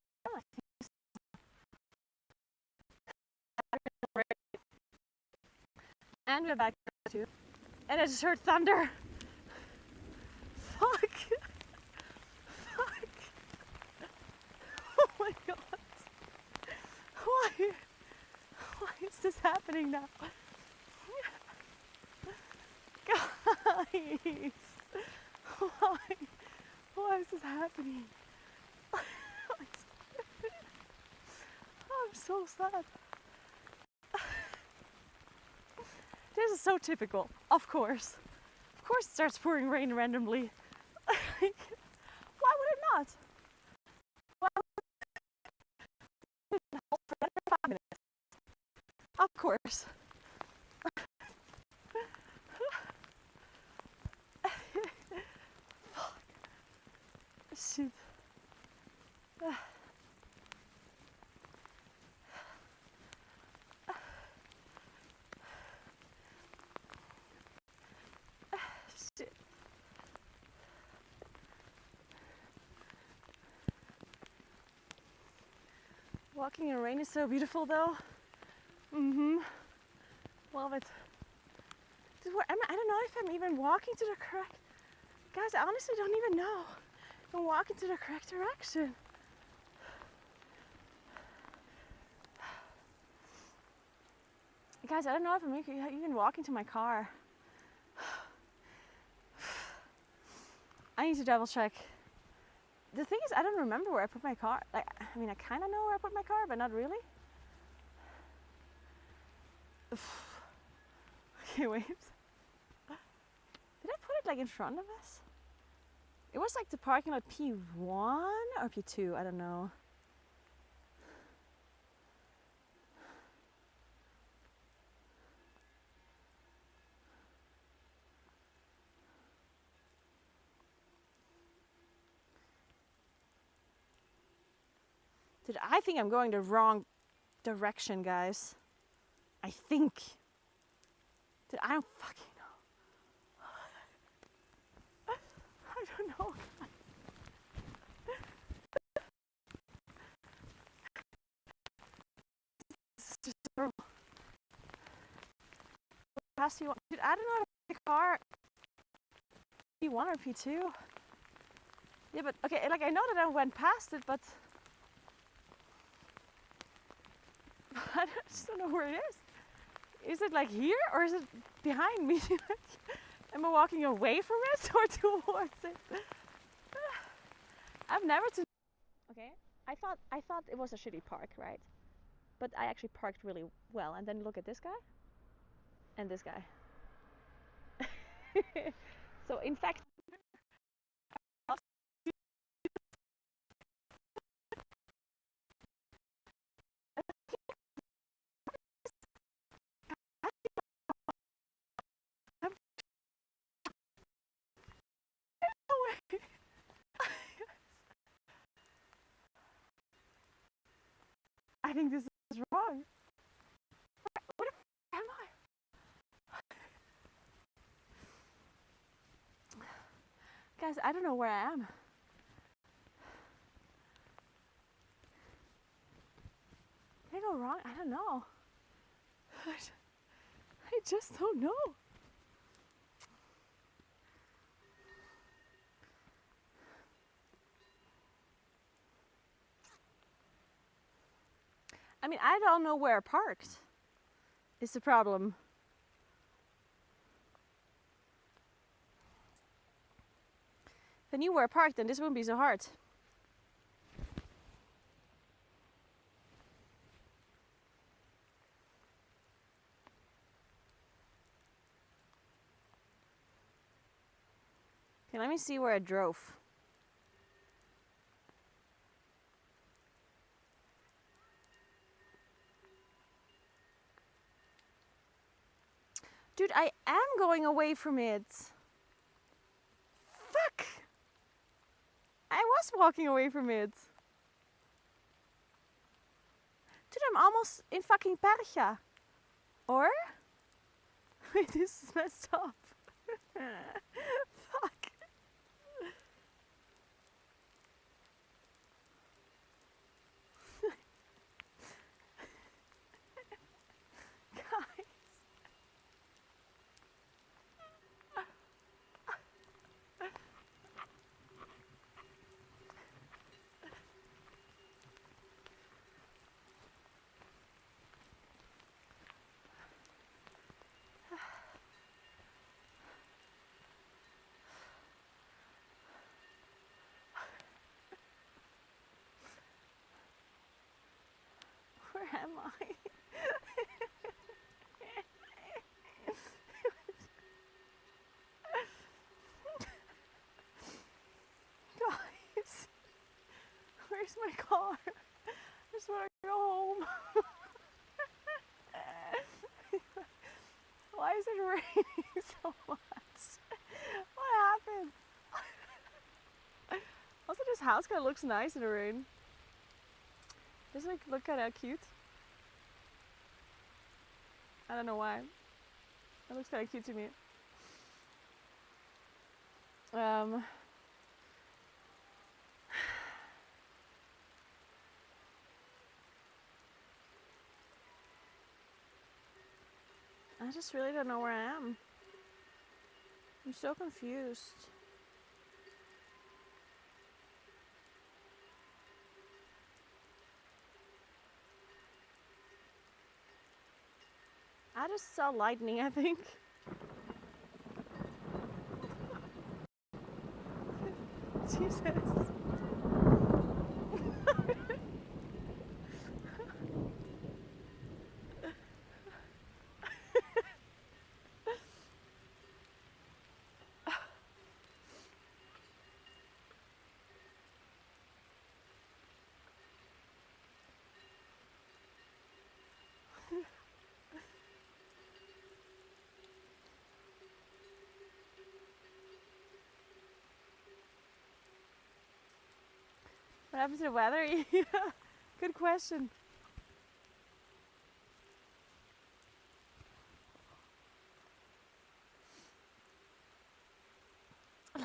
And we're back too. And I just heard thunder. Fuck. Fuck. Oh my god. Why? Why is this happening now? Guys. Why? Why is this happening? I'm so sad. This is so typical, of course. Of course it starts pouring rain randomly. Why would it not? Why would it hold for another 5 minutes? Of course. Shit. Shit. Walking in rain is so beautiful though. Love it. I don't know if I'm even walking to the correct... Guys, I honestly don't even know if I'm walking to the correct direction. Guys, I don't know if I'm even walking to my car. I need to double check. The thing is, I don't remember where I put my car. Like, I mean, I kind of know where I put my car, but not really. Okay, wait. Did I put it like in front of us? It was like the parking lot P1 or P2, I don't know. I think I'm going the wrong direction, guys. I think. I don't fucking know. I don't know. This is just terrible. Past P1. Dude, I don't know how to put the car. P1 or P2. Yeah, but okay, like I know that I went past it, but I just don't know where it is. Is it like here or is it behind me? Am I walking away from it or towards it? I've never Okay, I thought it was a shitty park, right? But I actually parked really well. And then look at this guy and this guy. So in fact, I think this is wrong. Where am I? Guys, I don't know where I am. Did I go wrong? I don't know. I just don't know. I mean, I don't know where I parked. Is the problem. If I knew where I parked, then this wouldn't be so hard. Okay, let me see where I drove. Dude, I am going away from it. Fuck! I was walking away from it. Dude, I'm almost in fucking Percha. Or? Wait, this is messed up. Fuck. Guys. Where am I? Guys, where's my car? I just want to go home. Why is it raining so much? What happened? Also, this house kind of looks nice in the rain. Doesn't it look kind of cute? I don't know why. It looks kind of cute to me. I just really don't know where I am. I'm so confused. I just saw lightning, I think. Jesus. What happens to the weather? Yeah, good question.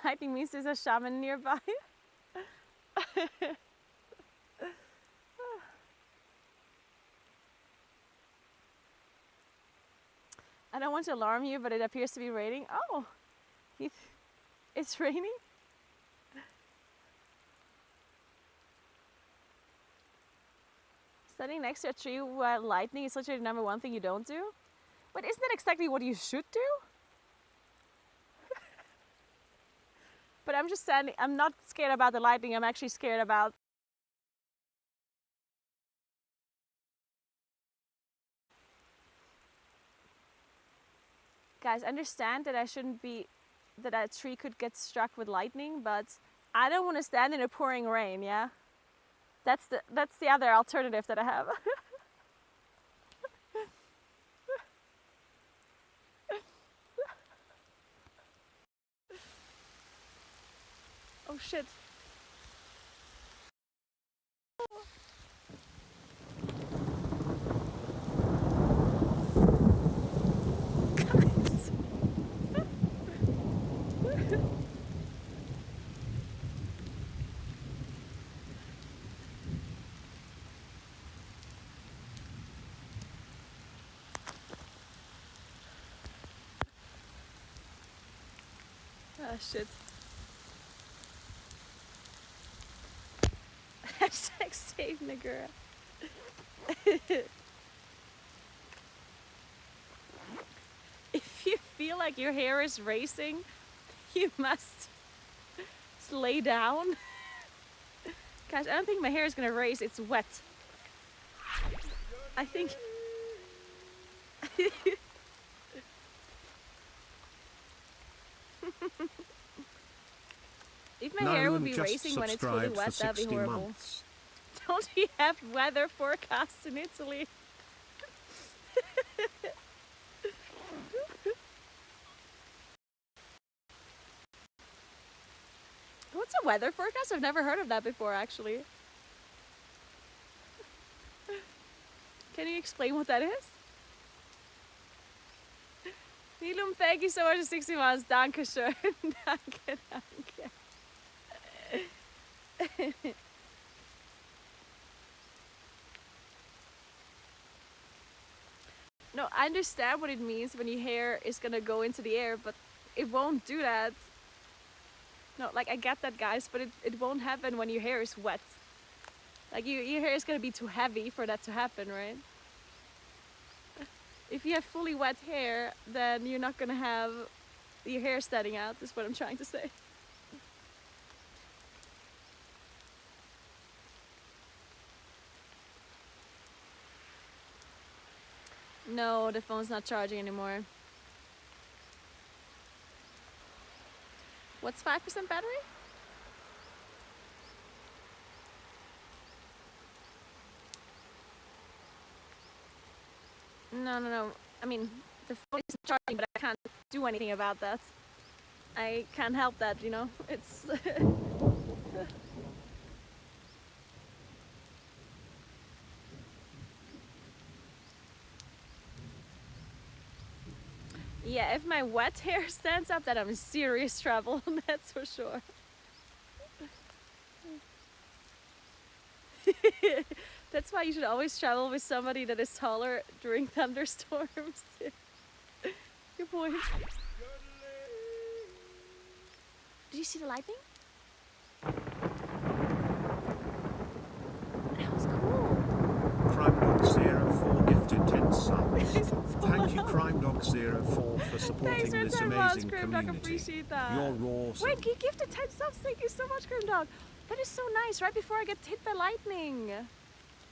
Lightning means there's a shaman nearby. I don't want to alarm you, but it appears to be raining. Oh, it's raining? Standing next to a tree while lightning is such a number one thing you don't do? But isn't that exactly what you should do? But I'm just standing, I'm not scared about the lightning, I'm actually scared about guys, understand that I shouldn't be, that a tree could get struck with lightning, but I don't want to stand in a pouring rain, yeah? That's the other alternative that I have. Oh shit. Guys. Ah shit. Hashtag save Naguura. If you feel like your hair is racing, you must lay down. Gosh, I don't think my hair is gonna race, it's wet. I think... If my hair would be racing when it's fully wet, that'd be horrible. Months. Don't we have weather forecasts in Italy? What's a weather forecast? I've never heard of that before, actually. Can you explain what that is? Nilum, thank you so much for 60 months. Danke schön. Danke, danke. No, I understand what it means when your hair is gonna go into the air, but it won't do that. No, like I get that, guys, but it won't happen when your hair is wet. Like your hair is gonna be too heavy for that to happen, right? If you have fully wet hair, then you're not gonna have your hair standing out, is what I'm trying to say. No, the phone's not charging anymore. What's 5% battery? No. I mean, the phone is charging, but I can't do anything about that. I can't help that, you know? It's... Yeah, if my wet hair stands up, then I'm in serious trouble, that's for sure. That's why you should always travel with somebody that is taller during thunderstorms. Good point. Did you see the lightning? That was cool. CrimeDog04 gifted 10 subs. Thank you CrimeDog04 for supporting this amazing community. You're awesome. Wait, you gifted 10 subs. Thank you so much, CrimeDog. That is so nice, right before I get hit by lightning.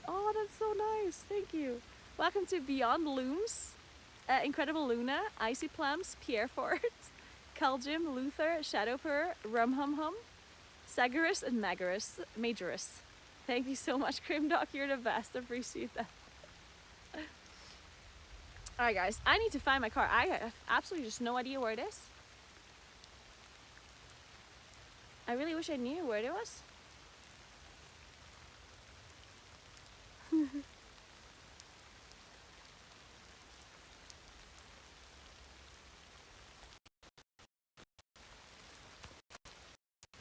Oh, that's so nice. Thank you. Welcome to Beyond Looms, Incredible Luna, Icy Plums, Pierre Fort, Kaljim, Luther, Shadowpur, Rum Hum Hum, Sagarus, and Majorus. Thank you so much, CrimeDog. You're the best. Appreciate that. Alright, guys. I need to find my car. I have absolutely just no idea where it is. I really wish I knew where it was.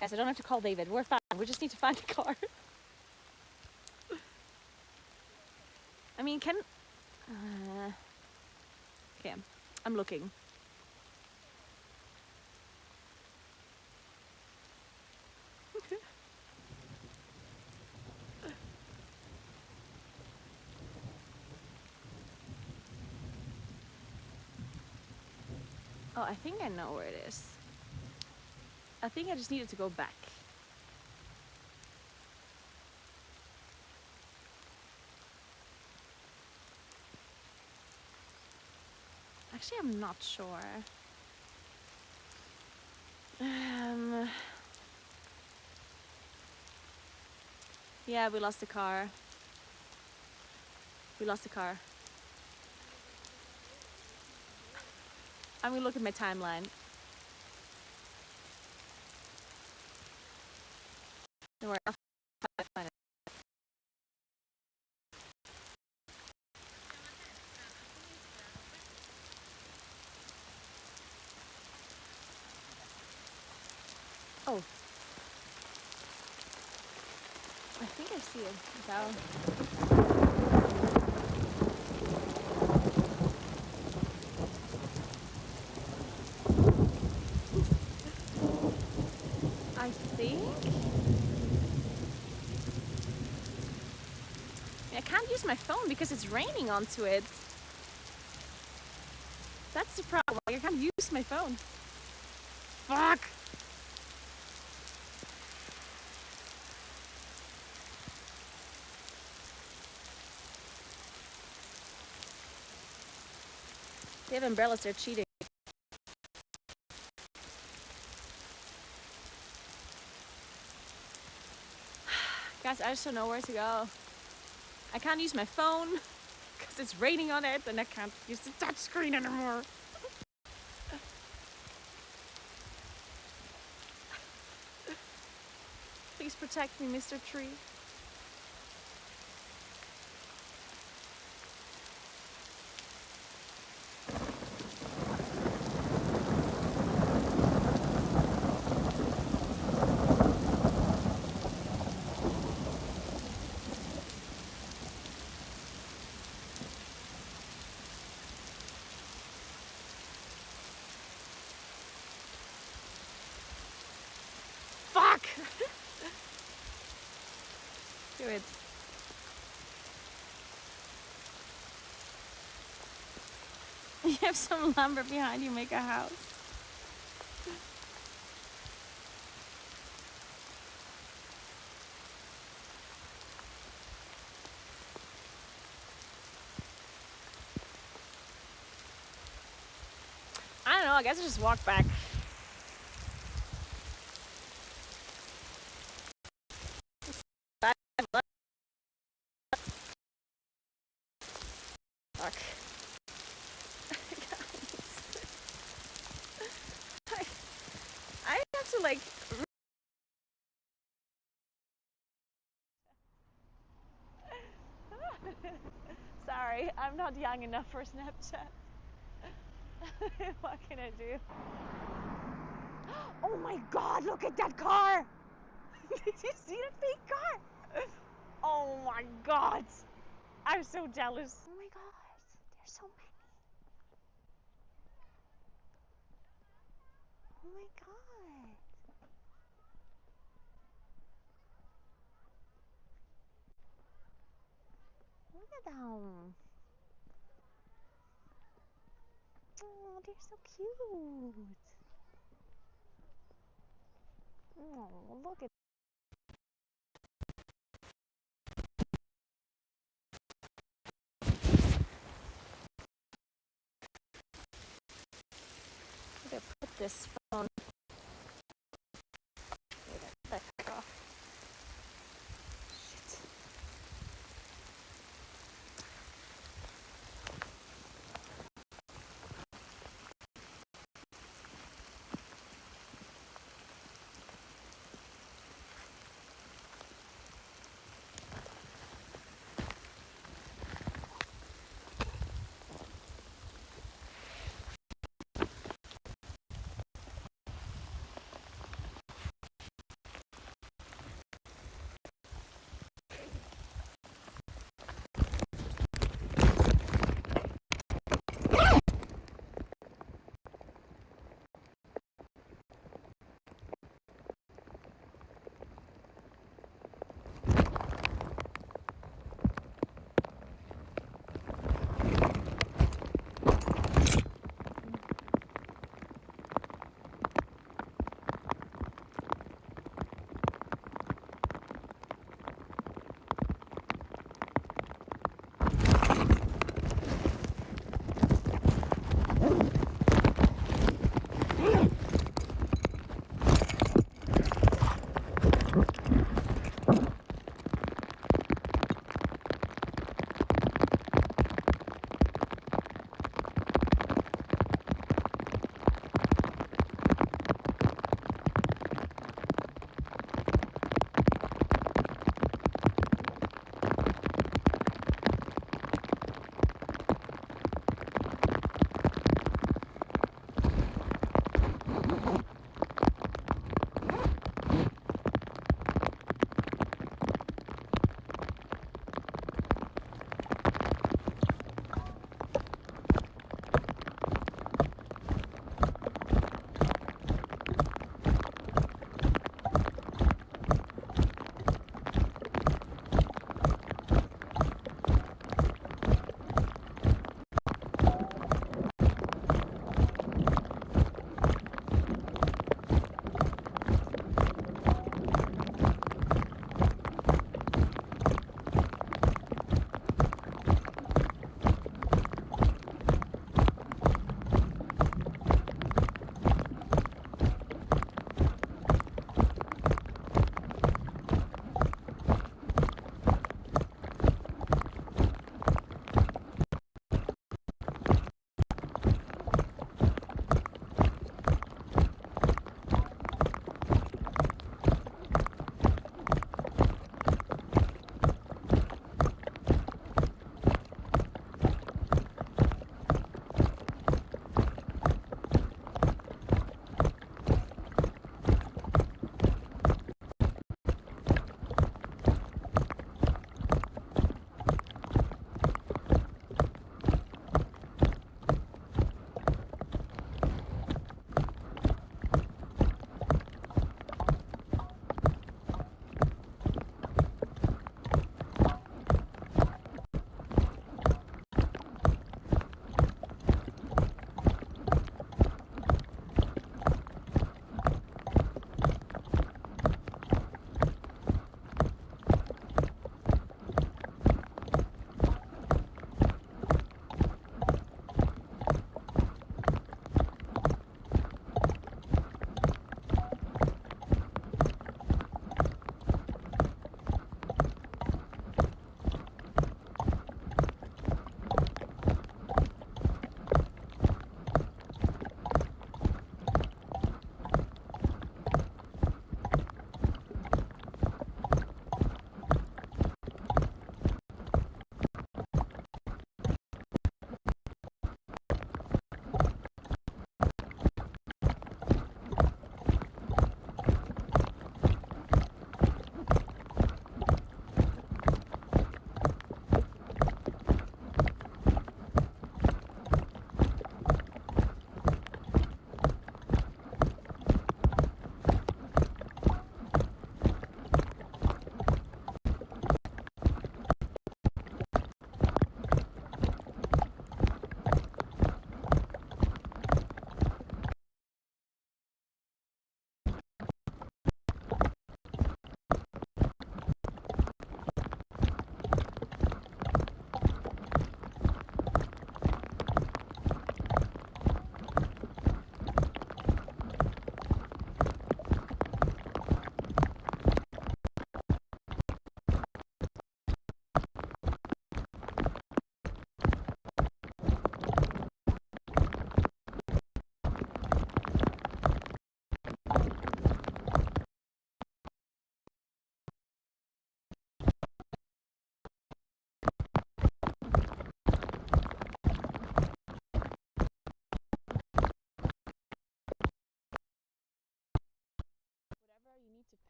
Guys, I don't have to call David. We're fine. We just need to find a car. I mean, can... okay, I'm looking. Oh, I think I know where it is. I think I just needed to go back. Actually, I'm not sure. Yeah, we lost the car. We lost the car. I'm gonna look at my timeline. Don't worry, I'll find it. Oh. I think I see it. I think I can't use my phone because it's raining onto it. That's the problem. I can't use my phone. Fuck! They have umbrellas, they're cheating. Guys, I just don't know where to go. I can't use my phone because it's raining on it and I can't use the touch screen anymore. Please protect me, Mr. Tree. Fuck! Do it. You have some lumber behind you, make a house. I don't know, I guess I just walk back. Fuck. I have to like... Sorry, I'm not young enough for Snapchat. What can I do? Oh my god, look at that car! Did you see that big car? Oh my god! I'm so jealous. Oh my god, there's so many. Oh my god. Look at them. Oh, they're so cute. Oh, look at I'm gonna put this phone. Back off. Shit.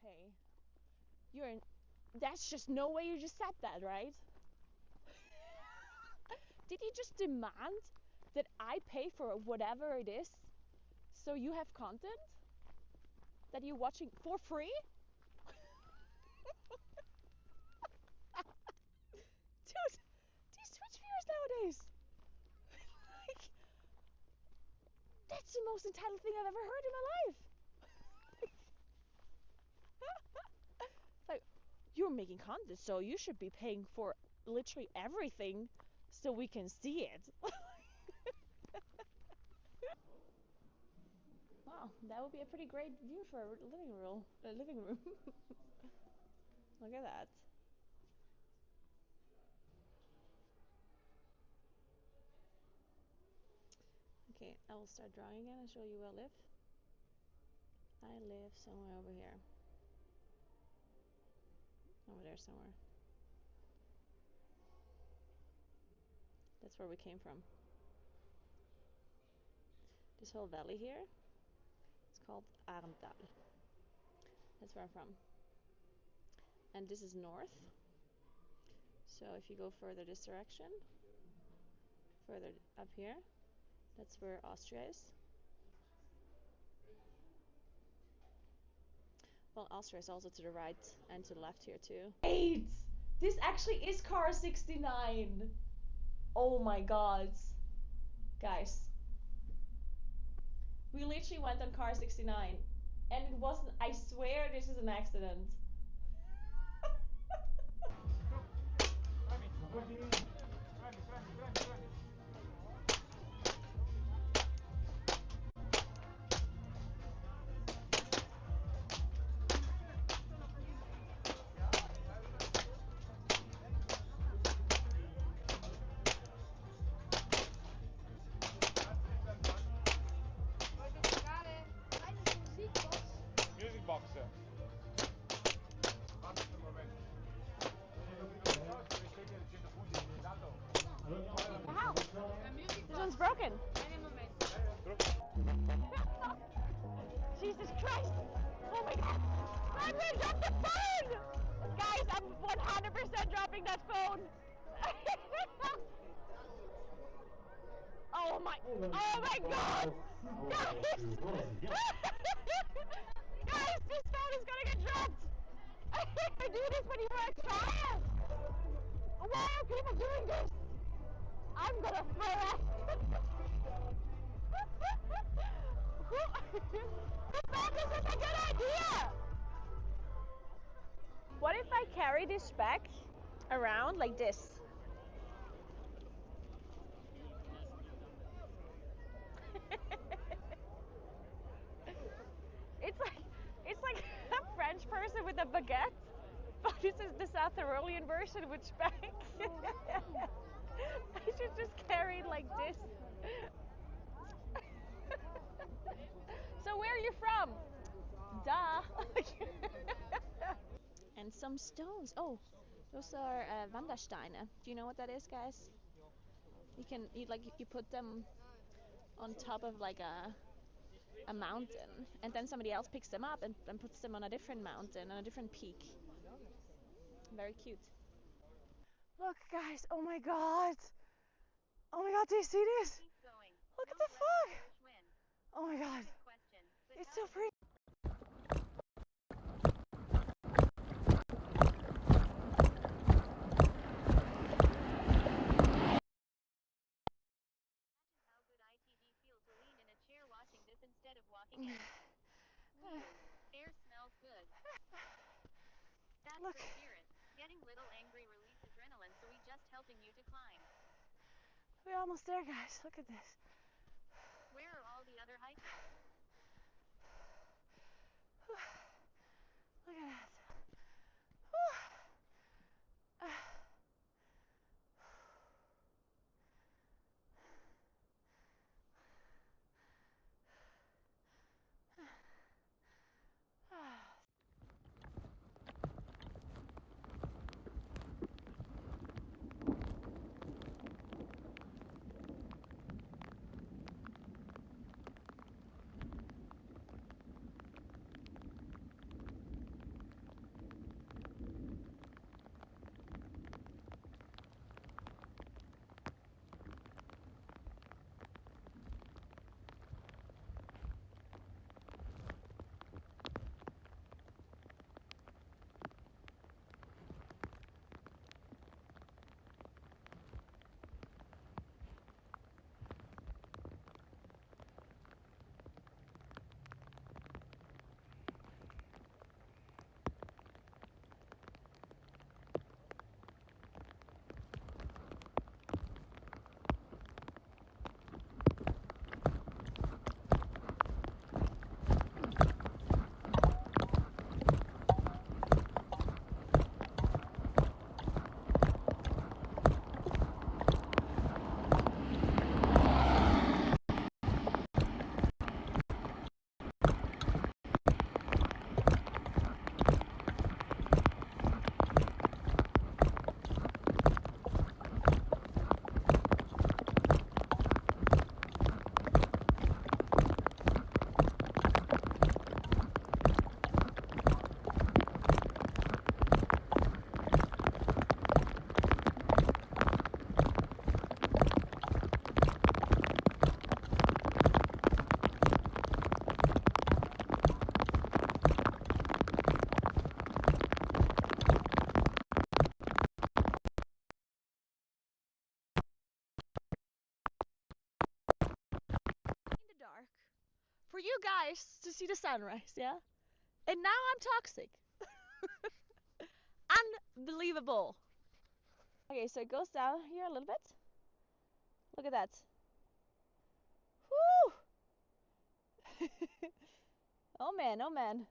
pay. That's just no way you just said that, right? Did you just demand that I pay for whatever it is so you have content that you're watching for free? Dude, these Twitch viewers nowadays. Like, that's the most entitled thing I've ever heard in my life. It's like, you're making content, so you should be paying for literally everything so we can see it. Wow, that would be a pretty great view for a living room. Look at that. Okay, I will start drawing again and show you where I live. I live somewhere over here. Over there somewhere. That's where we came from. This whole valley here, it's called Arendal. That's where I'm from. And this is north. So if you go further this direction, further up here, that's where Austria is. Well, Austria is also to the right and to the left here too. Wait! This actually is car 69! Oh my god. Guys. We literally went on car 69. And it wasn't, I swear this is an accident. Music box. How? This one's broken. Jesus Christ! Oh my god! I'm gonna drop the phone! Guys, I'm 100% dropping that phone! Oh my god! Guys! Guys, this phone is gonna get dropped! I can't do this when you were a child! Why are people doing this? I'm gonna throw up! Who thought this was a good idea? What if I carry this back around like this? It's like a French person with a baguette, but this is the South Tyrolean version with spank. I should just carry it like this. So where are you from? Duh. And some stones. Oh, those are Wandersteine. Do you know what that is, guys? You put them on top of like a mountain, and then somebody else picks them up and puts them on a different mountain, on a different peak. Very cute. Look, guys, oh my god! Oh my god, do you see this? Look at the fog! Oh my god, it's so pretty. Air smells good. That's Look. the spirit. Getting little angry release adrenaline, so we just helping you to climb. We're almost there, guys. Look at this. Where are all the other hikers? Look at that. you guys to see the sunrise, yeah? And now I'm toxic. Unbelievable. Okay, so it goes down here a little bit. Look at that. Woo! Oh man, oh man.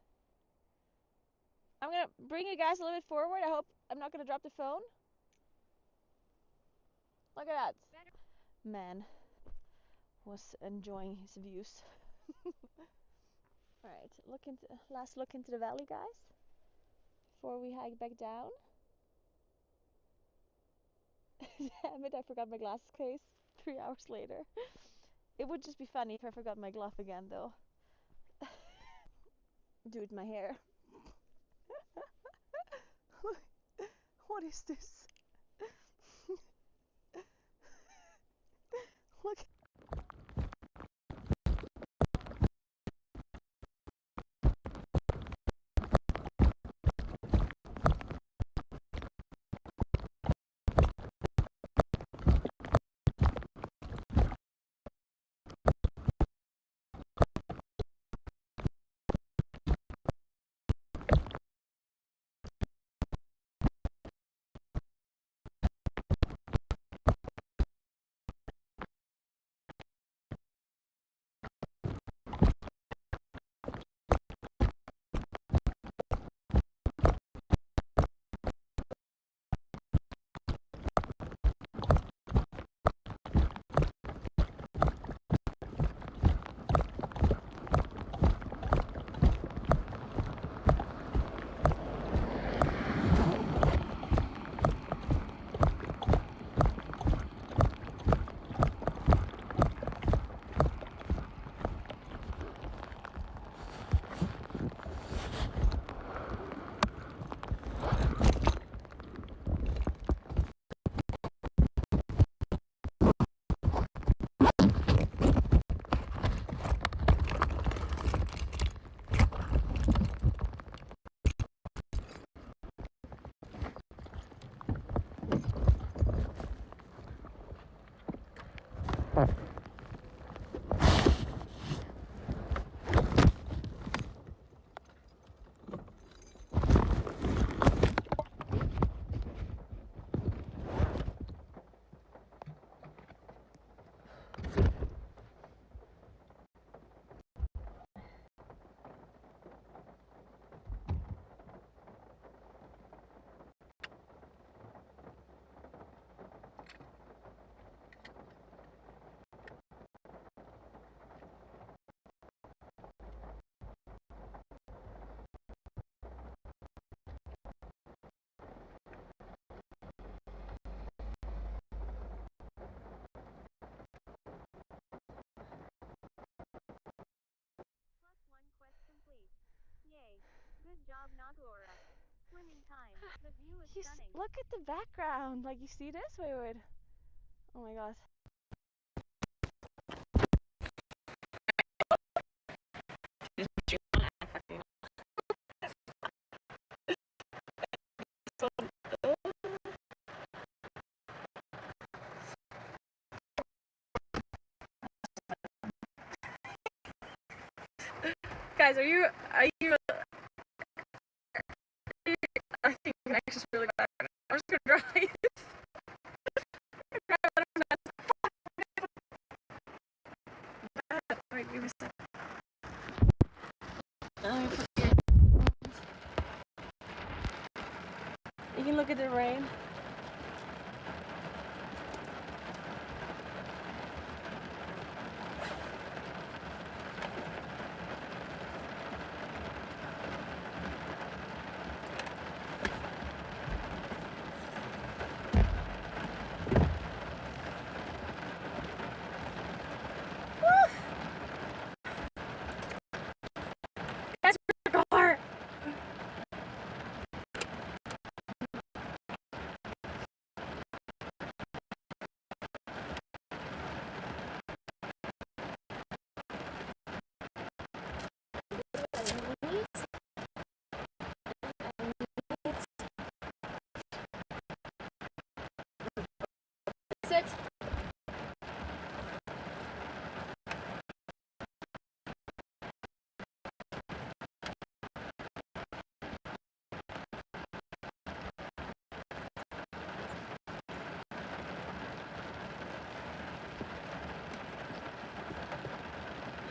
I'm gonna bring you guys a little bit forward. I hope I'm not gonna drop the phone. Look at that. Man was enjoying his views. Alright, last look into the valley, guys, before we hike back down. Damn it, I forgot my glasses case 3 hours later. It would just be funny if I forgot my glove again, though. Dude, my hair. What is this? Look. +1 question, please. Yay. Good job, Naguura. Swimming time. The view is stunning. Look at the background. Like, you see this? Wait, wait. Oh my god. Guys, are you I think the connection's really bad. I'm just gonna drive. Wait, give me a sec. You can look at the rain. Sit.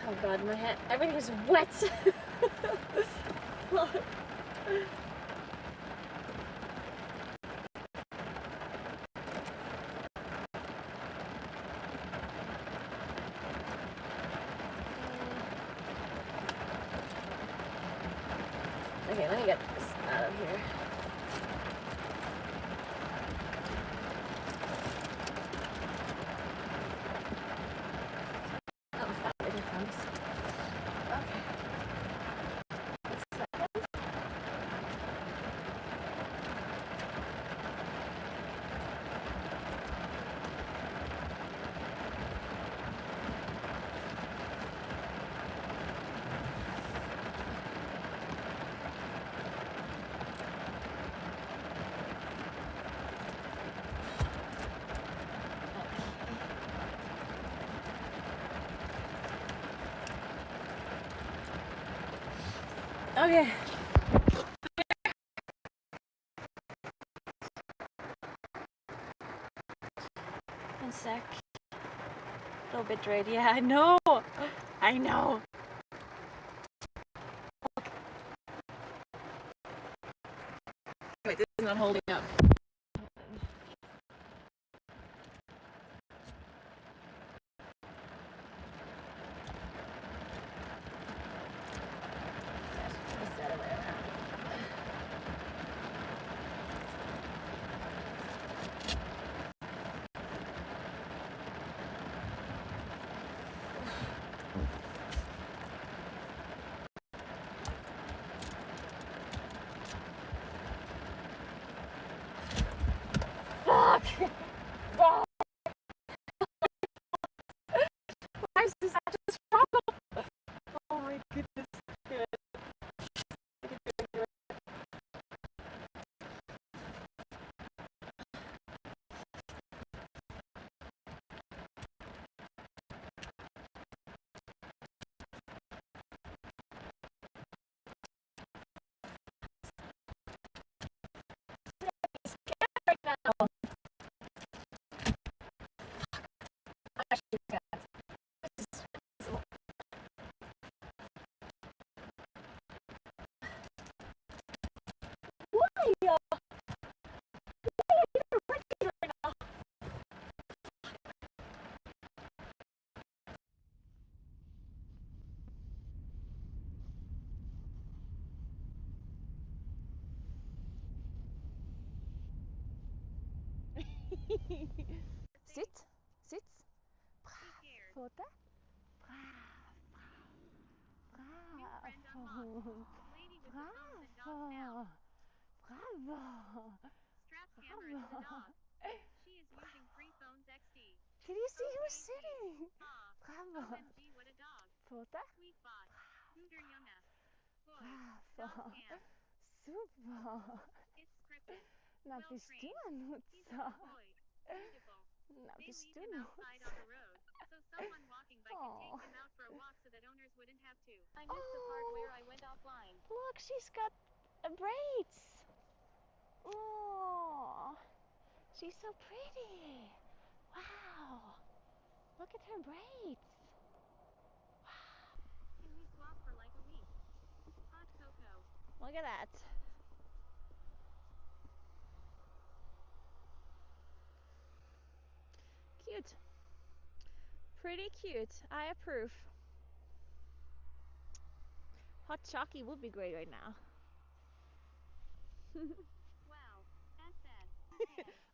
Oh god, my head, everything is wet. Look. Okay, let me get this out of here. Oh, I found it. Okay. Okay. One sec. A little bit red. Yeah, I know. I know. Wait, this is not holding up. It's the other way around. Fuck! Fuck! Why is this such a struggle? Oh my goodness. Right now. Why? Sit. Sit. Brav. Foto. Bravo. Bravo. Bravo. Strap camera to the dog. She is using free phones XD. Can you see who's sitting? Bravo. OMG, what a dog. Foto. Sweet bot. Gooter Yunga. Bravo. Cam. Super. It's scripted. Na Well bist du trained. ein He's Nutzer. a good boy. Beautiful. Na They bist leave du him ein outside on Nutzer. the road, so someone walking by can take Aw. him out for a walk so that owners wouldn't have to. I missed the part where I went offline. Look, she's got braids. Oh, she's so pretty. Wow. Look at her braids. Can we swap for like a week? Hot cocoa. Look at that. Cute. Pretty cute. I approve. Hot chalky would be great right now. Wow. FN.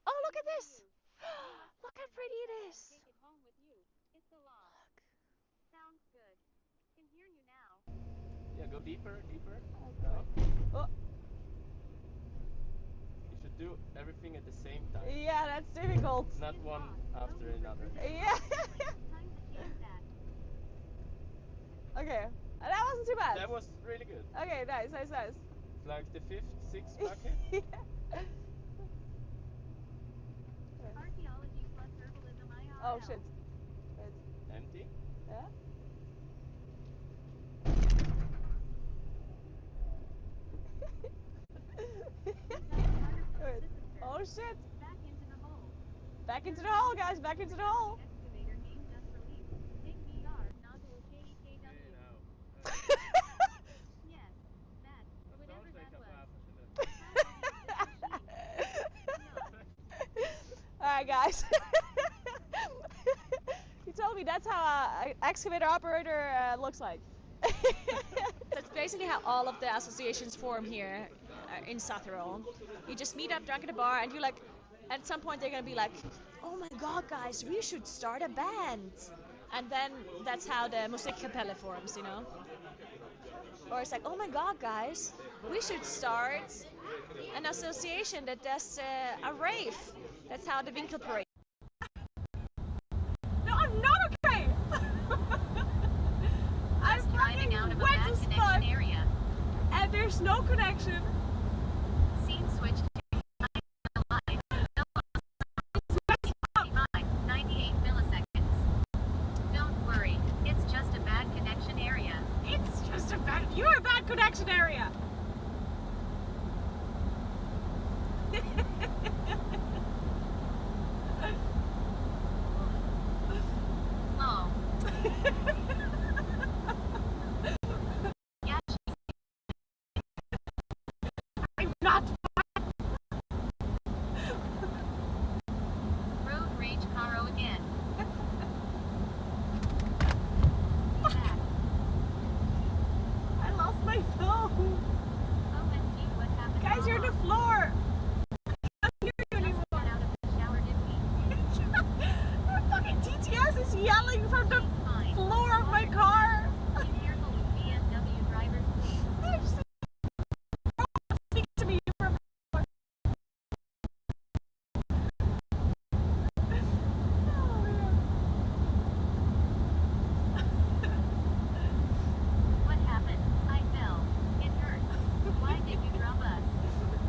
Oh, look at this. Look how pretty it is. Take it home with you. It's a law. Sounds good. Can hear you now. Yeah, go deeper, deeper. Okay. No? Oh. You should do everything at the same time. Yeah, that's difficult. Not one after another. Yeah. Time to change that. Okay. That wasn't too bad. That was really good. Okay, nice, nice, nice. It's like the fifth, sixth bucket. Archaeology plus herbalism IRL. Oh shit. Wait. Empty. Yeah? Wait. Oh shit. Back into the hole. Back into the hole, guys. Back into the hole. Excavator game just released. Big VR. Naguura guys. He told me that's how an excavator operator looks like. That's basically how all of the associations form here in Satterol. You just meet up drunk at a bar and you're like, at some point they're gonna be like, oh my god guys, we should start a band. And then that's how the Musikkapelle forms, you know? Or it's like, oh my god guys, we should start an association that does a rave. That's how the Winkelparade. No, I'm not okay! I'm driving out of a wet bad as connection fuck, area. and there's no connection. Scene switch to 98 milliseconds. Don't worry, it's just a bad connection area. It's just a bad, you're a bad connection area. Oh. Yeah, I'm not. road rage Caro again. I lost my phone. OMG, what happened? Guys, you're on the floor. I can't hear you anymore. Got out of the shower, did we? The fucking TTS is yelling from the Fine. floor of my car. Be careful with BMW drivers, please. I just speak to me from the floor. Oh, man. What happened? I fell. It hurt. Why did you drop us?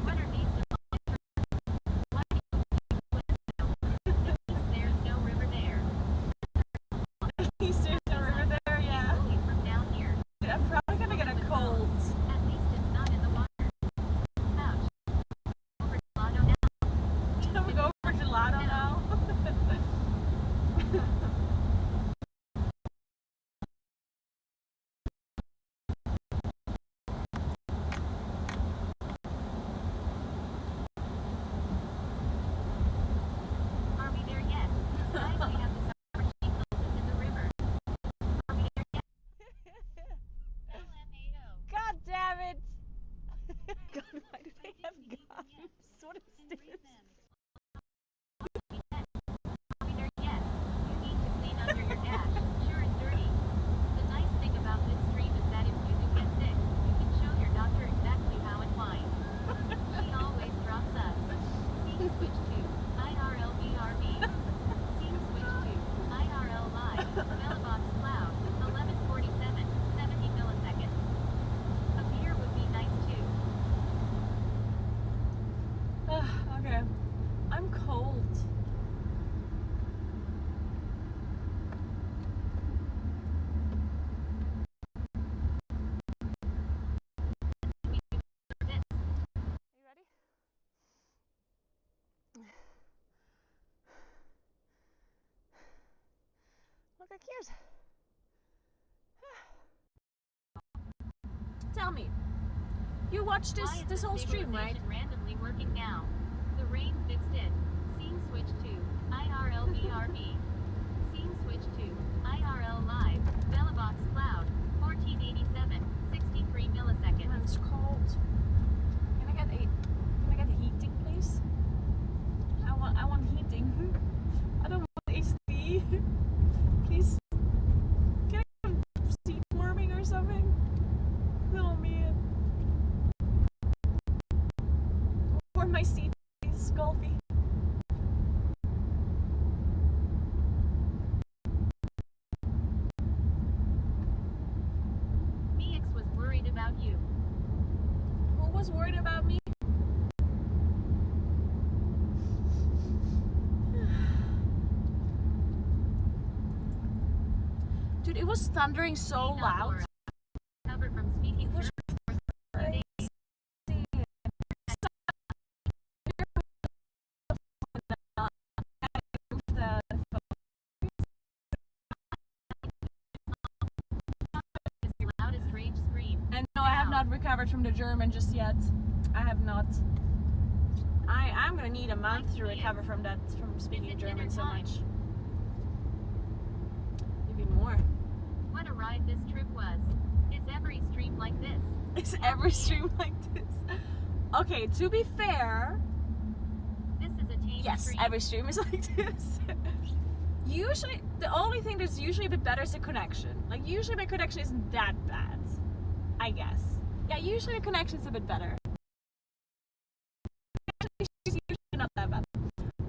What are these devices? Why do you there's no river there? He's there's no river there, yeah. Only from down here. I'm probably gonna get a cold. At least it's not in the water. Ouch. Over gelato now. Can we go for gelato now? Are we there yet? Guys, we have to start in the river. Are we there yet? LMAO. God damn it! God, why do they have guns? What is this? Are we there yet? You need to clean under your dash. Sure it's dirty. The nice thing about this stream is that if you do get sick, you can show your doctor exactly how and why. She always drops us. Scene switch to IRL BRB. Scene switch to IRL live. Mailbox cloud. 11:47. 70 milliseconds. A beer would be nice too. Okay. I'm cold. Are you ready? Look, I can't. Tell me, you watched Why is this the whole stream, right? stabilization randomly working now? The rain fixed it. Scene switch to IRL BRB. Scene switch to IRL live. Bellabox cloud. 1487. 63 milliseconds. It's cold. Can I get heating, please? I want heating. I don't want AC. Please. Can I get some seat warming or something? Oh man. Warm my seat, please, Golfy. Mix was worried about you. Who was worried about me? Dude, it was thundering so loud. Covered from speaking It was crazy. Loudest rage scream. And no, I have not recovered from the German just yet. I have not. I I'm gonna need a month to recover from that, from speaking German so much. Maybe more. What a ride this trip was. Is every stream like this? Is every stream like this? Okay, to be fair, This is a tame yes, stream. every stream is like this. Usually, the only thing that's usually a bit better is the connection. Like, usually my connection isn't that bad, I guess. Yeah, usually the connection's a bit better. It's usually not that bad.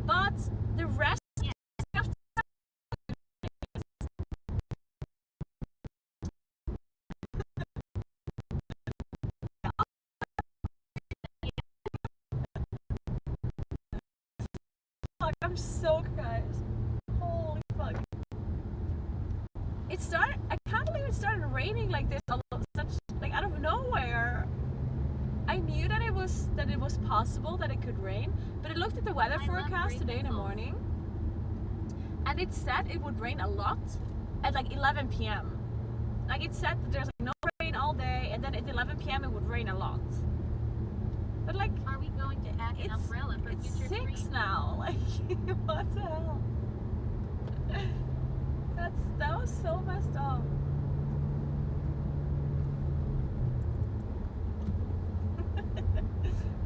But the rest of fuck, I'm soaked, guys. Holy fuck. It started, I can't believe it started raining like this, like out of nowhere. I knew that it was possible that it could rain, but I looked at the weather forecast today in the morning, and it said it would rain a lot at like 11 p.m. Like, it said that there's like no rain all day, and then at 11 p.m. it would rain a lot. But like, Are we going to add an umbrella for it's future 6 streams? now. Like, what the hell? That was so messed up.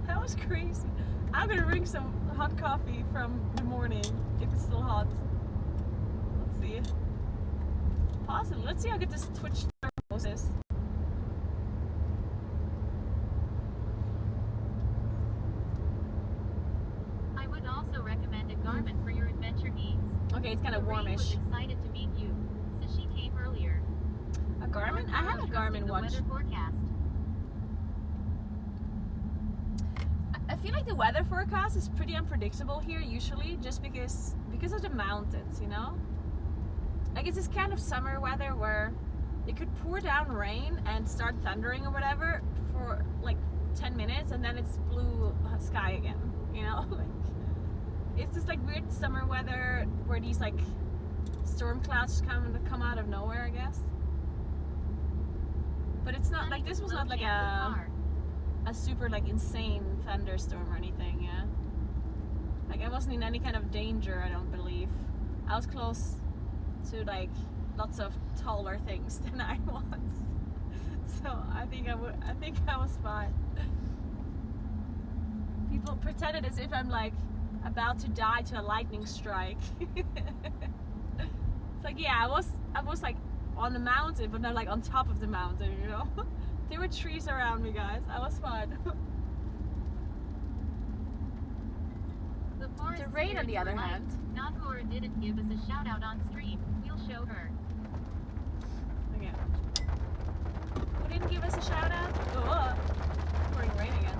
That was crazy. I'm gonna drink some hot coffee from the morning if it's still hot. Let's see. Pause it. Let's see how good this Twitch thermos is. I would also recommend a Garmin for your adventure needs. Okay, it's kind of Lorraine was warmish. excited to meet you, so she came earlier. A Garmin? I have a Garmin The watch. weather forecast. I feel like the weather forecast is pretty unpredictable here usually, just because of the mountains, you know? Like, it's this kind of summer weather where it could pour down rain and start thundering or whatever for like 10 minutes, and then it's blue sky again, you know? Like, it's just like weird summer weather where these like storm clouds come out of nowhere, I guess. But it's not like, this was not like a super like insane thunderstorm or anything, yeah. Like, I wasn't in any kind of danger, I don't believe. I was close to like lots of taller things than I was. So I think I was fine. People pretended as if I'm like about to die to a lightning strike. It's like, yeah, I was like on the mountain, but not like on top of the mountain, you know? There were trees around me, guys. I was fine. The rain, on the other hand. Naguura didn't give us a shout out on stream. We'll show her. Okay. Who didn't give us a shout out? Oh, pouring rain again.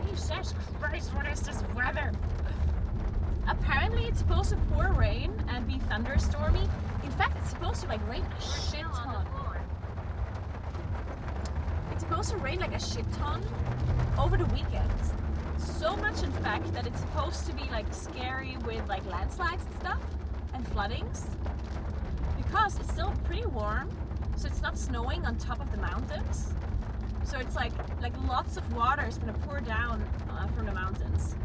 Jesus Christ, what is this weather? Apparently it's supposed to pour rain and be thunderstormy. In fact, it's supposed to like rain a shit Still on ton. the floor. It's supposed to rain like a shit ton over the weekend. So much, in fact, that it's supposed to be like scary with like landslides and stuff and floodings, because it's still pretty warm, so it's not snowing on top of the mountains. So it's like lots of water is gonna pour down from the mountains.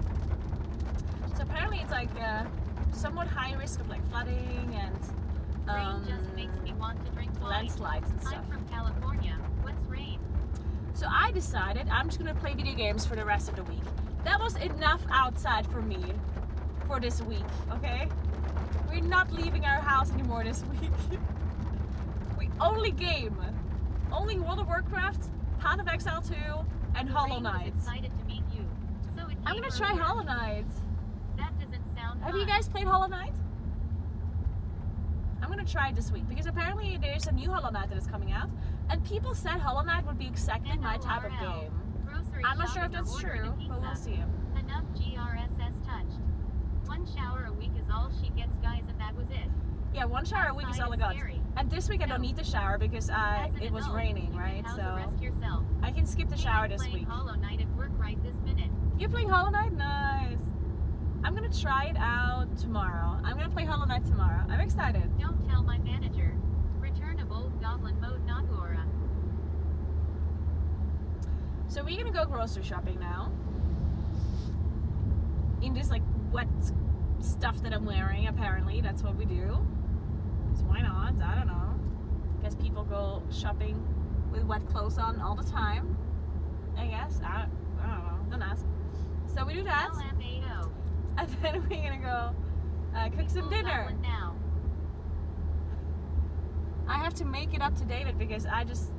So apparently it's like somewhat high risk of like flooding and Rain just makes me want to drink wine. landslides and stuff. I'm from California. What's rain? So I decided I'm just gonna play video games for the rest of the week. That was enough outside for me for this week, okay? We're not leaving our house anymore this week. We only game. Only World of Warcraft, Path of Exile 2, and Hollow Lorraine was Knight. excited to meet you, so it I'm came gonna try earlier. Hollow Knight. That doesn't sound Have fun. you guys played Hollow Knight? I'm gonna try it this week because apparently there's a new Hollow Knight that is coming out, and people said Hollow Knight would be exactly my type of NORL. game. Grocery I'm not sure if shopping or that's ordering true, a but we'll pizza. see. Enough GRSS touched. 1 shower a week is all she gets, guys, and that was it. Yeah, 1 shower a week is Outside all I is got. scary. And this week I don't need to shower because As an it was adult, raining, you can right? house So arrest yourself. I can skip the Hey, shower I'm this playing week. Hollow Knight at work right this minute. You're playing Hollow Knight? Nice. I'm gonna try it out tomorrow. I'm gonna play Hollow Knight tomorrow. I'm excited. Don't tell my manager. Return of old goblin mode Naguura. So we're gonna go grocery shopping now. in this like wet stuff that I'm wearing. Apparently, that's what we do. So why not? I don't know. I guess people go shopping with wet clothes on all the time. I guess. I don't know. Don't ask. So we do that. LMAO. And then we're gonna go cook some dinner. Now. I have to make it up to David because I just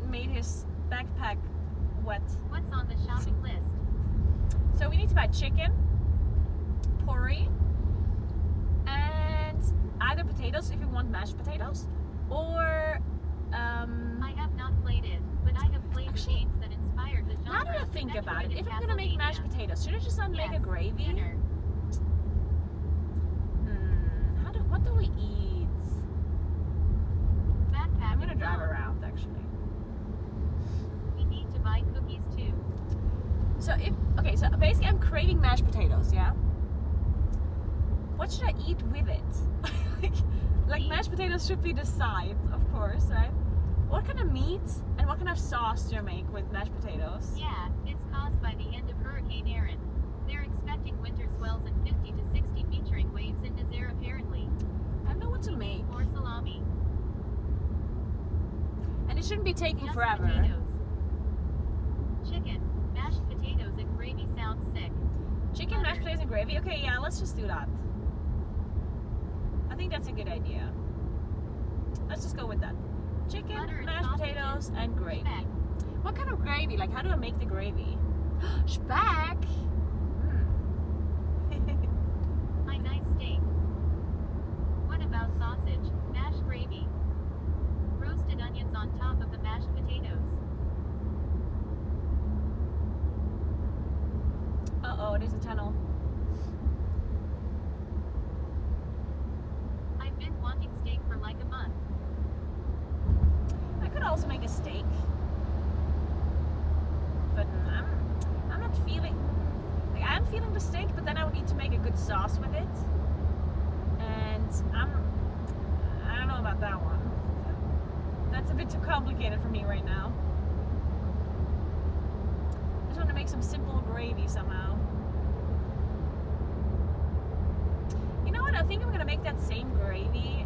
made his backpack wet. What's on the shopping list? So we need to buy chicken, porridge, and either potatoes if you want mashed potatoes, or I have not played it, but I have played Actually, games that inspired the genre. now that I of think about it, Metroid if and I'm gonna make mashed Castlevania. potatoes, should I just not make a Yes, gravy? dinner. What do we eat? Backpack I'm gonna and drive phone. around actually. We need to buy cookies too. So so basically I'm craving mashed potatoes, yeah? What should I eat with it? like mashed potatoes should be the side, of course, right? What kind of meat and what kind of sauce do you make with mashed potatoes? Yeah, it's caused by the end of Hurricane Aaron. They're expecting winter swells in 50 to 60 featuring waves in Nazare apparently. I don't know what to make. Or salami. And it shouldn't be taking Just forever. potatoes. Chicken, mashed potatoes and gravy sounds sick. Chicken, mashed potatoes, and gravy? Okay, yeah, let's just do that. I think that's a good idea. Let's just go with that. Chicken, Butter and mashed sausages. potatoes, and gravy. Speck. What kind of gravy? Like, how do I make the gravy? Speck! A nice steak. What about sausage, mashed gravy? Roasted onions on top of the mashed potatoes. Uh-oh, there's a tunnel. I've been wanting steak for like a month. I could also make a steak. But I'm not feeling... Like, I'm feeling the steak, but then I would need to make a good sauce with it. And I don't know about that one. That's a bit too complicated for me right now. I just want to make some simple gravy somehow. You know what? I think I'm gonna make that same gravy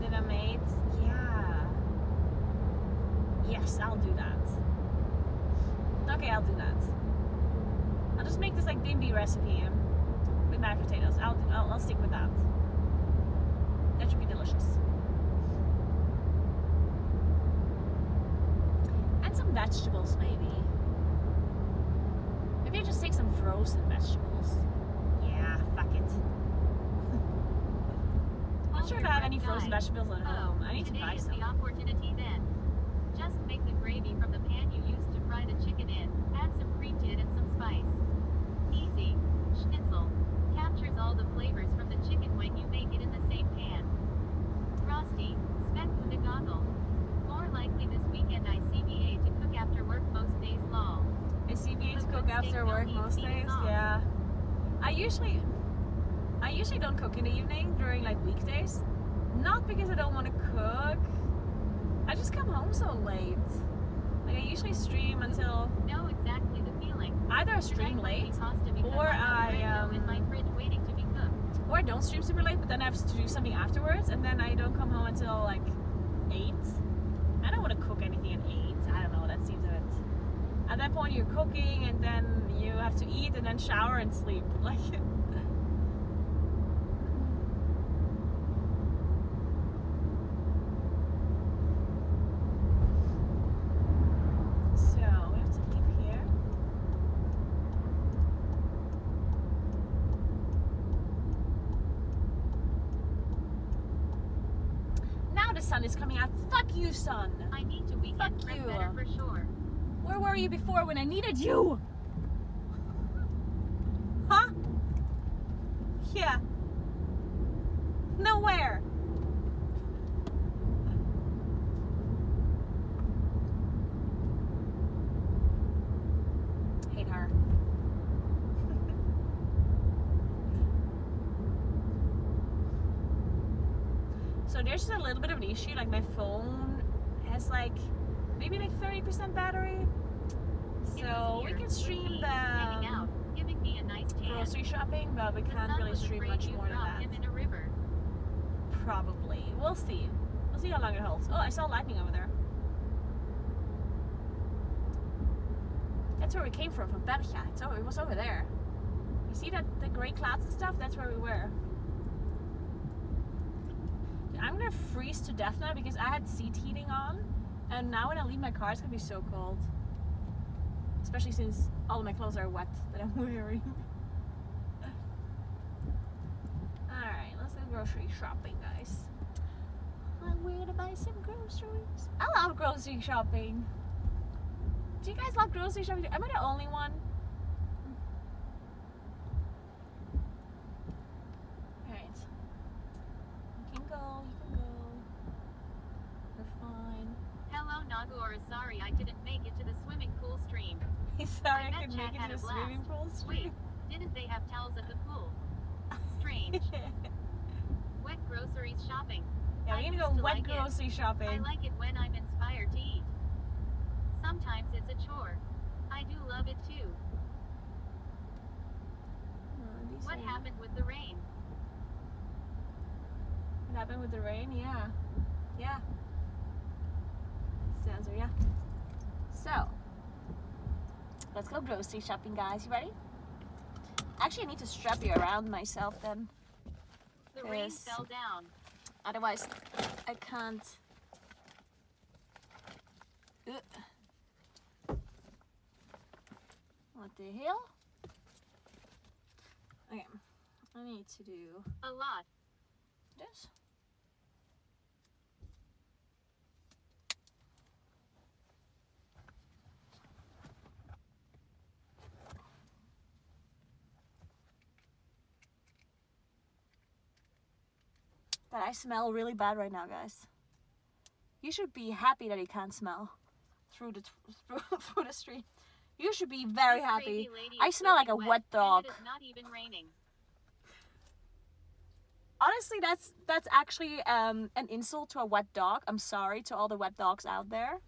that I made. Yeah. Yes, I'll do that. Okay, I'll do that. I'll just make this like bimby recipe with mashed potatoes. I'll stick with that. That should be delicious. And some vegetables, maybe. Maybe I just take some frozen vegetables. Yeah, fuck it. Not sure if I have any frozen vegetables at home. I need to buy Today is some. the opportunity then. Just make the gravy from the pan you used to fry the chicken in. Add some cream to it and some spice. Easy. Schnitzel. Captures all the flavors from the chicken when you make it in the same pan. Frosty. Speck with a goggle. More likely this weekend I CBA to cook after work most days long. I CBA to But cook good steak after don't work need most sweet days. sauce. Yeah. I usually don't cook in the evening during like weekdays. Not because I don't want to cook. I just come home so late. Like I usually stream until Know exactly the feeling. either I stream late or I in my fridge waiting to be cooked. or I don't stream super late, but then I have to do something afterwards, and then I don't come home until like 8. I don't want to cook anything at 8. I don't know. That seems a bit. At that point, you're cooking, and then you have to eat, and then shower and sleep. Like. So we have to leave here. Now the sun is coming out. Fuck you, sun. I need to weekend Fuck prep you. better for sure. Where were you before when I needed you? Huh? Yeah. Nowhere. Hate her. So there's just a little bit of an issue. Like my phone has like maybe like 30% battery. So we can stream Hanging out. grocery shopping, but we The can't son really was stream afraid much you'd more than drop that. him in a river. Probably. We'll see. We'll see how long it holds. Oh, I saw lightning over there. That's where we came from Bercha. It was over there. You see that the gray clouds and stuff? That's where we were. Dude, I'm gonna freeze to death now because I had seat heating on, and now when I leave my car, it's gonna be so cold. Especially since all of my clothes are wet that I'm wearing. Alright, let's go grocery shopping, guys. I'm going to buy some groceries. I love grocery shopping. Do you guys love grocery shopping? Am I the only one? Alright. You can go, We're fine. Hello Naguura, sorry I didn't make it to the swimming pool stream. He's sorry I bet couldn't Chad make it had to a the swimming blast. pool stream. Wait, didn't they have towels at the pool? Strange. Wet groceries shopping. Yeah, I we're gonna used go to wet like it. grocery shopping. I like it when I'm inspired to eat. Sometimes it's a chore. I do love it too. What happened with the rain? What happened with the rain? Yeah. Yeah. That's the answer, yeah. So, let's go grocery shopping, guys. You ready? Actually, I need to strap you around myself then. The rain Yes. fell down. Otherwise, I can't. Ugh. What the hell? Okay, I need to do A lot. this. That I smell really bad right now, guys. You should be happy that you can't smell through the through the street. You should be very This happy. crazy lady I is smell like a soaking wet dog. and it is not even raining. Honestly, that's actually an insult to a wet dog. I'm sorry to all the wet dogs out there.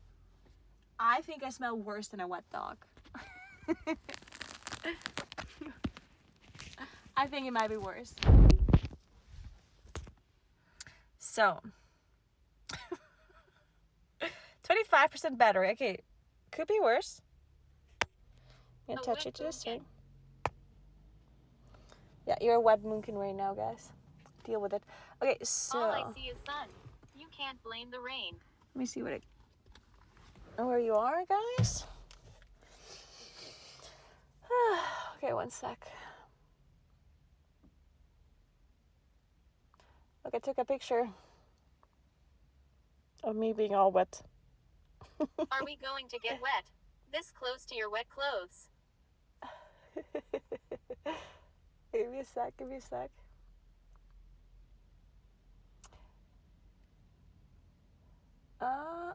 I think I smell worse than a wet dog. I think it might be worse. So, 25% battery. Okay, could be worse. I'm gonna A touch wet it to this moonkin. way. Yeah, you're a wet moonkin right now, guys. Deal with it. Okay, so All I see is sun. You can't blame the rain. let me see where you are, guys. Okay, one sec. Look, I took a picture of me being all wet. Are we going to get wet? This close to your wet clothes. Give me a sec.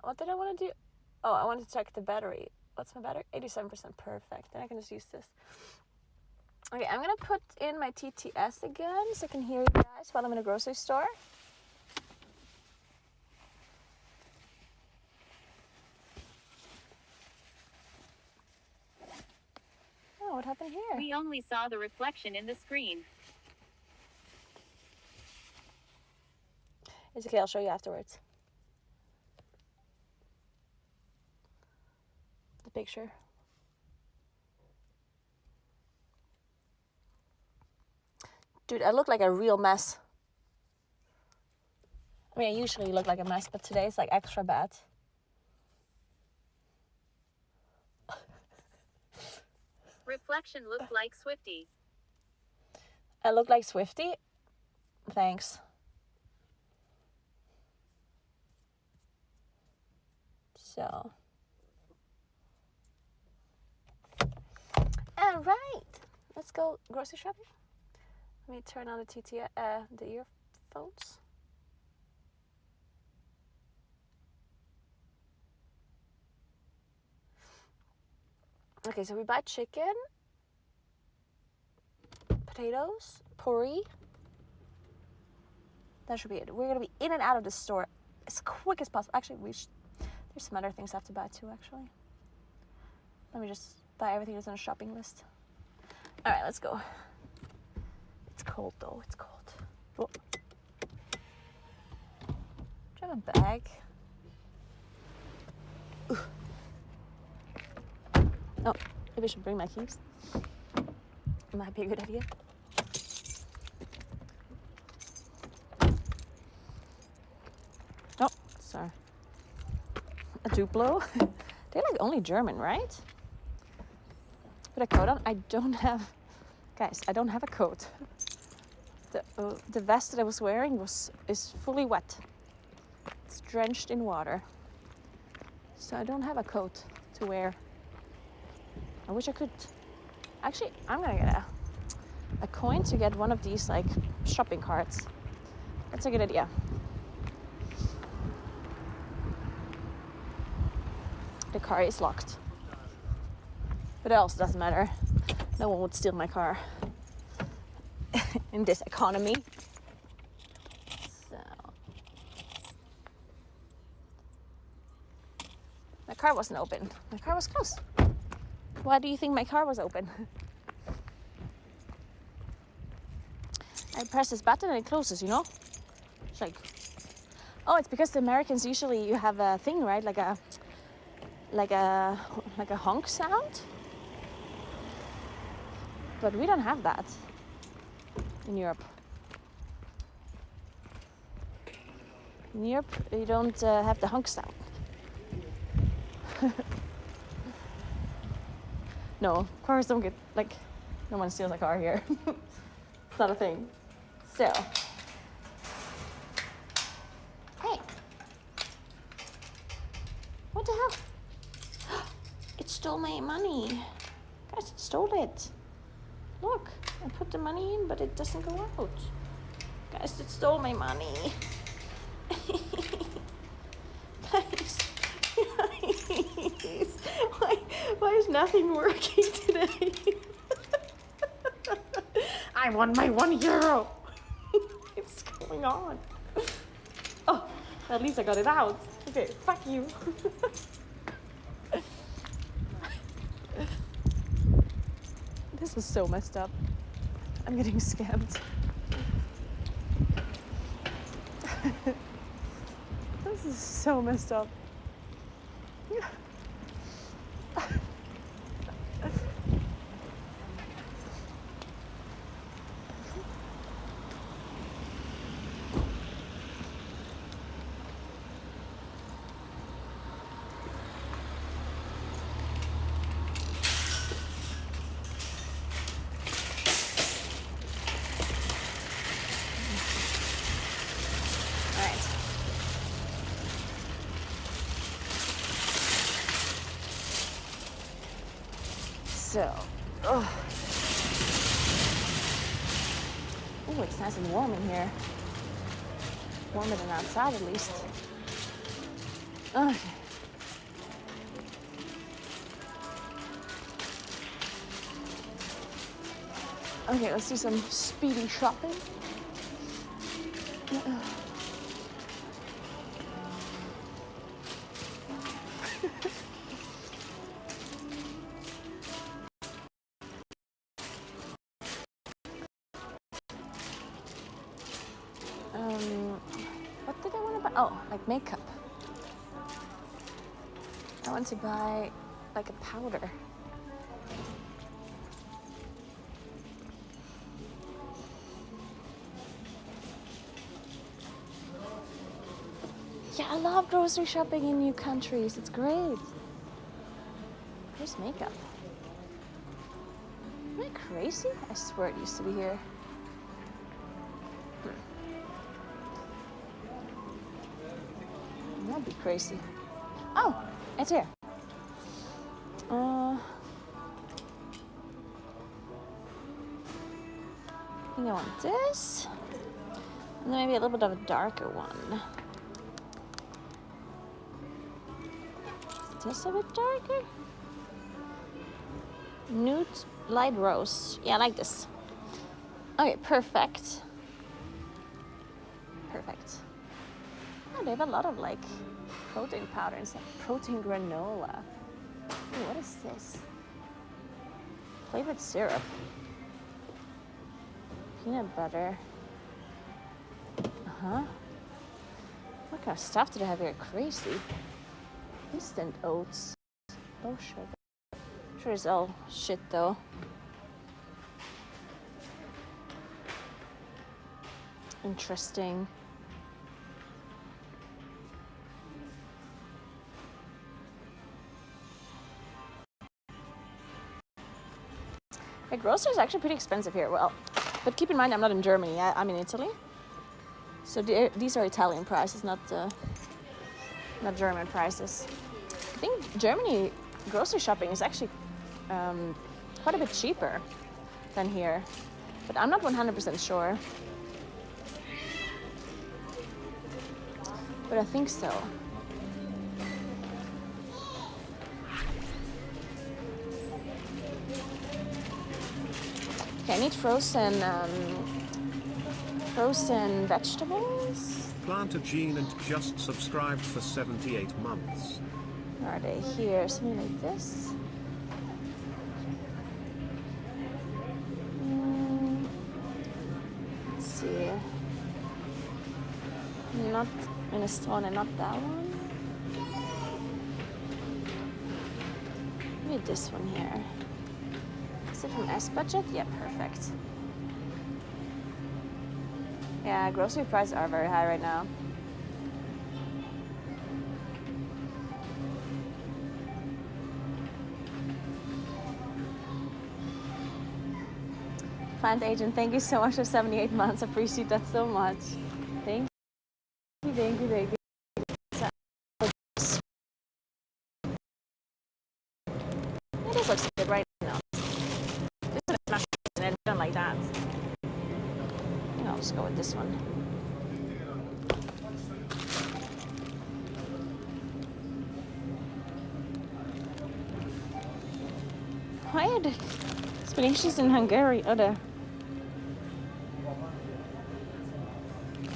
What did I want to do? Oh, I wanted to check the battery. What's my battery? 87%. Perfect. Then I can just use this. Okay, I'm gonna put in my TTS again so I can hear you guys while I'm in a grocery store. Oh, what happened here? We only saw the reflection in the screen. It's okay, I'll show you afterwards. The picture. Dude, I look like a real mess. I mean, I usually look like a mess, but today it's like extra bad. Reflection looked like Swifty. I look like Swifty? Thanks. So. Alright. Let's go grocery shopping. Let me turn on the earphones. Okay, so we buy chicken, potatoes, puri. That should be it. We're gonna be in and out of the store as quick as possible. Actually, there's some other things I have to buy too, actually. Let me just buy everything that's on a shopping list. All right, let's go. It's cold though, it's cold. Oh. Do you have a bag? Ooh. Oh, maybe I should bring my keys. Might be a good idea. Oh, sorry. A Duplo. They're like only German, right? Put a coat on. I don't have, guys, I don't have a coat. The vest that I was wearing is fully wet. It's drenched in water. So I don't have a coat to wear. I wish I could. Actually, I'm gonna get a coin to get one of these like shopping carts. That's a good idea. The car is locked. But it also doesn't matter. No one would steal my car in this economy. So my car wasn't open. My car was closed. Why do you think my car was open? I press this button and it closes, you know? It's like, oh, it's because the Americans usually you have a thing, right? Like a honk sound. But we don't have that in Europe. In Europe, you don't have the honk sound. No, cars don't get, like, no one steals a car here. It's not a thing. So, hey, what the hell? It stole my money. Guys, it stole it. Look, I put the money in, but it doesn't go out. Guys, it stole my money. Guys, why is nothing working today? I won my €1. What's going on? Oh, at least I got it out. Okay, fuck you. This is so messed up. I'm getting scammed. This is so messed up. So, oh, it's nice and warm in here. Warmer than outside, at least. Okay. Okay, let's do some speedy shopping. What did I want to buy? Oh, like makeup. I want to buy like a powder. Yeah, I love grocery shopping in new countries. It's great. Where's makeup? Am I crazy? I swear it used to be here. That'd be crazy. Oh, it's here. I think I want this. And then maybe a little bit of a darker one. Is this a bit darker? Nude light rose. Yeah, I like this. Okay, perfect. Perfect. Oh, they have a lot of like protein powder and stuff. Protein granola. Ooh, what is this? Flavored syrup. peanut butter. Uh-huh. What kind of stuff do they have here? Crazy. Instant oats. Oh, sugar. Sure it's all shit though. Interesting. The grocery is actually pretty expensive here. Well, but keep in mind I'm not in Germany. I'm in Italy. So these are Italian prices, not German prices. I think Germany grocery shopping is actually quite a bit cheaper than here, but I'm not 100% sure. But I think so. Okay, I need frozen vegetables. Plant a gene and just subscribed for 78 months. Are they here? Something like this. Let's see. Not minestrone, not that one. Maybe this one here. Is it from S budget? Yeah, perfect. Yeah, grocery prices are very high right now. Plant agent, thank you so much for 78 months. Appreciate that so much. Thank you, thank you, thank you. Yeah, this looks good right now. This one is not and done like that. I think I'll just go with this one. Why are the spinaches in Hungary? Oh, there.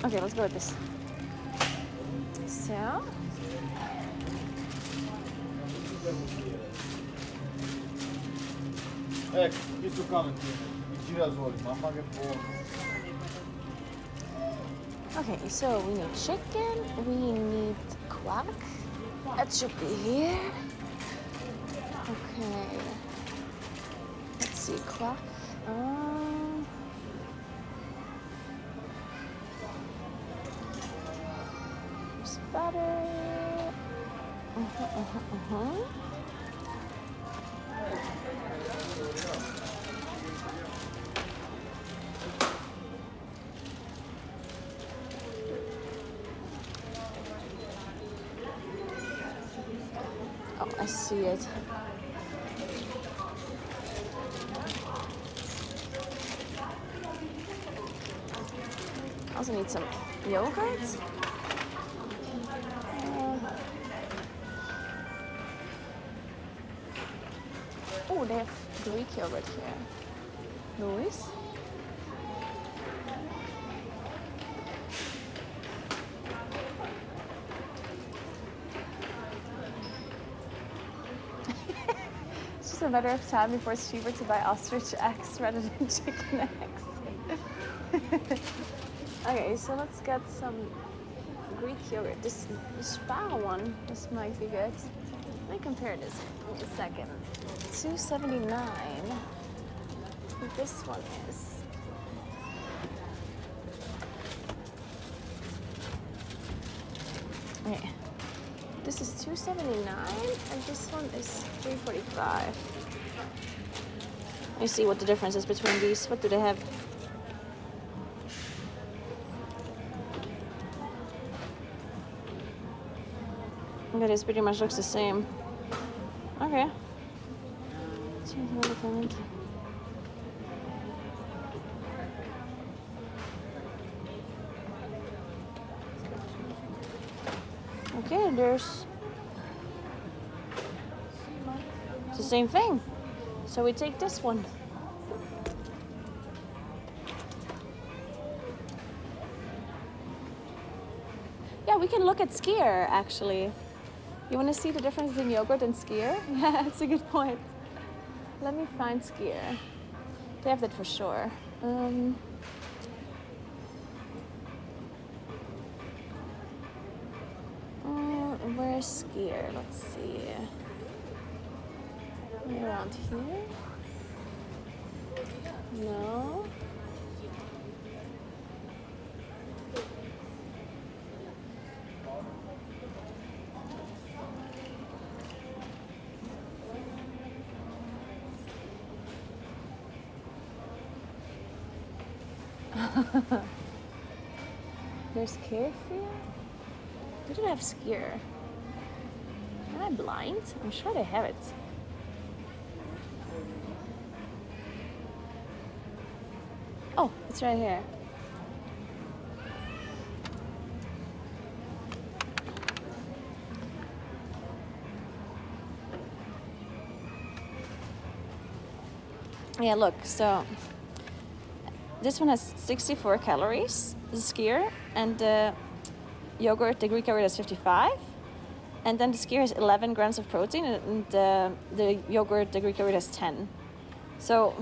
Okay, let's go with this. So. Ecco, questo comment i girasoli, mamma che buono. Okay, so we need chicken, we need quack. That should be here. Okay. Let's see, quack. There's butter. Oh, I see it. I also need some yogurt. Oh, they have Greek yogurt here. Louis? It's just a matter of time before it's cheaper to buy ostrich eggs rather than chicken eggs. Okay, so let's get some Greek yogurt. This spa one, this might be good. Let me compare this. Give me a second. $2.79. This one is. Okay. This is $2.79 and this one is $3.45. Let me see what the difference is between these. What do they have? Okay, this pretty much looks the same. Okay. Okay, it's the same thing. So we take this one. Yeah, we can look at Skier actually. You want to see the difference between yogurt and Skier? Yeah, that's a good point. Let me find Skier. They have that for sure. Where's skier? Let's see. Around here? No. There's kefir? They don't have skier. Am I blind? I'm sure they have it. Oh, it's right here. Yeah, look, so this one has 64 calories, the skier, and the yogurt, the Greek yogurt, has 55. And then the skier has 11 grams of protein, and the yogurt, the Greek yogurt, has 10. So,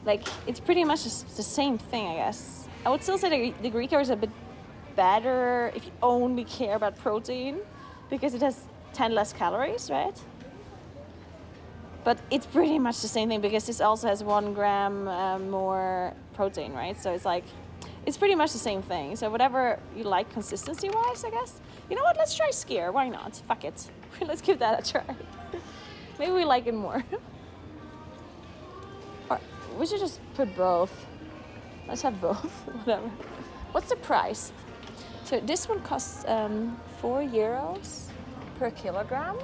like, it's pretty much the same thing, I guess. I would still say the Greek yogurt is a bit better if you only care about protein, because it has 10 less calories, right? But it's pretty much the same thing, because this also has 1 gram more protein, right? So it's like, it's pretty much the same thing. So whatever you like consistency-wise, I guess. You know what? Let's try skier. Why not? Fuck it. Let's give that a try. Maybe we like it more. Or we should just put both. Let's have both. Whatever. What's the price? So this one costs €4 per kilogram.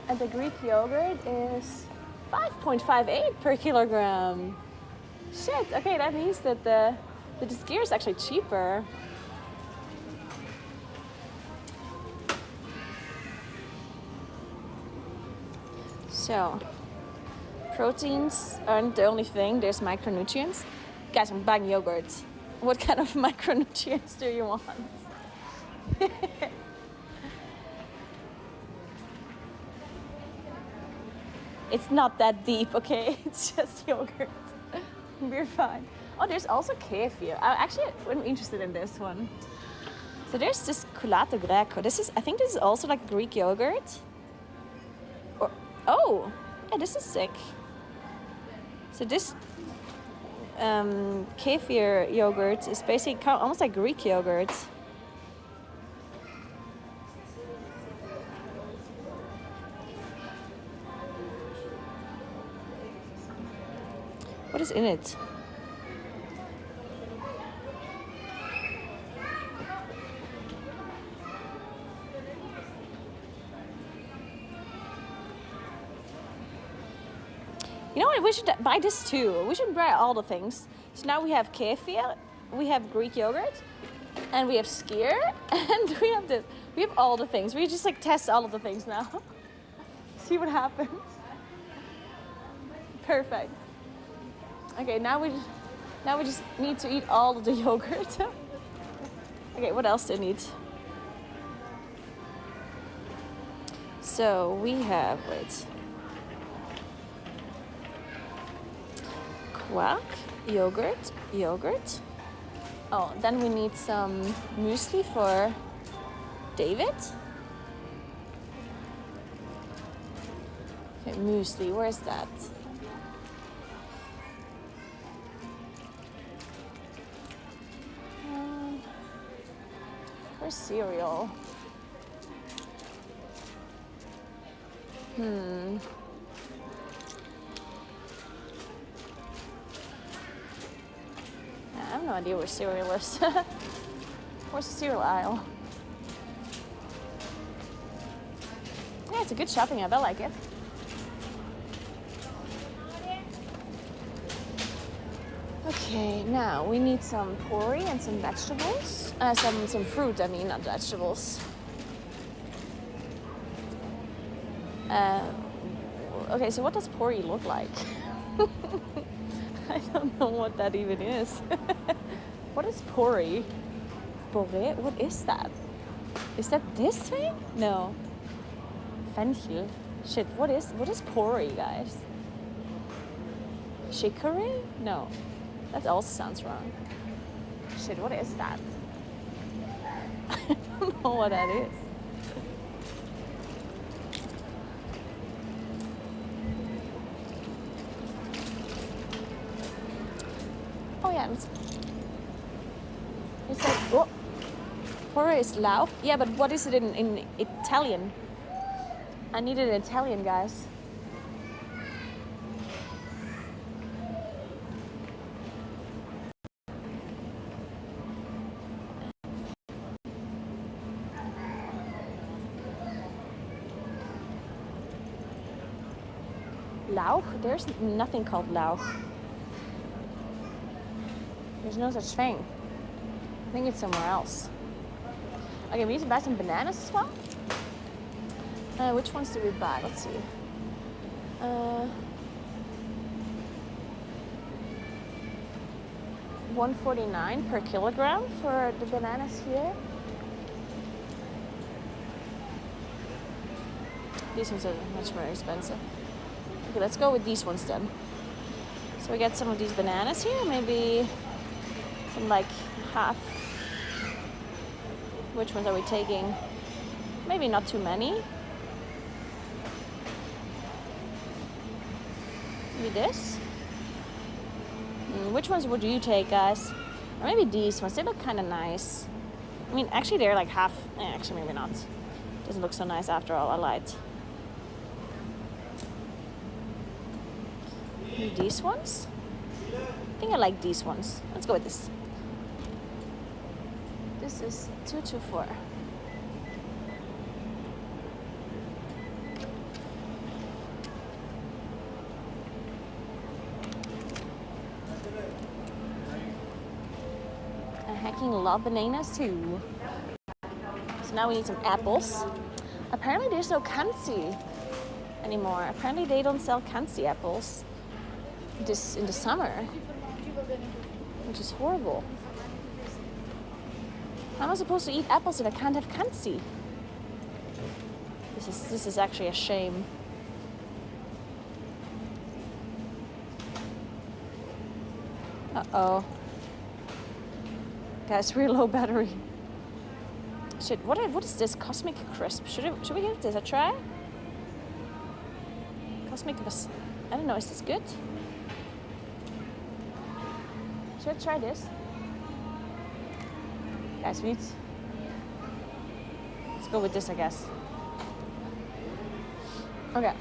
And the Greek yogurt is 5.58 per kilogram. Shit, okay, that means that the skier is actually cheaper. So, proteins aren't the only thing, there's micronutrients. Guys, I'm buying yogurt. What kind of micronutrients do you want? It's not that deep, okay? It's just yogurt. We're fine. Oh, there's also kefir. I'm interested in this one. So there's this culato greco. I think this is also like Greek yogurt. Oh, yeah, this is sick. So this kefir yogurt is basically almost like Greek yogurt. What is in it? You know what? We should buy this too. We should buy all the things. So now we have kefir, we have Greek yogurt, and we have skier, and we have all the things. We just like test all of the things now. See what happens. Perfect. Okay, now we just need to eat all of the yogurt. Okay, what else do I need? So we have, quark, yogurt. Oh, then we need some muesli for David. Okay, muesli, where's that? Where's cereal? I have no idea where cereal is. Where's the cereal aisle? Yeah, it's a good shopping app. I like it. Okay, now we need some pori and some vegetables. Some fruit, I mean, not vegetables. Okay, so what does pori look like? I don't know what that even is. What is pori? Pori? What is that? Is that this thing? No. Fenchel. Shit, what is pori, guys? Chicory? No. That also sounds wrong. Shit, what is that? I don't know what that is. can't. It's like, oh, porro is Lauch. Yeah, but what is it in Italian? I need it in Italian, guys. Lauch? There's nothing called Lauch. There's no such thing. I think it's somewhere else. Okay, we need to buy some bananas as well. Which ones do we buy? Let's see. $1.49 per kilogram for the bananas here. These ones are much more expensive. Okay, let's go with these ones then. So we get some of these bananas here, maybe some like half. Which ones are we taking? Maybe not too many. Maybe this. Which ones would you take, guys? Or maybe these ones. They look kind of nice. I mean, actually, they're like half. Actually, maybe not. Doesn't look so nice after all. I lied. Maybe these ones. I think I like these ones. Let's go with this. This is 224. I hecking love bananas too. So now we need some apples. Apparently there's no Kansi anymore. Apparently they don't sell Kansi apples this in the summer, which is horrible. How am I supposed to eat apples if I can't have Kansi? This is actually a shame. Uh-oh. Guys, real low battery. Shit, what is this? Cosmic Crisp. Should we give this a try? Cosmic was, I don't know, is this good? Should I try this? Guys, let's go with this, I guess. Okay.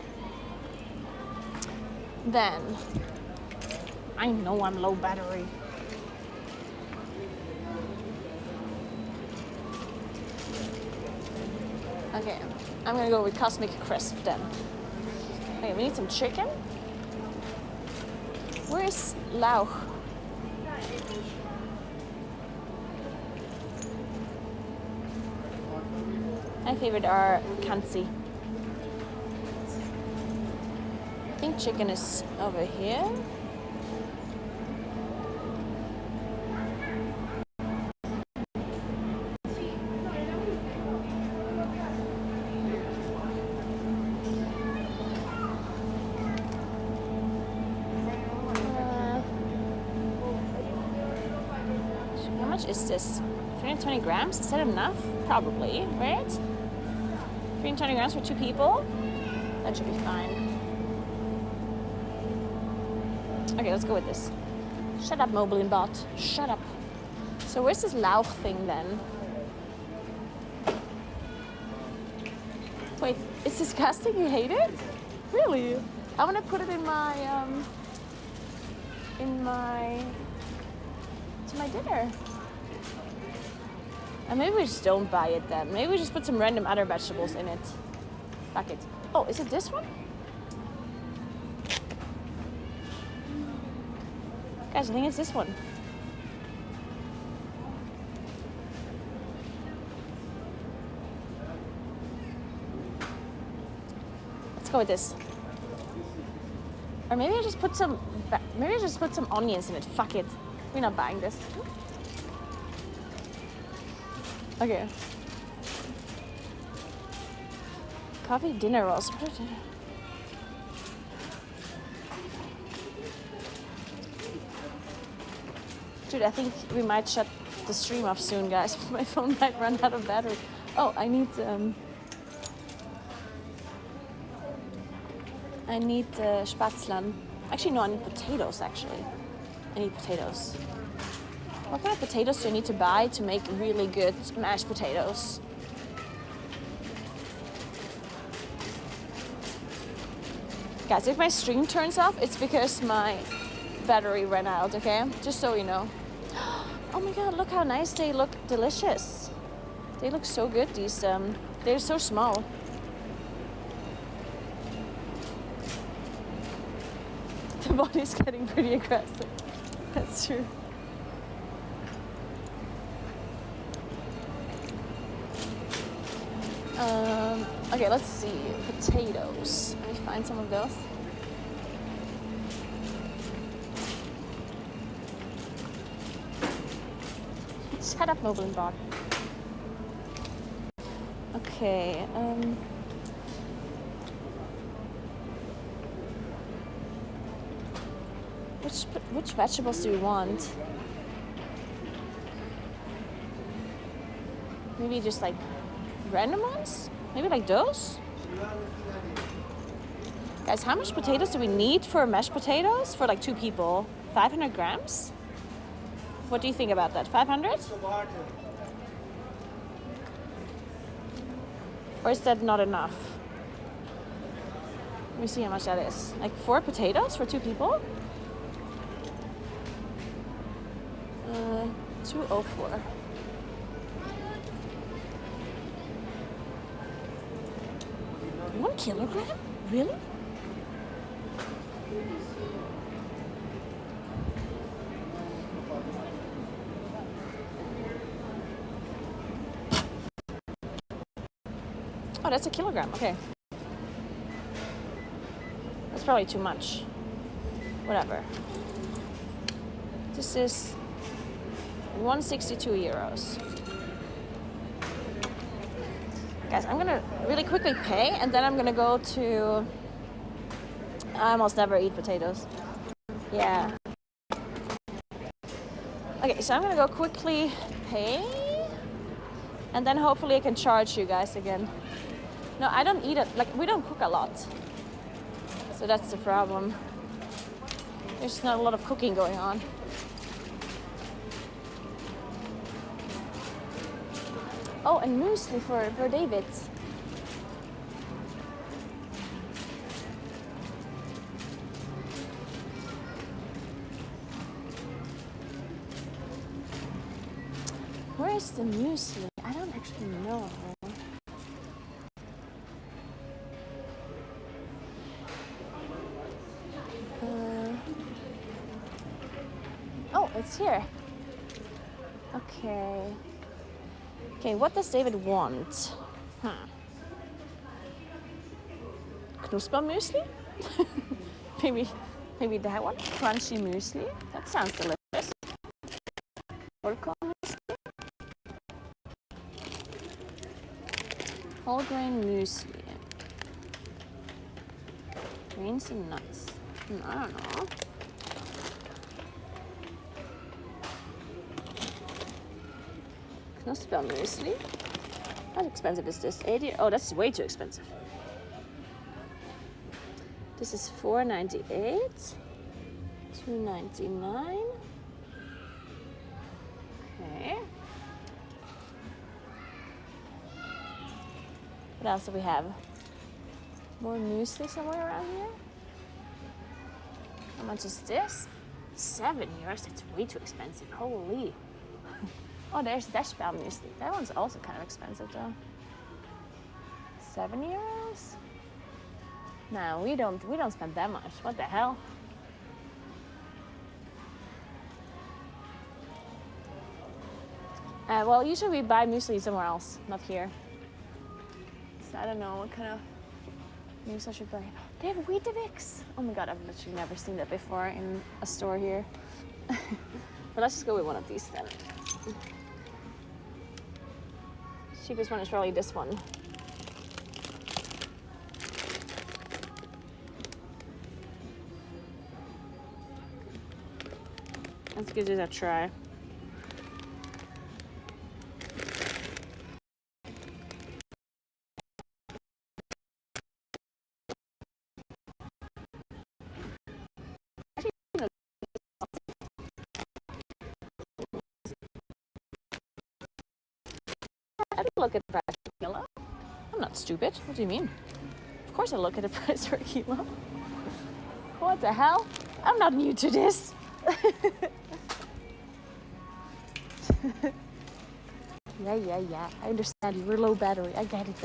Then, I know I'm low battery. Okay, I'm gonna go with Cosmic Crisp then. Okay, we need some chicken. Where is Lauch? My favorite are Kansi. I think chicken is over here. How much is this? 320 grams? Is that enough? Probably, right? 320 grams for 2 people? That should be fine. Okay, let's go with this. Shut up, Moblin bot. Shut up. So where's this Lauch thing then? Wait, it's disgusting? You hate it? Really? I'm gonna put it in my to my dinner. And maybe we just don't buy it then. Maybe we just put some random other vegetables in it. Fuck it. Oh, is it this one? Guys, I think it's this one. Let's go with this. Or maybe I just put some onions in it. Fuck it. We're not buying this. Okay. Coffee dinner rolls. Dude, I think we might shut the stream off soon, guys. My phone might run out of battery. Oh, I need Spätzle. Actually, no, I need potatoes, actually. I need potatoes. What kind of potatoes do you need to buy to make really good mashed potatoes? Guys, if my stream turns off, it's because my battery ran out, okay? Just so you know. Oh my god, look how nice they look. Delicious. They look so good, these, they're so small. The body's getting pretty aggressive. That's true. Okay, let's see. Potatoes. Let me find some of those. Shut up, Moblin Bot. Okay, which vegetables do you want? Maybe just like random ones? Maybe like those? Guys, how much potatoes do we need for mashed potatoes? For like 2 people? 500 grams? What do you think about that? 500? Or is that not enough? Let me see how much that is. Like 4 potatoes for 2 people? 204. One kilogram? Really? Oh, that's a kilogram. Okay. That's probably too much. Whatever. This is 162 euros. Guys, I'm gonna really quickly pay and then I'm gonna go to... I almost never eat potatoes. Yeah. Okay, so I'm gonna go quickly pay and then hopefully I can charge you guys again. No, I don't eat it. Like, we don't cook a lot. So that's the problem. There's not a lot of cooking going on. Oh, and muesli for David. Where is the muesli? I don't actually know. Oh, it's here. Okay. Okay, what does David want? Knuspermuesli? maybe that one? Crunchy muesli? That sounds delicious. Vollkorn muesli? Whole grain muesli. Grains and nuts. I don't know. Knuspermuesli. How expensive is this? 80? Oh, that's way too expensive. This is $4.98. $2.99. Okay. What else do we have? More muesli somewhere around here? How much is this? €7. That's way too expensive. Holy. Oh, there's Dashbell muesli. That one's also kind of expensive though. €7? No, we don't spend that much. What the hell? Well, usually we buy muesli somewhere else, not here. So I don't know what kind of muesli I should buy. They have Weetabix. Oh my god, I've literally never seen that before in a store here. But let's just go with one of these then. Cheapest one is probably this one. Let's give this a try. look at the price per kilo. I'm not stupid. What do you mean? Of course I look at the price per kilo. What the hell? I'm not new to this. Yeah. I understand you. We're low battery. I get it.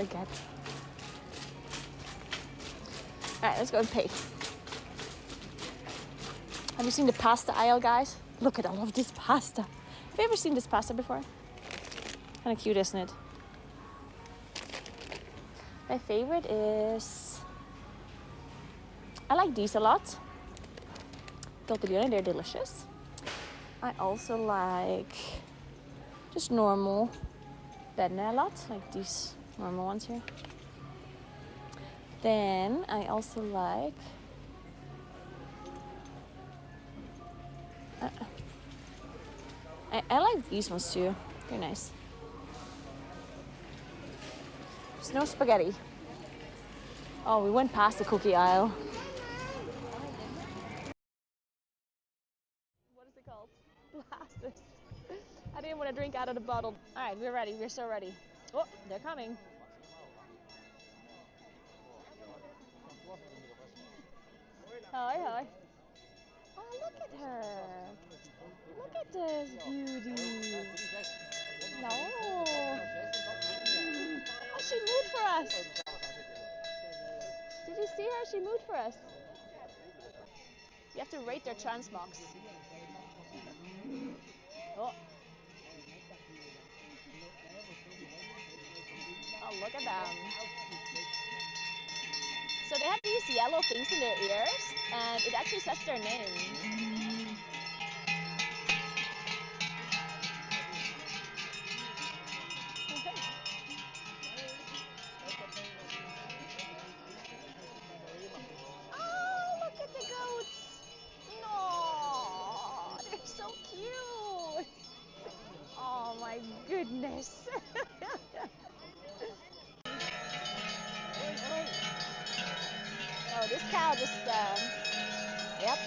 Alright, let's go and pay. Have you seen the pasta aisle, guys? Look at all of this pasta. Have you ever seen this pasta before? Kind of cute, isn't it? My favorite is... I like these a lot. Tortellini, they're delicious. I also like just normal penne a lot, like these normal ones here. Then I also like I like these ones too. They're nice. There's no spaghetti. Oh, we went past the cookie aisle. What is it called? Glasses. I didn't want to drink out of the bottle. All right, we're ready. We're so ready. Oh, they're coming. Hi. Oh, look at her. Look at this beauty. No. Oh, she moved for us. Did you see her? She moved for us. You have to rate their transmogs. Oh. Oh, look at them. So they have these yellow things in their ears, and it actually says their name. Oh, look at the goats! No, they're so cute! Oh my goodness! Oh, this cow just, yep.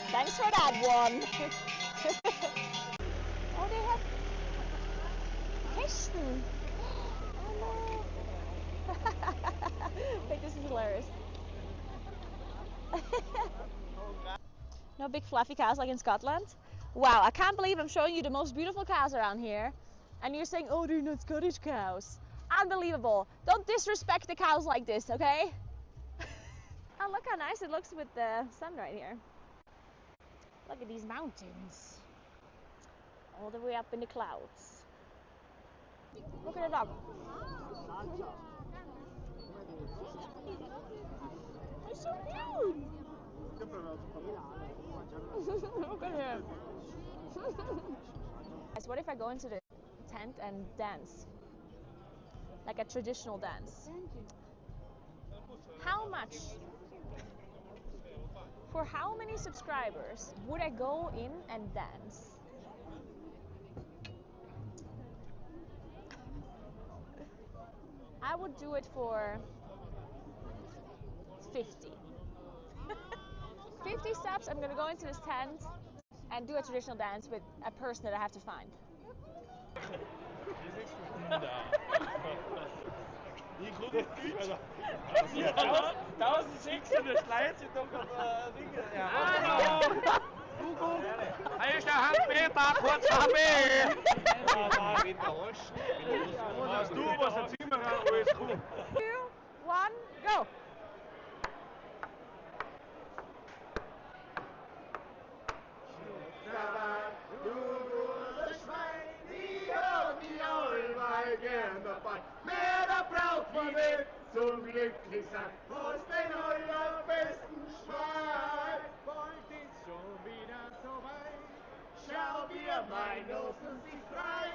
Thanks for that one. Oh, they have Kisten. Oh no. Wait, this is hilarious. No big fluffy cows like in Scotland? Wow, I can't believe I'm showing you the most beautiful cows around here. And you're saying, oh, they're not Scottish cows. Unbelievable. Don't disrespect the cows like this, okay? Oh, look how nice it looks with the sun right here. Look at these mountains. All the way up in the clouds. Look at the dog. He's so cute. Look at him. Guys, what if I go into the tent and dance? Like a traditional dance. How much? For how many subscribers would I go in and dance? I would do it for 50. 50 steps, I'm gonna go into this tent and do a traditional dance with a person that I have to find. Two, one, go! Mehr braucht man nicht zum Glücklichsein. Aus den allerbesten Schwein. Bald ist schon wieder so weit. Schau dir mein Ofen sich frei.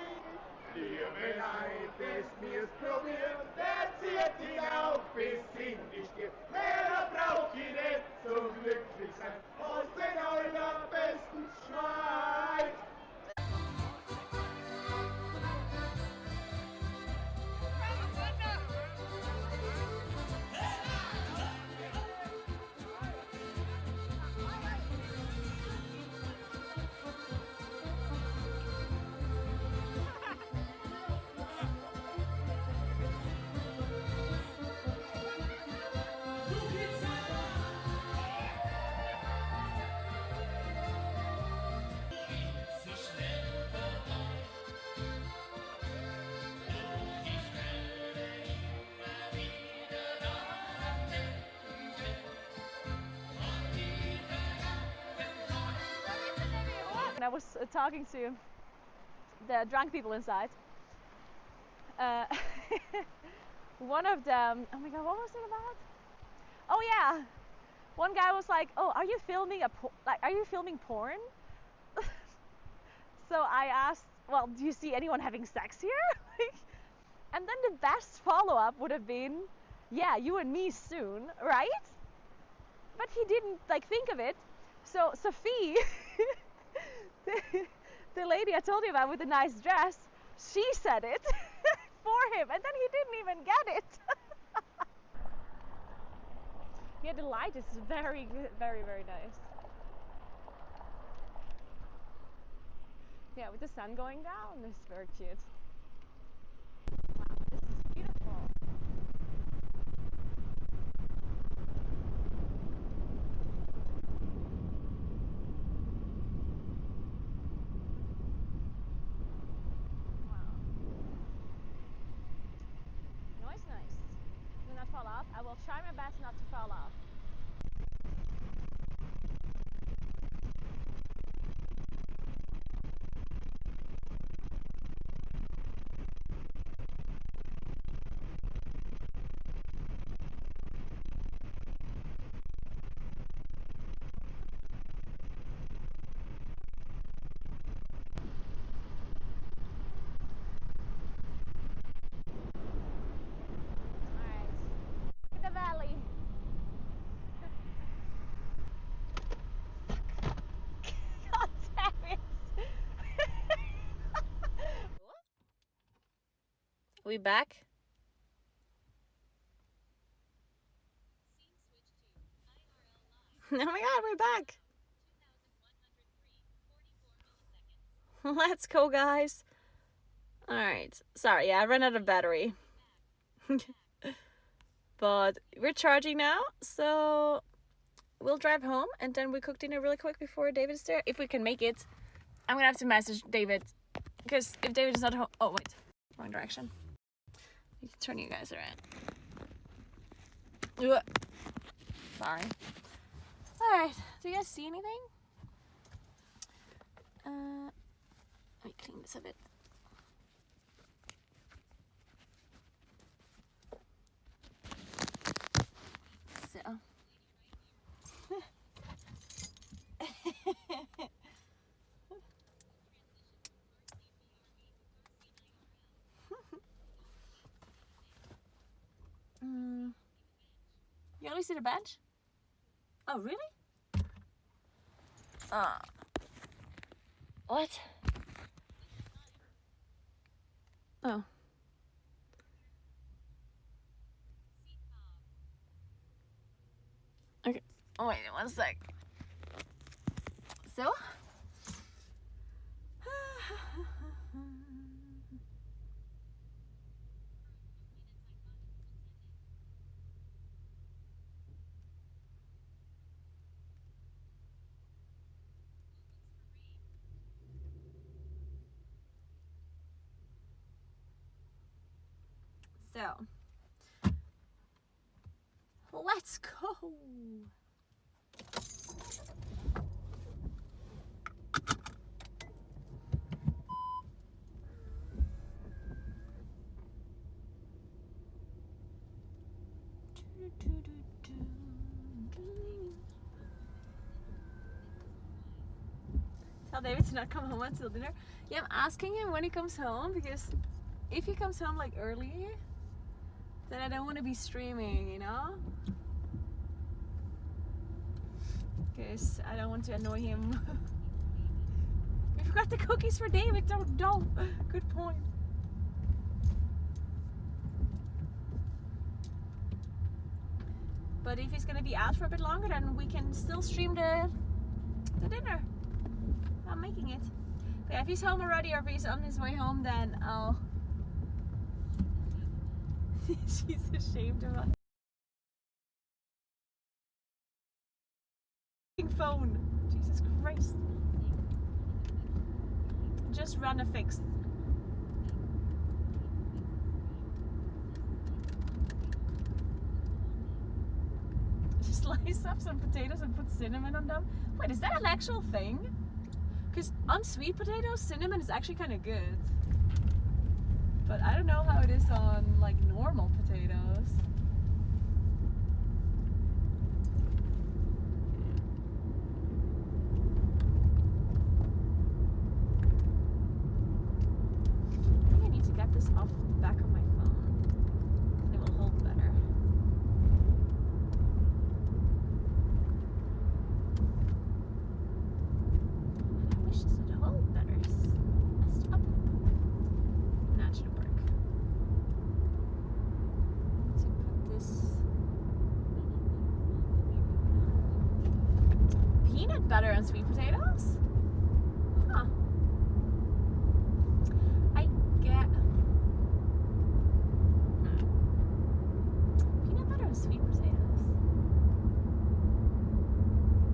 Liebe Leid, es mir's probiert, der zieht ihn auch bis in die Stirn. Mehr braucht ich nicht zum Glücklichsein. Aus den allerbesten Schwein. I was talking to the drunk people inside. One of them, oh my god, what was it about? Oh yeah, one guy was like, "Oh, are you filming are you filming porn?" So I asked, "Well, do you see anyone having sex here?" And then the best follow-up would have been, "Yeah, you and me soon, right?" But he didn't think of it. So Sophie, the lady I told you about with the nice dress, she said it for him, and then he didn't even get it. Yeah, the light is very, very, very nice. Yeah, with the sun going down, it's very cute. Wow, this is beautiful. Wow. Nice. Do not fall off. I will try my best not to fall off. The valley. God damn it. We back? Oh my god, we're back. Let's go, guys. Alright. Sorry, yeah, I ran out of battery. But we're charging now, so we'll drive home and then we cook dinner really quick before David is there. If we can make it. I'm gonna have to message David, because if David is not home. Oh, wait. Wrong direction. You can turn you guys around. Ugh. Sorry. Alright, do you guys see anything? Let me clean this a bit. So. You only see the bench? Oh, really? What? Oh. Okay. Oh, wait, 1 sec. So? So, let's go. Tell David to not come home until dinner. Yeah, I'm asking him when he comes home, because if he comes home early, then I don't want to be streaming, you know? Because I don't want to annoy him. We forgot the cookies for David. Don't. Good point. But if he's gonna be out for a bit longer, then we can still stream the dinner. I'm making it. But yeah, if he's home already or if he's on his way home, then I'll... She's ashamed of us. Phone. Jesus Christ. Just run a fix. Just slice up some potatoes and put cinnamon on them. Wait, is that an actual thing? Because on sweet potatoes, cinnamon is actually kind of good. But I don't know how it is on like normal potatoes. I think I need to get this off the back of my phone. And it will hold better. I wish this would hold better. It's messed up. That should work. To put this peanut butter on sweet potatoes? Huh. I get peanut butter and sweet potatoes.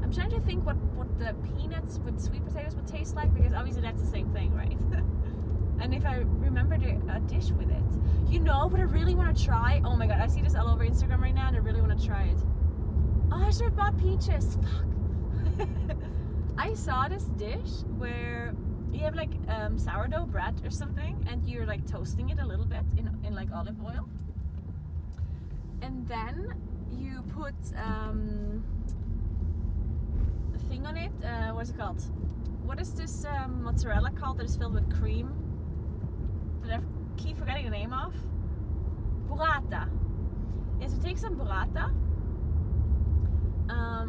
I'm trying to think what the peanuts with sweet potatoes would taste like, because obviously that's the same thing, right? And if I remembered a dish with it. You know what I really want to try? Oh my god, I see this all over Instagram right now and I really want to try it. Oh, I should have bought peaches. Fuck. I saw this dish where you have like sourdough bread or something and you're like toasting it a little bit in like olive oil. And then you put a thing on it. What's it called? What is this mozzarella called that is filled with cream? That I keep forgetting the name of. Burrata. Yeah, so take some burrata,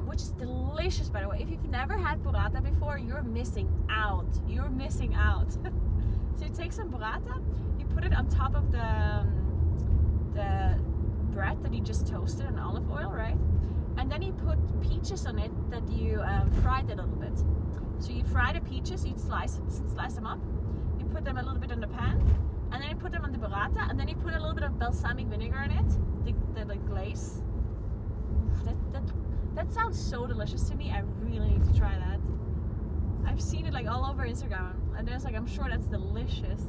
which is delicious, by the way. If you've never had burrata before, you're missing out. You're missing out. So you take some burrata, you put it on top of the bread that you just toasted in olive oil, right? And then you put peaches on it that you fried a little bit. So you fry the peaches, you slice them up, you put them a little bit in the pan, and then you put them on the burrata, and then you put a little bit of balsamic vinegar in it, the like glaze. That sounds so delicious to me. I really need to try that. I've seen it like all over Instagram, and there's like, I'm sure that's delicious.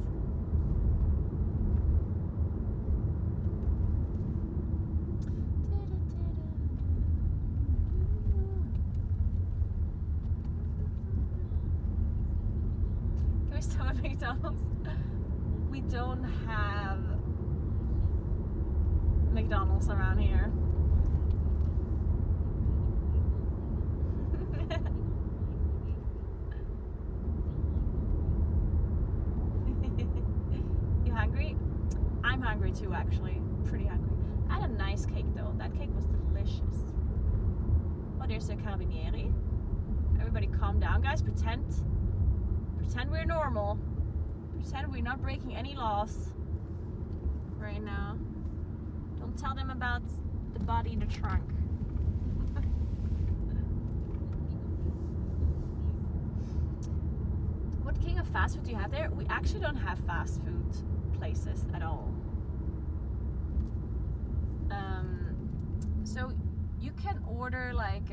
Can we stop at McDonald's? We don't have McDonald's around here. You hungry? I'm hungry too, actually. Pretty hungry. I had a nice cake though. That cake was delicious. Oh, there's the carabinieri. Everybody calm down, guys. Pretend we're normal. Pretend we're not breaking any laws right now. Don't tell them about the body in the trunk. What king of fast food do you have there? We actually don't have fast food places at all. So you can order like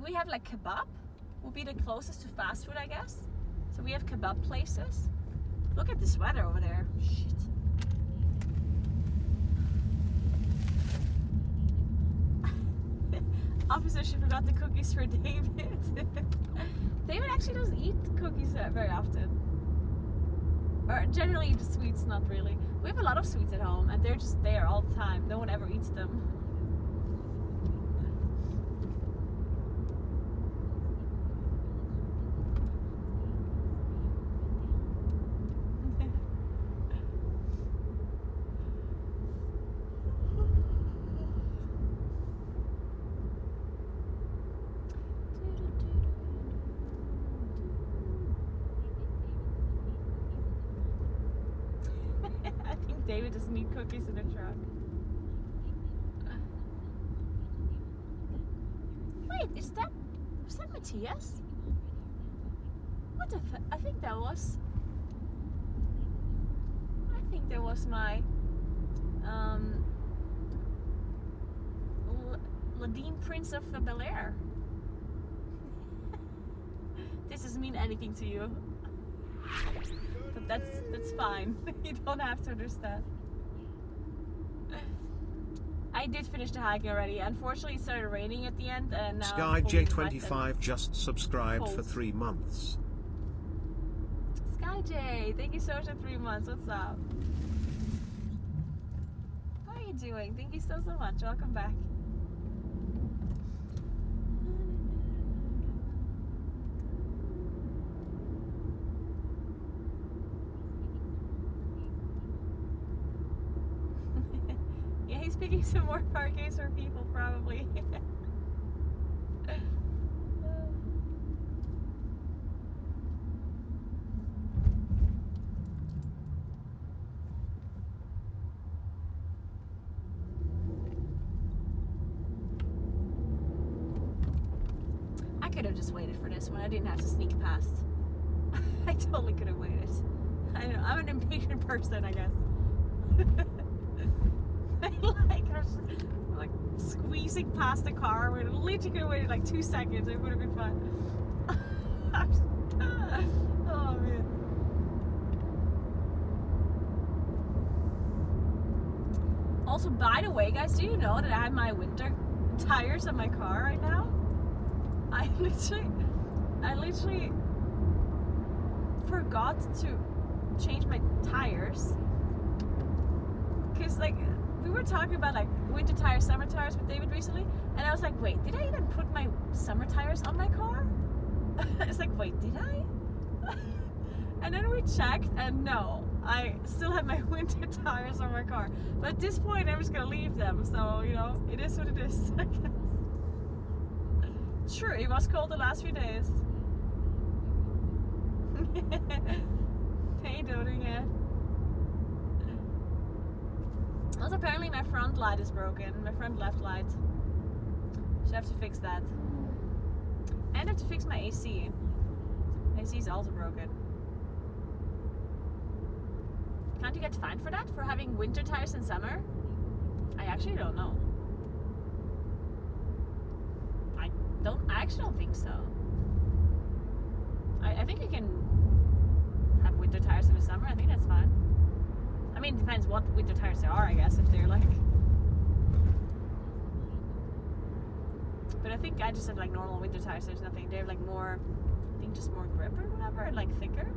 we have like kebab would be the closest to fast food, I guess. So we have kebab places. Look at this weather over there. Shit. Officer, she forgot the cookies for David. David actually doesn't eat cookies very often. Or generally the sweets, not really. We have a lot of sweets at home and they're just there all the time. No one ever eats them. David doesn't eat cookies in the truck. Wait, was that Matthias? What the I think that was my Ladine Prince of Bel-Air. This doesn't mean anything to you. But that's fine. You don't have to understand. I I did finish the hiking already. Unfortunately, it started raining at the end, and now Sky I'm fully wet J25 and just subscribed for cold. 3 months. Sky J, thank you so much for 3 months. What's up? How are you doing? Thank you so much. Welcome back. Yeah, he's picking some more parquets for people, probably. I could have just waited for this one. I didn't have to sneak past. I totally could have waited. I know, I'm an impatient person, I guess. like squeezing past the car. We literally could have waited like 2 seconds. It would have been fun. Oh man. Also, by the way, guys, do you know that I have my winter tires on my car right now? I literally forgot to change my tires. Cause like we were talking about like winter tires, summer tires with David recently, and I was like, wait, did I even put my summer tires on my car? It's like, wait, did I? And then we checked, and no, I still have my winter tires on my car. But at this point, I'm just gonna leave them. So you know, it is what it is, I guess. True, it was cold the last few days. Hey, doing it. Also, apparently my front light is broken. My front left light. So I have to fix that. And I have to fix my AC. AC is also broken. Can't you get fined for that? For having winter tires in summer? I actually don't know. I actually don't think so. I think you can have winter tires in the summer. I think that's fine. I mean, it depends what winter tires there are, I guess, if they're like... But I think I just have like normal winter tires. There's nothing. They're like more, I think just more grip or whatever, and like thicker.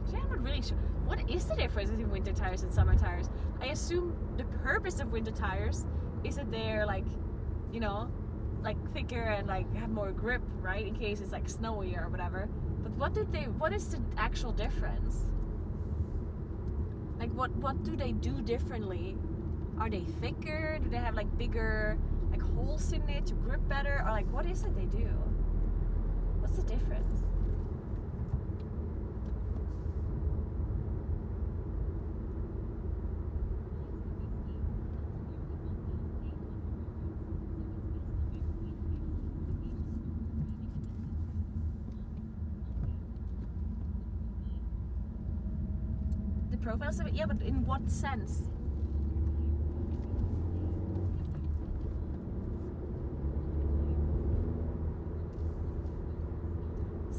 Actually, I'm not really sure. What is the difference between winter tires and summer tires? I assume the purpose of winter tires is that they're like, you know, like thicker and like have more grip, right? In case it's like snowy or whatever. But what is the actual difference? Like what do they do differently? Are they thicker? Do they have like bigger like holes in it to grip better? Or like what is it they do? What's the difference? Profiles of it? Yeah, but in what sense?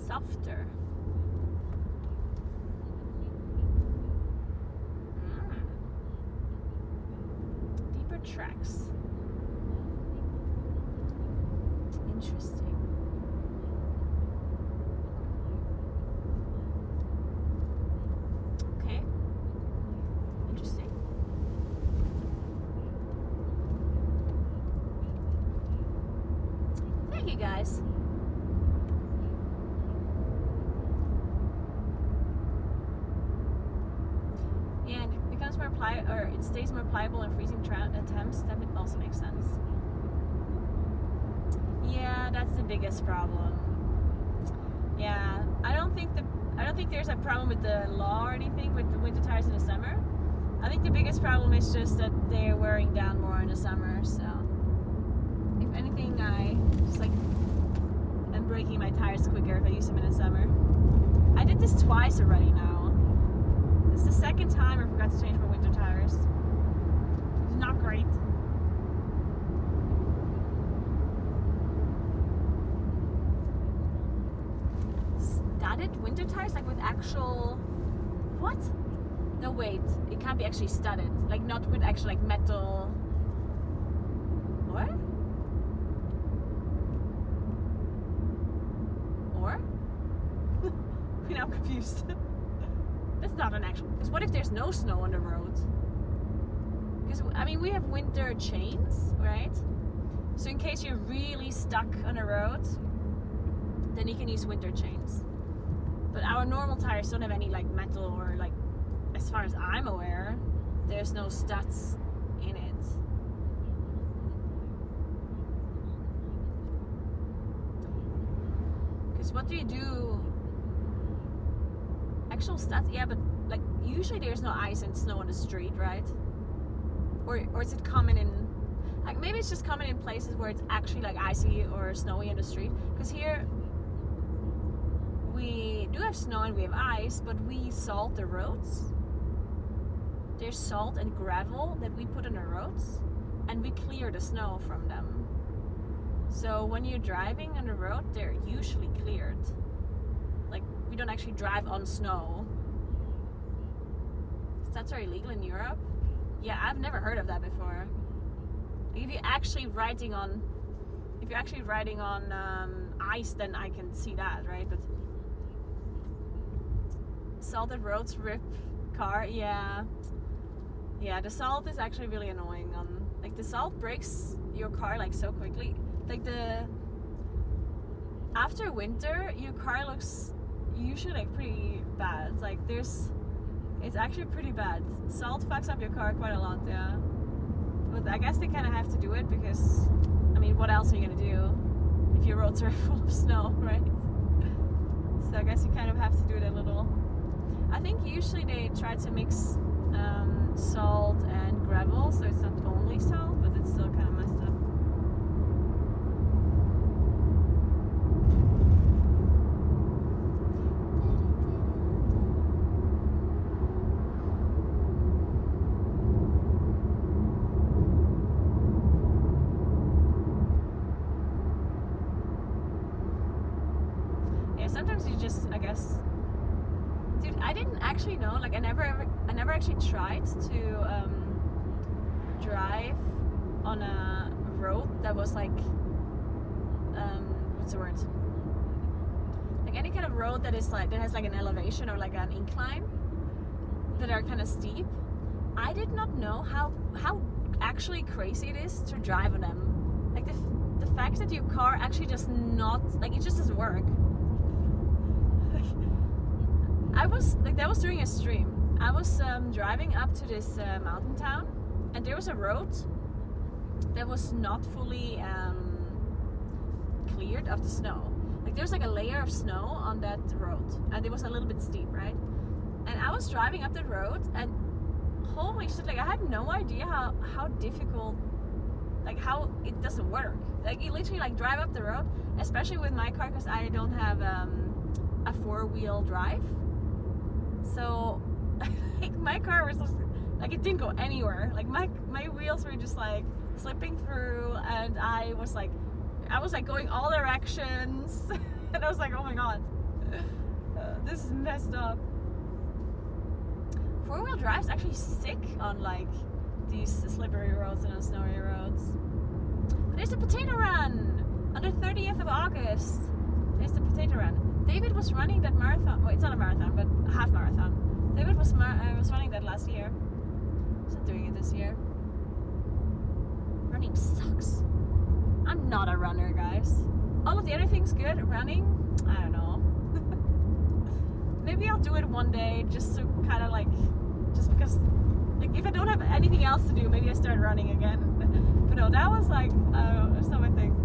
Softer. Deeper tracks. Interesting. Guys. Yeah, and it becomes more pliable, or it stays more pliable in freezing attempts. That also makes sense. Yeah, that's the biggest problem. Yeah, I don't think there's a problem with the law or anything with the winter tires in the summer. I think the biggest problem is just that they're wearing down more in the summer. So, if anything, I just like. I'm breaking my tires quicker if I use them in the summer. I did this twice already now. This is the second time I forgot to change my winter tires. It's not great. Studded winter tires? Like with actual... What? No, wait. It can't be actually studded. Like not with actual like metal... now I'm confused. That's not an actual. Because what if there's no snow on the road? Because I mean, we have winter chains, right? So in case you're really stuck on a road, then you can use winter chains. But our normal tires don't have any like metal or like, as far as I'm aware, there's no studs in it. Because what do you do? Actual studs, yeah, but like usually there's no ice and snow on the street, right? Or is it common in, like maybe it's just common in places where it's actually like icy or snowy in the street. Because here we do have snow and we have ice, but we salt the roads. There's salt and gravel that we put on the roads, and we clear the snow from them. So when you're driving on the road, they're usually cleared. Like, we don't actually drive on snow. That's very illegal in Europe. Yeah, I've never heard of that before. If you're actually riding on ice, then I can see that, right? But salted roads rip car, yeah, the salt is actually really annoying. Like the salt breaks your car like so quickly. Like after winter, your car looks usually like pretty bad. Like it's actually pretty bad. Salt fucks up your car quite a lot, yeah. But I guess they kind of have to do it because, I mean, what else are you gonna do if your roads are full of snow, right? So I guess you kind of have to do it a little. I think usually they try to mix salt and gravel, so it's not only salt, but it's still kind of messed up. Yeah, sometimes you just, I guess. Dude, I didn't actually know. Like, I never actually tried to drive on a road that was like, what's the word? Like any kind of road that is like that has like an elevation or like an incline that are kind of steep. I did not know how actually crazy it is to drive on them. Like the fact that your car actually just not like it just doesn't work. I was like, that was during a stream. I was driving up to this mountain town, and there was a road that was not fully cleared of the snow. Like there's like a layer of snow on that road, and it was a little bit steep, right? And I was driving up the road, and holy shit, like I had no idea how difficult, like how it doesn't work. Like you literally like drive up the road, especially with my car because I don't have a 4-wheel drive. So, like my car was just, like it didn't go anywhere. Like my wheels were just like slipping through, and I was like going all directions, and I was like, oh my god, this is messed up. 4-wheel drive's actually sick on like these slippery roads and on snowy roads. But there's a potato run on the 30th of August. There's the potato run. David was running that marathon. Well, it's not a marathon, but half marathon. David was running that last year. He's not doing it this year. Running sucks. I'm not a runner, guys. All of the other things good. Running, I don't know. Maybe I'll do it one day, just to kind of like, just because, like, if I don't have anything else to do, maybe I start running again. But no, that was like, I don't know, that's not my thing.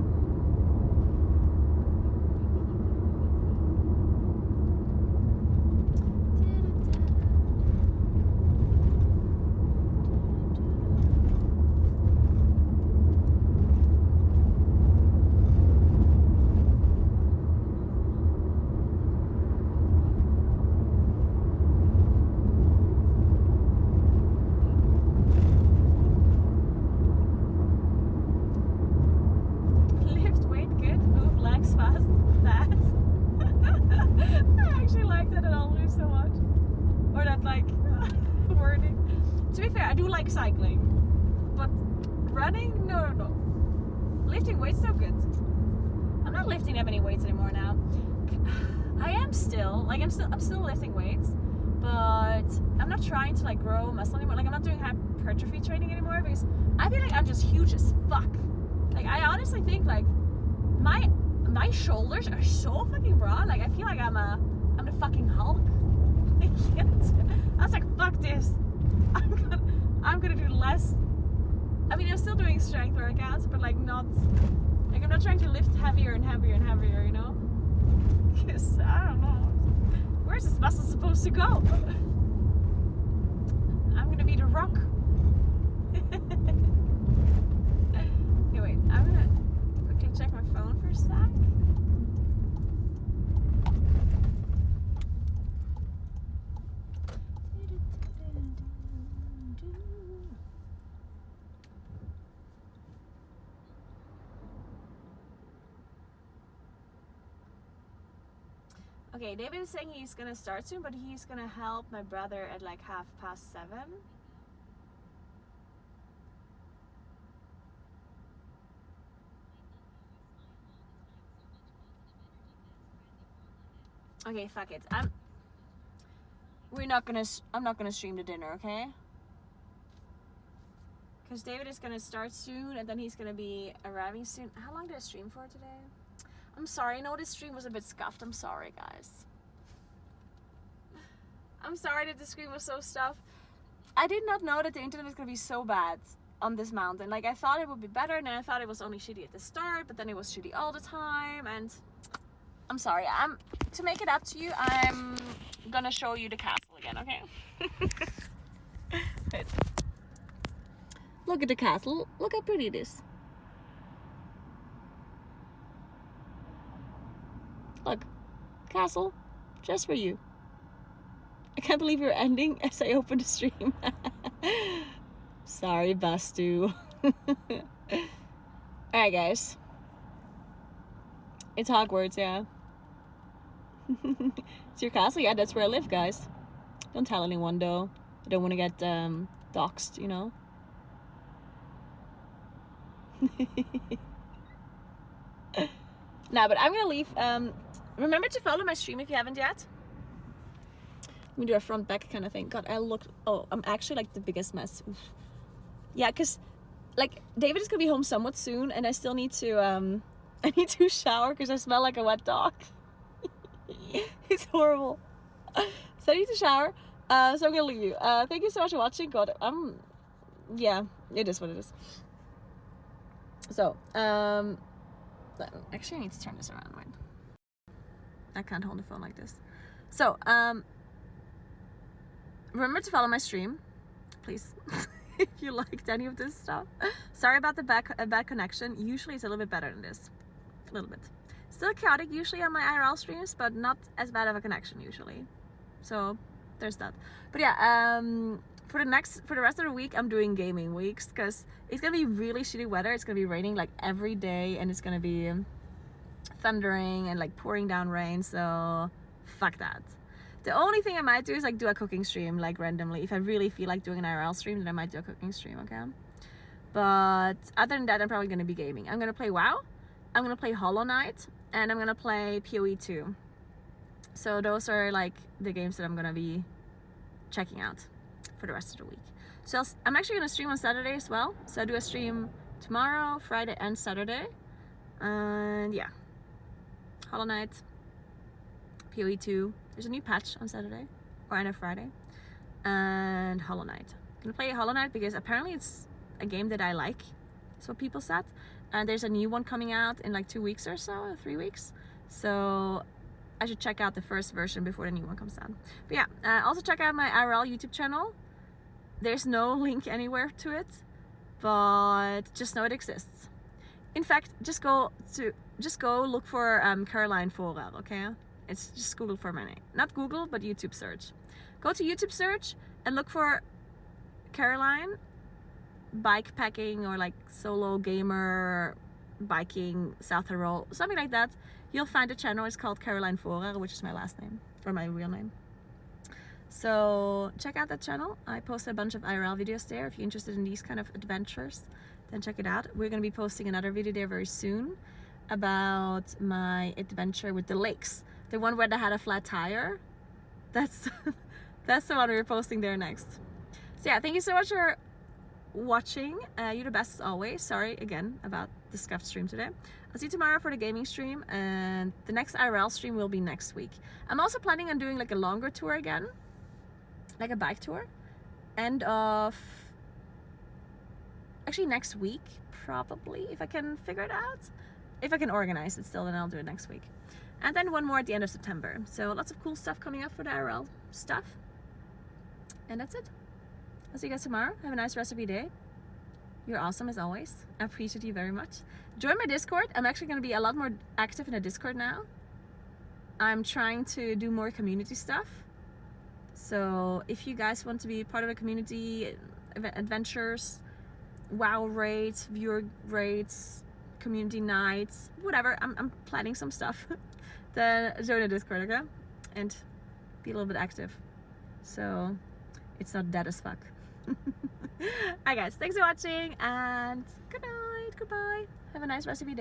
Cycling, but running, no. Lifting weights so good. I'm not lifting that many weights anymore now. I am still. Like I'm still lifting weights, but I'm not trying to like grow muscle anymore. Like I'm not doing hypertrophy training anymore because I feel like I'm just huge as fuck. Like I honestly think like my shoulders are so fucking broad. Like I feel like I'm the fucking Hulk. I was like, fuck this. I'm gonna do less. I mean, I'm still doing strength workouts, but like I'm not trying to lift heavier and heavier and heavier, you know? Because I don't know. Where's this muscle supposed to go? I'm gonna be the Rock. Okay, wait. I'm gonna quickly check my phone for a sec. Okay, David is saying he's gonna start soon, but he's gonna help my brother at like 7:30. Okay, fuck it. I'm not gonna stream the dinner, okay? Because David is gonna start soon, and then he's gonna be arriving soon. How long did I stream for today? I'm sorry, I know this stream was a bit scuffed. I'm sorry, guys. I'm sorry that the stream was so stuffed. I did not know that the internet is gonna be so bad on this mountain. Like, I thought it would be better, and then I thought it was only shitty at the start, but then it was shitty all the time, and I'm sorry. To make it up to you, I'm gonna show you the castle again, okay? Wait. Look at the castle. Look how pretty it is. Look, castle, just for you. I can't believe you're ending as I open the stream. Sorry, Bastu. Alright, guys. It's Hogwarts, yeah. It's your castle? Yeah, that's where I live, guys. Don't tell anyone, though. I don't want to get doxxed, you know? Nah, but I'm gonna leave. Remember to follow my stream if you haven't yet. Let me do a front back kind of thing. God, I'm actually like the biggest mess. Oof. Yeah, because like David is gonna be home somewhat soon, and I still need to I need to shower because I smell like a wet dog. It's horrible. So I need to shower. So I'm gonna leave you. Thank you so much for watching. God, yeah, it is what it is. So actually I need to turn this around. Wait. I can't hold the phone like this. So remember to follow my stream, please. If you liked any of this stuff. Sorry about the bad connection. Usually it's a little bit better than this. A little bit. Still chaotic usually on my IRL streams, but not as bad of a connection usually. So there's that. But yeah, for the rest of the week I'm doing gaming weeks because it's gonna be really shitty weather. It's gonna be raining like every day, and it's gonna be thundering and like pouring down rain, so fuck that. The only thing I might do is like do a cooking stream like randomly. If I really feel like doing an IRL stream, then I might do a cooking stream, okay? But other than that, I'm probably gonna be gaming. I'm gonna play WoW, I'm gonna play Hollow Knight, and I'm gonna play PoE 2. So those are like the games that I'm gonna be checking out for the rest of the week. So I'm actually gonna stream on Saturday as well. So I do a stream tomorrow, Friday, and Saturday. And yeah, Hollow Knight, PoE 2. There's a new patch on Saturday or on a Friday, and Hollow Knight. I'm gonna play Hollow Knight because apparently it's a game that I like. That's what people said. And there's a new one coming out in like 2 weeks or so, 3 weeks. So I should check out the first version before the new one comes out. But yeah, also check out my IRL YouTube channel. There's no link anywhere to it, but just know it exists. In fact, just go look for Caroline Vorer, okay? It's just Google for my name. Not Google, but YouTube search. Go to YouTube search and look for Caroline bike packing or like solo gamer biking South Tyrol, something like that. You'll find a channel. It's called Caroline Vorer, which is my last name or my real name. So check out that channel. I post a bunch of IRL videos there. If you're interested in these kind of adventures, then check it out. We're gonna be posting another video there very soon about my adventure with the lakes. The one where they had a flat tire. That's that's the one we're posting there next. So yeah, thank you so much for watching. You're the best as always. Sorry again about the scuffed stream today. I'll see you tomorrow for the gaming stream, and the next IRL stream will be next week. I'm also planning on doing like a longer tour again, like a bike tour, end of actually next week probably, if I can figure it out. If I can organize it still, then I'll do it next week. And then one more at the end of September. So lots of cool stuff coming up for the IRL stuff. And that's it. I'll see you guys tomorrow. Have a nice rest of your day. You're awesome as always. I appreciate you very much. Join my Discord. I'm actually going to be a lot more active in the Discord now. I'm trying to do more community stuff. So if you guys want to be part of the community, adventures, WoW raids, viewer raids, community nights, whatever, I'm planning some stuff. Then join the Discord, okay? And be a little bit active. So it's not dead as fuck. Alright guys, thanks for watching, and good night, goodbye. Have a nice rest of your day.